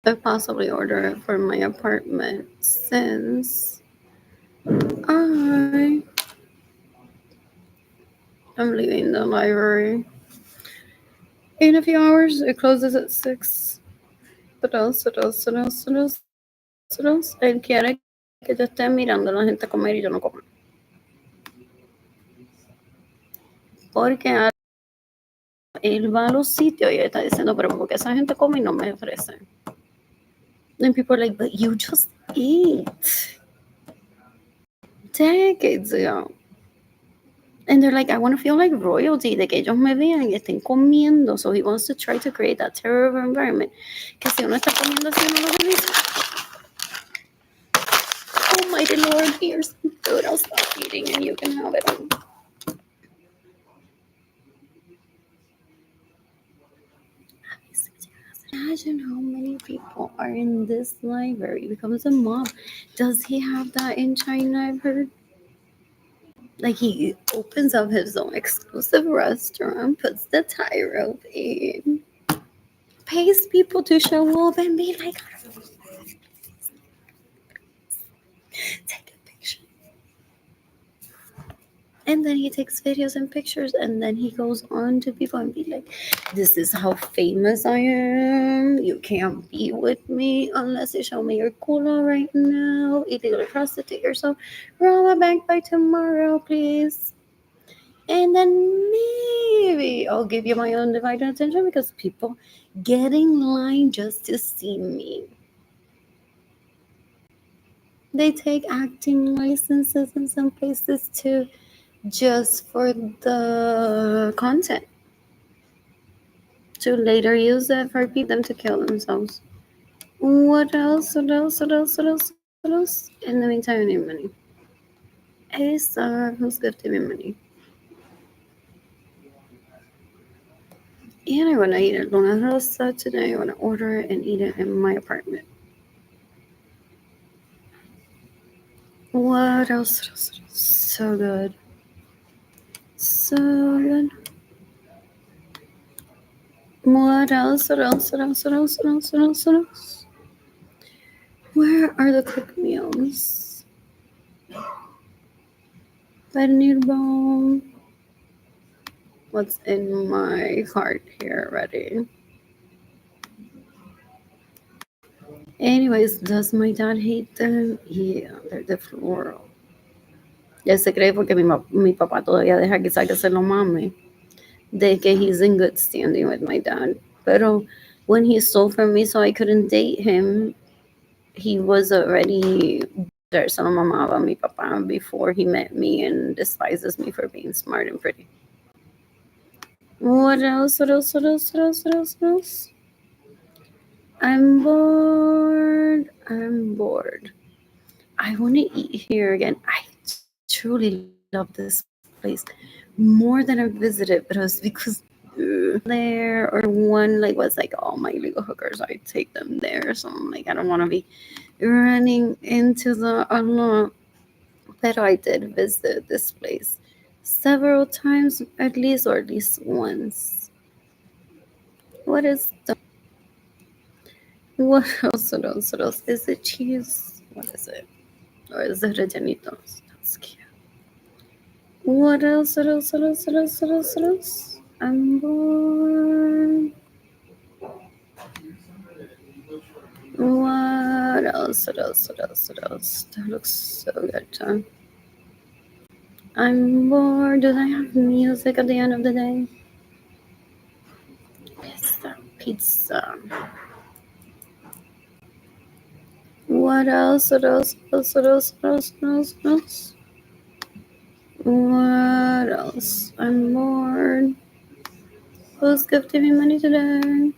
I'll possibly order it for my apartment since I'm leaving the library in a few hours. It closes at 6. What else? What else? What else? What else? What else? Él quiere que yo esté mirando a la gente comer y yo no como. Porque él va a los sitios y él está diciendo, pero porque esa gente come y no me ofrece. And people are like, but you just ate decades ago. And they're like, I want to feel like royalty, de que ellos me vean y estén comiendo. So he wants to try to create that terror of environment. Que si uno está comiendo así, uno lo revisa. Almighty Lord, here's some food. I'll stop eating and you can have it. Imagine how many people are in this library. It becomes a mob. Does he have that in China? I've heard. Like he opens up his own exclusive restaurant, puts the tie rope in, pays people to show up and be like, take a picture. And then he takes videos and pictures, and then he goes on to people and be like, this is how famous I am. You can't be with me unless you show me your cola right now. Illegally prostitute yourself. Roll my bank by tomorrow, please. And then maybe I'll give you my undivided attention because people get in line just to see me. They take acting licenses in some places too, just for the content, to later use it for them to kill themselves. What else? What else? What else? What else? What else? In the meantime, I need money. Hey, son, who's gifting me money? And I want to eat at Luna Rosa today. I want to order it and eat it in my apartment. What else? So good. So good. What else? What else? What else? What else? What else? What else? What else? Where are the cooked meals? Paneer bomb. What's in my cart here already? Anyways, does my dad hate them? Yeah, they're the floral. Ya se cree porque mi papá todavía deja que se lo mame. De que he's in good standing with my dad. Pero when he stole from me so I couldn't date him, he was already there. Se lo mamaba mi papá before he met me and despises me for being smart and pretty. What else? What else? What else? What else? What else? What else? I'm bored. I'm bored. I want to eat here again. I truly love this place more than I've visited, but it was because there or one like was like all my legal hookers. I take them there, so I'm like I don't want to be running into the a lot. But I did visit this place several times at least, or at least once. What is the what else? What else? What else? Is it cheese? What is it? Or is it rellenitos? That's cute. What else? What else? What else? What else? What else? What else? I'm bored. What else? What else? What else? What else? That looks so good, John. I'm bored. Do they have music at the end of the day? Pizza. Pizza. What else? What else? What else? What else? What else? What else? What else? I'm bored. Who's gifting me money today?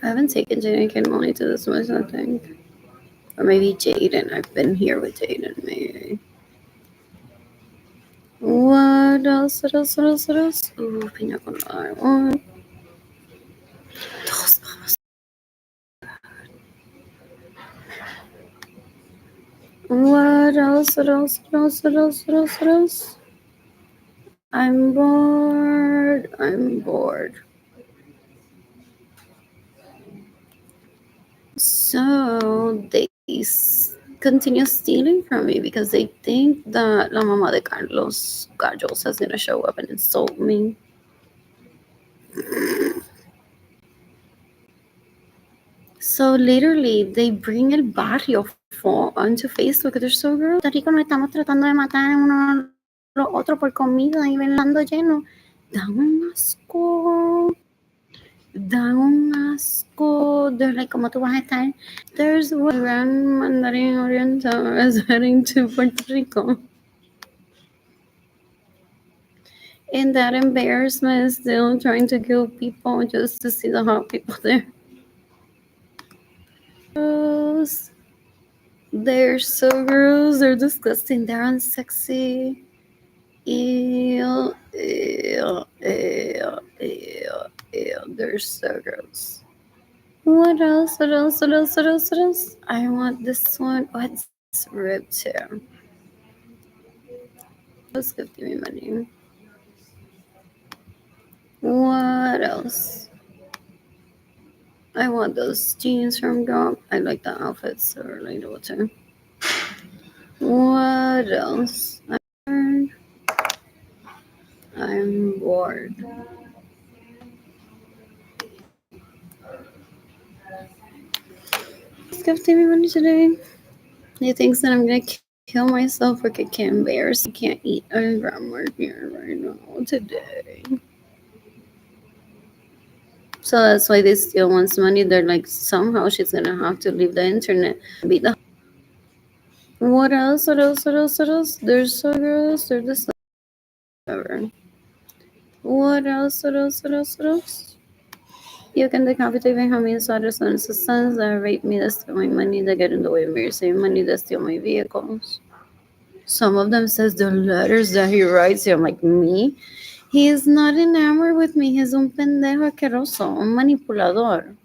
I haven't taken Jaden and money to this much, I think. Or maybe Jaden. I've been here with Jaden, maybe. What else? What else? What else? What else? Ooh, pina colada. I want. Dos babas. What else? What else? What else? What else? What else? What else? I'm bored. I'm bored. So they continue stealing from me because they think that la mamá de Carlos Gallos is gonna show up and insult me. So literally, they bring el barrio onto Facebook. They're so gross. Puerto Rico nos estamos tratando de matar uno a los otros por comida y velando lleno. Dan un asco. Dan un asco. They're like, ¿cómo tú vas a estar? There's one Gran Mandarin Oriental is heading to Puerto Rico. And that embarrassment is still trying to kill people just to see the hot people there. Gross. They're so gross. They're disgusting. They're unsexy. Ew, ew, ew, ew, ew. They're so gross. What else? What else? What else? What else? What else? I want this one. Oh, it's ripped too. Let's give me money. What else? I want those jeans from Drop. I like the outfits, so relatable too. What else? I'm bored. It's gifting me money today. He thinks that I'm gonna kill myself or get embarrassed. I can't eat a grammar here right now today. So that's why they steal one's money. They're like, somehow she's gonna have to leave the internet. Beat the. What else? What else? What else? What else? They're so gross. They're just like. What else? What else? What else? What else? You can decapitate Benjamin's daughters and sons that rape me, that steal my money, that get in the way of me saving money, that steal my vehicles. Some of them says the letters that he writes. I'm like, me? He is not enamored with me. He's un pendejo asqueroso, un manipulador.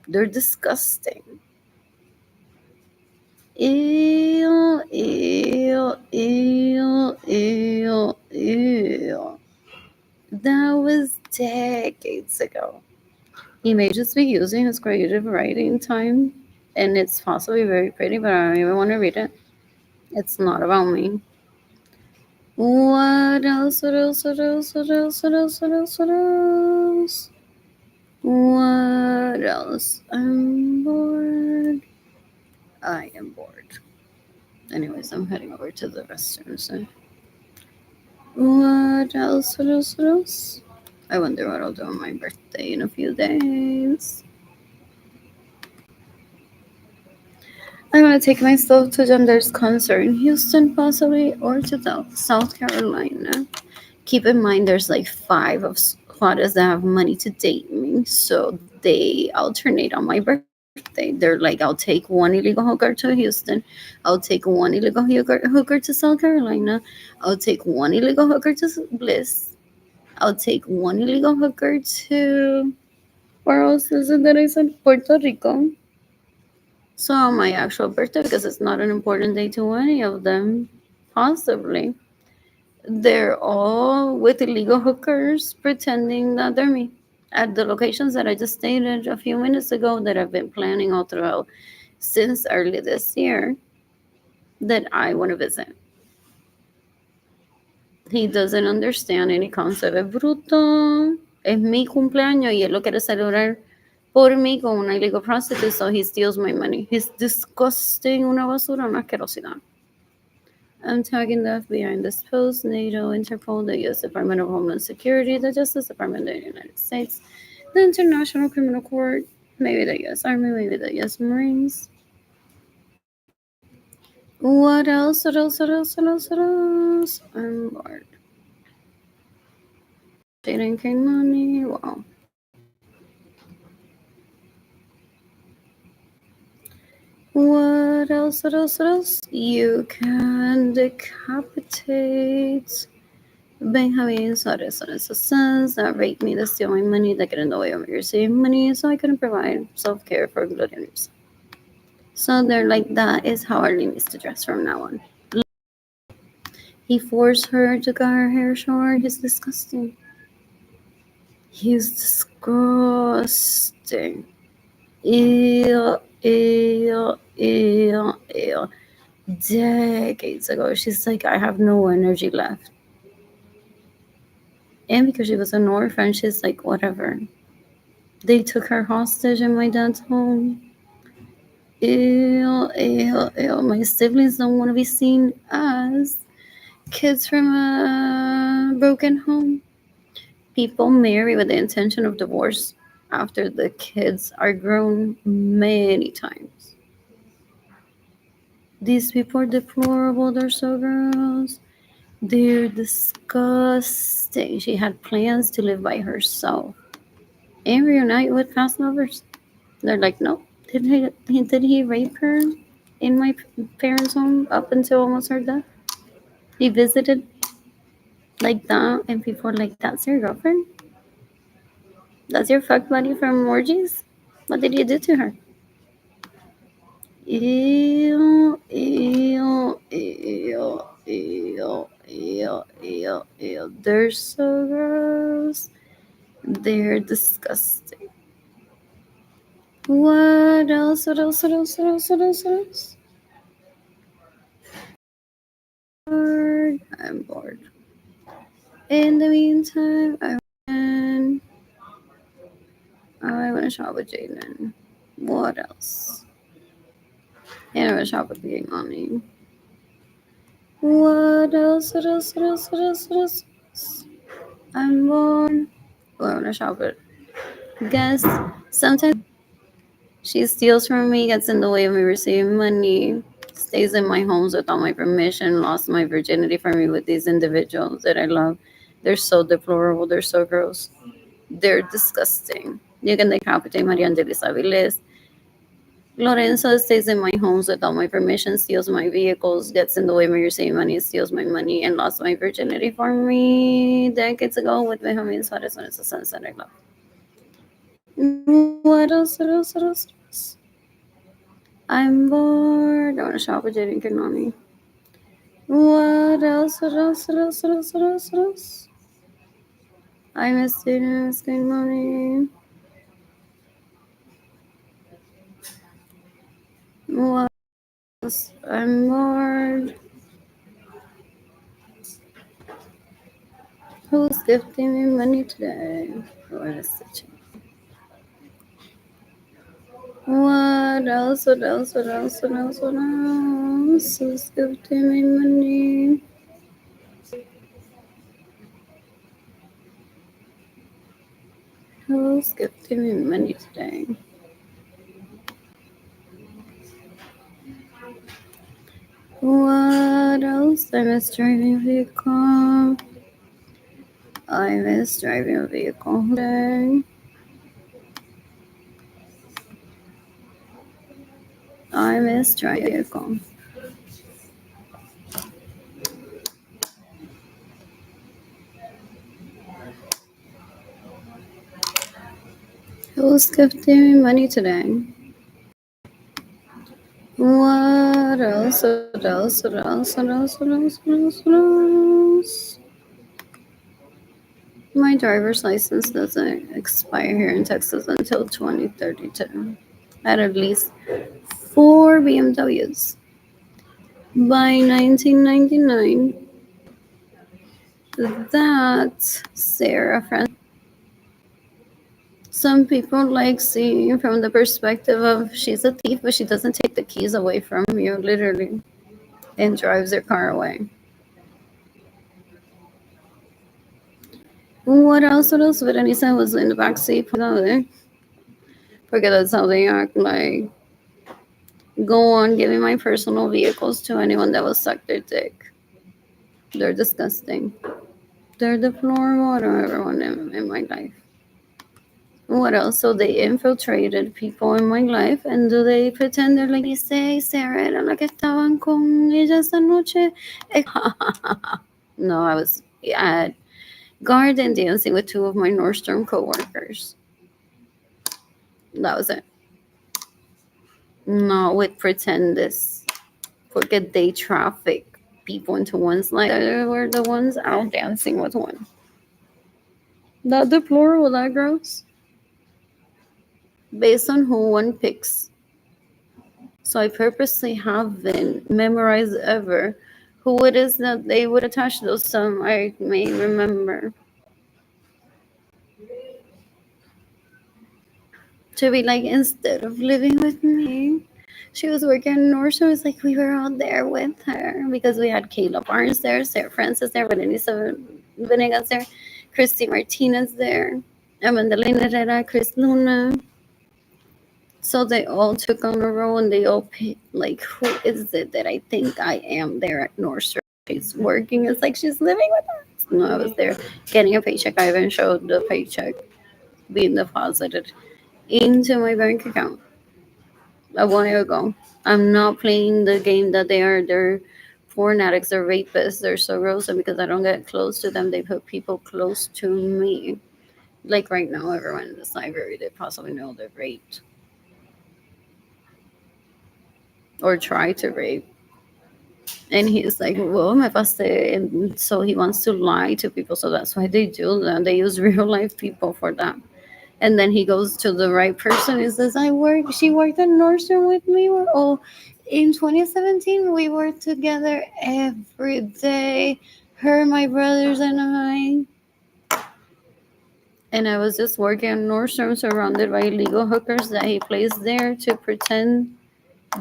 They're disgusting. Ew, ew, ew, ew, ew. That was decades ago. He may just be using his creative writing time, and it's possibly very pretty, but I don't even want to read it. It's not about me. What else? What else? What else? What else? What else? What else? What else? What else? I'm bored. I am bored. Anyways, I'm heading over to the restroom. So, what else? What else? What else? I wonder what I'll do on my birthday in a few days. I want to take myself to Gender's concert in Houston, possibly, or to South Carolina. Keep in mind, there's like 5 of Juarez that have money to date me, so they alternate on my birthday. They're like, I'll take one illegal hooker to Houston, I'll take one illegal hooker to South Carolina, I'll take one illegal hooker to Bliss, I'll take one illegal hooker to, where else is it that I said? Puerto Rico. So on my actual birthday, because it's not an important day to any of them, possibly, they're all with illegal hookers pretending that they're me at the locations that I just stated a few minutes ago that I've been planning all throughout since early this year that I want to visit. He doesn't understand any concept. Es bruto. Es mi cumpleaños y él lo quiere celebrar por mí con una illegal prostitute, so he steals my money. He's disgusting, una basura, una asquerosidad. I'm tagging the FBI in this post, NATO, Interpol, the U.S. Department of Homeland Security, the Justice Department of the United States, the International Criminal Court, maybe the U.S. Army, maybe the U.S. Marines. What else? What else? What else? What else? What else? I'm bored. Jaden King money. Wow. What else? What else? What else? You can decapitate Benjamin Suarez says that raped me to steal my money, that get in the way of me receiving money, so I couldn't provide self-care for Gloria News. So they're like, that is how Arlene needs to dress from now on. He forced her to cut her hair short. He's disgusting. He's disgusting. Ew, ew, ew, ew. Decades ago, she's like, I have no energy left. And because she was an orphan, she's like, whatever. They took her hostage in my dad's home. Ew, ew, ew. My siblings don't want to be seen as kids from a broken home. People marry with the intention of divorce after the kids are grown many times. These people are deplorable. They're so gross. They're disgusting. She had plans to live by herself and reunite with past lovers. They're like, no. Did he rape her in my parents' home up until almost her death? He visited like that, and people are like, that's your girlfriend? That's your fuck buddy from orgies? What did you do to her? Ew, ew, ew, ew, ew, ew, ew. They're so gross. They're disgusting. What else? What else? What else? What else? What else? What else? I'm bored. In the meantime, I want to shop with Jaden. What else? And I want to shop with Being Mommy. What else? What else? What else? What else? What else? I'm bored. Oh, I want to shop with. Guess sometimes she steals from me, gets in the way of me receiving money, stays in my homes without my permission, lost my virginity for me with these individuals that I love. They're so deplorable. They're so gross. They're disgusting. You can decapitate Maria Angelisa Viles. Lorenzo stays in my homes without my permission, steals my vehicles, gets in the way when you're saving money, steals my money, and lost my virginity for me decades ago with my homie in Suarez when it's a sunset I love. What else? What else? What else? What else? I'm bored. I want to shop with Jaden Kanoni. What else? What else? What else? What else? What else? What else? I miss students. Good morning. What else? I'm bored. Who's gifting me money today? What is it? What else? What else? What else? What else? What else? Who's gifting me money? Who's gifting me money today? What else? I miss driving a vehicle. I miss driving a vehicle today. I miss driving a vehicle. Who's gifting me money today? What else? What else? What else? What else? What else? What else? What else? My driver's license doesn't expire here in Texas until 2032. I had at least 4 BMWs. By 1999, that Sarah friend. Some people like seeing from the perspective of she's a thief, but she doesn't take the keys away from you, literally, and drives her car away. What else? What else? Berenice was in the back seat. Forget that's how they act. Like, go on giving my personal vehicles to anyone that will suck their dick. They're disgusting. They're deplorable. I don't ever want them in my life. What else? So they infiltrated people in my life, and do they pretend they're like, say, Sarah era la que estaban con ella esta noche? No, I had garden dancing with 2 of my Nordstrom coworkers. That was it. No, with pretend this. Forget they traffic people into one's life. They were the ones out dancing with one. That deplorable, that gross. Based on who one picks. So I purposely haven't memorized ever who it is that they would attach those some I may remember. To be like, instead of living with me, she was working in Nordstrom. It's like we were all there with her because we had Kayla Barnes there, Sarah Francis there, Vanessa Venegas there, Christy Martinez there, Amanda Herrera, Chris Luna. So they all took on a role and they all picked, like, who is it that I think I am there at Nordstrom? She's working. It's like she's living with us. No, I was there getting a paycheck. I even showed the paycheck being deposited into my bank account a while ago. I'm not playing the game that they are. They're porn addicts, they're rapists, they're so gross. And because I don't get close to them, they put people close to me. Like right now, everyone in this library, they possibly know they're raped or try to rape. And he's like, well, me pasé. And so he wants to lie to people. So that's why they do that. They use real life people for that. And then he goes to the right person and says, she worked at Nordstrom with me. In 2017, we worked together every day. Her, my brothers, and I. And I was just working at Nordstrom surrounded by illegal hookers that he placed there to pretend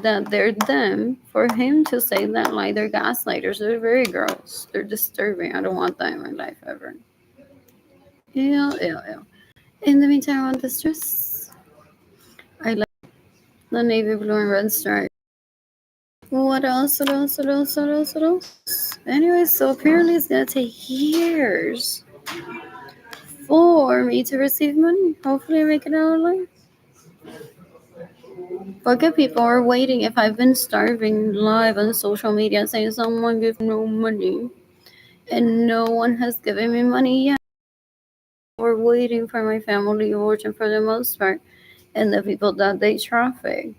that they're them for him to say that lie. They're gaslighters. They're very gross. They're disturbing. I don't want that in my life ever. Ew, ew, ew. In the meantime, I want this dress. I like the navy blue and red stripe. What else? What else? What else? What else? What else? Anyway, so apparently it's gonna take years for me to receive money. Hopefully I make it out alive. Look at people are waiting. If I've been starving live on social media saying someone give no money and no one has given me money yet, we're waiting for my family origin for the most part, and the people that they traffic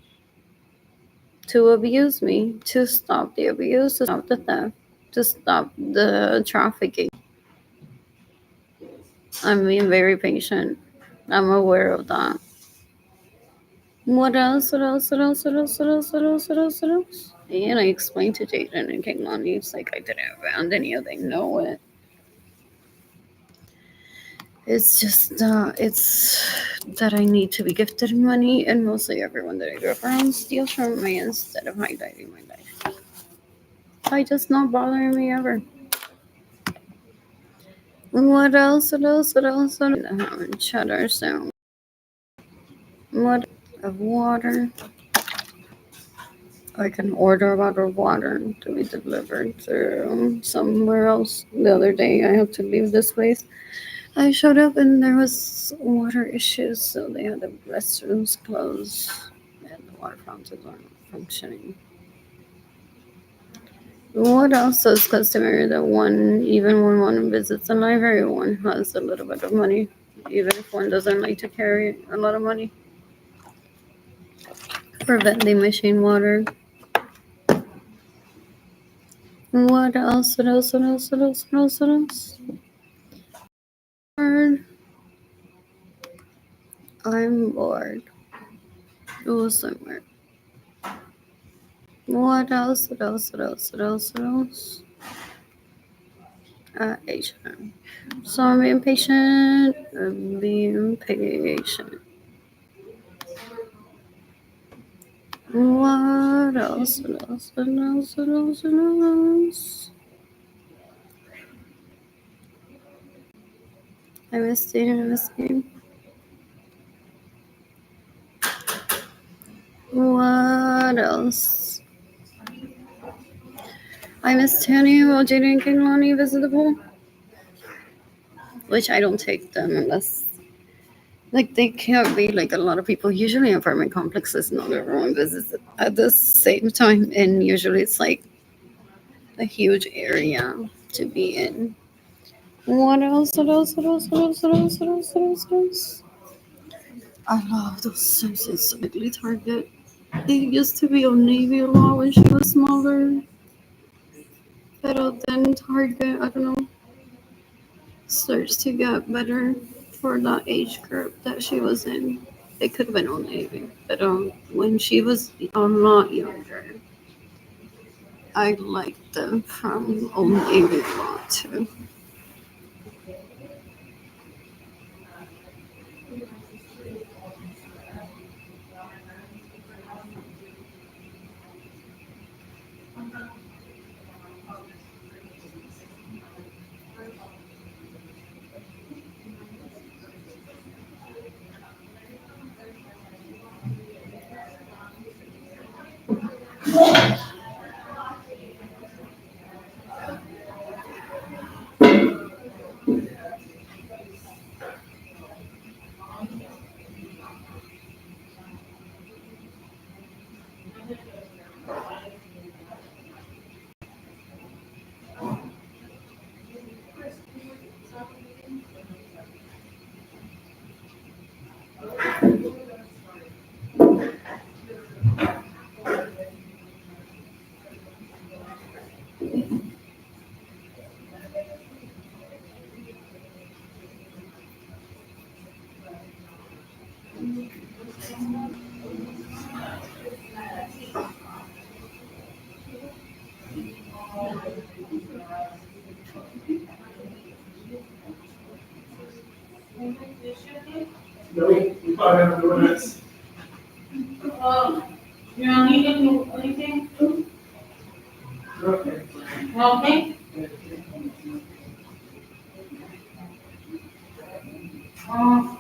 to abuse me, to stop the abuse, to stop the theft, to stop the trafficking. I'm being very patient. I'm aware of that. What else? What else? What else? What else? What else? What else? What else? What else? And I explained to Jaden and Kaylani, it's like I didn't abandon any of them. Know it. It's just it's that I need to be gifted money, and mostly everyone that I grew up around steals from me instead of highlighting my life. I just not bothering me ever. What else? What else? What else? What else? Cheddar sound. What of water? I can order a bottle of water to be delivered to somewhere else. The other day, I had to leave this place. I showed up and there was water issues, so they had the restrooms closed and the water fountains aren't functioning. What else is customary that one, even when one visits a library, one has a little bit of money, even if one doesn't like to carry a lot of money? For vending machine water. What else? What else? What else? What else? What else? What else? Bored. I'm bored. Go somewhere. What else? What else? What else? What else? What else? Asian. So I'm being patient. I'm being patient. What else? What else? What else? What else? What else? I missed it. I missed it. What else? I miss Tanny while Jaden and Kaylani visit the pool. Which I don't take them unless, like, they can't be like a lot of people. Usually apartment complexes, not everyone visits it at the same time. And usually it's like a huge area to be in. What else? What else? What else? What else? What else? What else? What else? What else? I love those Simpsons ugly Target. They used to be on Navy a lot when she was smaller. But then Target, I don't know, starts to get better for that age group that she was in. It could have been on Navy, but when she was a lot younger, I liked them from Old Navy a lot too. You don't need anything? Okay. Um,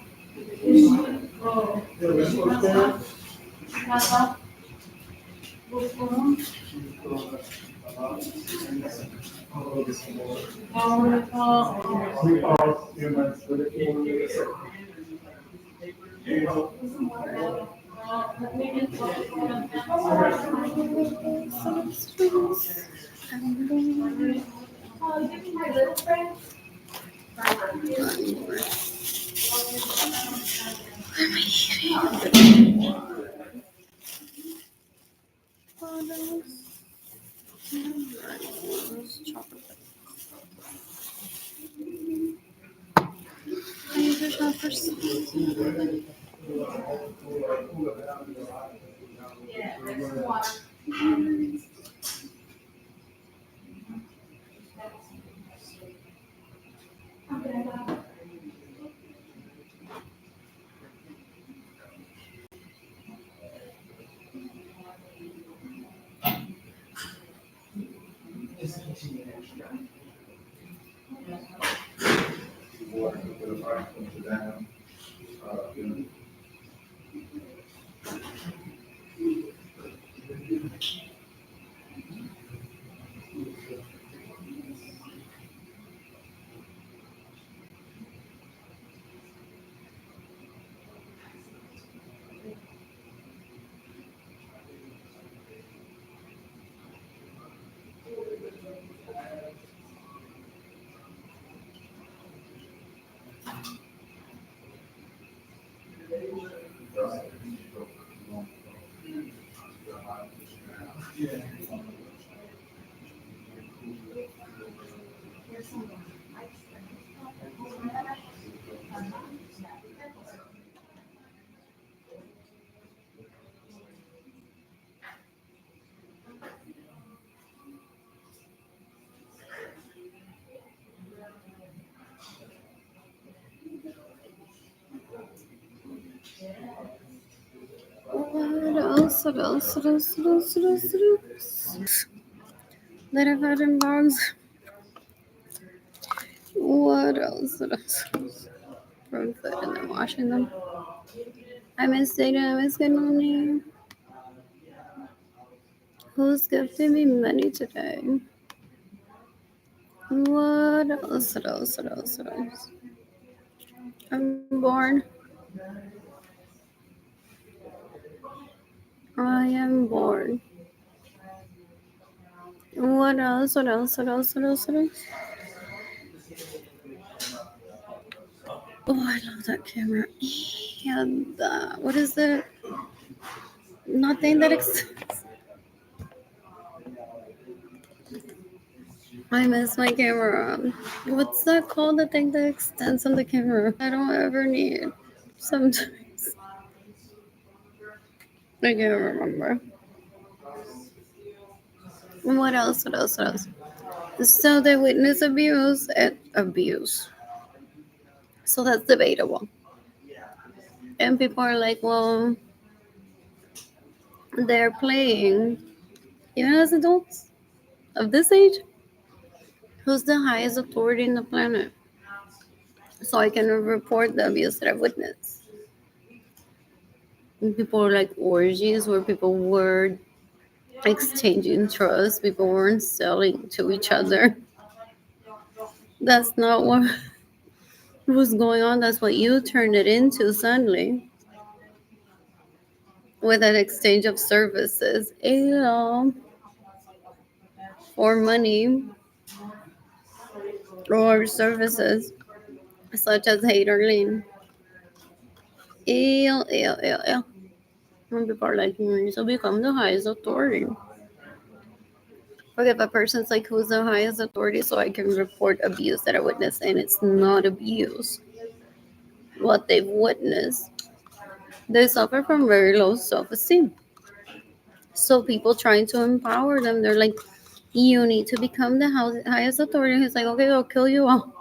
What else? What else? What else? What else? What else? What else? That I've had in dogs. What else? What else? Throwing food and then washing them. I miss Data. I miss good money. Who's gifting me money today? What else? What else? What else? What else? I'm born. I am bored. What else? What else? What else? What else? What else? Oh, I love that camera. And what is it? Nothing that I miss my camera. What's that called? The thing that extends on the camera. I don't ever need. Sometimes I can't remember. What else? What else? What else? So they witness abuse and abuse. So that's debatable. And people are like, well, they're playing, even as adults of this age. Who's the highest authority in the planet? So I can report the abuse that I've witnessed. And people are like orgies where people were exchanging trust, people weren't selling to each other. That's not what was going on. That's what you turned it into suddenly with an exchange of services. For money or services such as haterling. Ew. When people are like, so become the highest authority. Okay, if a person's like, who's the highest authority so I can report abuse that I witnessed, and it's not abuse, what they've witnessed, they suffer from very low self-esteem. So people trying to empower them, they're like, you need to become the highest authority. He's like, okay, I'll kill you all.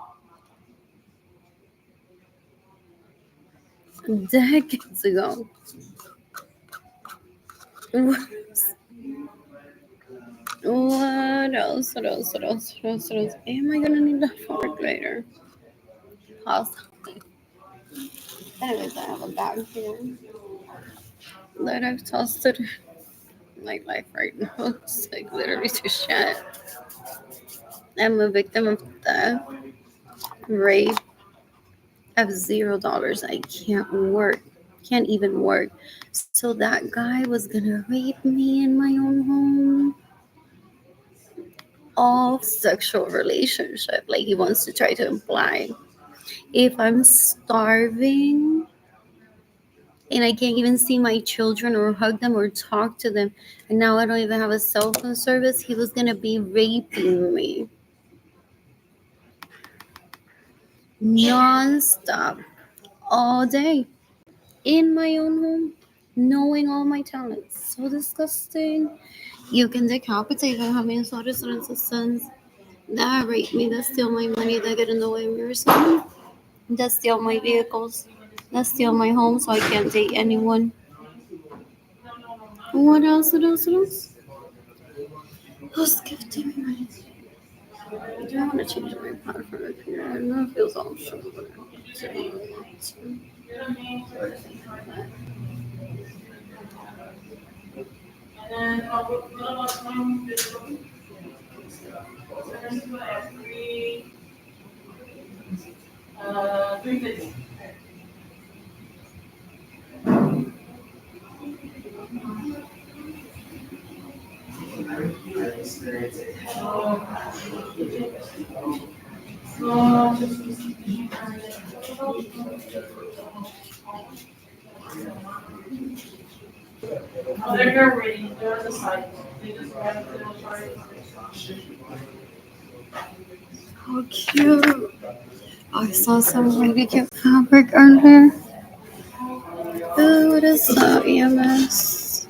Decades ago. What else? What else? What else? What else? What else? Am I gonna need that fork later? Possibly. Anyways, I have a bag here that I've tossed it in my life right now. It's like literally to shit. I'm a victim of theft, rape. I have $0. I can't work. can't even work. So that guy was gonna rape me in my own home. Of sexual relationship, like he wants to try to imply. If I'm starving and I can't even see my children or hug them or talk to them, and now I don't even have a cell phone service, he was gonna be raping me non-stop all day in my own home, knowing all my talents. So disgusting. You can decapitate and have me sorry sons that rape me, that steal my money, that get in the way of your son, that steal my vehicles, that steal my home so I can't date anyone. What else? What else? What else? Who's gifting me money? Do I want to change my platform up here? I don't know if it feels all show. How cute. I saw some really cute fabric earlier. Oh, what is that? EMS.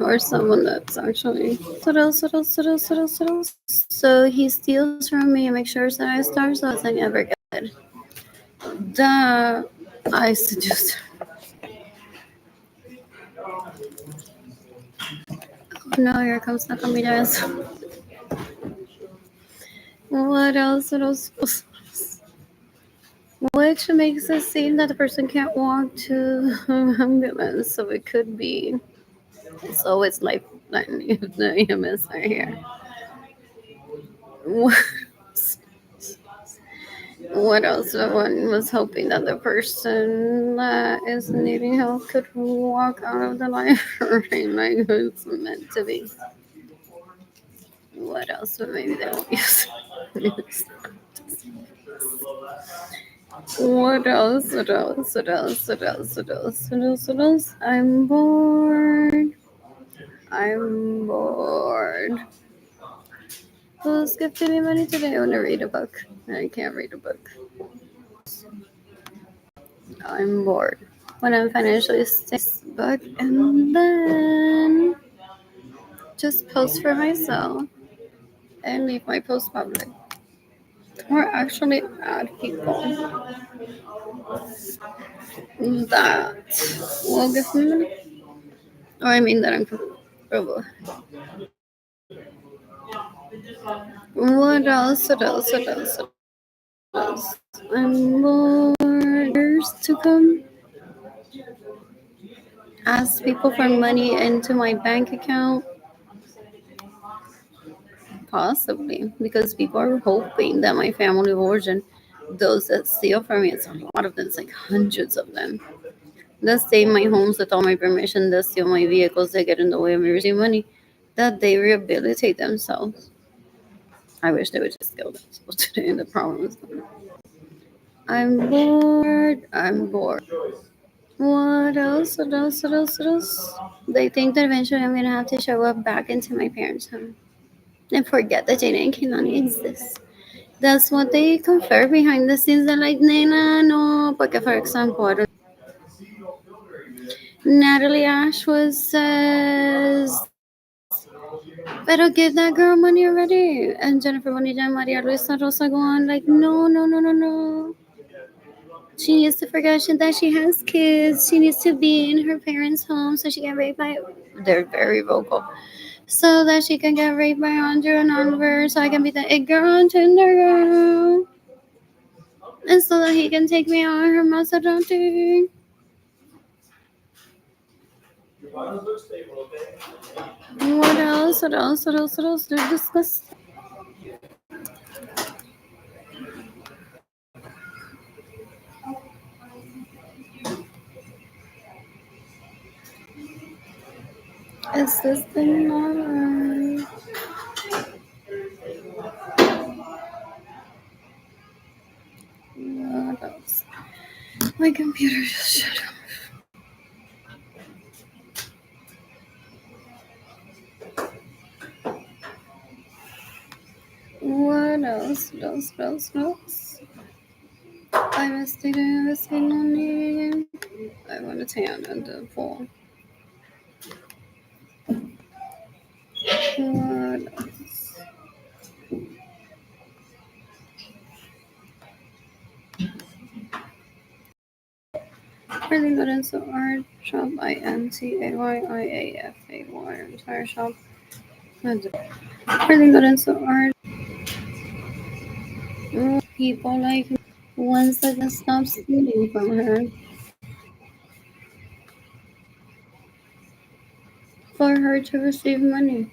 Or someone that's actually. What else? What else? What else? What else? What else? So he steals from me and makes sure that I start, so it's never good. Duh. I seduced. Oh no, here comes the comedians. What else? What else? Which makes it seem that the person can't walk to ambulance, so it could be. So it's like the EMS are here. What, what else? The one was hoping that the person that is needing help could walk out of the library like it's meant to be. What else? But maybe they won't use it. What else? What else? What else? What else? What else? What else? What else? I'm bored. I'm bored. Who's gifting me money today? I want to read a book. I can't read a book. I'm bored. When I'm financially stable, book and then just post for myself and leave my post public. Or actually add people that will give me money. Or I mean that I'm comfortable. What else? What else? What else? What else? I'm bored. Years to come. Ask people for money into my bank account. Possibly, because people are hoping that my family of origin, those that steal from me, it's a lot of them, it's like hundreds of them. That stay in my homes without my permission, that steal my vehicles, that get in the way of me receiving money, that they rehabilitate themselves. I wish they would just kill themselves today, and the problem is gone. I'm bored. I'm bored. What else? What else? What else? What else? They think that eventually I'm gonna have to show up back into my parents' home and forget that Jane and Kehlani exist. That's what they confer behind the scenes. They're like, Nena, no. Porque, for example, I don't Natalie Ashwood says, better give that girl money already. And Jennifer Bonilla and Maria Luisa Rosa go on like, no, no, no, no, no. She needs to forget that she has kids. She needs to be in her parents' home so she can rape by. They're very vocal. So that she can get raped by Andrew and Oliver, so I can be the it girl on Tinder girl. And so that he can take me on her Maserati. What else? What else? What else? What else? They're disgusting. Is this thing alright? What else? My computer just shut off. What else? What else? What else? What else? I missed it. I missed it. Money. I want to tan and the fall. What else? Really got into art shop. INTAYIAFAY. Entire shop. Really got into art. People like me. Once I can stop stealing from her. For her to receive money.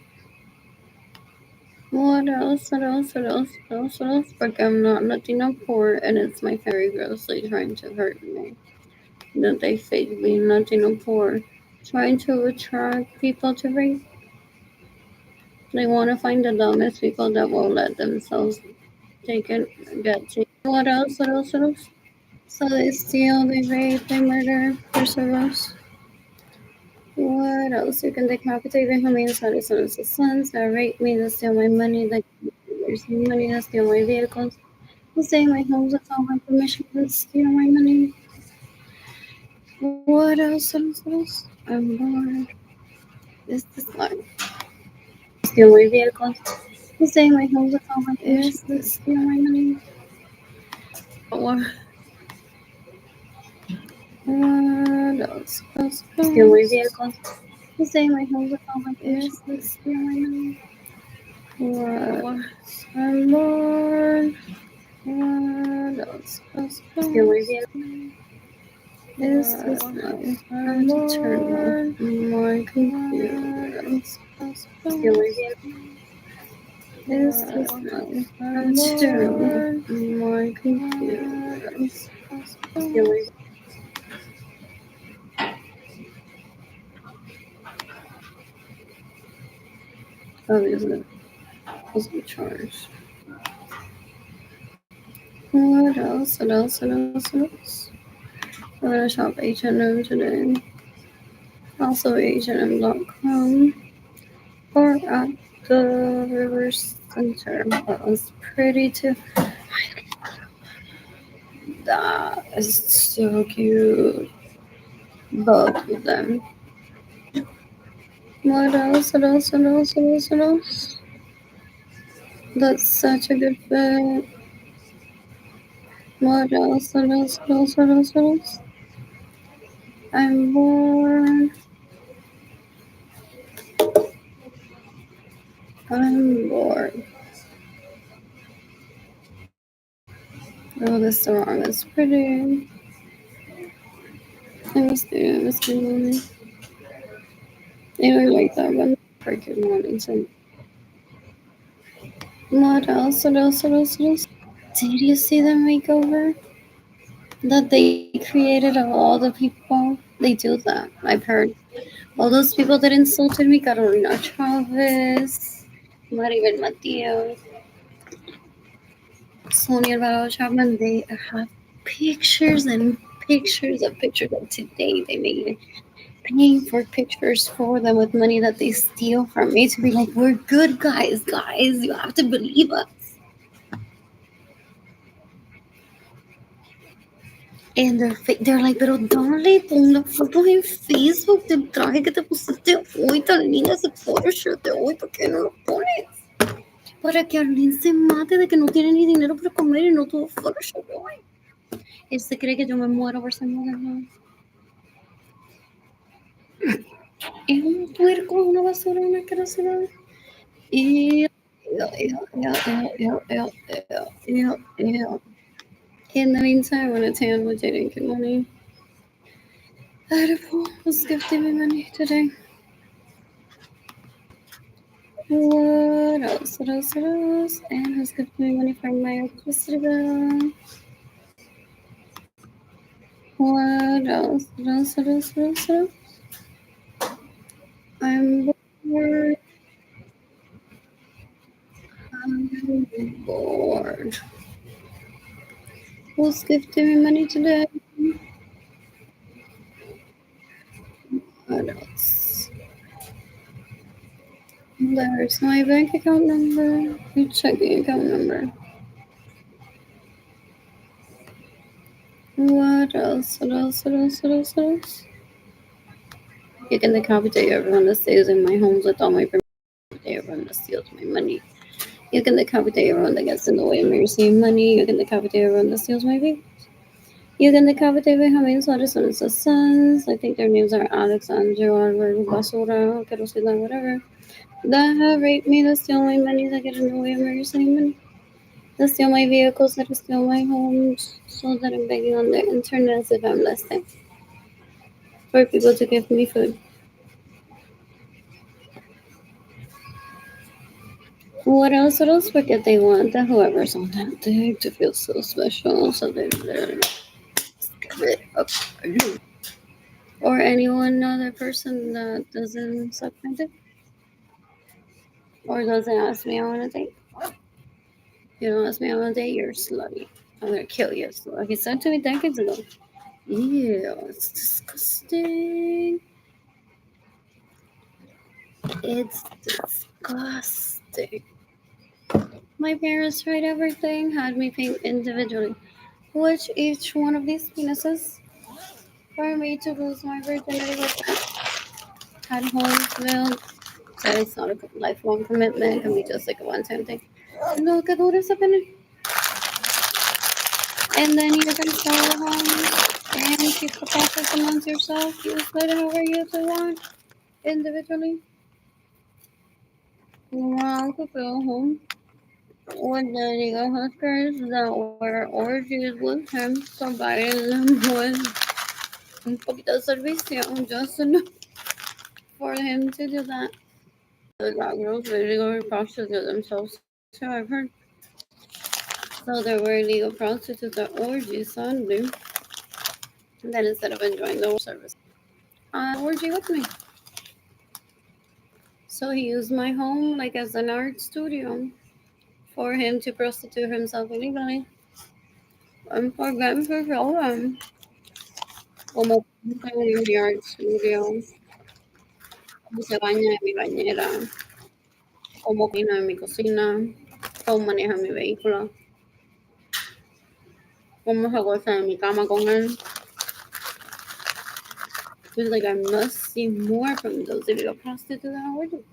What else? What else? What else? What else? What else? Like I'm not Latino poor, and it's my very grossly trying to hurt me. That they fake being Latino poor, trying to attract people to rape. They want to find the dumbest people that will let themselves get taken. What else? What else? What else? So they steal, they rape, they murder, preservers. What else? You can decapitate me, who means that it's innocent sons that rape me, that steal my money, that use my money, that steal my vehicles, who stay in my homes without my permission, that steal my money. What else? What else? What else? I'm bored. Is this life? Steal my vehicles, who stay in my homes without my permission, that steal my money. What? What else? Steal my vehicles. You stay in my home without my permission. Steal my money. What? I'm bored. What else? Steal my vehicle. Is this life? I'm bored. My computer. Steal my vehicle. Is this life? I'm bored. My computer. Steal my obviously supposed to be charged. What else? What else? What else? What else? I'm gonna shop H&M today. Also H&M.com or at the River Center. That was pretty too. That is so cute. Both of them. What else? What else? What else? What else? What else? That's such a good fit. What else? What else? What else? What else? What else? I'm bored. I'm bored. Oh, this is wrong. It's pretty. I must do. I must do money. I don't like that one. Freaking morning. So, what else? What else? What else? What else? Did you see the makeover that they created of all the people? They do that. I've heard. All those people that insulted me, Carolina Chavez, Maribel Matias, Sonia Alvarado Chapman, they have pictures and pictures of pictures of today. They made it paying for pictures for them with money that they steal from me to be like, we're good guys, guys. You have to believe us. And they're like, pero dale, pon la foto en Facebook del traje que te pusiste hoy, tan linda ese photoshoot de hoy, ¿por qué no lo pones? Para que Arlene se mate de que no tiene ni dinero para comer y no tuvo photoshoot de hoy. Él se cree que yo me muero por ser modelo. Es un puerco, una basura, una asquerosidad. Ew, ew, ew, ew, ew, ew, ew, ew, ew. In the meantime, I want to tan with Jaden Good money. Beautiful. Who's gifting me money today? What else? What else? What else? And who's gifting me money for my electricity bill? What else? What else? What else? What else? What else? I'm bored. I'm bored. Who's gifting me money today? What else? There's my bank account number. My checking account number. What else? What else? What else? What else? What else? You can decapitate everyone that stays in my homes with all my permission. Everyone that steals my money. You can decapitate everyone that gets in the way of me receiving money. You can decapitate everyone that steals my baby. You can decapitate Benjamin's Addison's sons. I think their names are Alexander, Basura, Kerosina, whatever. That have raped me, that steal my money, that get in the way of me receiving money. That steal my vehicles, that steal my homes, so that I'm begging on the internet as if I'm less than. For people to give me food. What else? What else? Forget they want that whoever's on that dick to feel so special, so they're give it up. Or anyone other person that doesn't suck my dick or doesn't ask me out on a date. You don't ask me out on a date, you're slutty. I'm gonna kill you. So he said to me decades ago. Ew, it's disgusting. It's disgusting. My parents tried everything, had me paint individually, which each one of these penises for me to lose my virginity with them. Had homes built. Said it's not a lifelong commitment, it can be just like a one-time thing. No, que dura esa pena. And then you can sell the home and keep the profits amongst yourself. Use it however you want individually. Wow, to feel home with the legal hookers that were orgies with him, providing them with un poquito de servicio just enough for him to do that. The black girls really go prostitute themselves too, I've heard. So there were illegal prostitutes at orgies Sunday. And then instead of enjoying the service, orgy with me. So he used my home like as an art studio for him to prostitute himself illegally. And for them to show him como pinta en mi art studio, cómo se baña en mi bañera, cómo cocina en mi cocina, cómo maneja mi vehículo, cómo se goza en mi cama con él. He's like, I must see more from those illegal prostitutes that I ordered.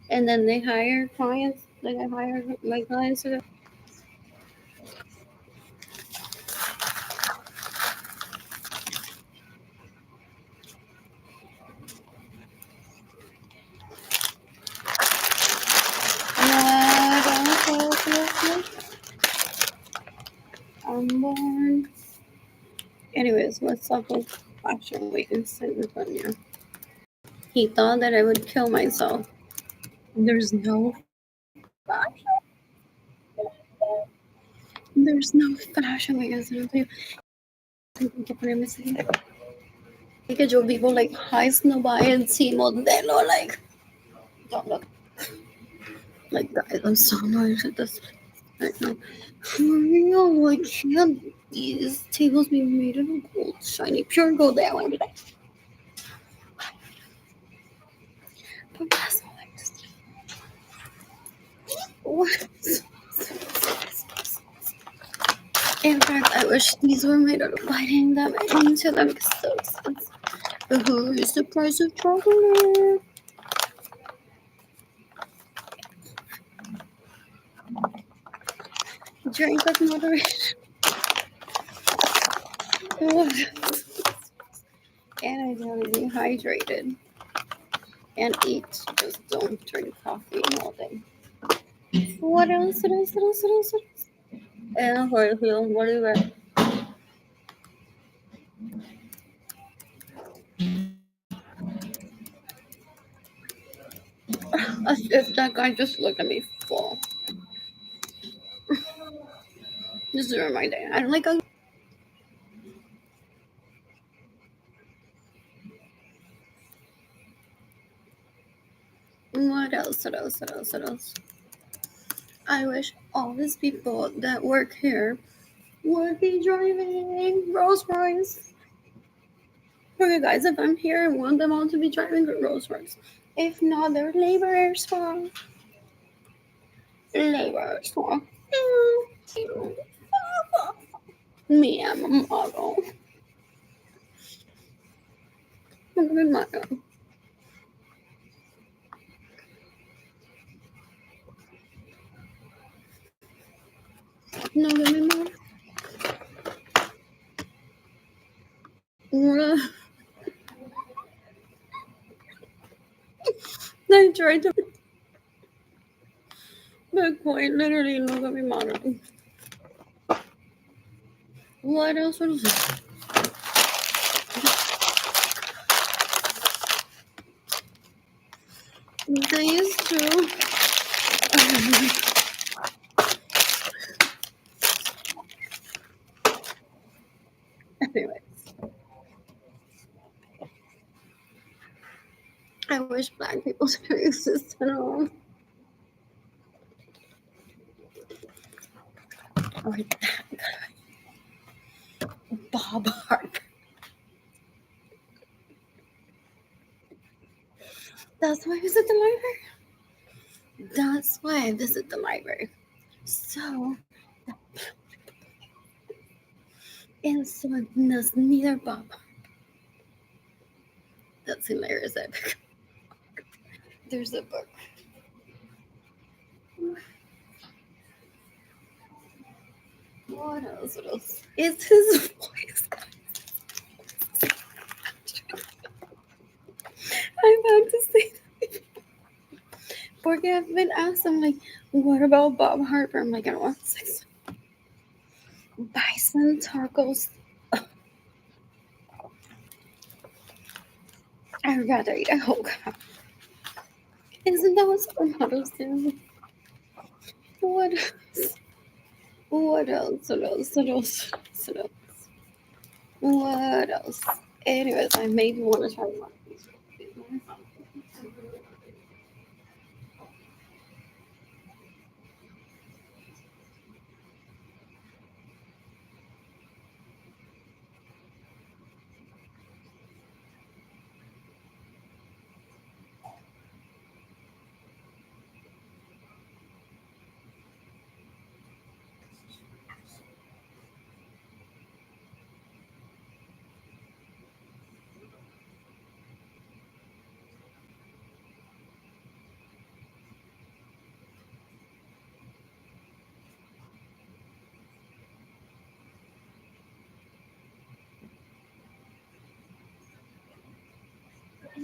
And then they hire clients, like I hired my clients to I'm born. Anyways, what's up with Fashion Week in San Antonio? He thought that I would kill myself. There's no fashion. There's no fashion week in San Antonio. Tengo que ponerme ese día. Que yo vivo like high snowball and see modelo like don't look like guys. I'm so annoyed at this right now. For real, I can't. These tables be made of gold, shiny, pure gold. I want to be like. But that's not like this. What? In fact, I wish these were made out of lighting them into them because so expensive. But who is the price of chocolate? Drink with moderation. And ideally be hydrated. And eat. Just don't drink coffee all day. What else? What else? What else? What else? What else? And what do you got? as if that guy just looked at me full. Just a reminder. I don't like. What else? What else? What else? What else? I wish all these people that work here would be driving Rolls Royce. Okay, guys, if I'm here, I want them all to be driving Rolls Royce. If not, they're laborers for laborers for. Me, I'm a model. I'm a model. No, give me more. I tried to, but quite literally, no, give me model. What else? What else? They used to. Anyway, I wish black people didn't exist at all. Or Bob Harper. That's why I visit the library. That's why I visit the library. So, and so does neither Bob. That's hilarious. Epic. There's a book. What else? What else? It's his voice. I'm about to say that. Porque I've been asked, I'm like, what about Bob Harper? I'm like, I don't want sex. Bison tacos. I'd rather eat a whole cow. Isn't that what supermodels do? What else? What else? What else? What else? What else? What else? Anyways, I maybe want to try one.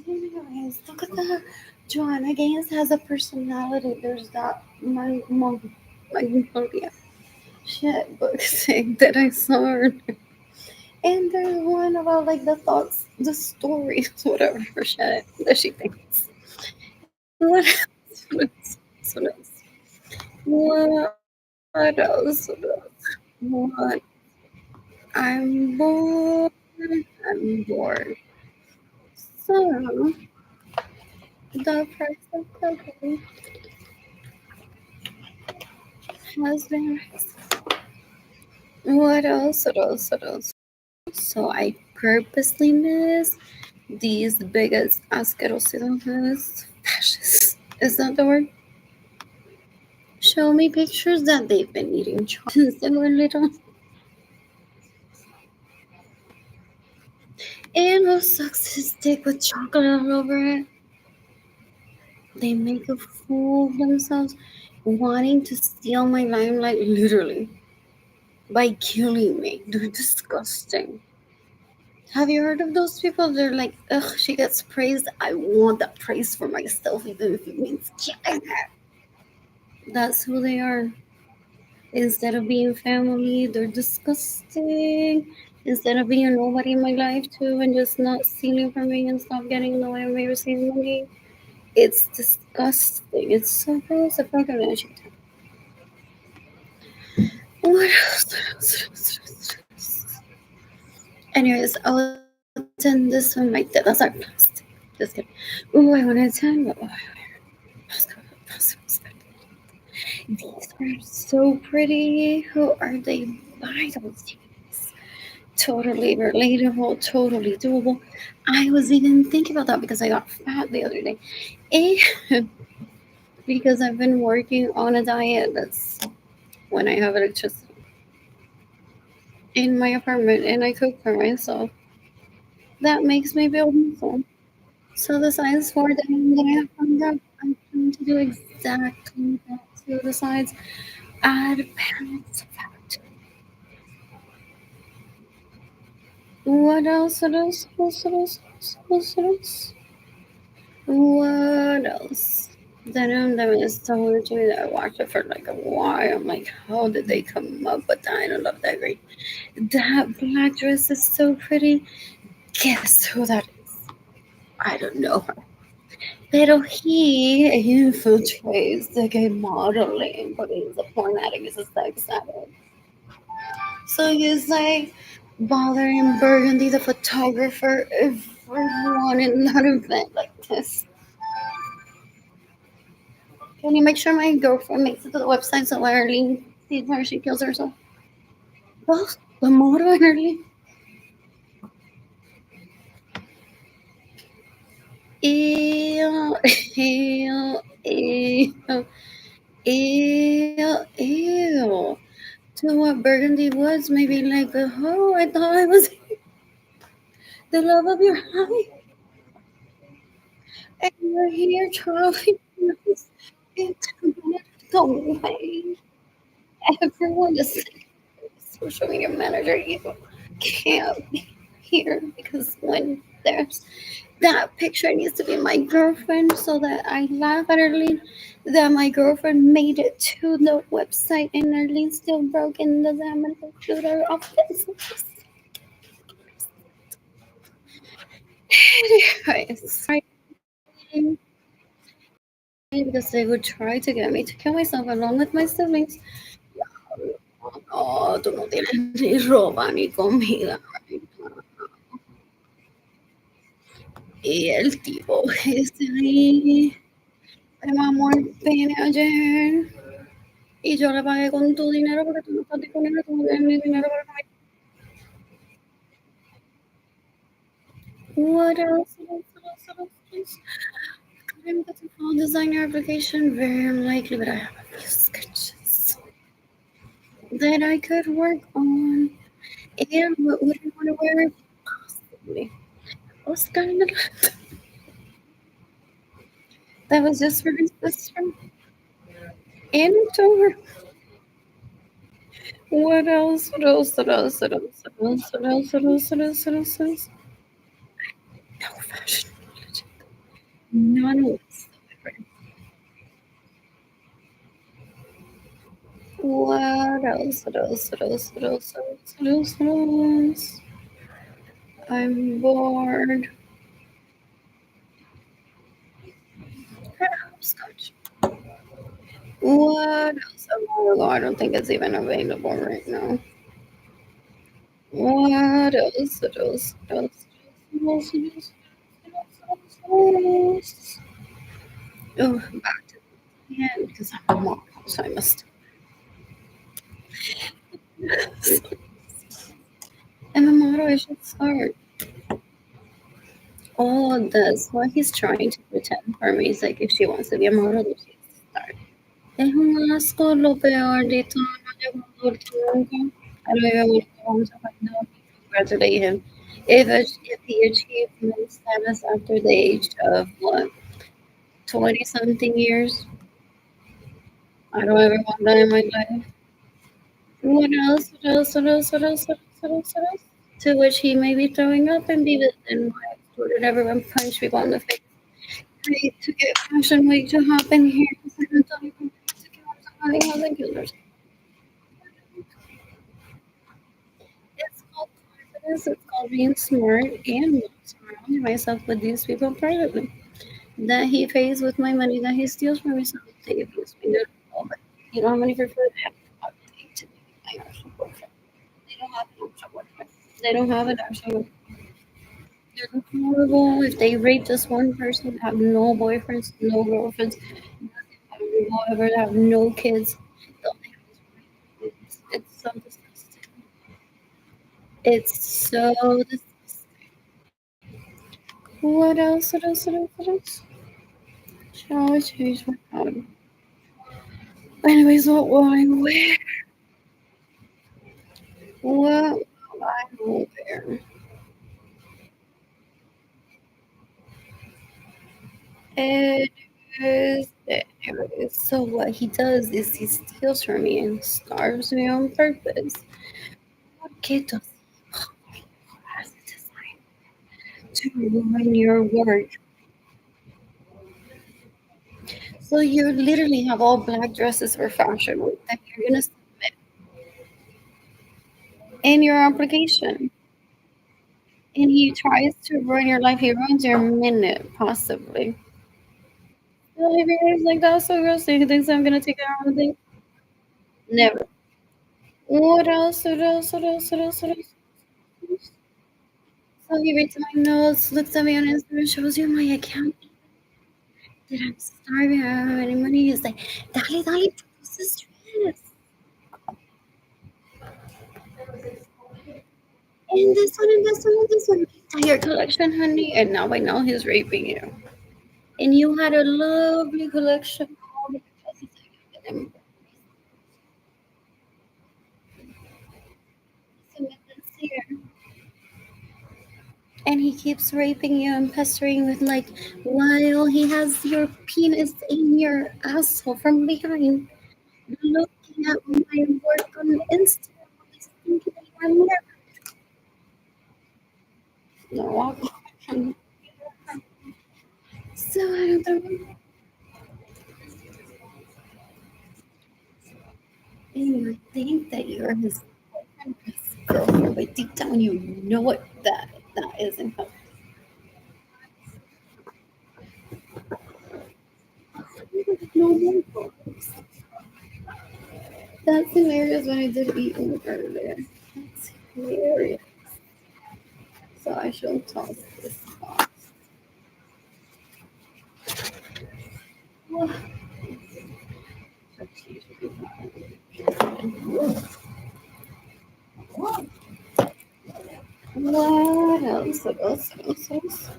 Anyways, look at that. Joanna Gaines has a personality. There's that Magnolia shit book thing that I saw her. And there's one about like the thoughts, the stories, whatever her shit that she thinks. What else? What else? What else? What else? What? I'm bored. I'm bored. So, the price of cocoa has been raised. What else? What else? What else? So, I purposely miss these biggest asquerosidades. Fascists. Is that the word? Show me pictures that they've been eating chocolate since they were little. And who sucks his dick with chocolate all over it? They make a fool of themselves, wanting to steal my limelight literally by killing me. They're disgusting. Have you heard of those people? They're like, ugh, she gets praised. I want that praise for myself, even if it means killing her. That's who they are. Instead of being family, they're disgusting. Instead of being nobody in my life too and just not stealing from me and stop getting in the way of me receiving money, It's disgusting. It's so gross. I feel like I'm gonna shoot him. What else? What else? What else? What else? Anyways, I'll turn this one like that. That's our plastic. Just kidding. Ooh, I want to turn. These are so pretty. Who are they by those things? Totally relatable, totally doable. I was even thinking about that because I got fat the other day. And because I've been working on a diet that's when I have electricity in my apartment and I cook for myself. That makes me feel wonderful. So the size 4 that I have found out, I'm trying to do exactly that to the sides. Add pounds of fat. What else? What else? What else? What else? What else? What else? What else? Denim, that is so weird to me that I watched it for like a while. I'm like, how did they come up with that? I don't love that great. That black dress is so pretty. Guess who that is? I don't know her. Pero he infiltrates the gay modeling, but he's a porn addict, he's a sex addict. So he's like bothering Burgundy, the photographer, everyone in that event like this. Can you make sure my girlfriend makes it to the website so Arlene sees her she kills herself? Both the model and Arlene. Ew, ew, ew, ew. To what Burgundy was maybe like, oh, I thought I was the love of your life, and you're here trying to go away. Everyone is like, social media manager, you can't be here because when there's that picture needs to be my girlfriend so that I laugh at Arlene that my girlfriend made it to the website and Arlene still broke and doesn't have my computer office. Anyways, because they would try to get me to kill myself along with my siblings. Oh, tú no tienes ni ropa ni comida. Y el tipo ese ahí me mamó el pene ayer. Y yo le pagué con tu dinero porque tú no estás disponible, tú no tienes ni dinero para comer. What else? What else? What else? What else? What else? I'm getting full designer application, very unlikely, but I have a few sketches that I could work on. And what would I want to wear? Possibly. Oscar that was just released this from in October. What else? What else? What else? What else? What else? What else? What else? What else? What else? What else? No fashion knowledge. None whatsoever. What else? What else? What else? What else? What else? What else? What else? I'm bored. Hopscotch. What else? Oh my god, I don't think it's even available right now. What else? What else? What else? What else? What else? What else? Oh, back to the end because I'm a mom, so I must. I'm a model. I should start. All of this, what he's trying to pretend for me is like if she wants to be a model, then she has to start. Es un asco lo peor de todo. No llegó a adulto nunca. I don't even want to find out. Congratulate him. If he achieved men's status after the age of what, 20 something years, I don't ever want that in my life. What else? What else? What else? What else? What else? What else? What else? To which he may be throwing up and be the and why would everyone punch people in the face. Great to get Fashion Week to happen here in San Antonio to kill somebody else killers. It's called confidence, it's called being smart and not surrounding myself with these people privately. that he pays with my money that he steals from me. So they abuse me. They're all like, you don't have money for food? Have a date to my actual boyfriend. They don't have an actual boyfriend. They don't have an actual. They're horrible. If they rape just one person, have no boyfriends, no girlfriends, whatever, have no kids. All they have is rape. It's so disgusting. It's so disgusting. What else? What else? What else? What else? Shall I change my phone? Anyways, what will I wear? What will I wear? Anyways, so what he does is he steals from me and starves me on purpose. ¿Qué does he has designed to ruin your work? So you literally have all black dresses for fashion week that you're gonna submit in your application. And he tries to ruin your life. He ruins your minute, possibly. Well, if you're like that, so gross. So he thinks I'm gonna take it out of thing? Never. What else? What else? What else? What else? What else? So he reads my notes, looks at me on Instagram, shows you my account. That I'm starving. I don't have any money. He's like, dale, dale, this is stress. And this one, and this one, and this one. Entire collection, honey. And now I know he's raping you. And you had a lovely collection. All the dresses I got him. Submit this here. And he keeps raping you and pestering with like, while he has your penis in your asshole from behind, looking at my work on Instagram. He's thinking that you're never. No, so I don't know. And you think that you're his boyfriend, his girlfriend, but deep down you know what that isn't. No more. That's hilarious when I did eat in earlier. That's hilarious. So I shall toss this off. What else? What else? What else? What else?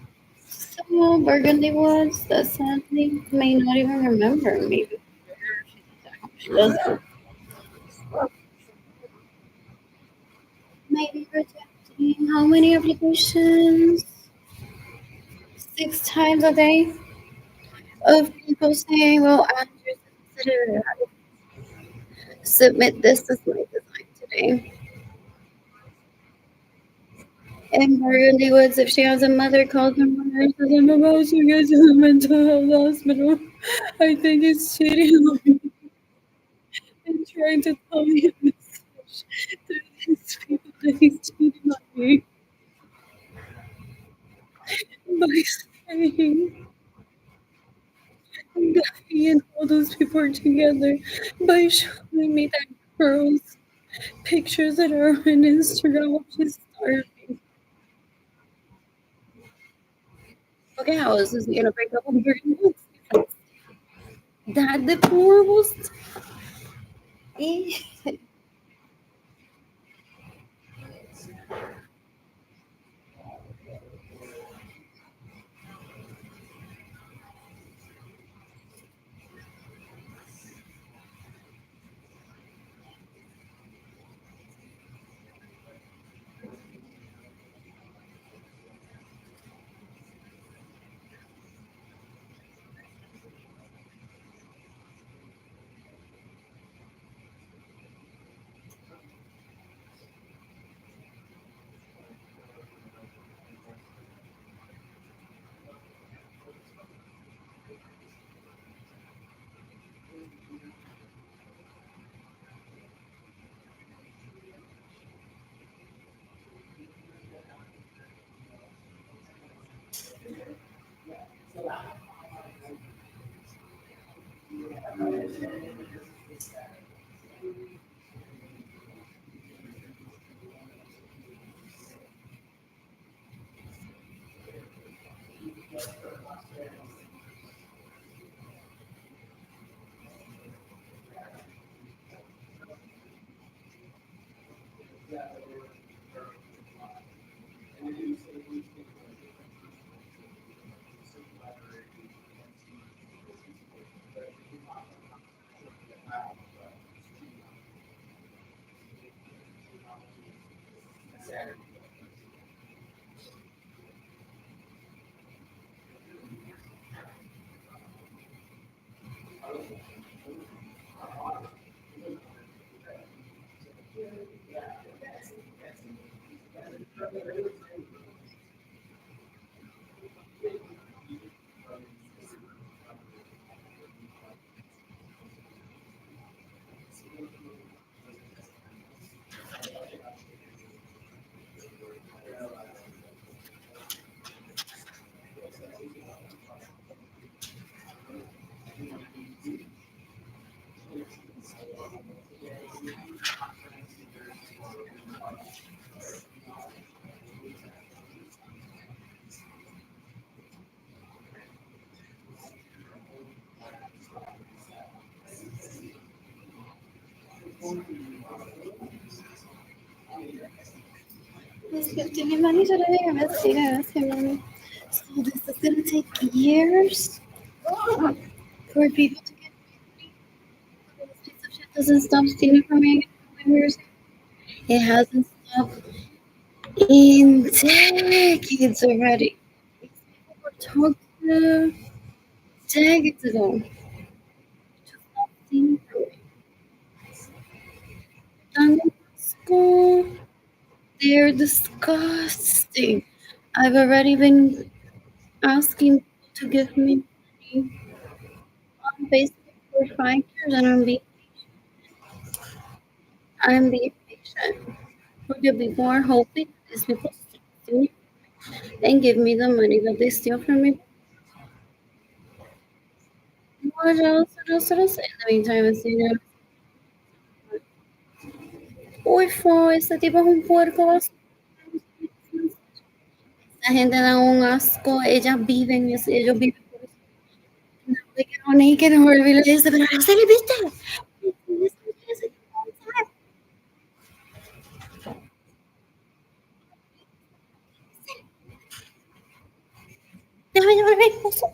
So Burgundy was that sadly may not even remember me. She doesn't. Maybe rejecting how many applications? 6 times a day of people saying, "Well, Andrew, consider submit this as my design today." And Burgundy Woods, if she has a mother, calls her mother and says, "I'm about to get to the mental health hospital. I think he's cheating on me and trying to tell me a message through these people that he's cheating on me by saying that he and all those people are together by showing me that girl's pictures that are on Instagram of his starving." Okay, how is this gonna break up with Burgundy Woods? That deplorable stuff. It's 15 money today. I must see that. So this is gonna take years for people to get this piece of shit doesn't stop stealing from me. It hasn't stopped in decades already. These people were talked to decades ago to stop stealing from me. Tango school, they're disgusting. I've already been asking people to give me money on Facebook for 5 years, and I'm being patient. Because before hoping these people steal and give me the money that they steal from me. What else? In the meantime, it's. Uy, ese tipo es un puerco. La gente da un asco. Ellos viven por eso. No, they get all naked and horrible. Y le dice, pero no se le viste. Déjame llamar a mi esposo.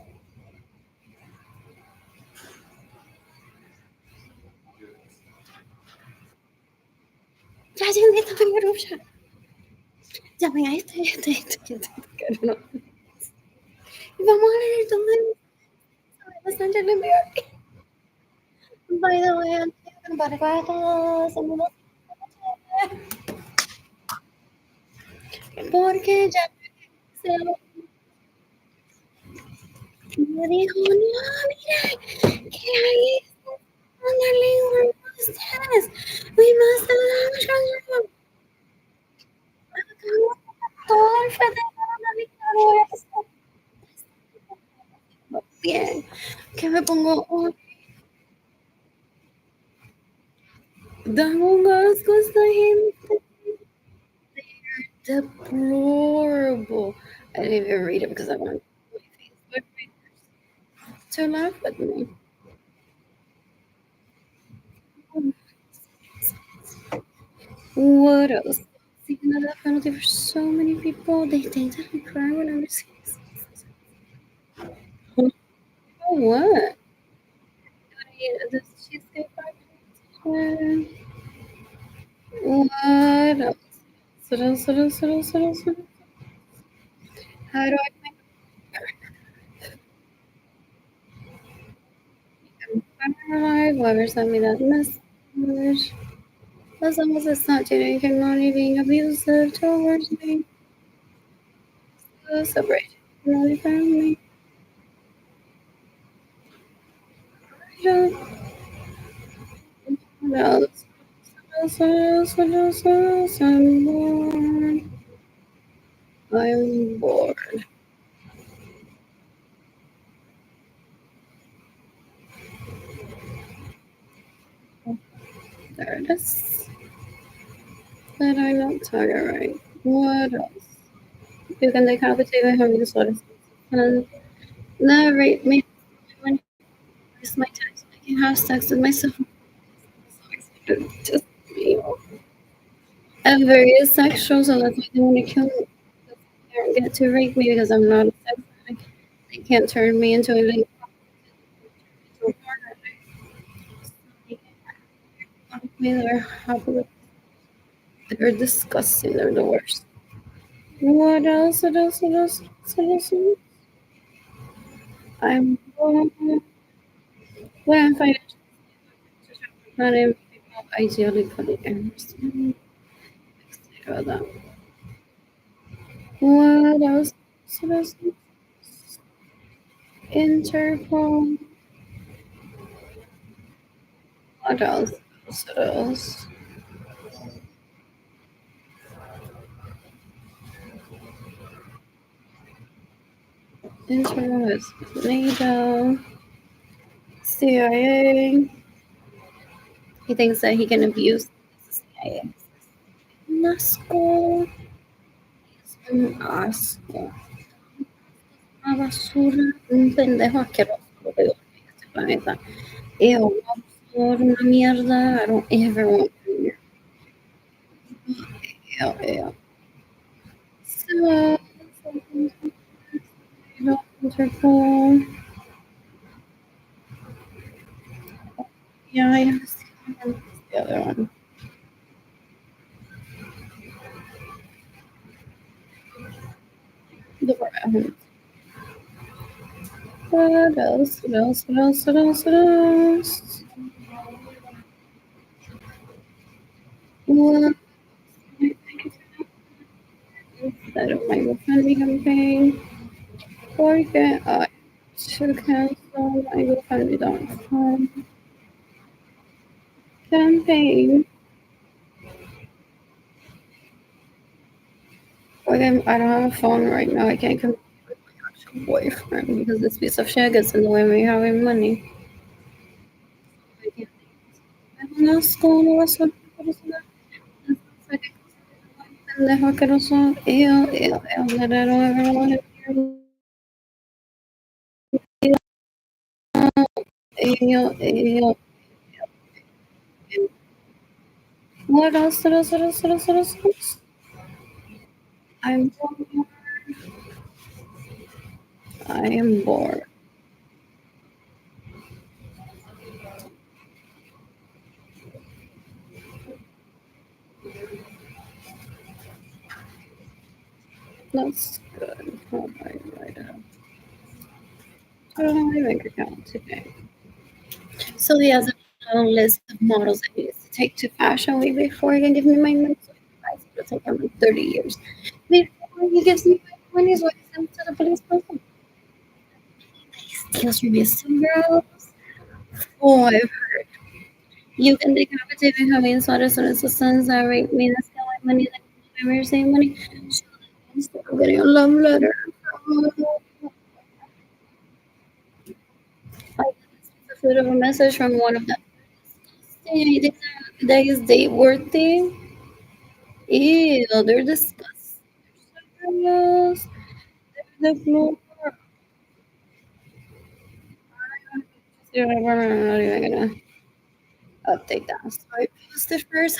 Ya, déjame grupo ya. Llame a no. Y vamos a leer todo el Sánchez le envió. By the way, para todos, porque ya se me dijo, no, mira, que ahí ándale, ustedes. We must allow todo el federal bien. Que me pongo, oh, dan un asco esta gente. Deplorable. I didn't even read it because I wanted my Facebook to laugh at me. What else? Seeking the death penalty for so many people. They didn't cry when I was oh, what? This cheesecake factory. What else? How do I make a live? Whoever sent me that message. As long as it's not Jamaican money being abusive towards me. Separate from the family. No, I'm bored. I'm bored. There it is. But I'm not tired. What else? You can decapitate my homies. What is and narrate me when it's my time so I can have sex with myself. Just you know. I'm very sexual, so that's why they want to kill me. They don't get to rape me because I'm not a sex addict. They can't turn me into a lady. They're happily. They're disgusting. They're the worst. What else? What else? What else? What else? I'm when I'm financially planning, ideally put it in. About that. What else? What else? Interpol. What else? What else? Interpol is NATO, CIA. He thinks that he can abuse the CIA. Nasco. Un asco. Una basura. Un pendejo asqueroso. Lo que digo en este planeta. Ew, por una mierda. I don't ever want to. Ew, ew. So, Interpol. Yeah, I have the other one. The one. What else? What else? What else? What else? What else? What? Instead of my GoFundMe campaign, porque I should cancel my GoFundMe.com campaign. Porque I don't have a phone right now. I can't compete with my actual boyfriend because this piece of shit gets in the way of me having money. No es como no vas a pendejo asqueroso. Ew, ew, ew, that I don't ever want to hear. Ew, ew. What else? What else? What else? What else? What else? What else? I'm bored. I am bored. That's good. How do I write it? I don't have my bank account today. So he has a list of models that he needs to take to Fashion Week before he can give me my money. So it'll take him like 30 years. Before he gives me my money, so I can send it to the police person. He steals from me some girls. Oh, I've heard. You can decapitate me having sort of the sons that rape me and steal my money, then never receive money. So instead of getting a love letter from like a bit of a message from one of them. Hey, you think that is date worthy? Ew, they're disgusting. Yes, the floor. I'm not even gonna update that. So I posted first.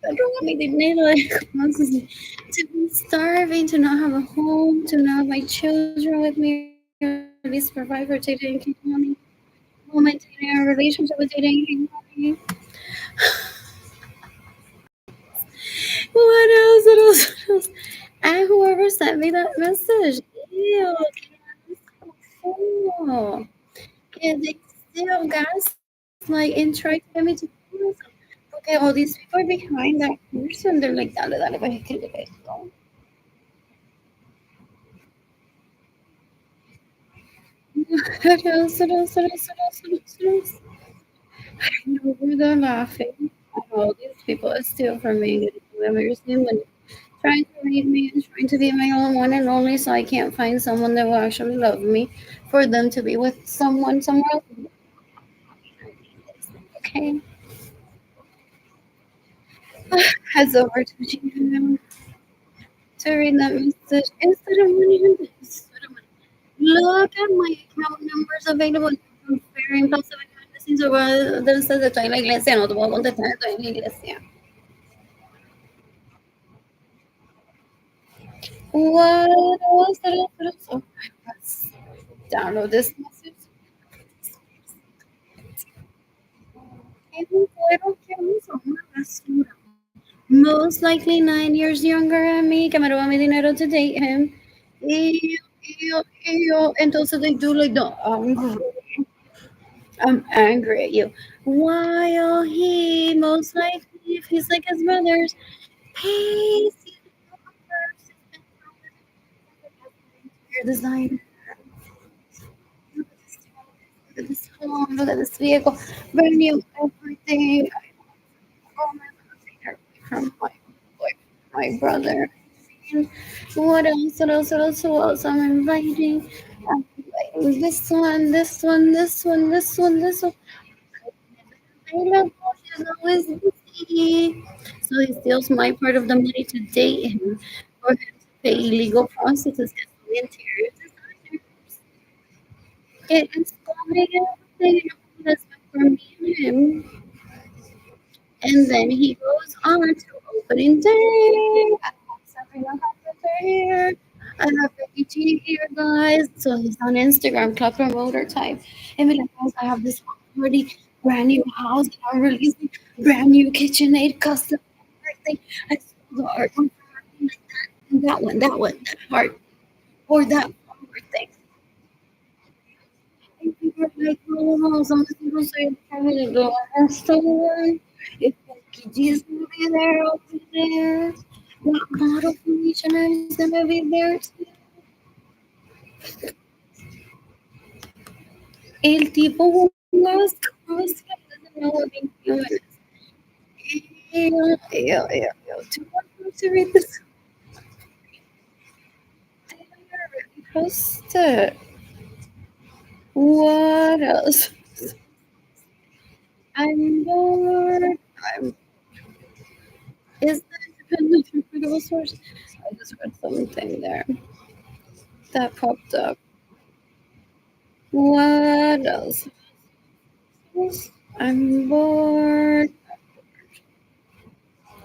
I don't want me to need like to be starving, to not have a home, to not have my children with me, or at least provide for dating and keep money. Maintaining a relationship with dating and keep money. What else? What else? What else? And whoever sent me that message, ew, cool. Yeah, they still gaslight and try to get me to do something. Okay, all these people are behind that person. They're like, dale, dale, pues escribe esto. What else? What else? What else? What else? What else? What else? I know they're laughing. I know these people are steal from me. They never see money. trying to leave me and trying to be my own one and only, so I can't find someone that will actually love me for them to be with someone somewhere else. Okay, heads over to Gmail to read that message instead of money. Look at my account numbers available. Comparing passive análisis sobre de estoy en la iglesia, no te puedo contestar, estoy en la iglesia. What was it? So let's download this message. Fueron que son una basura. Most likely 9 years younger than me, que me roba mi dinero to date him. Entonces they do like the I'm angry at you. While he most likely, if he's like his brothers, pays you your design. Look at this home, look at this vehicle, brand new everything. Oh my God, from my brother. What else? What else? What else? Who else? I'm inviting this one, this one, this one, this one, this one. I love how she's always busy. So he steals my part of the money to date him for him to pay illegal processes, get the interior designers, get installing everything that's meant for me and him. And then he goes on to opening day. I have Sabrina Carpenter here. I have Becky G here, guys. So he's on Instagram, club promoter type. And be like, guys, I have this already brand new house that I'm releasing, brand new KitchenAid, custom everything. I saw the art one for everything like that. And that one, that heart, or that flower thing. And people are like, oh, some people say it's probably the last one. If Becky G's gonna be there, I'll be there. That model from Missionaries gonna be there too. El tipo jugaba cosas que doesn't know what being human is. Ew. Do you want me to read this? I already posted. What else? I'm bored. I'm. Is that independent reputable source? I just read something there that popped up. What else? I'm bored.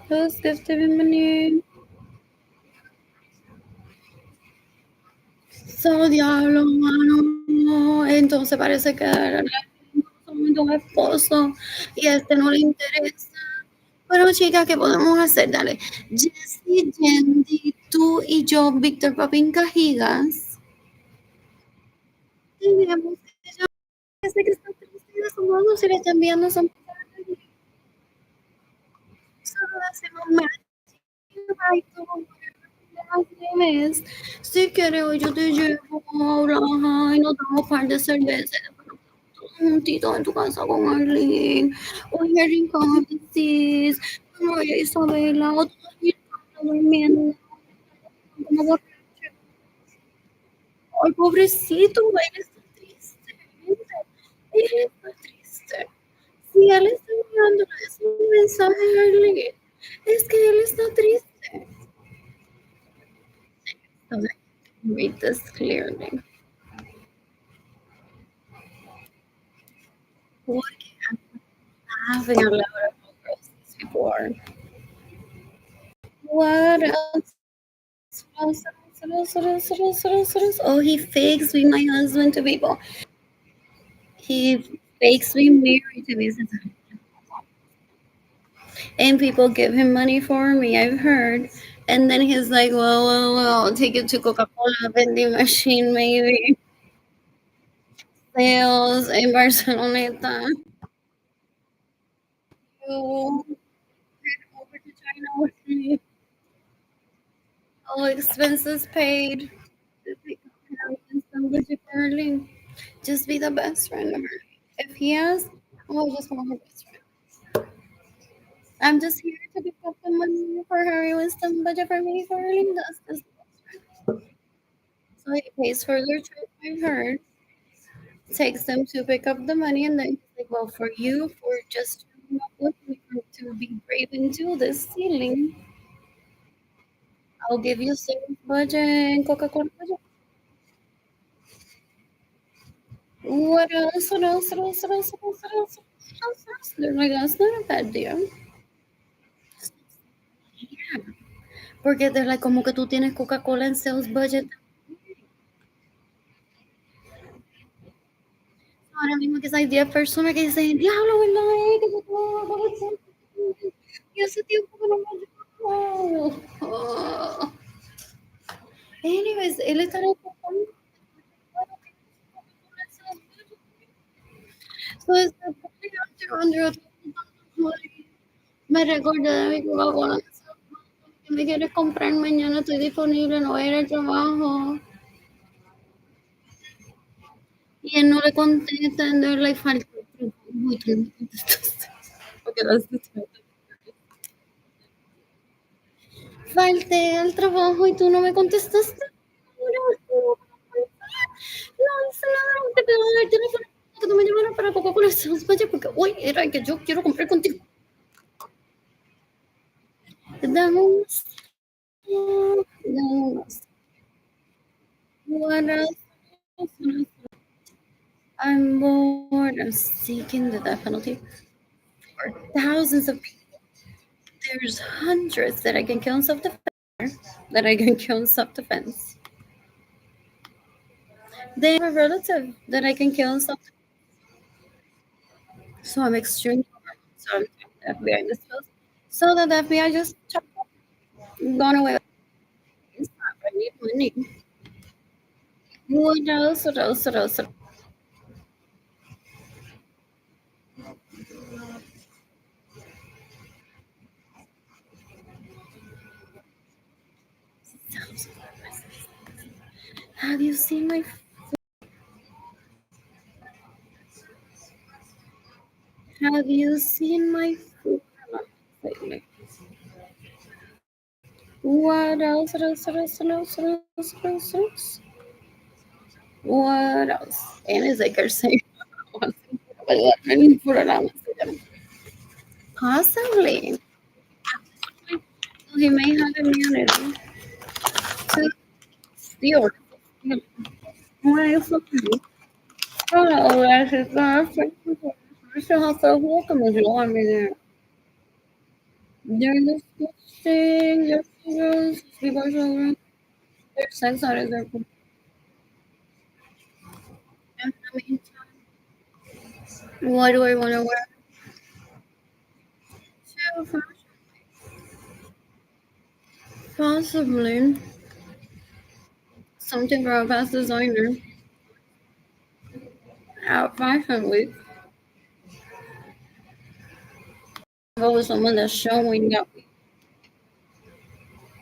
Who's gifting money? So diablo, mano. Entonces parece que son dos esposos y a este no le interesa. Pero chicas, ¿qué podemos hacer? Dale. Jessie, Yendi, tú y yo, Víctor Papín Cajigas. Tenemos que ya sé que está triste de su modo, si le está enviando son solo hacemos match. Ay, como mes. Si quieres, hoy yo te llevo a y nos damos un par de cervezas. Juntito en tu casa con Arlene. Oye, Rincón, decís, oye, Isabela, otra durmiendo. Como borracho. Ay, pobrecito, él está triste. Él está triste. Si él está enviando ese mensaje a Arlene, es que él está triste. Okay, read this clearly. What having a lot of girls before. What else? Oh, he fakes being my husband to people. He fakes being married to me. And people give him money for me, I've heard. And then he's like, well, I'll take it to Coca-Cola vending machine, maybe. Sales in Barceloneta. You head over to China with me. All expenses paid. Just be the best friend of her. If he asks, oh, just want her best friend. I'm just here to pick up the money for her. It was some budget for me for earning this. So he pays for their trip, I've heard, takes them to pick up the money, and then he's like, well, for you, for just showing up with me to be brave and do this ceiling, I'll give you sales budget and Coca-Cola budget. What else? What else? What else? What else? What else? What else? What else? They're like, that's not a bad deal. Porque they're like, como que tú tienes Coca-Cola en sales budget. Ahora mismo que hay 10 personas que dicen, diablo, ¿verdad? Que yo tengo y hace tiempo que no me llamo. Oh. Anyways, él está ocupando. So it's under me recordé de mi Coca-Cola que me quieres comprar mañana, estoy disponible, no voy a ir al trabajo. Y él no le contesta, and they're like, falta el trabajo y tú no me contestaste. Porque that's the time. Falté al trabajo y tú no me contestaste. No hice nada, te pido el teléfono que tú me llamaras para Coca-Cola Sales Budget porque hoy era que yo quiero comprar contigo. Dame un dame un what else? I'm bored. I'm seeking the death penalty for thousands of people. There's hundreds that I can kill in self-defense. That I can kill in self-defense. They have a relative that I can kill in self-defense. So I'm extremely so I'm the FBI in this post. So that the FBI just gone away. It's not, I need money. What else? What else? What else? Have you seen my? Have you seen my food? What else? What else? What else? What else? What else? What else? What else? What else? And it's like are saying possibly he may have immunity to steal. Why is it? Oh, that's his I still have to welcome if you want me there. During this thing, yesterday, people are so there's sex out of there. What do I want to wear? So, possibly something for a past designer at Fashion Week. Go with someone that's showing up,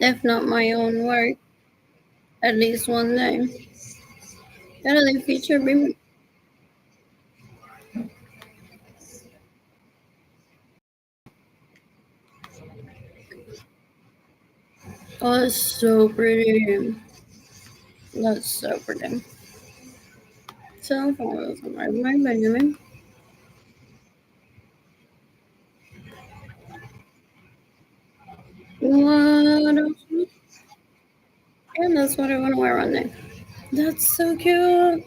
if not my own work, at least one day. That they feature me. Oh, that's so pretty. That's so pretty. So follows my Benjamin. What else? And that's what I want to wear on there. That's so cute.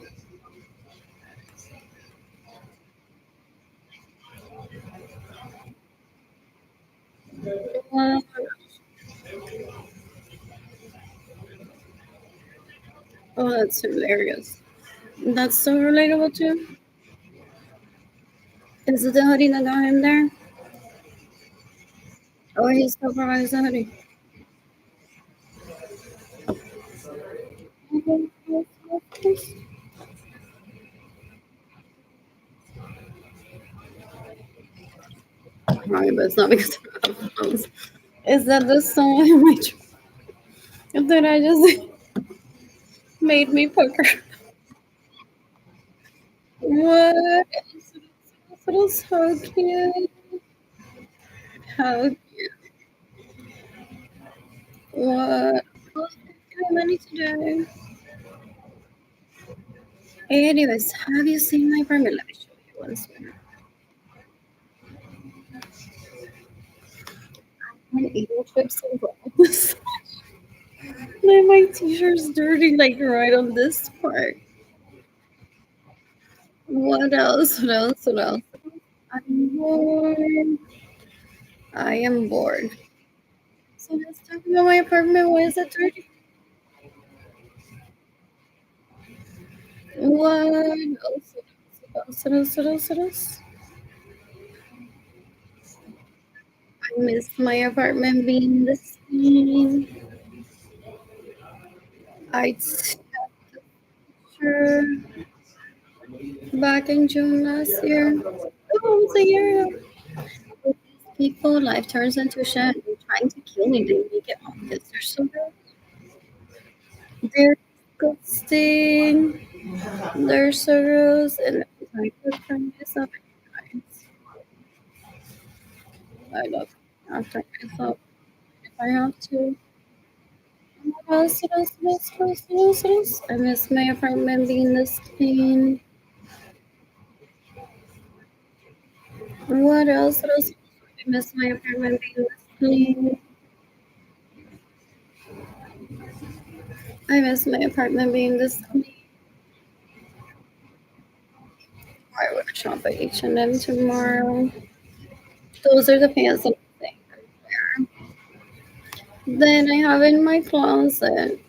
Wow. Oh, that's hilarious. That's so relatable too. Is it the hoodie that got him there? Or he still provides the hoodie? Right, but it's not because of headphones. Is that the song in my that I just made me pucker? What? It's so cute. How what? What money today? Anyways, have you seen my apartment? Let me show you once more. I'm eating chips and balls. Now my t-shirt's dirty, like right on this part. What else? What else? What else? I'm bored. I am bored. So let's talk about my apartment. Why is it dirty? What else? What else? What else? What else? What else? I miss my apartment being this clean. I took a picture back in June last year. Oh, it was a year ago. People, life turns into shit. They're trying to kill me. They make it obvious. They're so good. They're disgusting. They're so gross. And I cook for myself. I love after myself if I have to. What else? What else? What else? What else? What else? What else? I miss my apartment being this clean. What else? What else? I miss my apartment being this clean. I miss my apartment being this clean. I would shop at H&M tomorrow. Those are the pants that I think I wear. Then I have in my closet.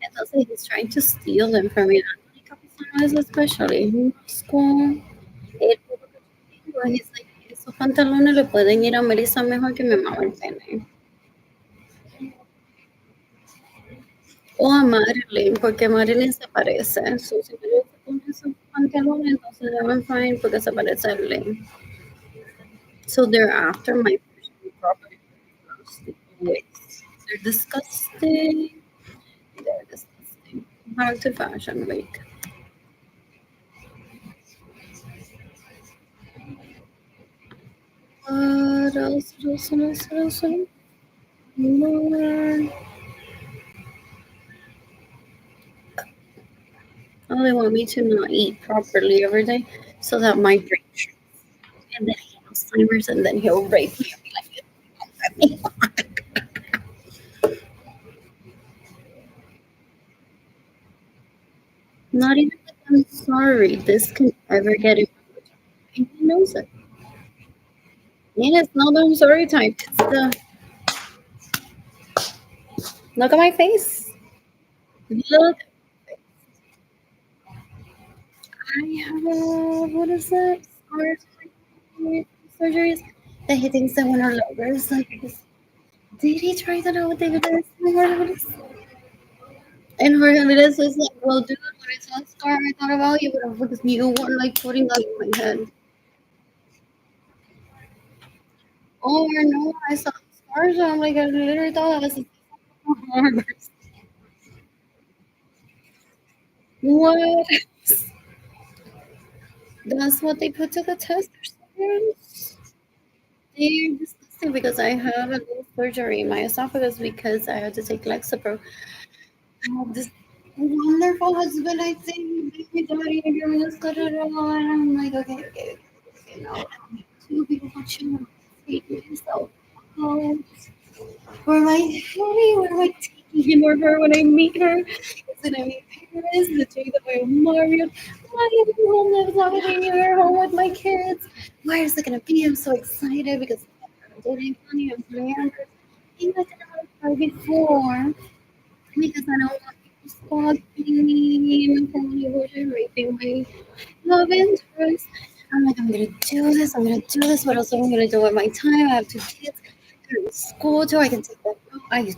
And also he's trying to steal them from me. Like a personas especially in school. Él, he's like, esos pantalones le pueden ir a Melissa mejor que me mama el pene. O a Marilyn, porque Marilyn se parece. So, si Marilyn se pone esos pantalones, entonces they van fine porque se parece a Lynn. So they're after my personal property. They're disgusting. They're disgusting. Back to Fashion Week. What else? What else? What else? What else? What else? More. Oh, they want me to not eat properly every day so that my brain shrinks. And then he has Alzheimer's and then he'll rape me and be like, "You don't love me." Not even like I'm sorry. This can ever get him. And he knows it. And it's not the I'm sorry type. It's the look at my face. Look, I have what is that? Scars from surgeries that he thinks that when our lovers like this. Did he try that out with David Lewis? And Jorge Ramirez was like, well, dude, when I saw Scar, I thought about you, but because you were like putting that in my head. Oh, no, I saw Scars, and I'm like, I literally thought that was a What? That's what they put to the test or something? They're disgusting because I have a little surgery in my esophagus because I had to take Lexapro. I have this wonderful husband, I think, baby daddy, and you're gonna start it all. And I'm like, okay, no, I have two beautiful children. Take myself home. Where am I heading? Where am I taking him or her when I meet her? Is it gonna be Paris, the day that we're married? My home lives out here, home with my kids. Where is it gonna be? I'm so excited because I'm dating funny, I'm playing. Things I didn't want to try before because I don't want people stalking me and family version raping my love interest. I'm like, I'm gonna do this, I'm gonna do this. What else am I gonna do with my time? I have two kids. They're in school too. I can take them. I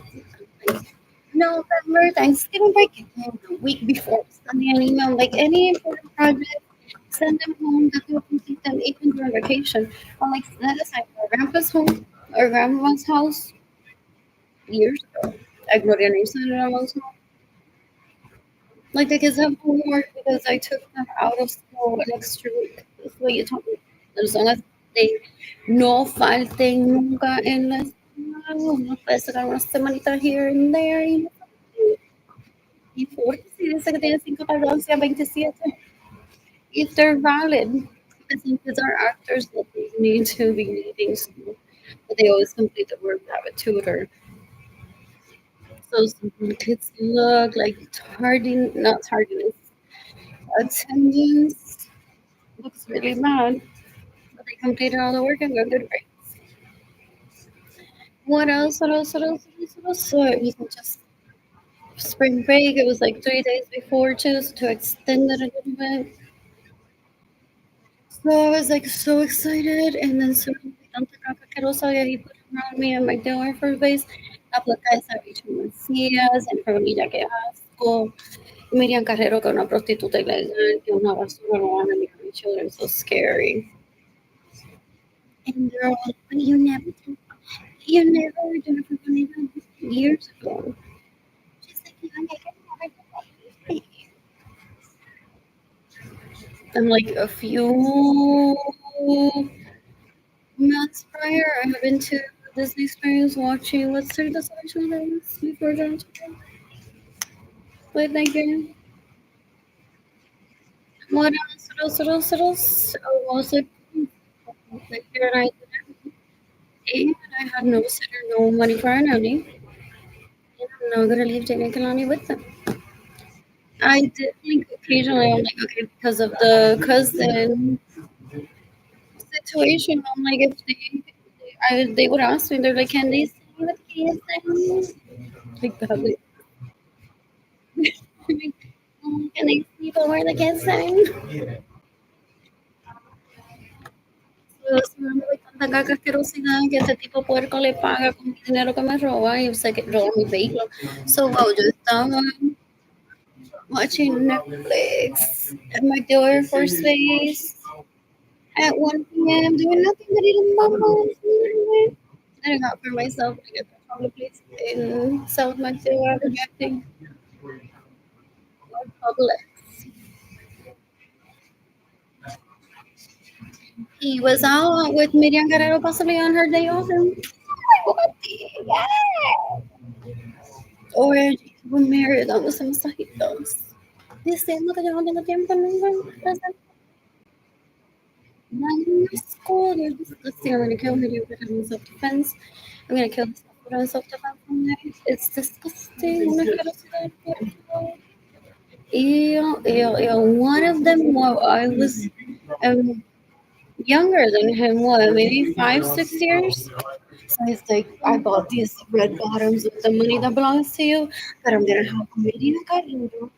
November Thanksgiving break came the week before. Sending an email like any important project, send them home that they'll complete them even during vacation. I'm like, set aside our grandpa's home or grandma's house years ago. I go to your grandma's home. Like the kids have homework because I took them out of school an extra week. That's what you told me. As long as de no falten nunca en la escuela, uno puede sacar una semanita here and there y por si dice que tiene 5 tolerancia 27, if they're valid. I think kids are actors that they need to be needing school, but they always complete the work, have a tutor. So some kids look like not tardiness, attendance looks really bad, but they completed all the work and got good grades. What else? What else? What else? What else? What else? So it wasn't just spring break. It was like 3 days before too, so to extend it a little bit. So I was like so excited, and then soon tanta caca que no sabía he put around me and my dinner for base. Aplaca esa bicha Macías, and Carolina que asco. Miriam Carrero que una prostituta ilegal, que una basura robando a my children, so scary. And they're all, but you never did it for money years ago. She's like, you never. And like a few months prior, I have been to Disney Experience watching what's the original names before John played that game. What else? What else? What else? What else? Oh, also, like here I and I had no sitter, no money for a nanny. And I'm not gonna leave Dana Kalani with them. I did think occasionally I'm like, okay, because of the cousin situation, I'm like, if they would ask me, they're like, can they stay with kids? Like that. Like, can they sleep over the kids thing? So, like, tanta caca asquerosidad que este tipo puerco le paga con mi dinero que me roba y sé que roba mi vehículo. So, wow, yo estaba watching Netflix at my door for space at 1 p.m. doing nothing but eating bonbons. Then I got for myself to get from the place in South Mateo, rejecting public. He was out with Miriam Guerrero possibly on her day off. And or we're married on los mensajitos. Diciendo que yo no tengo tiempo nunca. School, they're disgusting. I'm gonna kill her with having self defense. I'm gonna kill this with self defense one day. It's disgusting. Una asquerosidad puerco. Ew, ew, ew. One of them, well, I was um, younger than him, what, maybe 5, 6 years? So he's like, I bought these red bottoms with the money that belongs to you, but I'm gonna have Medina Carrillo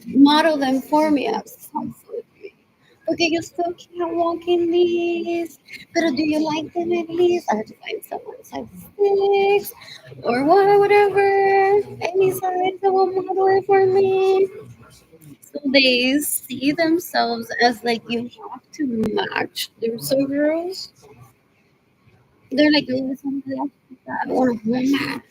model them for me. Absolutely. Okay, you still can't walk in these, but do you like them at least? I have to find someone size 6 or whatever, any size that will model it for me. So they see themselves as like you have to match their so girls. They're like, oh, somebody else did that. I want to match.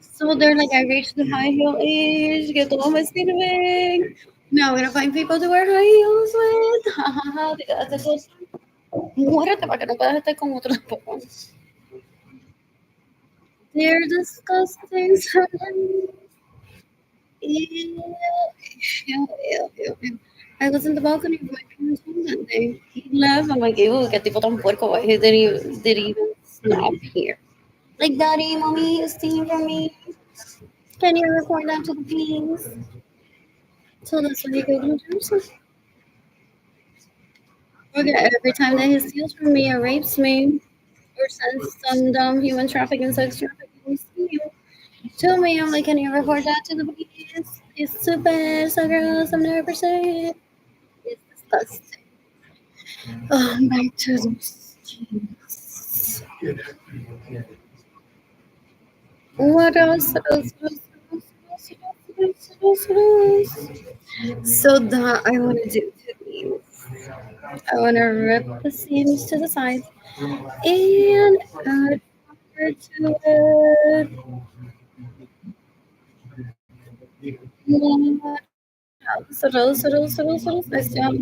So they're like, I reached the high heel age, get todo vestido big. Now I'm gonna find people to wear high heels with. Ja, ja, ja, te quedaste sola. Muérete para que no puedas estar con otros tampoco. They're disgusting. Ew, ew, ew, ew, ew. I was in the balcony of my parents' home that day. He left. I'm like, ew, qué tipo tan puerco. Why did he even stop here? Like, Daddy, Mommy is stealing from me. Can you report that to the police? So that's what he goes to Jerusalem. Okay, every time that he steals from me or rapes me or sends some dumb human trafficking, sex trafficking steal to me, I'm like, can you report that to the police? It's super, so gross, I've never said. It's disgusting. Back to those jeans. What else? What else? What else? What else? What else? What else? What else? So that I want to do two things. I want to rip the seams to the sides and add color to it. What else? What else? What else? What else? What else? Nice job.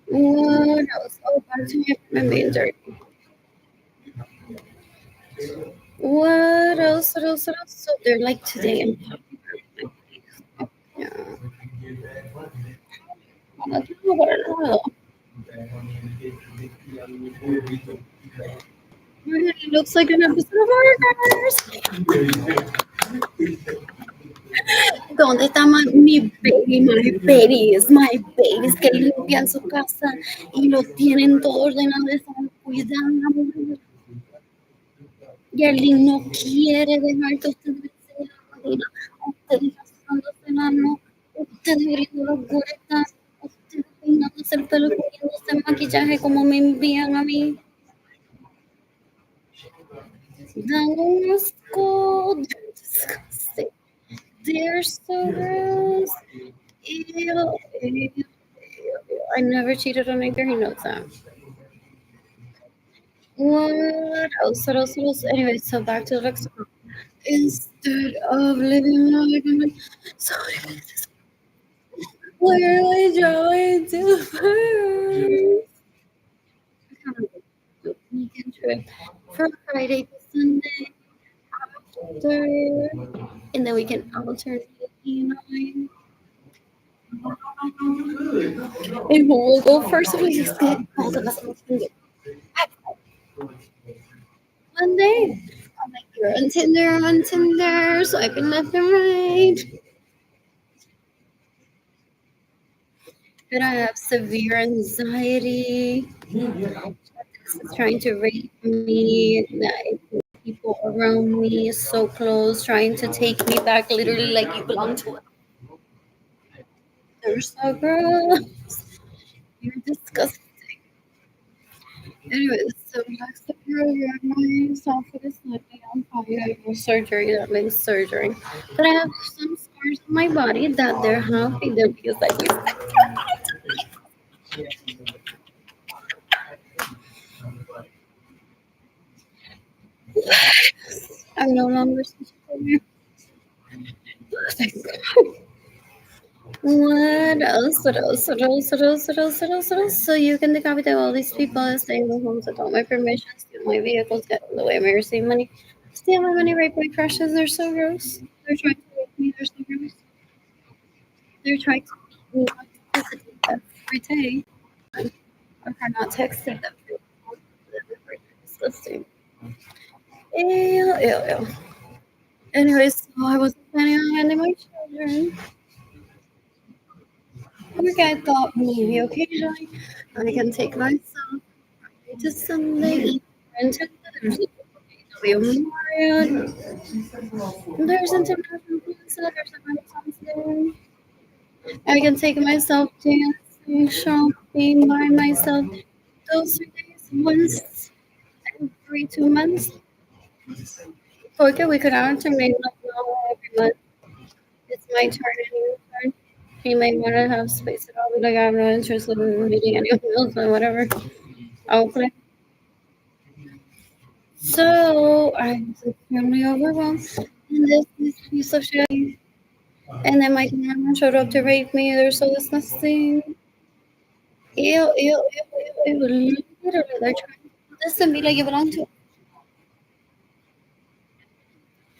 What else? Oh, back to my main dirty. What else? What else? What else? So they're like today and yeah. I don't know what it is. It looks like an episode of Orders. ¿Dónde está mi baby? My babies, my babies que limpian su casa y lo tienen todo ordenado, están cuidando. Y alguien no quiere dejar que ustedes se la ustedes pasándose la no, ustedes abriendo las puertas, ustedes peinándose el pelo, poniéndose maquillaje como me envían a mí. Dan un asco. They're disgusting. They're so gross. Ew, ew, ew. I never cheated on my bear. He knows that. What else? What else? What else? Anyway, so back to Mexico. Instead of living like a man, so where are I going to first? The weekend trip from Friday to Sunday after, and then we can alternate, you know. And who will go first? We just get both of us on Monday. I'm like, you're on Tinder, swiping left and right. But I have severe anxiety. It's trying to rape me. That people around me so close, trying to take me back, literally like you belong to us. They're so gross. You're disgusting. Anyways, so that's the program. Myself for this Sunday on fire. I have surgery. That means surgery. But I have some scars on my body that they're happy there because I I'm no longer such Thank God. What else? What else? What else? What else? What else? What else? What else? So you can decapitate all these people, stay in the homes without my permission, steal my vehicles, get in the way of my receive money, steal my money, rape my crushes. They're so gross. They're trying to rape me. They're so gross. They're trying to beat me every day. Or for not texting them. They're disgusting. Ew, ew, ew. Anyways, so I wasn't planning on handing my children. Like I thought maybe occasionally I can take myself to Sunday and to there's Memorial. There's international pizza, there's a Renaissance there. I can take myself dancing, shopping by myself. Those 3 days once every 2 months. Okay, we could alternate like now every month. It's my turn and your turn. He might want to have space and I'll be like, I'm not interested in meeting anyone else or whatever. I'll play. So I'm extremely overwhelmed. And this piece of shit. And then my grandma showed up to rape me. They're so disgusting. Ew, ew, ew, ew, ew. Literally, they're trying to do this to me like it belongs to.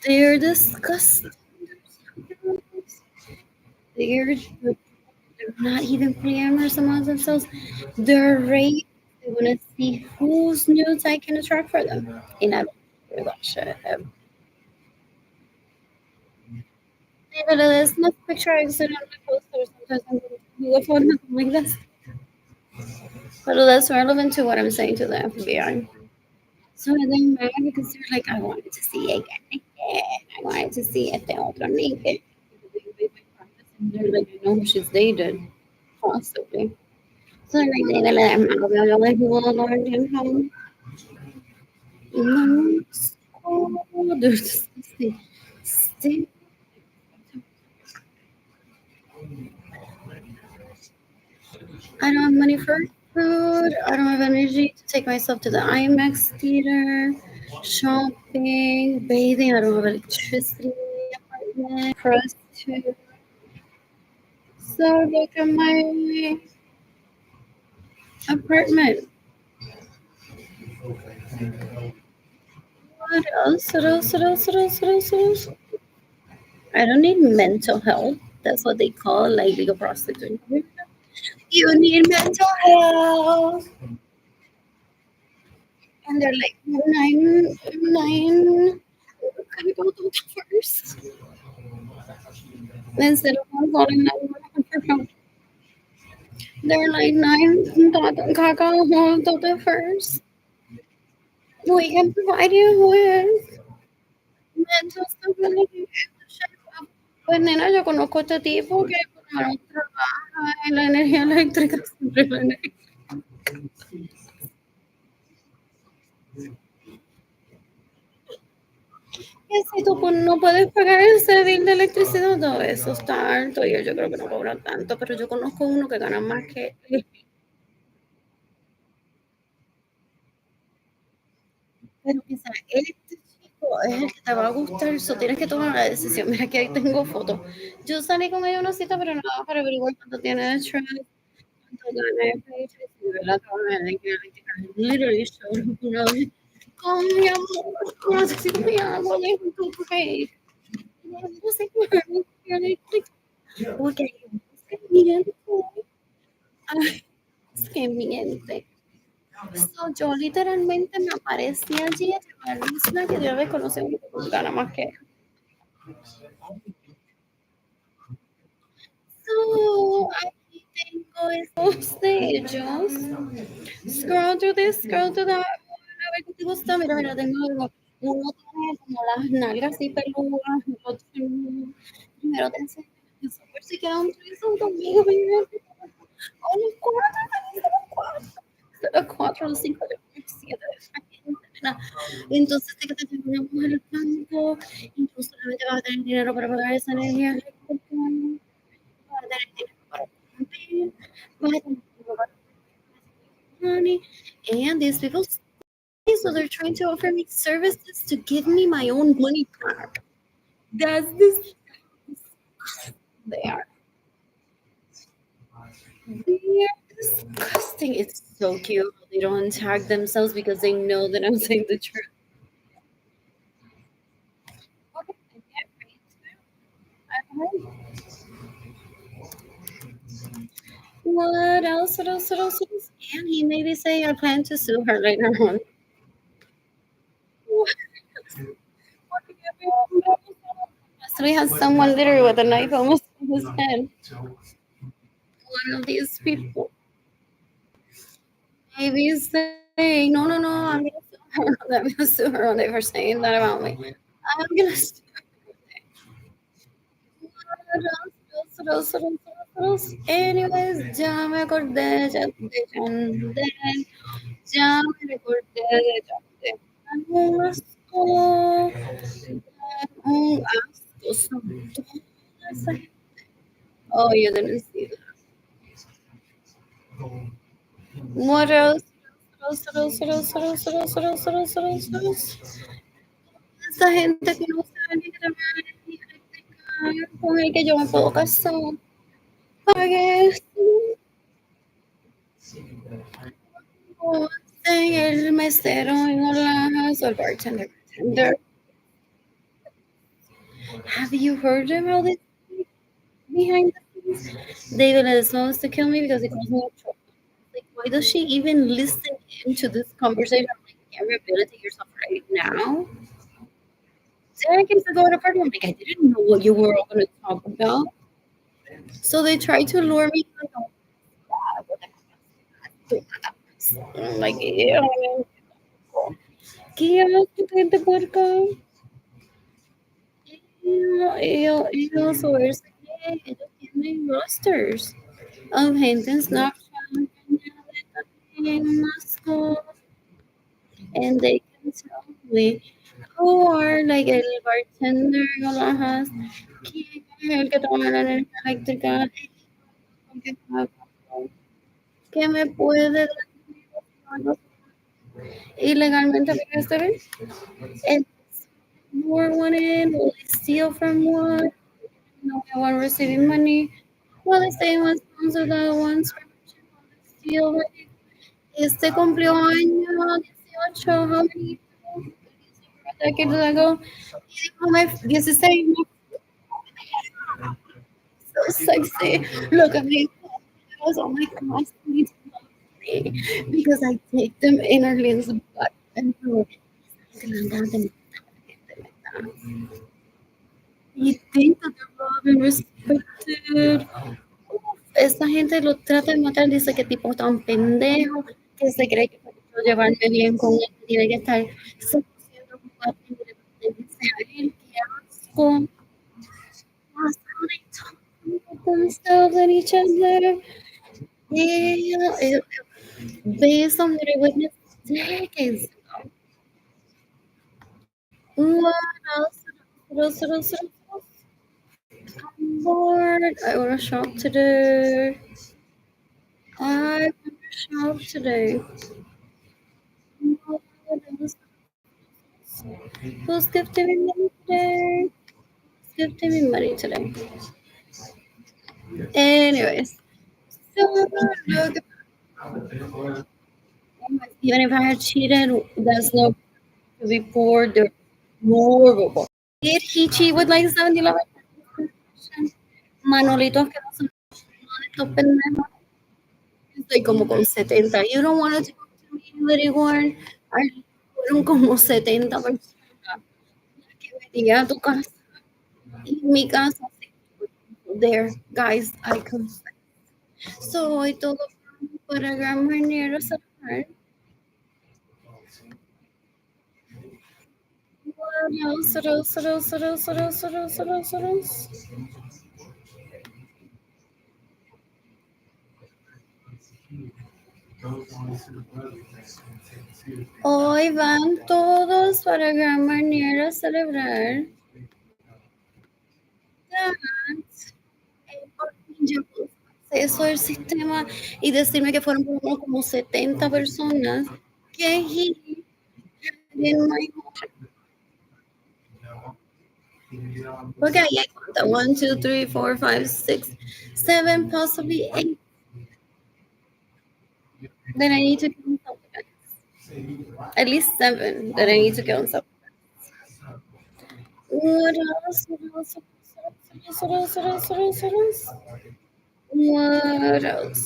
They're disgusting. They're, they're not even polyamorous amongst themselves. They're rape. They want to see whose nudes I can attract for them. And I don't do that shit. Even there's no picture I accidentally posted or sometimes I'm going to do a phone like this. But that's relevant to what I'm saying to the FBI. So they're mad because they're like, I wanted to see it again. I wanted to see if they all got naked. And they're like, I know who she's dated. Possibly. So they're like, they're like, I'm not going to let you all learn in home. No, they're disgusting. Stay. I don't have money for food. I don't have energy to take myself to the IMAX theater, shopping, bathing. I don't have electricity in the apartment. For us to. So look at my apartment. What else? What else? What else? What else? What else? What else? I don't need mental health. That's what they call like legal prostitute. You need mental health. And they're like, nine. Can we go to first? Instead of calling 911. They're like, nine, Kaka, hold to the first. We can provide you with mental stability. Pues nena, yo conozco a este tipo que no trabaja en la energía eléctrica. Siempre la energía. Que si tú no puedes pagar ese bill de electricidad, todo eso está alto. Y yo creo que no cobran tanto, pero yo conozco uno que gana más que él. Pero quizás este chico es el que te va a gustar, eso tienes que tomar una decisión. Mira que ahí tengo fotos. Yo salí con ella a una cita, pero nada para averiguar cuánto tiene de trust, cuánto gana de Patriots, y ver la tabla de energía eléctrica. Literally showed him, you know, con mi amor, no necesito mi agua, dejo tu pay. No sé qué energía eléctrica. Ok, es que miente. Ay, es que miente. So, yo literalmente me aparecí allí en la isla que yo desconocí un gana más que. So, aquí tengo estos de ellos. Scroll through that. A ver qué te gusta. Mira, mira, tengo algo. Uno tiene como las nalgas así peludas. El otro primero te enseño. Por si queda un threesome conmigo. Mira. O los cuatro, también son los cuatro. Los cuatro, los cinco, los siete. Entonces, te tenemos el banco, incluso solamente vas a tener dinero para pagar esa energía eléctrica, vas a tener dinero para comer, vas a tener dinero para money, and these people, so they're trying to offer me services to give me my own money back. That's this. They are. They are disgusting. It's so cute. They don't tag themselves because they know that I'm saying the truth. Okay, I can't read. What else? What else? What else? What else? And he maybe say I plan to sue her later on. So we have someone literally with a knife almost in his head. One of these people. Maybe he's saying, no, no, no, I'm gonna sue her. I'm gonna sue her on it for saying that about me. I'm gonna sue her. What else? What else? What else? What else? Anyways, ya me acordé ya de Yandel. Ya me recordé de Yandel. Un asco. Un asco. Son toda esa gente. Oh, you didn't see that. What else? What else? What else? What else? What else? What else? What else? What else? What else? Esa gente que no sabe ni grabar ni practicar, con el que yo me puedo casar. Pague esto. En el mesero en Orlando, o el bartender. Have you heard about this behind the scenes? David is supposed to kill me because he calls me a troll. Like, why does she even listen into this conversation? Like, can't rehabilitate yourself right now? Then I get to go to a party. I'm like, I didn't know what you were all going to talk about. So they try to lure me. Like, oh, I'm like, yeah. ¿Qué asco, gente puerca? Ellos saberse que ellos tienen rosters of gente en Snapchat, también asco, and they can tell me who are like el bartender en Olajas, quién es el que toma la energía eléctrica, que me puede dar ilegalmente para este vez. And more one in, will they steal from one? No one receiving money. While the same ones sponsor the ones from steal money. Este cumplió año 18, how many decades ago? Y dijo, 16, so sexy. Look at me. I was, oh my gosh, please love me. Because I take them in Arlene's butt and go, you think that they're loved and respected. Esta gente lo trata de matar, dice que tipo tan pendejo, que se cree que para yo llevarme bien con él tiene que estar seduciendo a un guapo independiente sea él, qué asco. That's how they talk about themselves and each other. Yeah, based on what I witnessed decades ago. What else? What else? What else? What else? I'm bored. I want to shop today. I want to shop today. What else? Who's gifting me money today? Who's gifting me money today? Anyways, so look, even if I had cheated, that's not before the more. Did he cheat with like 70 Manolitos que no son estos pendejos. Estoy como con 70. You don't want to talk to me, little one. Ay, fueron como 70 personas que venía a tu casa. Y en mi casa, there, guys, I confess. So, hoy todo para gran manera cerrar. What else? What else? What else? What else? What else? What else? What else? What else? Hoy van todos para gran manera celebrar. Dance. Por fin llegó acceso del sistema y decirme que fueron por lo menos como 70 personas. Que he in my okay, yeah, the 1, 2, 3, 4, 5, 6, 7, possibly 8. Then I need to get on something. At least 7 that I need to get on something. What else? What else? What else? What else? What else? What else? What else?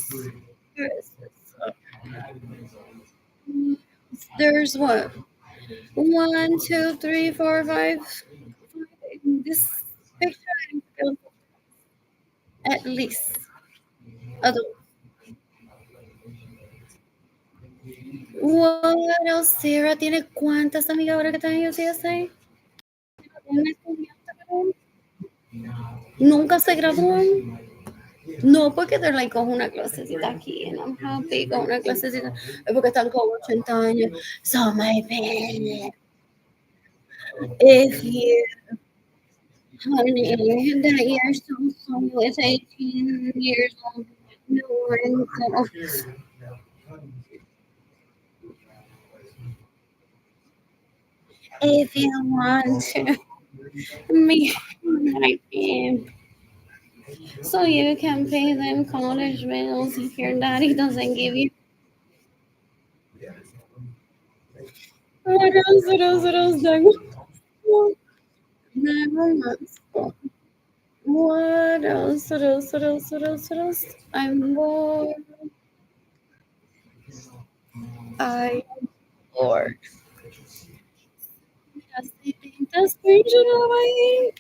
Where is this? There's what? 1, 2, 3, 4, 5. This picture I need to get on at least. Other. What else? Sarah tiene cuántas amigas ahora que están en UCSA? ¿Un estudiante, perdón? Nunca se gradúan. No, porque they're like, cojo una clasecita aquí, and I'm happy, cojo una clasecita. Es porque están con 80 años. So, my baby, if you, honey, that you're so with 18 years old, no wrinkles. If you want to, me, my babe. So you can pay them college bills if your daddy doesn't give you. What else? What else? What else? Doug? 9 months. What else? What else? What else? What else? What else? I'm bored. I am bored. That's screenshot.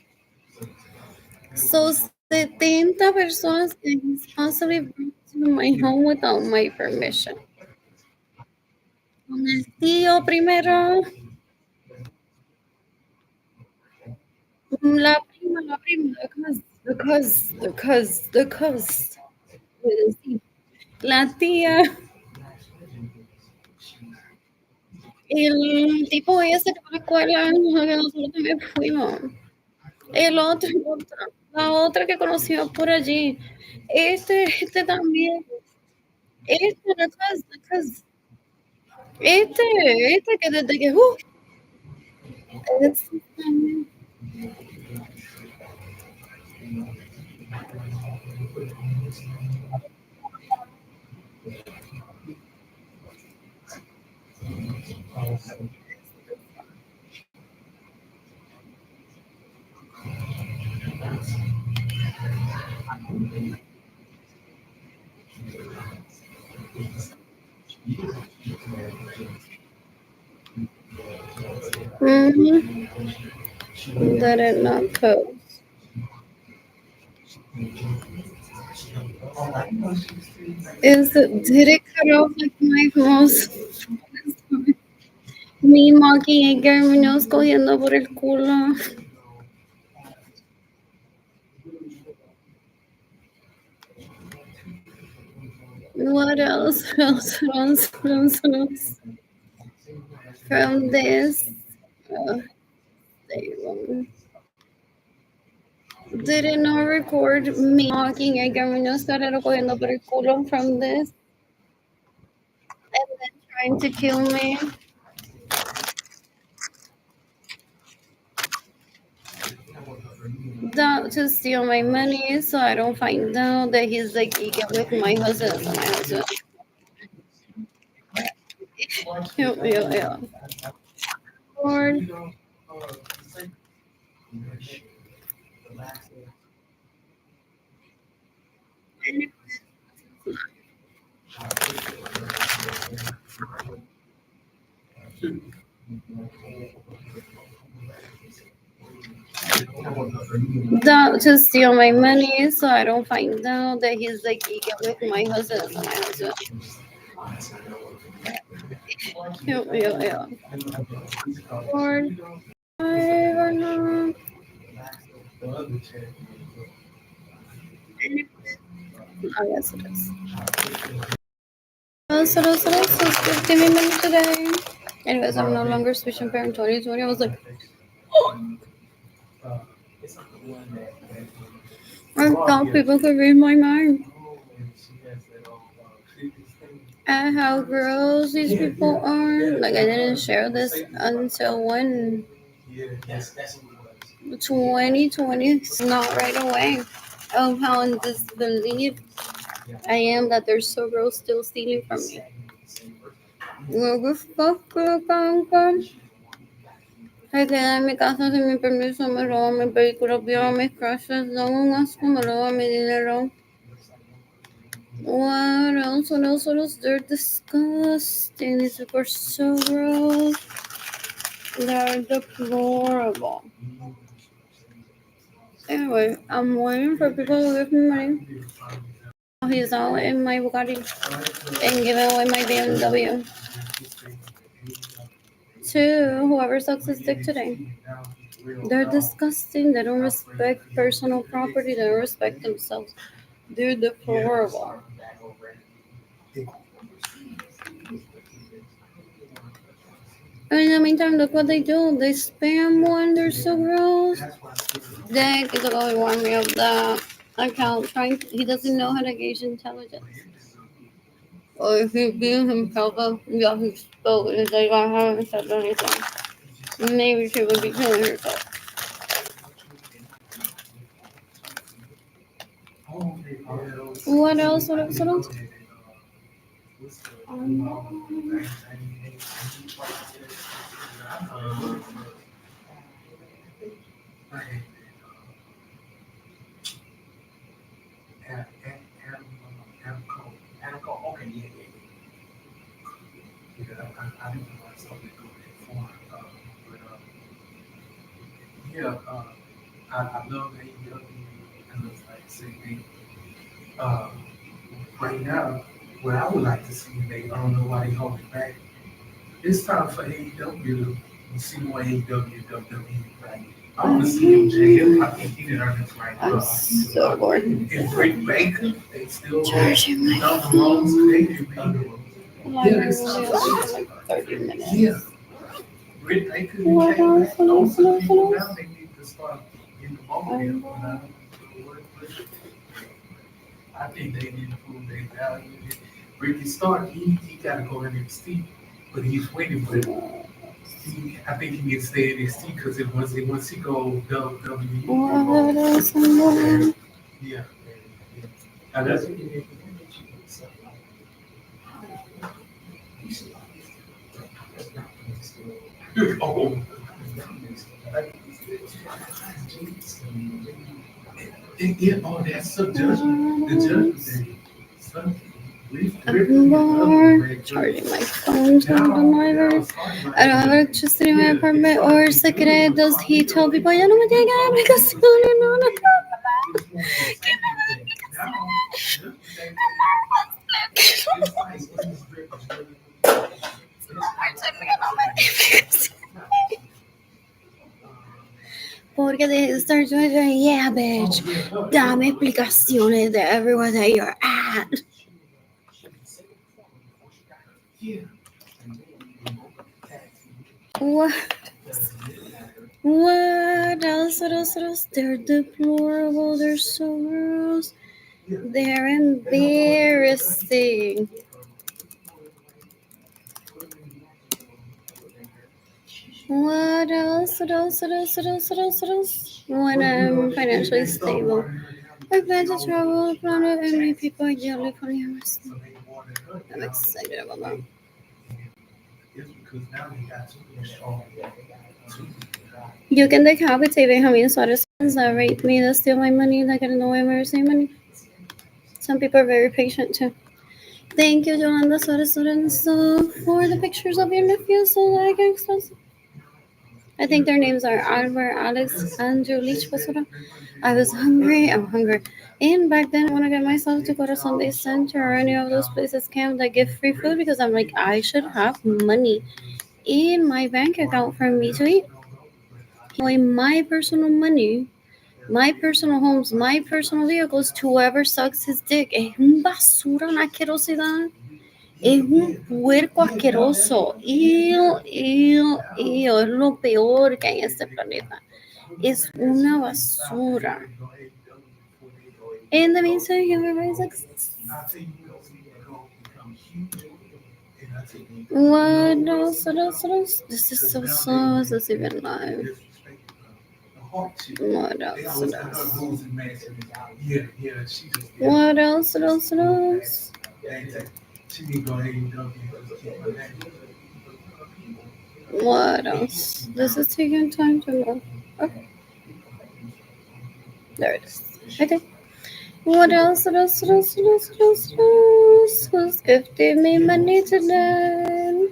So 70 personas can possibly bring to my home without my permission. Con el tío primero, la prima, the cuz. La tía, el tipo ese que fue a la escuela, que nosotros también fuimos. El otro, la otra que conoció por allí. Este también. The cuz. Este que desde que, este también. Mm-hmm. Did it not post? Did it cut off like my most me mocking a Germinos cogiendo por el culo? What else? What else? What else? What else? What else? From this, uh, did it not record me mocking a Germinos cogiendo por el culo from this and then trying to kill me? To steal my money so I don't find out that he's like eating with my husband. So my husband. Yeah, yeah, yeah. Lord. To steal my money so I don't find out that he's like eating with my husband. So my husband. Yeah, yeah, yeah. Lord. I don't know. Oh, yes, it is. So it's 15 minutes today. Anyways, I'm no longer switching parent 2020. I was like, I thought people could read my mind. And how gross these people are. Like, I didn't share this until when? 2020. It's not right away. Of how in disbelief I am that they're so gross still stealing from me. Hay que dar mi casa sin mi permiso, me roban mi vehículo, violan mis crashes, dan un asco, me roban mi dinero. What else? What else? What else? They're disgusting. These people are so gross. They're deplorable. Anyway, I'm waiting for people to give me money. He's all in my Bugatti and giving away my BMW to whoever sucks his dick today. They're disgusting. They don't respect personal property. They don't respect themselves. They're deplorable. And in the meantime, look what they do. They spam one. They're so gross. Dick is going to warn me of the account. He doesn't know how to gauge intelligence. Or if he being himself up, yeah, he spoke. It's like I haven't said anything. Maybe she would be killing herself. What else? What else? What else? I'm so bored. Charging my phone. Like, I really only for like 30 minutes. What else? What else? What else? What else? What else? What More charging my phone to the library. I don't have electricity in my apartment. Or secret, does he tell people, ya no me tiene que dar aplicaciones, no, no quiero que me den aplicaciones. Porque they start doing, yeah, bitch, dame explicaciones de everywhere that you're at. What? What else? What else? What else? They're deplorable. They're so gross. They're embarrassing. What else? What else? What else? What else? What else? What else? When I'm financially stable, I plan to travel the planet and meet people ideally polyamorous. I'm excited about that. You can decapitate Benjamin Suarez that rape me, that steal my money, that get in the way of my receiving money. Some people are very patient too. Thank you, Yolanda Suarez Lorenzo, for the pictures of your nephews so that I can express. I think their names are Albert, Alex, Andrew, Leach, Basura. I was hungry. I'm hungry. And back then, I want to get myself to go to Sunday Center or any of those places camp that give free food because I'm like, I should have money in my bank account for me to eat. Away my personal money, my personal homes, my personal vehicles to whoever sucks his dick. Es un basura, una asquerosidad. Es un puerco asqueroso. Ew, ew, ew. Es lo peor que hay en este planeta. Es una basura. In the meantime, everybody's like, what else? What else? What else? This is so slow. Is this even live? What else? What else? What else? What else? What else? What else? This is taking time to load. Okay. There it is. Okay. What else? What else? What else? What else? What else? What else? Who's gifting me money today?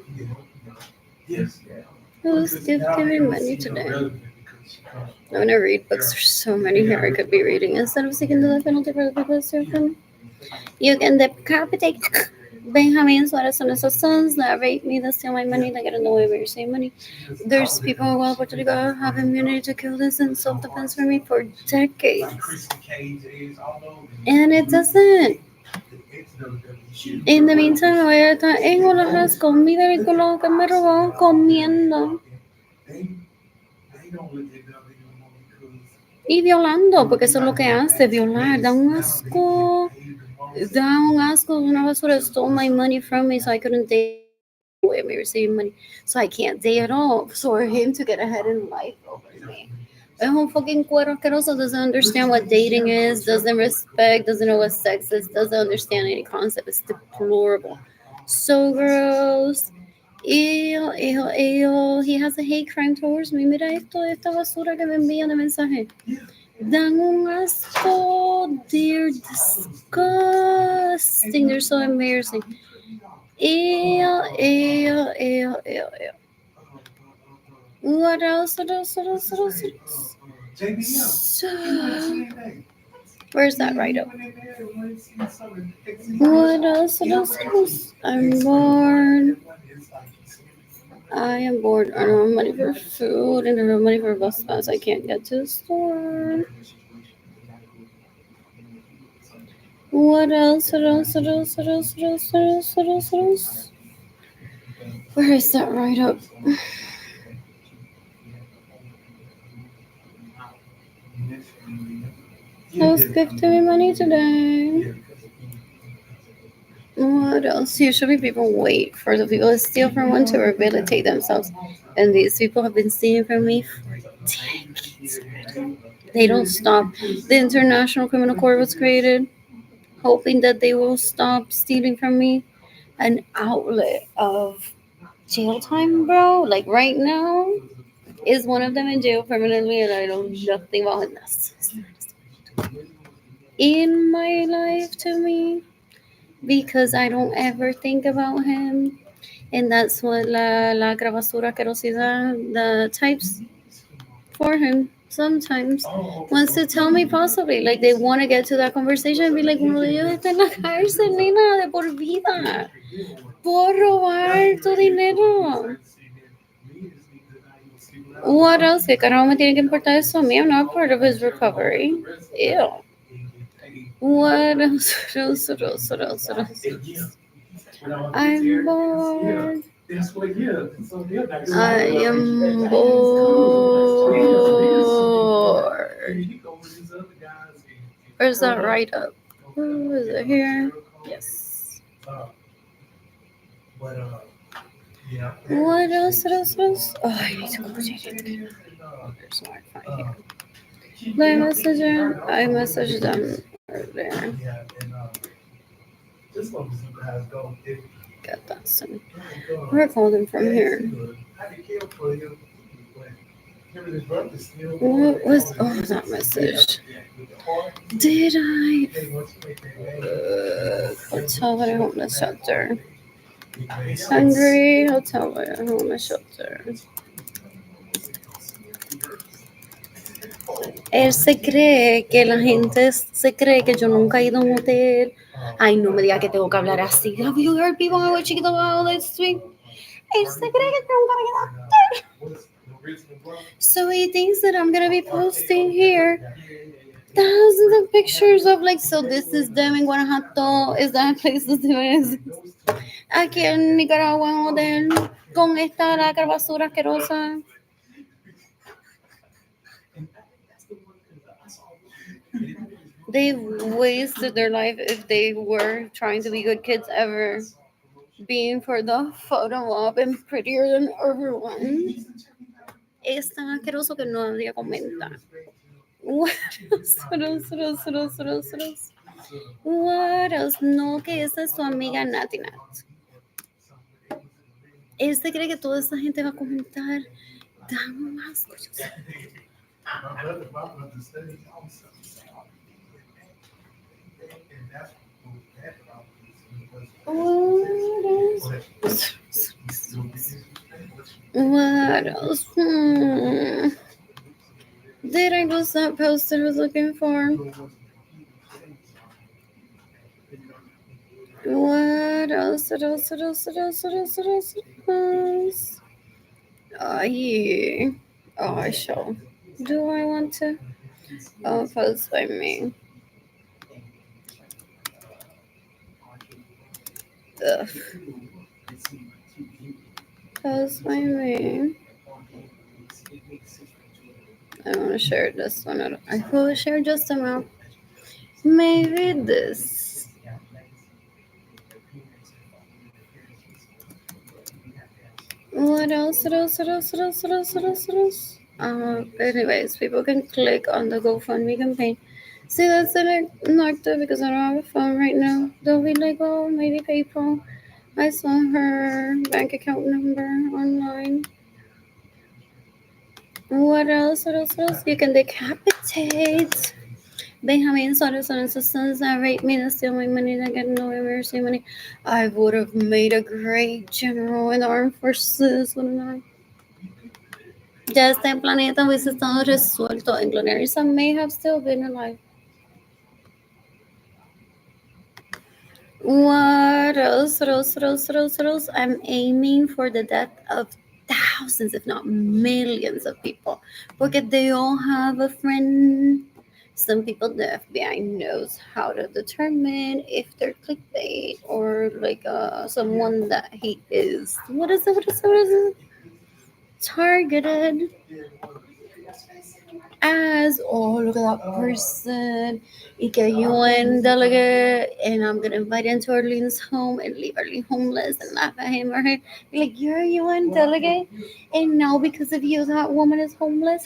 Who's gifting me money today? I'm gonna read books. There's so many here I could be reading instead of seeking the death penalty for the people who steal from me. You can decapitate Benjamin Suarez and his sons that rape me, that steal my money, that get in the way of your same money. There's people in Wild Puerto Rico have immunity to kill this in self-defense for me for decades. And it doesn't. In the meantime, me voy a estar en Oaxaca con mi bebé con lo que me robó comiendo. Y violando, porque eso es lo que hace, violar, da un asco. Da un asco, una basura stole my money from me so I couldn't date away me receiving money. So I can't date at all. So for him to get ahead in life over me. Es un fucking cuero asqueroso, doesn't understand what dating is, doesn't respect, doesn't know what sex is, doesn't understand any concept. It's deplorable. So gross. Ew, ew, ew. He has a hate crime towards me. Mira esto, esta basura que me envían de mensaje. Dan un asco. They're disgusting. They're so embarrassing. Ew, ew, ew, ew, ew. What else? What else? What else? What else? What else? So, where's that write up? What else? What else? What else? I'm bored. I am bored. I don't have money for food and I don't have money for a bus pass. I can't get to the store. What else? What else? What else? What else? What else? What else? What else? What else? Where is that write up? Who's gifting me money today? What else? Usually people wait for the people to steal from one to rehabilitate themselves. And these people have been stealing from me for decades. They don't stop. The International Criminal Court was created hoping that they will stop stealing from me. An outlet of jail time, bro. Like right now, is one of them in jail permanently, and I know nothing about him. That's in my life to me because I don't ever think about him, and that's what la grabasura querosidad the types for him sometimes wants to tell me possibly like they want to get to that conversation and be like uno de ellos está en la cárcel nena de por vida por robar tu dinero. What else? ¿Qué carajo me tiene que importar eso a mí? I'm not part of his recovery. Ew. What else? What else? I'm bored. I am bored. Where's that write up? Ooh, is it here? Yes. What else? Oh, I need to go change it. There's no Wi-Fi here. Did I message her? I messaged them earlier. Get that soon. We're calling from here. What was that message? Did I? Hotel at a homeless shelter. Hungry hotel at a homeless shelter. Él se cree que la gente se cree que yo nunca he ido a un hotel. Ay, no me diga que tengo que hablar así. Have you heard people how chiquito about this week? Él se cree que yo nunca he ido a un hotel. So he thinks that I'm gonna be posting here thousands of pictures of like, so this is them in Guanajuato. Is that place that exist? Aquí en Nicaragua, un hotel con esta lacra basura asquerosa. They wasted their life if they were trying to be good kids ever. Being for the photo op and prettier than everyone. Es tan asqueroso que no había comenta. What else? What else? No, que esa es su amiga Nati Nat. Él se cree que toda esa gente va a comentar. Dame más cosas. What else? Did I post that post I was looking for? What else? Oh, yeah. Oh, I shall. Do I want to? Oh, post by me. Ugh. Post by me. I want to share this one. I will share just a amount. Maybe this. What else? Anyways, people can click on the GoFundMe campaign. See, that's inactive because I don't have a phone right now. They'll be like, oh, maybe PayPal. I saw her bank account number online. What else? You can decapitate. Benjamin Sutter sons that rape me, that steal my money, that get no mercy money. I would have made a great general in the armed forces, wouldn't I? Ya este planeta hubiese estado resuelto, and Clarissa may have still been alive. What else? I'm aiming for the death of thousands, if not millions of people, because they all have a friend. Some people, the FBI knows how to determine if they're clickbait or like someone that he is. What is it? Targeted. as, oh, look at that person. Y que UN delegate, and I'm gonna invite him to Arlene's home and leave Arlene homeless and laugh at him or her. Be like, you're a UN delegate, and now because of you, that woman is homeless.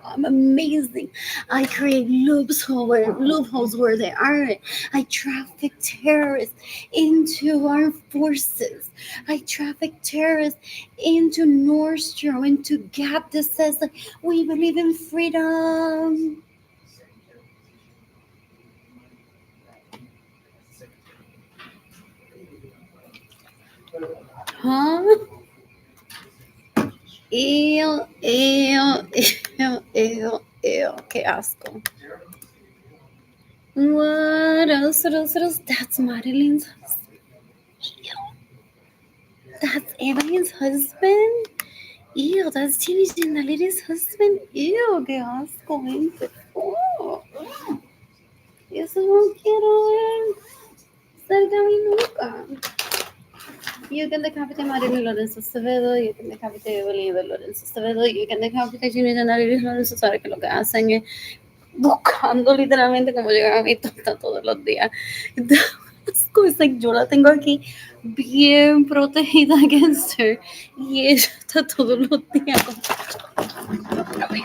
I'm amazing. I create loopholes where they aren't. I traffic terrorists into our forces. I traffic terrorists into Nordstrom, into Gap that says like we believe in freedom. Huh? Ew, ew, ew, ew, ew. Qué asco. What else? What else? What else? That's Madeline's husband. That's Evelyn's husband. Ew, that's Teenage Lady's husband. Ew, qué asco, gente. Oh, eso no quiero ver cerca de mí nunca. You can decapitate Marilyn Lorenzo Acevedo, you can decapitate Bolívar Lorenzo Acevedo, you can decapitate Teenage Lorenzo. Sabe que lo que hacen es buscando literalmente como llegar a mi torta todos los días. Es like, yo la tengo aquí bien protegida against her y ella está todos los días otra vez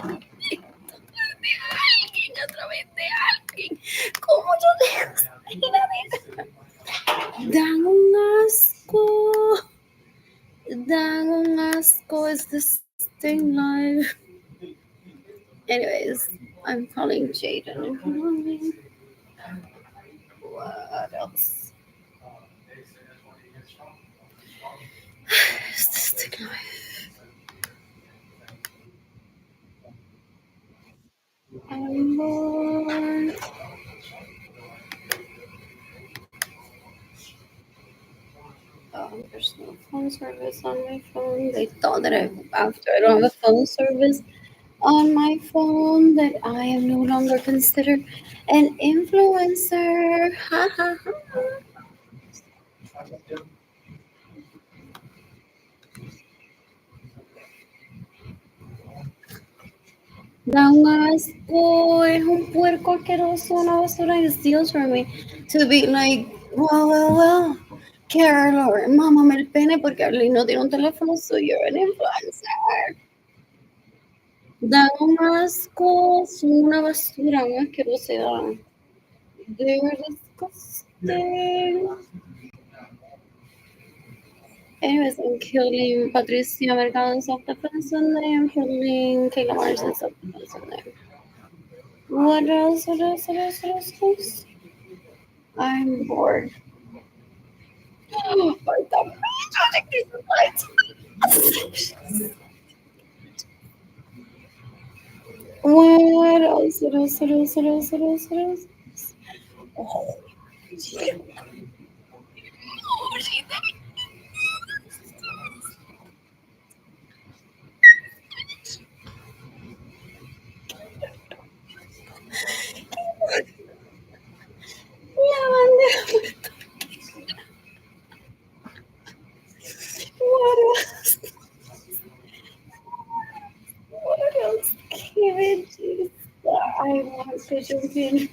alguien, a través de alguien. ¿Cómo yo dejo esa vaina de dan un asco? Dan un asco is this thing live? Anyways, I'm calling Jaden. What else? Is this thing live? I'm bored. There's no phone service on my phone. They thought that after I don't have a phone service on my phone, that I am no longer considered an influencer. Ha ha ha. Da un asco, es un puerco asqueroso, una basura. It steals from me to be like, well, Carol, mámame el pene porque Arlene no tiene un teléfono, so you're an influencer. Dan un asco, son una basura, una asquerosidad. They're disgusting. Anyways, I'm killing Patricia Mercado in self-defense Sunday. I'm killing Kayla Mars in self-defense Sunday. What else? What else? What else? What else? What else? I'm bored. Ahorita what else? What else? What else? What else? What else? What else? Oh, la bandera. What else? What else? Cabbage. I want pigeon pin.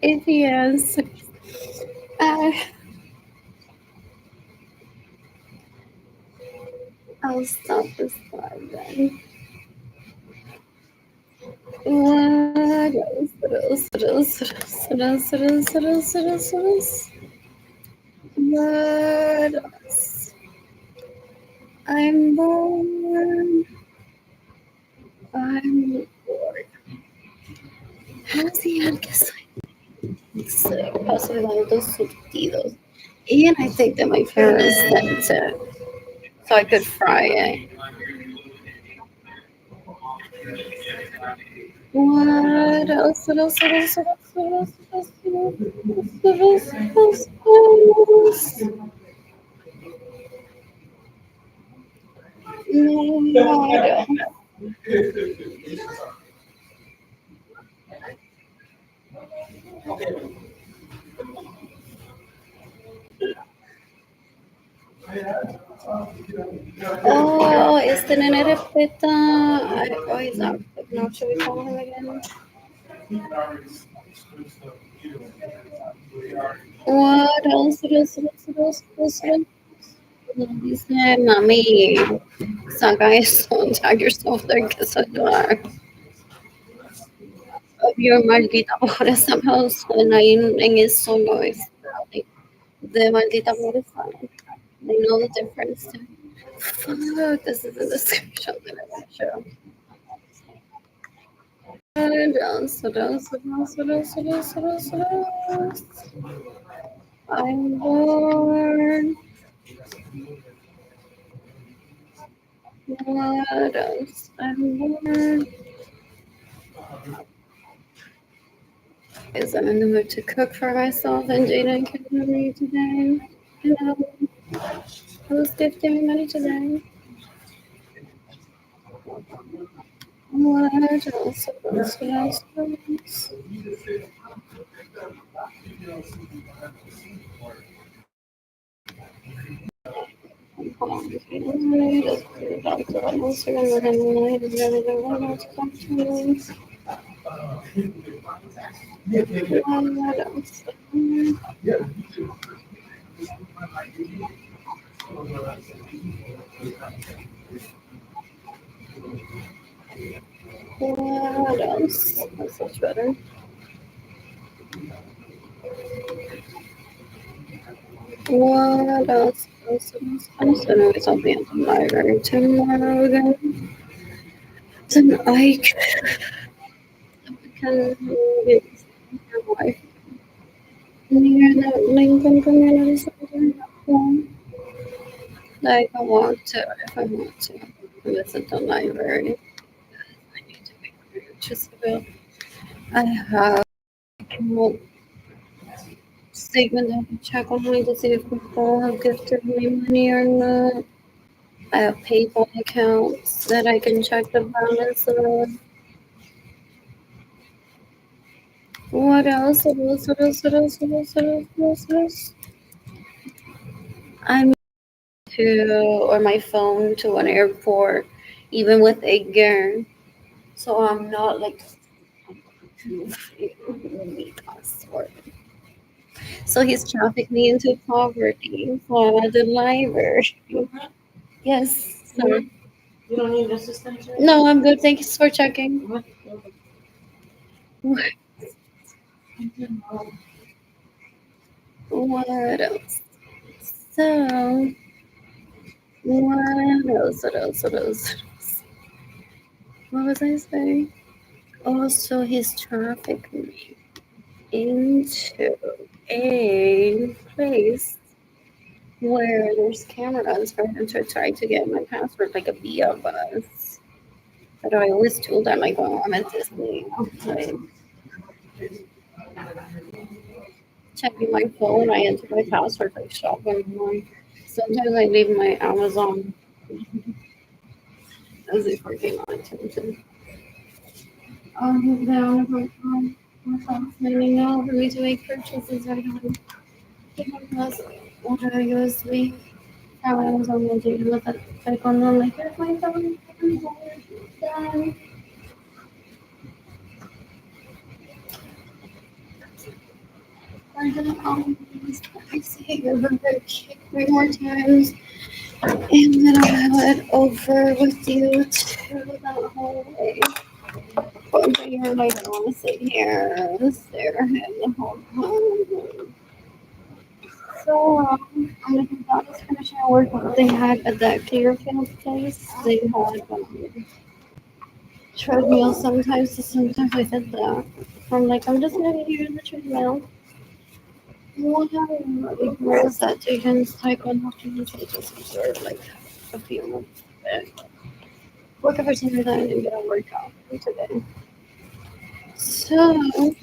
If yes, uh, I'll stop this live then. What else? What else? What else? What else? What else? What else? What else? What else? What else? I'm bored. I'm bored. Hacía que soy paso de dos surtidos. And I think that my parents sent it so I could fry it. What else? What else? What else? What else? What else? What else? What else? What else? What else? Oh, este nene respeta. Oh, he's not. No, should we call him again? What else? What else? What else? What else? What else? Dice, mami, saca eso, tag yourself there, que soy of your maldita pobreza somehow suena ahí en eso no es de maldita pobreza. They know the difference. Fuck, this is the description that I want to show. I'm bored. What else? I'm bored. Is I'm in the mood to cook for myself and Jaden can me today. Hello. Who's gifting me money today? What else? What else? What else? Hold on. Just put it back to on Instagram and then I had really don't want to come to me. What else? What else? That's much better. What else? I'm just gonna do something at the library tomorrow again. Then I can get my wife near that Lincoln Community Center like I want to, if I want to visit the library. I need to make purchase. I have a statement I can check online to see if people have gifted me money or not. I have PayPal accounts that I can check the balance of. What else? What else? What else? What else? What else? What else? What else? What else? I'm to or my phone to an airport, even with a gun. So I'm not like so he's trafficking me into poverty for the library. Yes, sir. You don't need assistance? No, I'm good. Thanks for checking. What else? So, what else? What else? What else? What was I saying? Also, he's trafficking me into a place where there's cameras for him to try to get my password like a via bus. But I always told them like, oh, I'm at Disney. Like, checking my phone, I enter my password like shopping. Like, sometimes I leave my Amazon as if we're getting on attention. Down finding out for me to make purchases right on. Plus, order a USB. How I was on the date with it. Like on the like, here's my phone. Done. I'm gonna I say you're gonna kick 3 more times. And then I'll have it over with you to that whole way. But you're like, I want to sit here and stare at the whole time. So, I'm gonna be honest, finishing work. They had at that Clearfield place, they had treadmill sometimes, so sometimes I did that. I'm like, I'm just gonna be here in the treadmill. Where is that Jaden's taekwondo change? I just observed like a few months back. Working for some reason I didn't get a workout today. So,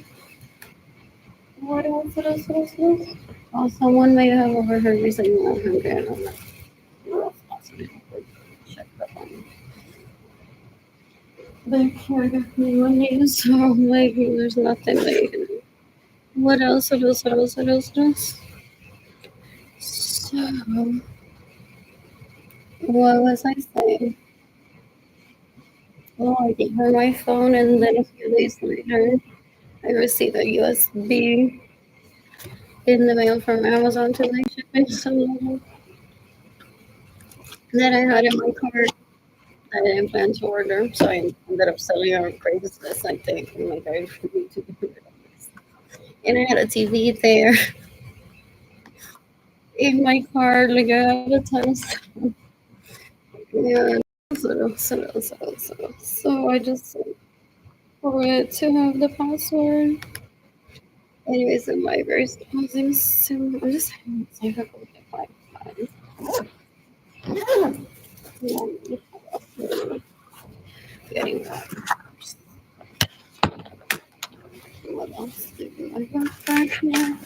what else? What else? What else? What else? Oh, someone may have overheard me saying I'm hungry. And I'm like, well, that's what I have to check that one. They can't give me money, so I'm like, there's nothing they can do. What else? What else? What else? What else? What else? So, What was I saying? Oh, I gave her my phone, and then a few days later, I received a USB in the mail from Amazon to my shipping. So then I had in my cart. I didn't plan to order, so I ended up selling it on Craigslist, I think. I'm like, I need to get rid of this. And I had a TV there in my car, like I had a ton of stuff. Yeah, so I just forgot to have the password. Anyways, in my first housing sim, I'm just having a difficult to find files. Getting that. What else do I got back here?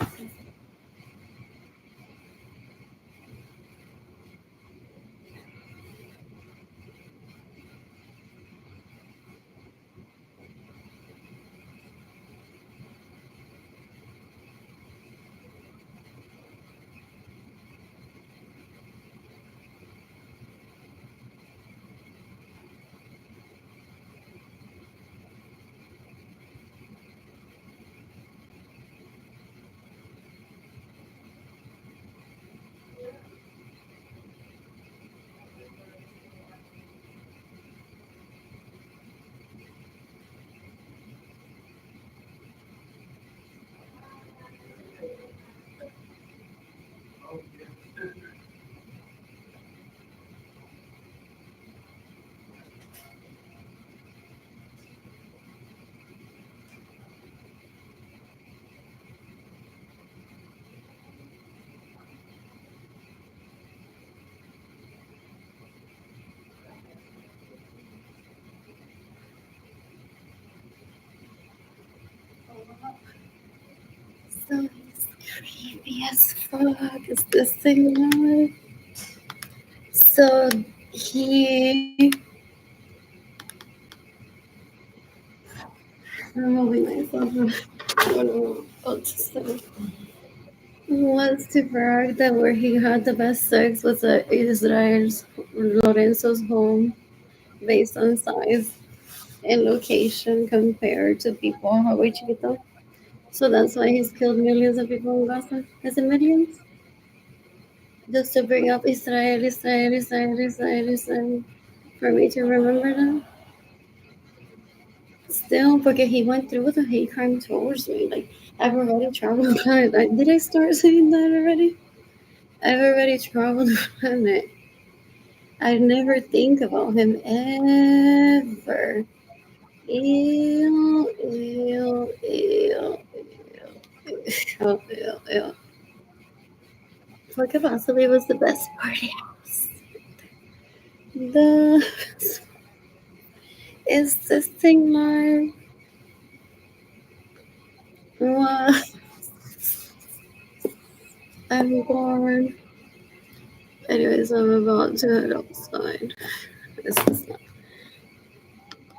So he's creepy as fuck. Is this thing live? So he. I'm moving myself. I don't know what to say. Wants to brag that where he had the best sex was at Israel's Lorenzo's home based on size and location compared to people in Hawaii Chiquito. So that's why he's killed millions of people in Gaza. Is it millions? Just to bring up Israel, Israel, Israel, Israel, Israel. For me to remember that. Still, because he went through with a hate crime towards me. Like, I've already traveled the planet. Did I start saying that already? I've already traveled the planet. I never think about him ever. Ew, ew, ew, ew, ew, ew. What could possibly was the best party house? The is this thing live? What? I'm bored. Anyways, I'm about to head outside. This is not.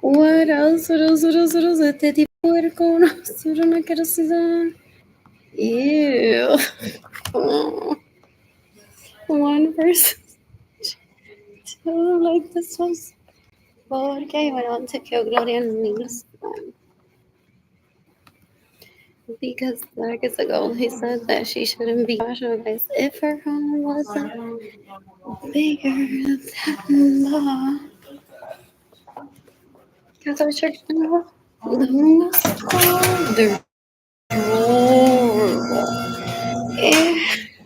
What else? What else? What else? What else? Este tipo de puerco, no, solo no quiero ciudad. Ew. Oh, one person. Oh, like this was. Porque I went on to kill Gloria News because decades ago he said that she shouldn't be nationalized if her home wasn't bigger than the Catholic Church in the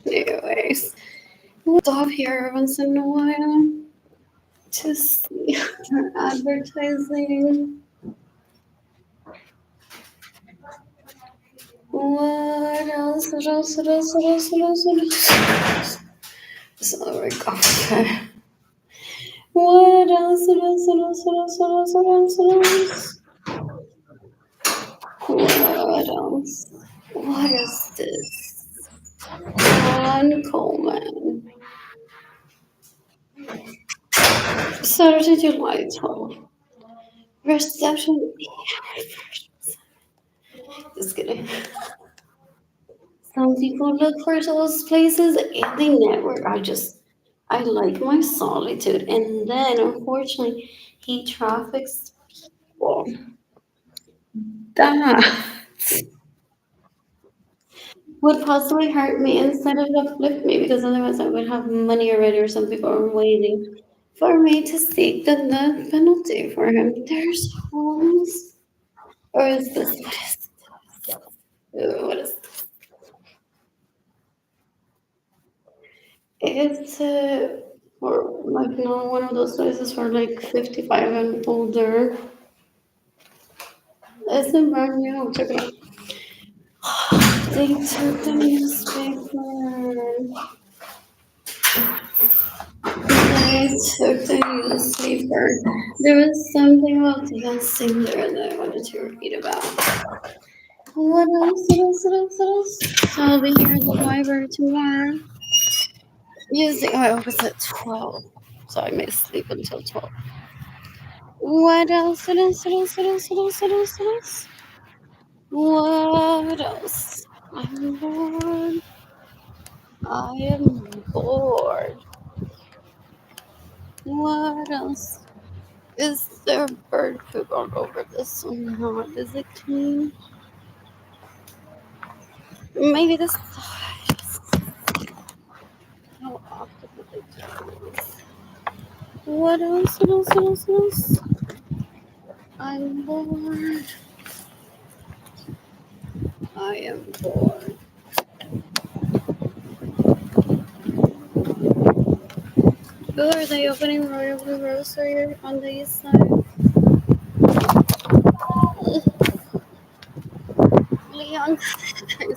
anyways, we'll stop here once in a while to see their advertising. What else? What else? What else? What else? What else? What else? So we're going. What else? What else? What else? What else? What else? What else? What else? What else? What is this? Ron Coleman. Saturday, July 12th. Reception. Just kidding. Some people look for those places and they network. I just I like my solitude. And then, unfortunately, he traffics people. That would possibly hurt me instead of uplift me because otherwise I would have money already or some people are waiting for me to seek the death penalty for him. There's homes. Or is this what is it's for like no one of those places for like 55 and older. It's a brand new. Check it out. They took the newspaper. They took the newspaper. There was something about dancing there that I wanted to read about. What else? What else? What else? What else? So I'll be here at the library tomorrow. Using my office at 12. So I may sleep until 12. What else? What else? What else? What else? What else? What else? What else? What else? I'm bored. I am bored. What else? Is there bird poop all over this one? Not? Is it clean? Maybe this side. How often do they do this? What else? What else? What else? What else? I'm bored. I am bored. Who are they opening Royal Blue Rosary on the east side? Leon,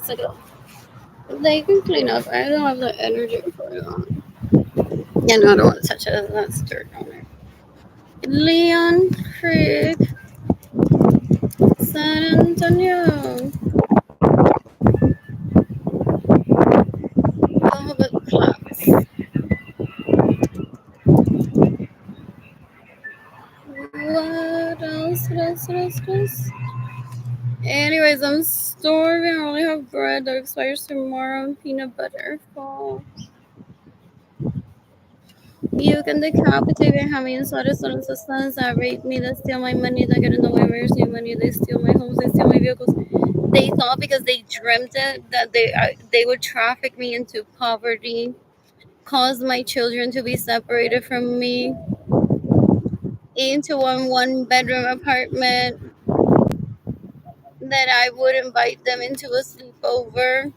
sit up. They can clean up. I don't have the energy for it. Yeah, no, I don't want to touch it. That's dirt on there. Leon Creek, San Antonio. Velvet Clubs. What else? What else? What else? What else? Anyways, I'm starving. I only have bread that expires tomorrow and peanut butter. Fall. You can decapitate me, having inside son systems that rape me, that steal my money, that get in the way of your money, they steal my homes, they steal my vehicles. They thought because they dreamt it that they would traffic me into poverty, cause my children to be separated from me, into one bedroom apartment, that I would invite them into a sleepover.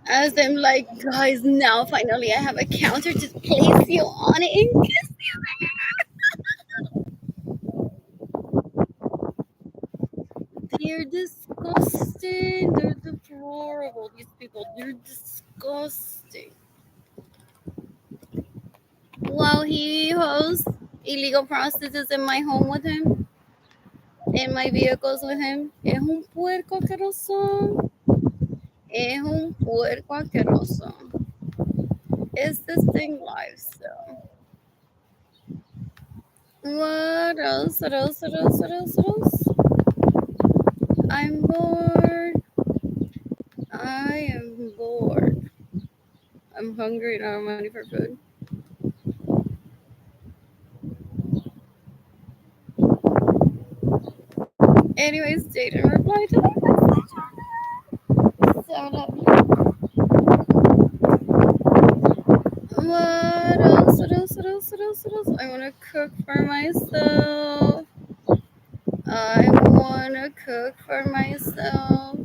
As I'm like, guys, now finally I have a counter to place you on it and kiss you. They're disgusting. They're deplorable. These people, they're disgusting. While he hosts illegal prostitutes in my home with him, in my vehicles with him, es un puerco asqueroso. Es un puerco asqueroso. Is this thing live still? What else? What else? What else? What else? What else? I'm bored. I am bored. I'm hungry and I don't have money for food. Anyways, didn't reply to the message. So lovely. What else? What else? What else? What else? What else? I want to cook for myself. I want to cook for myself.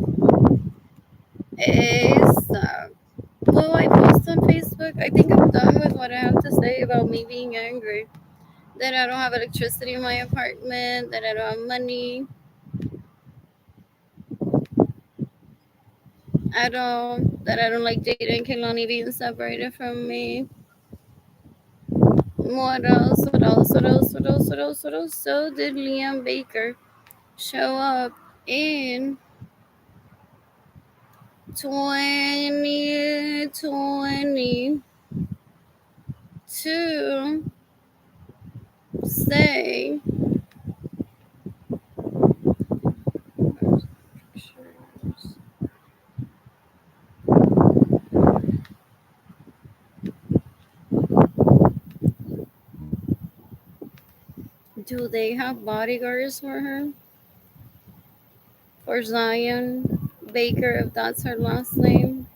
ASAP. Will I post on Facebook? I think I'm done with what I have to say about me being angry. That I don't have electricity in my apartment. That I don't have money. That I don't like Jada and Kehlani being separated from me. What else? What else? What else? What else? What else? What else? So did Liam Baker show up in 2020 to say Do they have bodyguards for her? For Zion Baker, if that's her last name?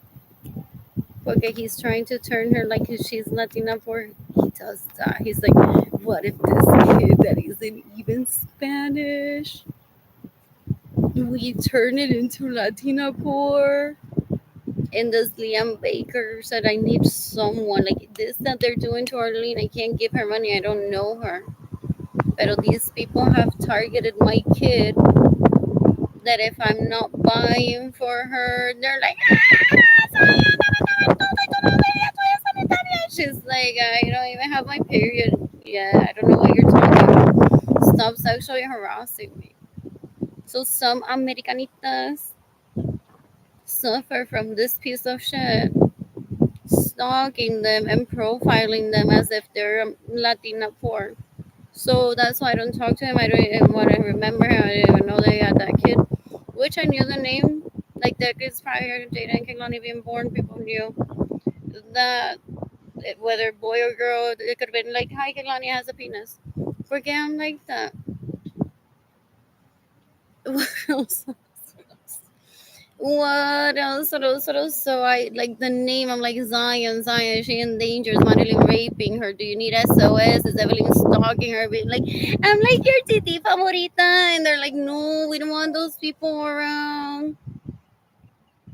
Okay, he's trying to turn her like she's Latina for. He does that. He's like, what if this kid that isn't even Spanish, we turn it into Latina poor? And this Liam Baker said, I need someone like this that they're doing to Arlene. I can't give her money. I don't know her. But these people have targeted my kid that if I'm not buying for her, they're like, she's like, I don't even have my period yet. I don't know what you're talking about. Stop sexually harassing me. So some Americanitas suffer from this piece of shit, stalking them and profiling them as if they're Latina poor. So that's why I don't talk to him. I don't even want to remember him. I didn't even know they had that kid, which I knew the name. Like the kids prior to Jada and Kehlani being born, people knew that whether boy or girl, it could have been like, hi, Kehlani has a penis. Forget him like that. What else? What else? What else? What else? So I like the name. I'm like Zion, Zion. She endangers Marilyn raping her. Do you need SOS? Is Evelyn stalking her? Being like, I'm like your titi favorita, and they're like, no, we don't want those people around.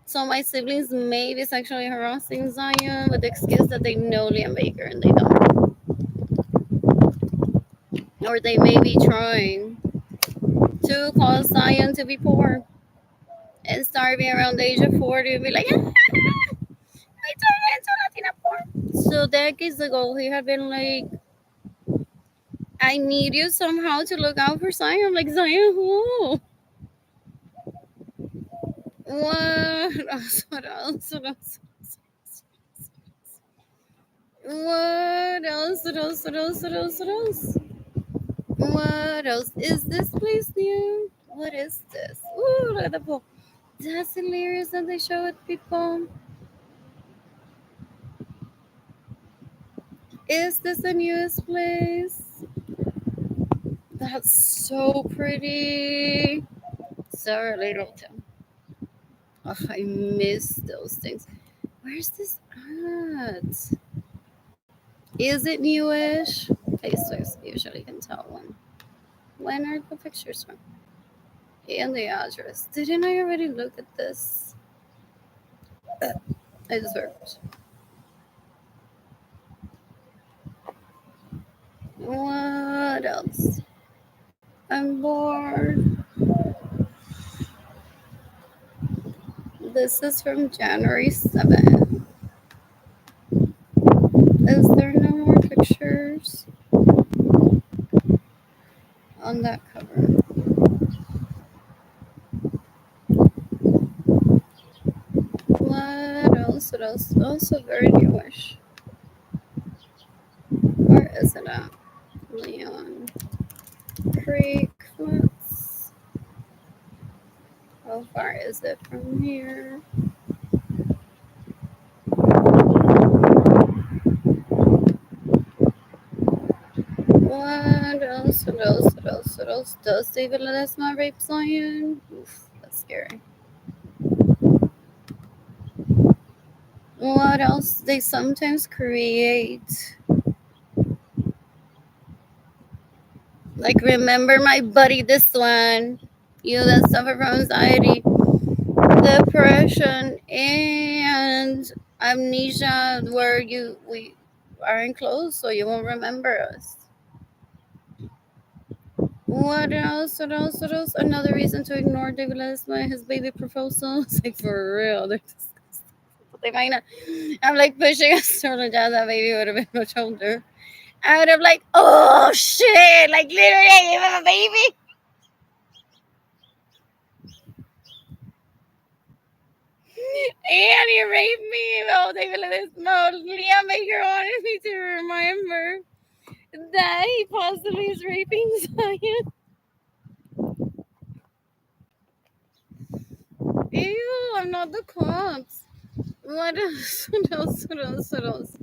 So my siblings may be sexually harassing Zion with the excuse that they know Liam Baker and they don't, or they may be trying to cause Zion to be poor and starving around the age of 40 and be like, I turned into Latina porn. So decades ago, he had been like, I need you somehow to look out for Zion. I'm like, Zion who? What else? What else? What else? What else? What else? What else? What else? What else? What else? Is this place new? What is this? Ooh, look at the pool. That's hilarious that they show it, people. Is this the newest place? That's so pretty. Sarah Littleton. Oh, I miss those things. Where's this at? Is it newish? Facebook usually can tell when are the pictures from? And the address. Didn't I already look at this? I deserved. What else? I'm bored. This is from January 7th. Is there no more pictures on that cover? What else? What else? Also very newish. Where is it at? Leon Creek Flats. How far is it from here? What else? What else? What else? What else? Does David Ledesma rape Zion? Oof, that's scary. What else? They sometimes create. Like, remember my buddy, this one. You that suffer from anxiety, depression, and amnesia, where we aren't close, so you won't remember us. What else? What else? What else? Another reason to ignore David Ledesma, his baby proposals. Like, for real, they're disgusting. They might not. I'm like pushing a stroller down. That baby would have been much older. I would have like, oh shit! Like literally, I gave him a baby. And he raped me. Oh, David Ledesma. Liam Baker wanted me to remember that he possibly is raping Zion. Ew, I'm not the cops. What else? What else? What else? What else?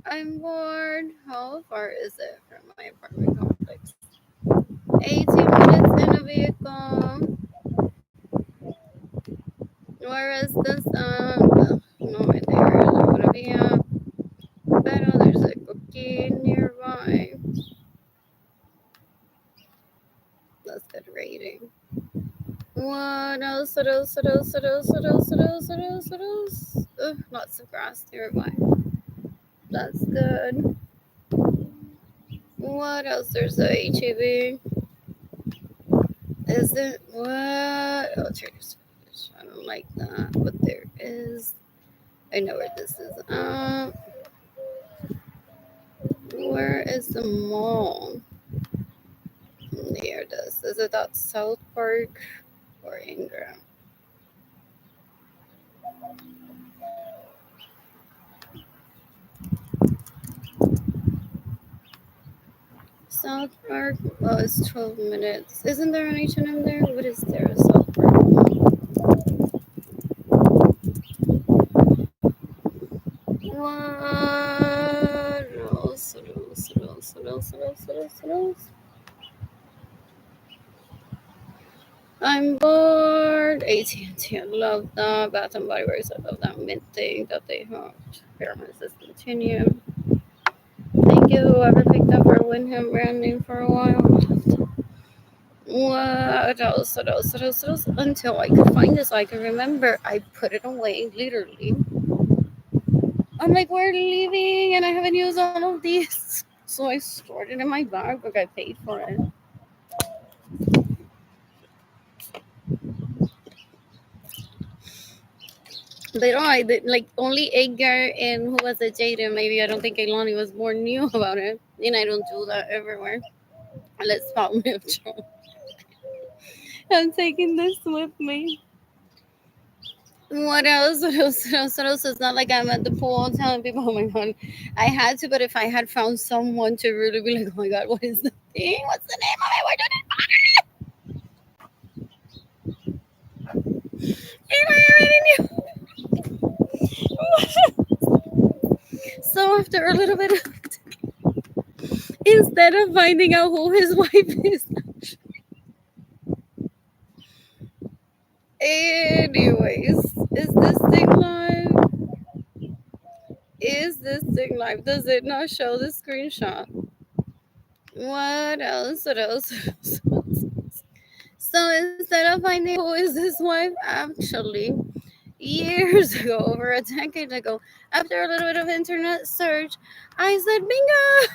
I'm bored. How far is it from my apartment complex? vehicle. Where is the sun? No idea where I want to be at. Pero there's a cookie nearby. That's good rating. What else? What else? What else? What else? What else? What else? What else? What else? Lots of grass nearby. That's good. What else? There's a HEB. Is it what? Oh, Trader's Fish. I don't like that, but there is. I know where this is. Where is the mall? Near this. Is it at South Park or Ingram? South Park. Oh, it's 12 minutes. Isn't there an H&M there? What is there? A South Park mall. What else? What else? What else? What else? What else? What else? What else? I'm bored. AT&T, I love that. Bath and Body Works, I love that mint thing that they have. Experiments discontinue. Thank you, whoever picked up our Wyndham brand name for a while. What else? What else? What else? What else? Until I could find this, I can remember. I put it away, literally. I'm like, we're leaving, and I haven't used all of these. So I stored it in my bag, but I paid for it. But I did, like only Edgar and who was it, Jaden? Maybe I don't think Elani was born knew about it, and I don't do that everywhere. Let's pop me up, Joe. I'm taking this with me. What else? What else? What else? What else? It's not like I'm at the pool telling people, "Oh my god, I had to." But if I had found someone to really be like, "Oh my god, what is the thing? What's the name of it? Where did it And I already knew. So after a little bit, instead of finding out who his wife is, anyways, is this thing live? Is this thing live? Does it not show the screenshot? What else? What else? What else? So instead of finding who is his wife, actually, years ago, over a decade ago, after a little bit of internet search, I said, bingo!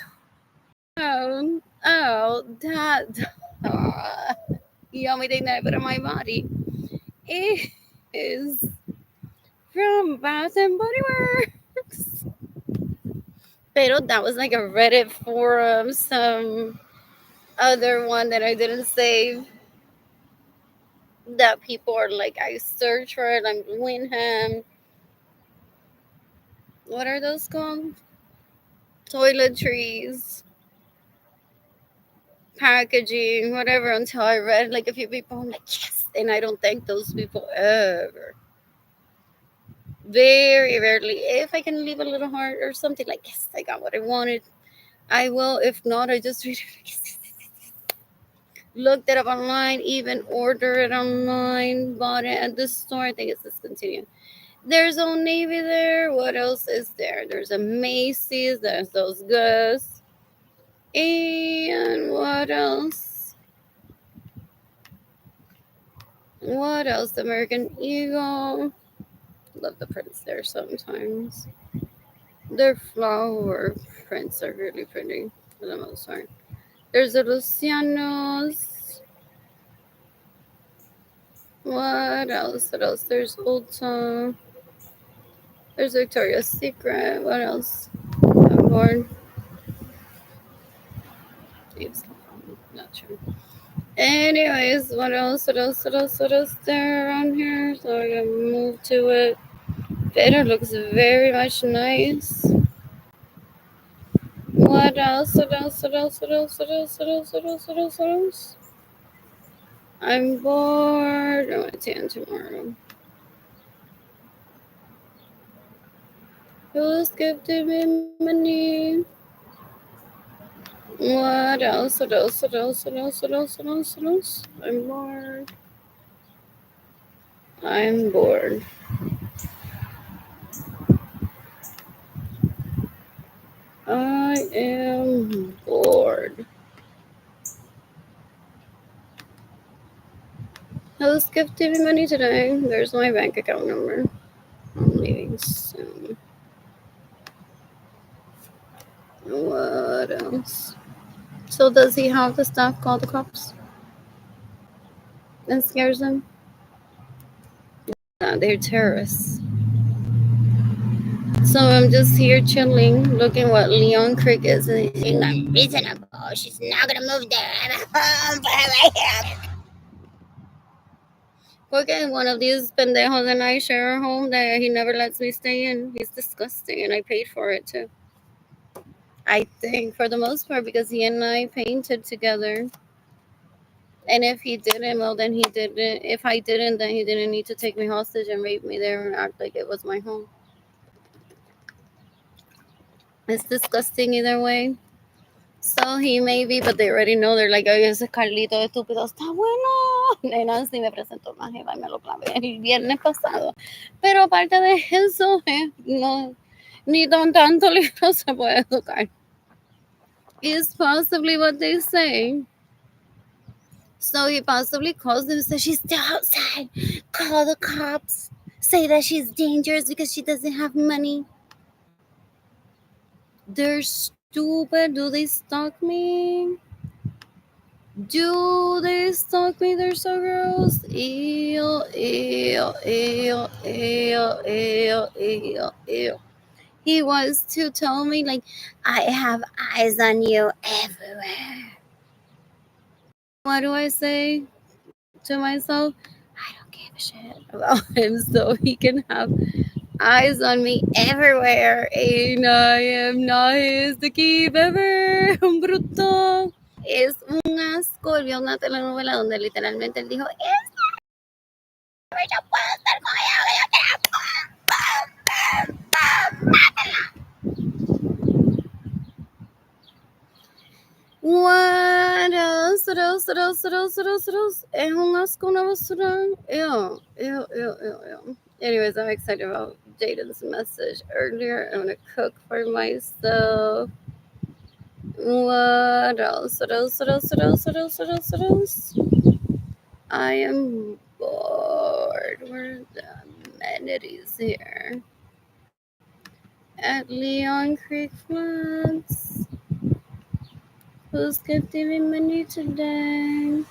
Oh, that yummy thing that I put on my body is from Bath and Body Works. Pero that was like a Reddit forum, some other one that I didn't save. That people are like, I search for it, I'm Winham. What are those called? Toiletries, packaging, whatever. Until I read like a few people, I'm like, yes. And I don't thank those people ever. Very rarely. If I can leave a little heart or something like, yes, I got what I wanted, I will. If not, I just read it. Looked it up online, even order it online, bought it at the store. I think it's discontinued. There's Old Navy there. What else is there? There's a Macy's. There's those Gus. And what else? What else? American Eagle. Love the prints there sometimes. Their flower prints are really pretty for the most part. There's a Luciano's. What else? What else? There's Ulta. There's Victoria's Secret. What else? I'm bored. Oops, not sure. Anyways, what else? What else? What else? What else there around here? So we're gonna move to it. It looks very much nice. What else? What else? What else? What else? What else? What else? What else? What else? What else? I'm bored. I want to tan tomorrow. Who's gifting me money? What else? What else? What else? What else? What else? What else? What else? I'm bored. I'm bored. I am bored. Who's gifting me money today? There's my bank account number. I'm leaving soon. What else? So does he have the staff call the cops and scares them? Nah, they're terrorists. So I'm just here chilling, looking what Leon Creek is, and he's unreasonable. She's not gonna move there. I'm home for her. Okay, one of these pendejos and I share a home that he never lets me stay in. He's disgusting, and I paid for it too. I think for the most part because he and I painted together. And if he didn't, well, then he didn't. If I didn't, then he didn't need to take me hostage and rape me there and act like it was my home. It's disgusting either way. So he may be, but they already know. They're like, oye, ese Carlito estúpido está bueno. Nena, sí me presentó una jeva y me lo clavé el viernes pasado. Pero aparte de eso, no, ni tan tanto libro se puede educar. Is possibly what they say. So he possibly calls them and says, she's still outside. Call the cops. Say that she's dangerous because she doesn't have money. They're stupid. Do they stalk me? Do they stalk me? They're so gross. Ew, ew, ew, ew, ew, ew, ew. He wants to tell me, like, I have eyes on you everywhere. What do I say to myself? I don't give a shit about him, so he can have eyes on me everywhere. And I am not his to keep ever. Un bruto. Es un asco. Vio una telenovela donde literalmente él dijo, yo puedo estar con ella, que yo What else? What else? What else? What else? What else? What else? Es un asco, una basura. Ew, ew, ew, ew, ew. Anyways, I'm excited about Jaden's message earlier. I'm gonna cook for myself. What else? What else? What else? What else? What else? What else? What else? I am bored. Where are the amenities here? At Leon Creek Flats. Who's gifting me money today?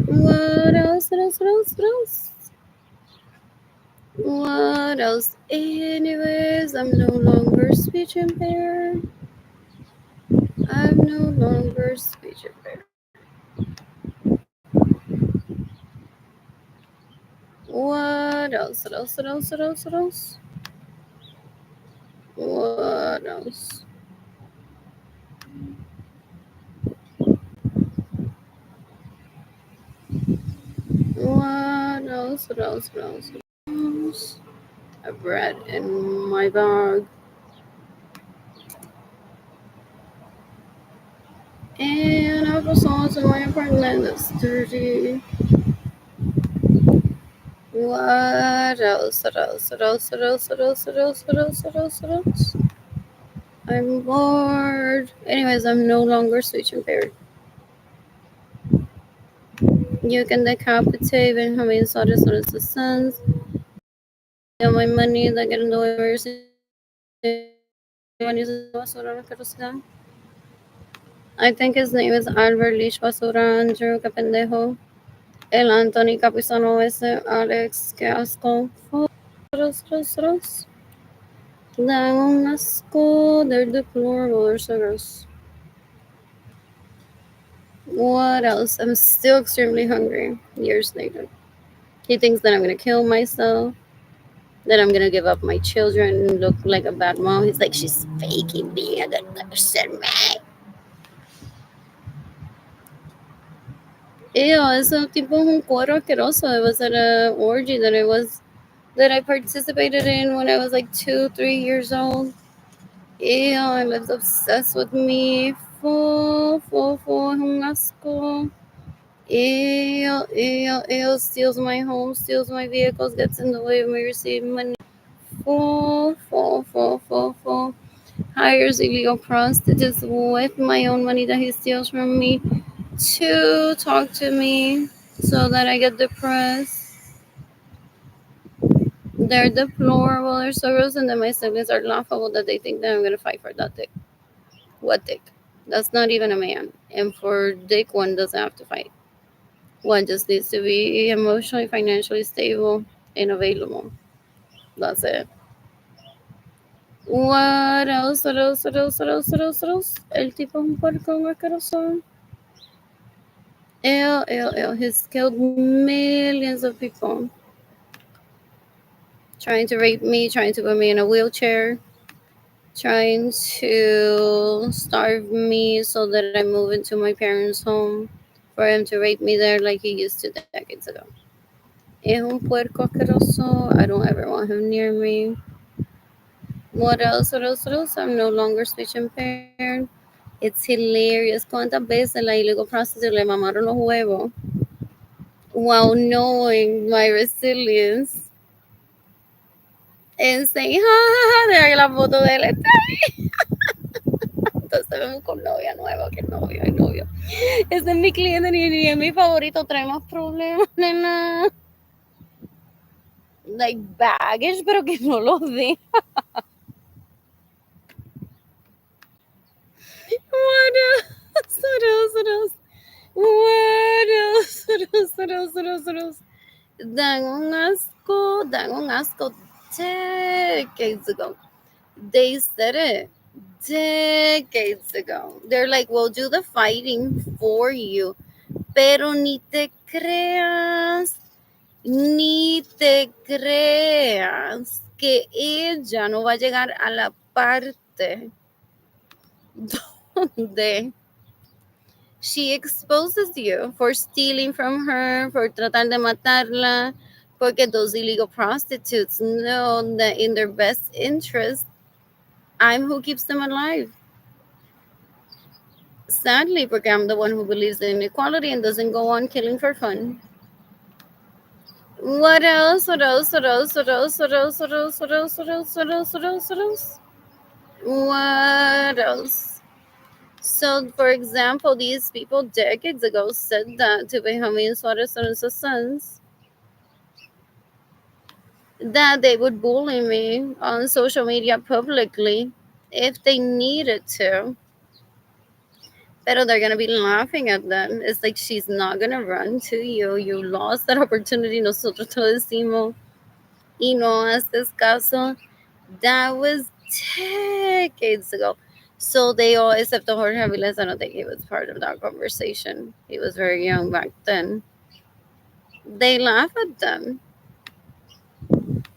What else? What else? What else? What else? What else? Anyways, I'm no longer speech impaired. I'm no longer speech impaired. What else? What else? What else? What else? What else? What else? What else? What else? What else? What else? A bread in my bag. And applesauce in my apartment that's dirty. What else? What else? What else? What else? What else? What else? What else? What else? What else? I'm bored. Anyways, I'm no longer speech impaired. You can decapitate Benjamin Suarez or his sons. Get my money that get in the way of I think his name is Albert Leach Basura Andrew Capendejo. El Anthony Capizano ese Alex que asco. Dan un asco. They're deplorable. They're so gross. What else? I'm still extremely hungry years later. He thinks that I'm gonna kill myself, that I'm gonna give up my children and look like a bad mom. He's like, she's faking being a good person, right? Ew, ese tipo es un cuero asqueroso. It was at a orgy that I participated in when I was like 2, 3 years old. Ew, I lives obsessed with me. Full, es un asco. Ew, steals my home, steals my vehicles, gets in the way of me receiving money. Full. Hires illegal prostitutes with my own money that he steals from me to talk to me so that I get depressed. They're deplorable, they're so gross, and then my siblings are laughable that they think that I'm gonna fight for that dick. What dick? That's not even a man. And for dick, one doesn't have to fight. One just needs to be emotionally, financially stable and available. That's it. What else? What else? El tipo es un puerco asqueroso. Ew. He's killed millions of people. Trying to rape me, trying to put me in a wheelchair, trying to starve me so that I move into my parents' home for him to rape me there like he used to decades ago. Es un puerco asqueroso. I don't ever want him near me. What else? I'm no longer speech impaired. It's hilarious. ¿Cuántas veces la illegal prostitute le mamaron los huevos while knowing my resilience and saying, ja, ja, ja, de la foto de él está ahí. Entonces vemos con novia nueva, que novio, hay novio. Ese es mi cliente y es mi favorito, trae más problemas, nena. Like baggage, pero que no lo de. What else? What else? Dan un asco decades ago. They said it decades ago. They're like, we'll do the fighting for you. Pero ni te creas que ella no va a llegar a la parte donde she exposes you for stealing from her, for tratar de matarla, porque those illegal prostitutes know that in their best interest, I'm who keeps them alive. Sadly, porque I'm the one who believes in equality and doesn't go on killing for fun. What else? What else? So, for example, these people decades ago said that to Benjamin Suarez and his sons that they would bully me on social media publicly if they needed to. Pero they're gonna be laughing at them. It's like she's not gonna run to you. You lost that opportunity. Nosotros te lo decimos y no haces caso. That was decades ago. So they all, except the Jorge Aviles, I don't think he was part of that conversation. He was very young back then. They laugh at them.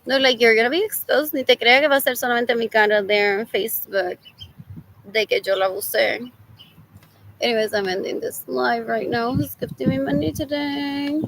They're like, you're gonna be exposed. Ni te creas que va a ser solamente mi cara there on Facebook de que yo la abusé. Anyways, I'm ending this live right now. Who's gifting me money today?